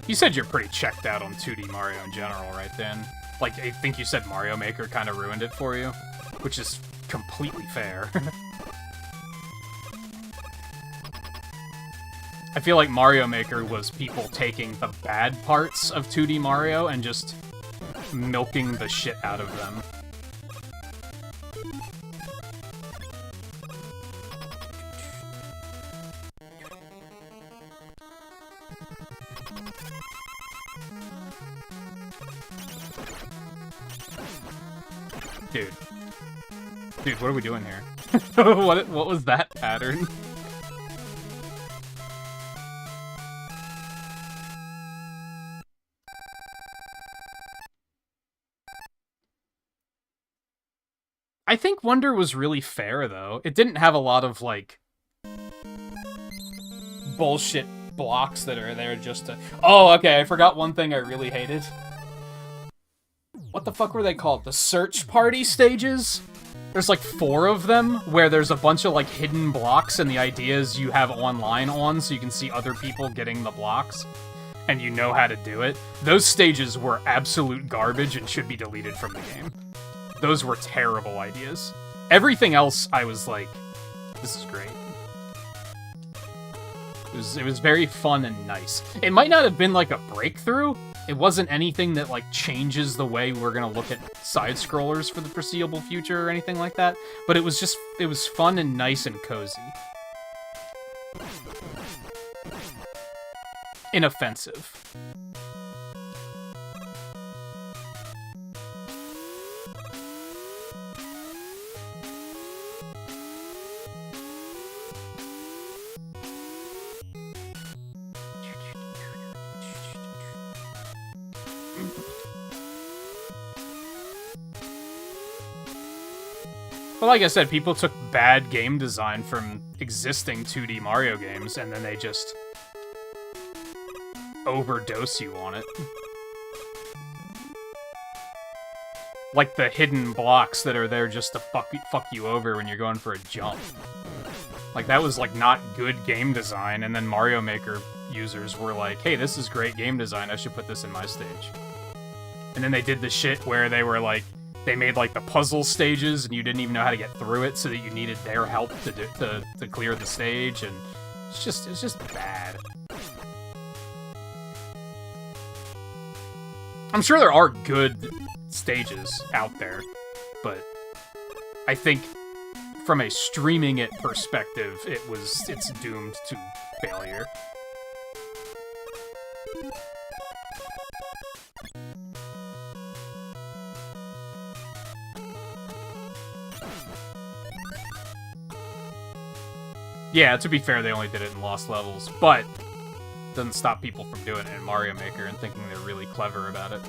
You said you're pretty checked out on 2D Mario in general, right, Dan? Like, I think you said Mario Maker kind of ruined it for you, which is completely fair. I feel like Mario Maker was people taking the bad parts of 2D Mario and just milking the shit out of them. Dude, what are we doing here? What was that pattern? I think Wonder was really fair, though. It didn't have a lot of, like, bullshit blocks that are there just to... Oh, okay, I forgot one thing I really hated. What the fuck were they called? The search party stages? There's like 4 of them, where there's a bunch of, like, hidden blocks, and the idea is you have online on, so you can see other people getting the blocks, and you know how to do it. Those stages were absolute garbage and should be deleted from the game. Those were terrible ideas. Everything else, I was like, this is great. It was very fun and nice. It might not have been, like, a breakthrough. It wasn't anything that, like, changes the way we're gonna look at side-scrollers for the foreseeable future or anything like that. But it was just, it was fun and nice and cozy. Inoffensive. Well, like I said, people took bad game design from existing 2D Mario games, and then they just overdose you on it. Like the hidden blocks that are there just to fuck you over when you're going for a jump. Like, that was, like, not good game design, and then Mario Maker users were like, hey, this is great game design, I should put this in my stage. And then they did the shit where they were like, they made, like, the puzzle stages, and you didn't even know how to get through it, so that you needed their help to clear the stage, and it's just bad. I'm sure there are good stages out there, but I think from a streaming it perspective, it's doomed to failure. Yeah, to be fair, they only did it in Lost Levels, but doesn't stop people from doing it in Mario Maker and thinking they're really clever about it.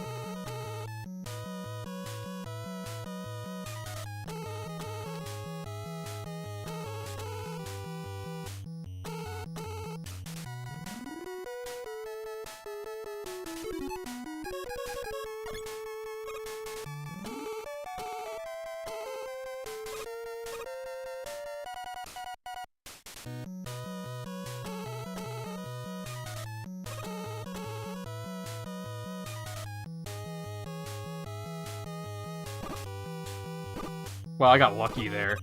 Well, I got lucky there.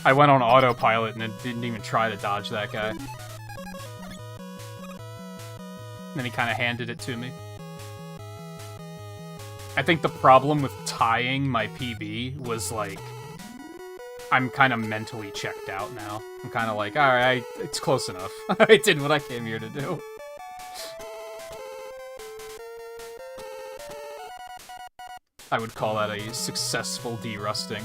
I went on autopilot and it didn't even try to dodge that guy. And then he kind of handed it to me. I think the problem with tying my PB was, like, I'm kind of mentally checked out now. I'm kind of like, alright, it's close enough. I did what I came here to do. I would call that a successful derusting.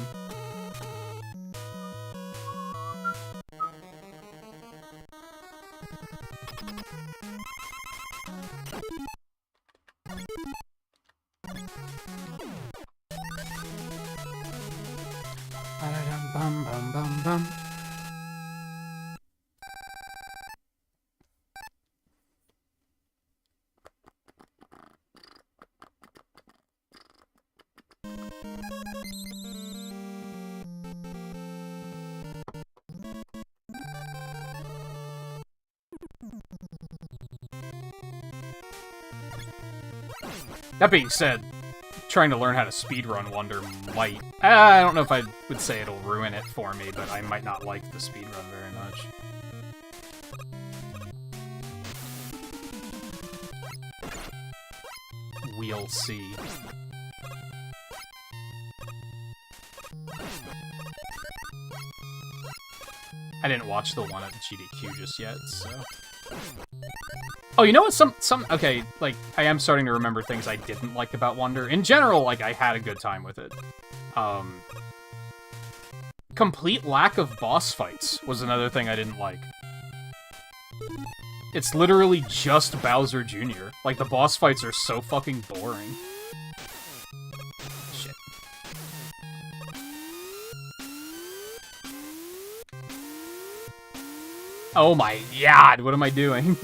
That being said, trying to learn how to speedrun Wonder might... I don't know if I would say it'll ruin it for me, but I might not like the speedrun very much. We'll see. I didn't watch the one at GDQ just yet, so... Oh, you know what? Okay, like, I am starting to remember things I didn't like about Wonder. In general, like, I had a good time with it. Complete lack of boss fights was another thing I didn't like. It's literally just Bowser Jr. Like, the boss fights are so fucking boring. Shit. Oh my god, what am I doing?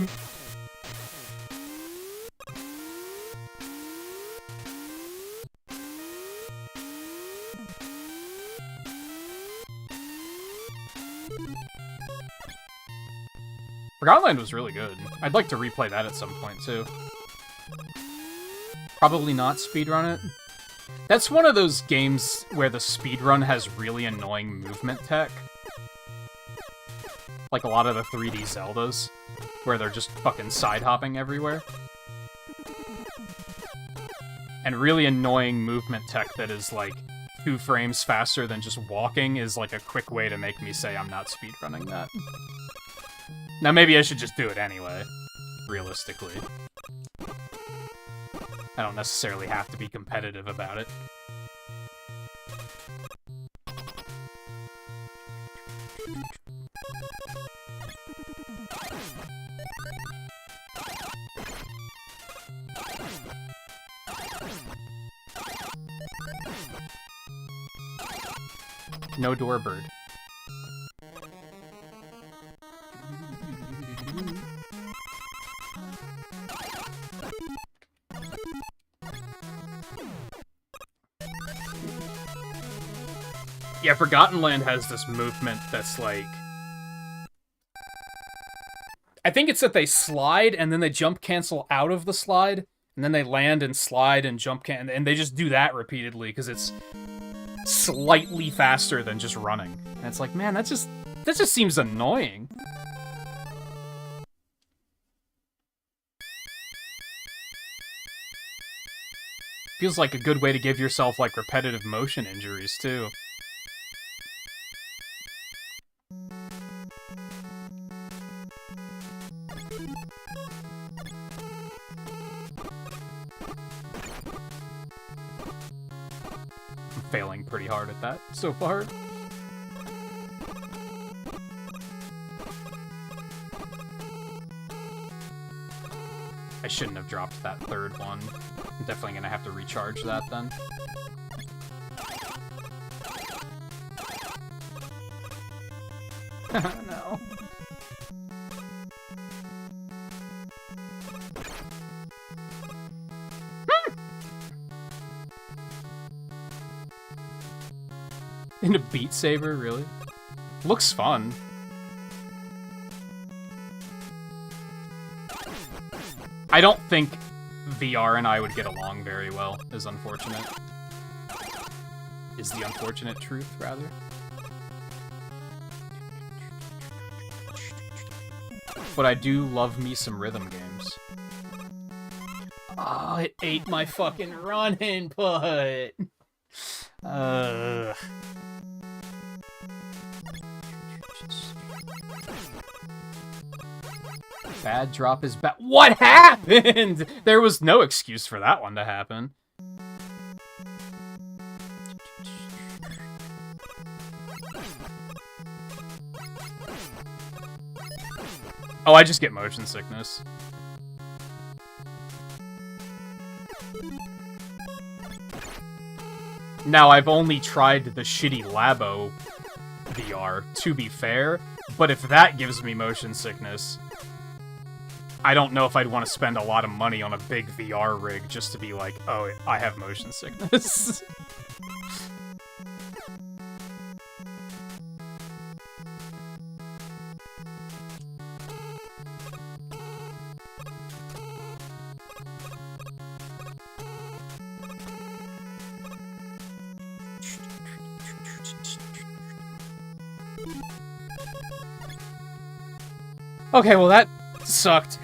Forgotten Land was really good. I'd like to replay that at some point, too. Probably not speedrun it. That's one of those games where the speedrun has really annoying movement tech. Like a lot of the 3D Zeldas, where they're just fucking side-hopping everywhere. And really annoying movement tech that is, like, 2 frames faster than just walking is, like, a quick way to make me say I'm not speedrunning that. Now, maybe I should just do it anyway, realistically. I don't necessarily have to be competitive about it. No doorbird. Yeah, Forgotten Land has this movement that's like... I think it's that they slide, and then they jump cancel out of the slide, and then they land and slide and jump and they just do that repeatedly, because it's slightly faster than just running. And it's like, man, that just seems annoying. Feels like a good way to give yourself, like, repetitive motion injuries, too. Failing pretty hard at that so far. I shouldn't have dropped that third one. I'm definitely gonna have to recharge that then. No. Into Beat Saber, really? Looks fun. I don't think VR and I would get along very well, is unfortunate. Is the unfortunate truth, rather. But I do love me some rhythm games. Oh, it ate my fucking run input! Bad drop is bad. What happened? There was no excuse for that one to happen. Oh, I just get motion sickness. Now, I've only tried the shitty Labo VR, to be fair, but if that gives me motion sickness, I don't know if I'd want to spend a lot of money on a big VR rig just to be like, oh, I have motion sickness. Okay, well that sucked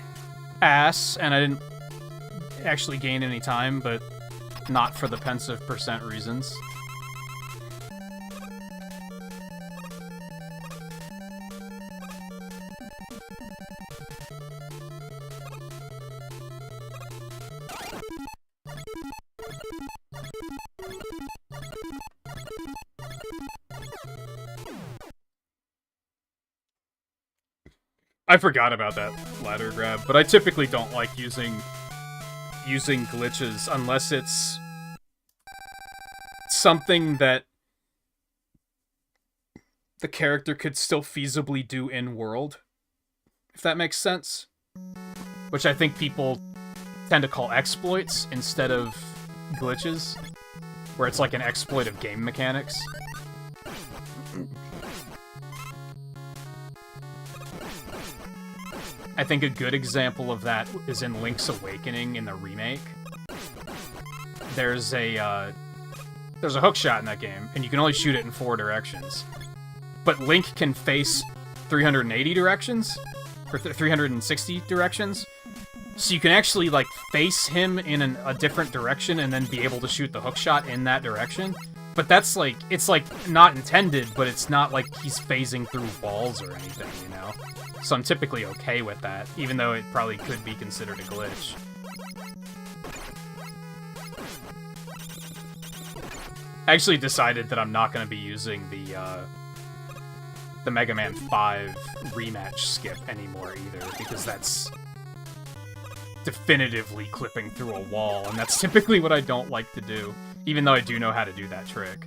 ass, and I didn't actually gain any time, but not for the pensive percent reasons. I forgot about that ladder grab, but I typically don't like using glitches unless it's something that the character could still feasibly do in-world. if that makes sense. Which I think people tend to call exploits instead of glitches, where it's like an exploit of game mechanics. I think a good example of that is in Link's Awakening in the remake. There's a hookshot in that game, and you can only shoot it in 4 directions. But Link can face 380 directions, or 360 directions, so you can actually, like, face him in a different direction and then be able to shoot the hookshot in that direction. But that's, like, it's, like, not intended, but it's not like he's phasing through walls or anything, you know? So I'm typically okay with that, even though it probably could be considered a glitch. I actually decided that I'm not going to be using the Mega Man 5 rematch skip anymore either, because that's definitively clipping through a wall, and that's typically what I don't like to do, even though I do know how to do that trick.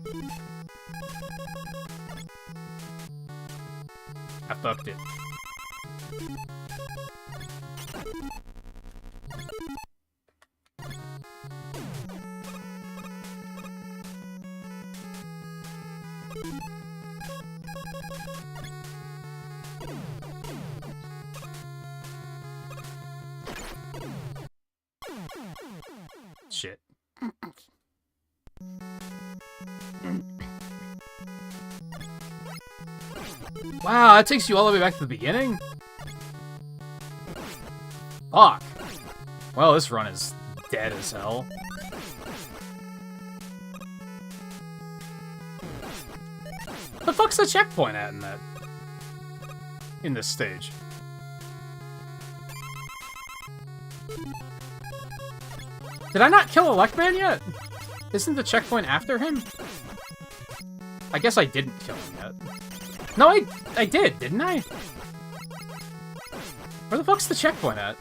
I fucked it. Shit. Wow, that takes you all the way back to the beginning? Fuck. Well, this run is dead as hell. The fuck's the checkpoint at in this stage? Did I not kill Electman yet? Isn't the checkpoint after him? I guess I didn't kill him yet. No, I did, didn't I? Where the fuck's the checkpoint at?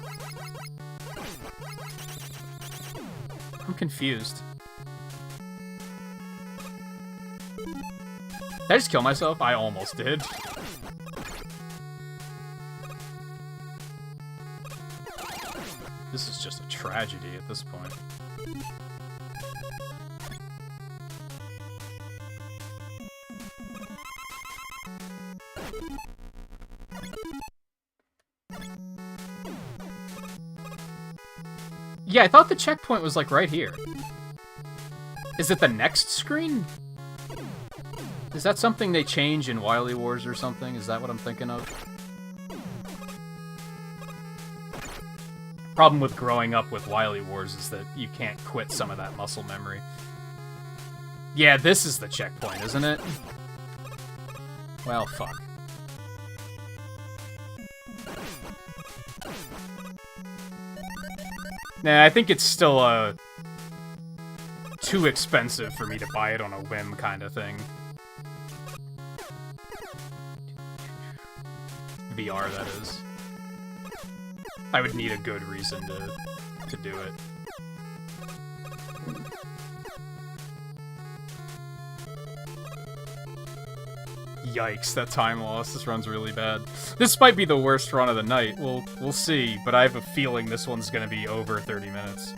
I'm confused. Did I just kill myself? I almost did. This is just a tragedy at this point. Yeah, I thought the checkpoint was, like, right here. Is it the next screen? Is that something they change in Wily Wars or something? Is that what I'm thinking of? Problem with growing up with Wily Wars is that you can't quit some of that muscle memory. Yeah, this is the checkpoint, isn't it? Well, fuck. Nah, I think it's still, too expensive for me to buy it on a whim kind of thing. VR, that is. I would need a good reason to do it. Yikes, that time loss. This run's really bad. This might be the worst run of the night. We'll see, but I have a feeling this one's gonna be over 30 minutes.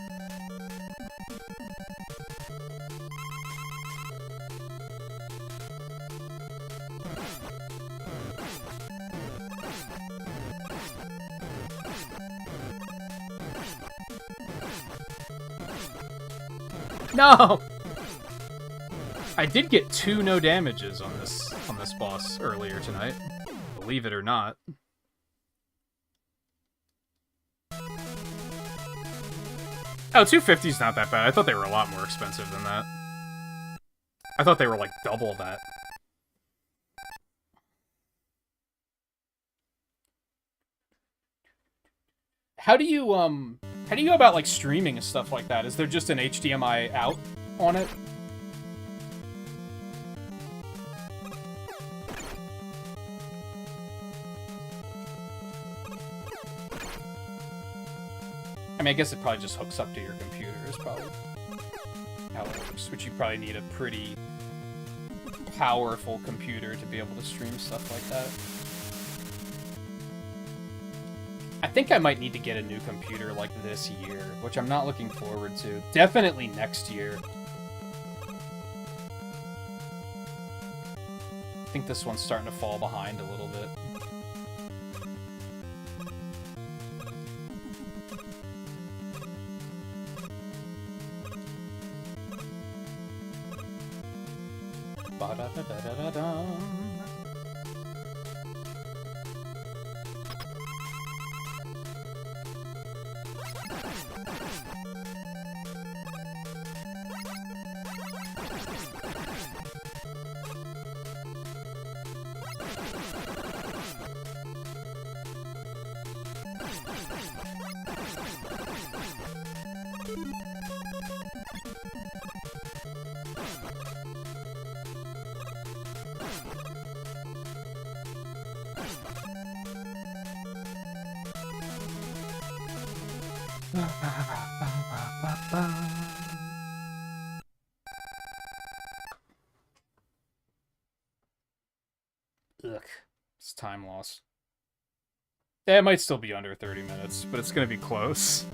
No! I did get 2 no damages on this boss earlier tonight, believe it or not. Oh, 250's not that bad. I thought they were a lot more expensive than that. I thought they were like double that. How do you go about, like, streaming and stuff like that? Is there just an HDMI out on it? I mean, I guess it probably just hooks up to your computer is probably how it works, which you probably need a pretty powerful computer to be able to stream stuff like that. I think I might need to get a new computer like this year, which I'm not looking forward to. Definitely next year. I think this one's starting to fall behind a little bit. Ba-da-da-da-da-da-dum. Ugh, it's time loss. Yeah, it might still be under 30 minutes, but it's gonna be close.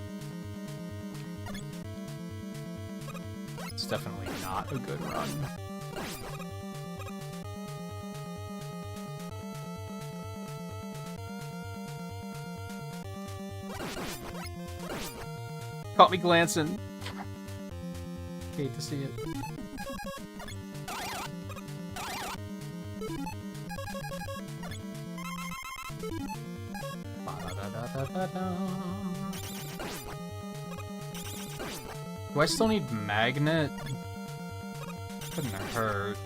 It's definitely not a good run. Caught me glancing. Hate to see it. Do I still need magnet? Couldn't hurt.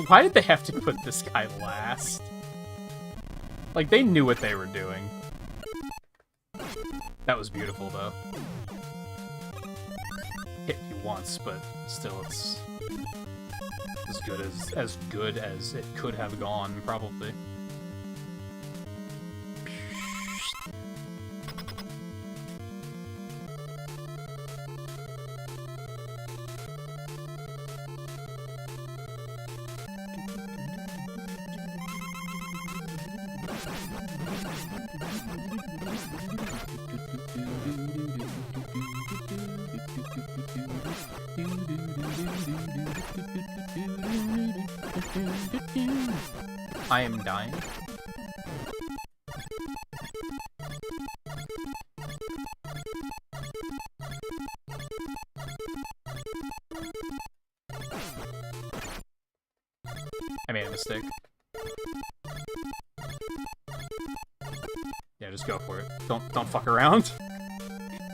Why did they have to put this guy last? Like, they knew what they were doing. That was beautiful, though. Hit you once, but still, it's as good as it could have gone, probably. I am dying. I made a mistake. Yeah, just go for it. Don't fuck around.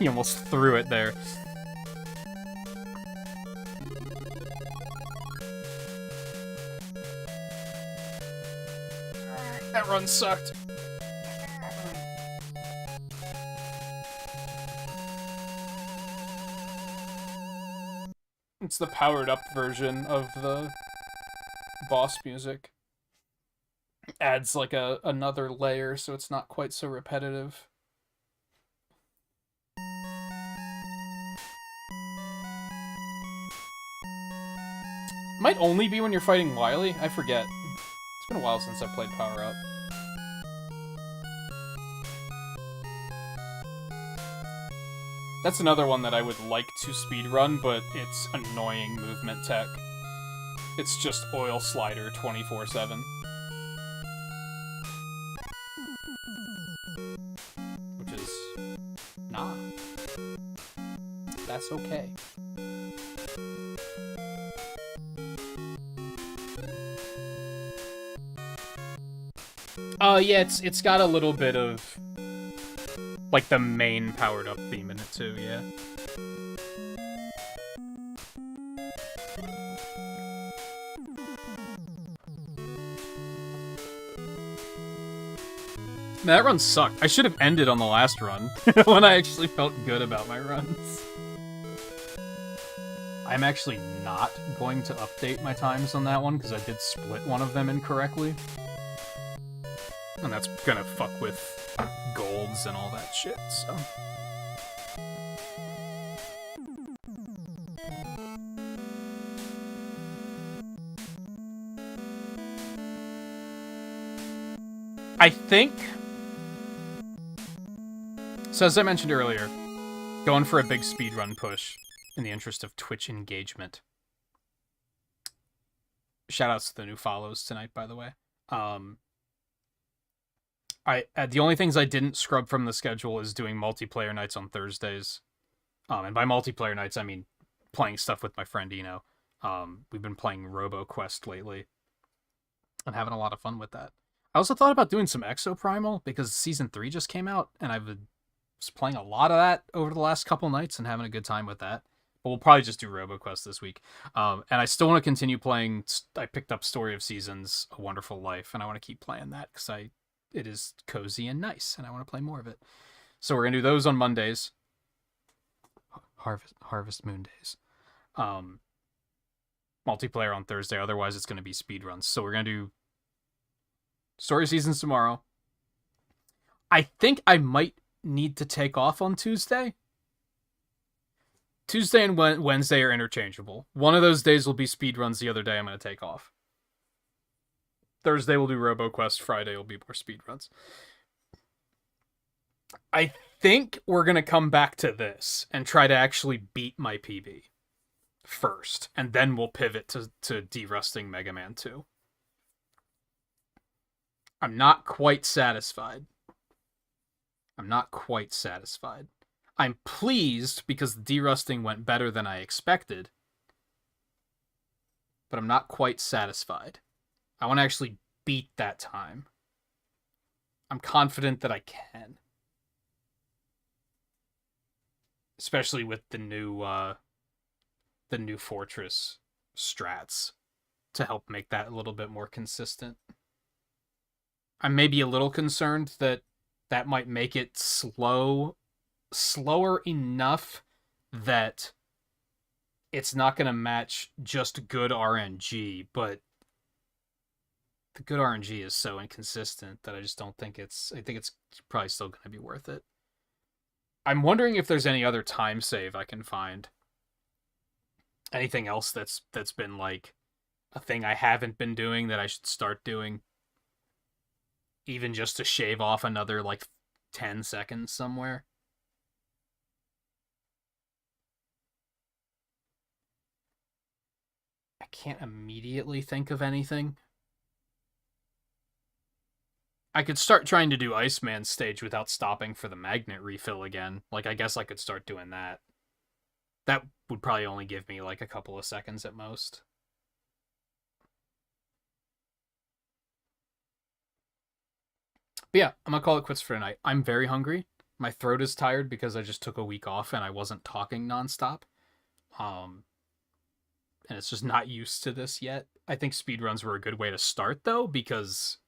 He almost threw it there. That run sucked. It's the powered up version of the boss music. Adds like another layer so it's not quite so repetitive. Might only be when you're fighting Wily, I forget. It's been a while since I've played Power Up. That's another one that I would like to speedrun, but it's annoying movement tech. It's just oil slider 24/7. Which is... nah. That's okay. Yeah, it's got a little bit of like the main powered up theme in it too, yeah. Man, that run sucked. I should have ended on the last run when I actually felt good about my runs. I'm actually not going to update my times on that one because I did split one of them incorrectly. And that's gonna fuck with golds and all that shit, so... I think... So as I mentioned earlier, going for a big speedrun push in the interest of Twitch engagement. Shoutouts to the new follows tonight, by the way. The only things I didn't scrub from the schedule is doing multiplayer nights on Thursdays. And by multiplayer nights, I mean playing stuff with my friend Eno. We've been playing RoboQuest lately and having a lot of fun with that. I also thought about doing some Exoprimal because Season 3 just came out, and I was playing a lot of that over the last couple nights and having a good time with that. But we'll probably just do RoboQuest this week. And I still want to continue playing. I picked up Story of Seasons, A Wonderful Life, and I want to keep playing that because it is cozy and nice, and I want to play more of it. So we're going to do those on Mondays. Harvest Moon days. Multiplayer on Thursday, otherwise it's going to be speedruns. So we're going to do Story Seasons tomorrow. I think I might need to take off on Tuesday. Tuesday and Wednesday are interchangeable. One of those days will be speedruns, the other day I'm going to take off. Thursday we'll do RoboQuest, Friday will be more speedruns. I think we're going to come back to this and try to actually beat my PB first, and then we'll pivot to derusting Mega Man 2. I'm not quite satisfied. I'm pleased because the derusting went better than I expected, but I'm not quite satisfied. I want to actually beat that time. I'm confident that I can. Especially with the new Fortress strats to help make that a little bit more consistent. I'm maybe a little concerned that might make it slower enough that it's not going to match just good RNG, but the good RNG is so inconsistent that I just don't think I think it's probably still going to be worth it. I'm wondering if there's any other time save I can find. Anything else that's been like a thing I haven't been doing that I should start doing. Even just to shave off another like 10 seconds somewhere. I can't immediately think of anything. I could start trying to do Iceman's stage without stopping for the magnet refill again. Like, I guess I could start doing that. That would probably only give me, like, a couple of seconds at most. But yeah, I'm gonna call it quits for tonight. I'm very hungry. My throat is tired because I just took a week off and I wasn't talking nonstop. And it's just not used to this yet. I think speedruns were a good way to start, though, because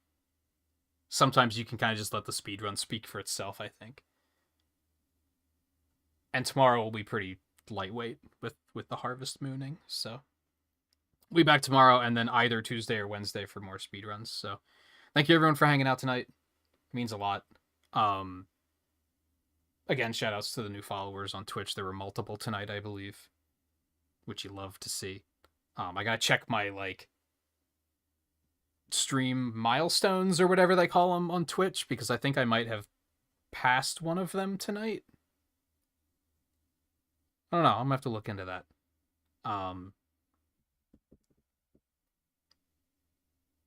sometimes you can kind of just let the speedrun speak for itself, I think. And tomorrow will be pretty lightweight with the Harvest Mooning, so we'll be back tomorrow and then either Tuesday or Wednesday for more speedruns. So thank you everyone for hanging out tonight. It means a lot. Again, shoutouts to the new followers on Twitch. There were multiple tonight, I believe, which you love to see. I gotta check my like stream milestones or whatever they call them on Twitch, because I think I might have passed one of them tonight. I don't know. I'm gonna have to look into that. So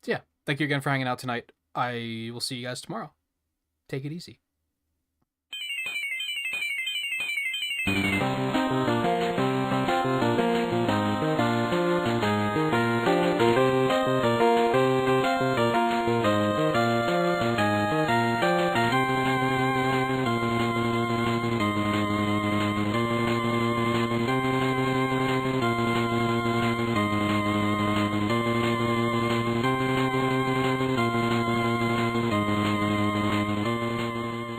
yeah, thank you again for hanging out tonight. I will see you guys tomorrow. Take it easy.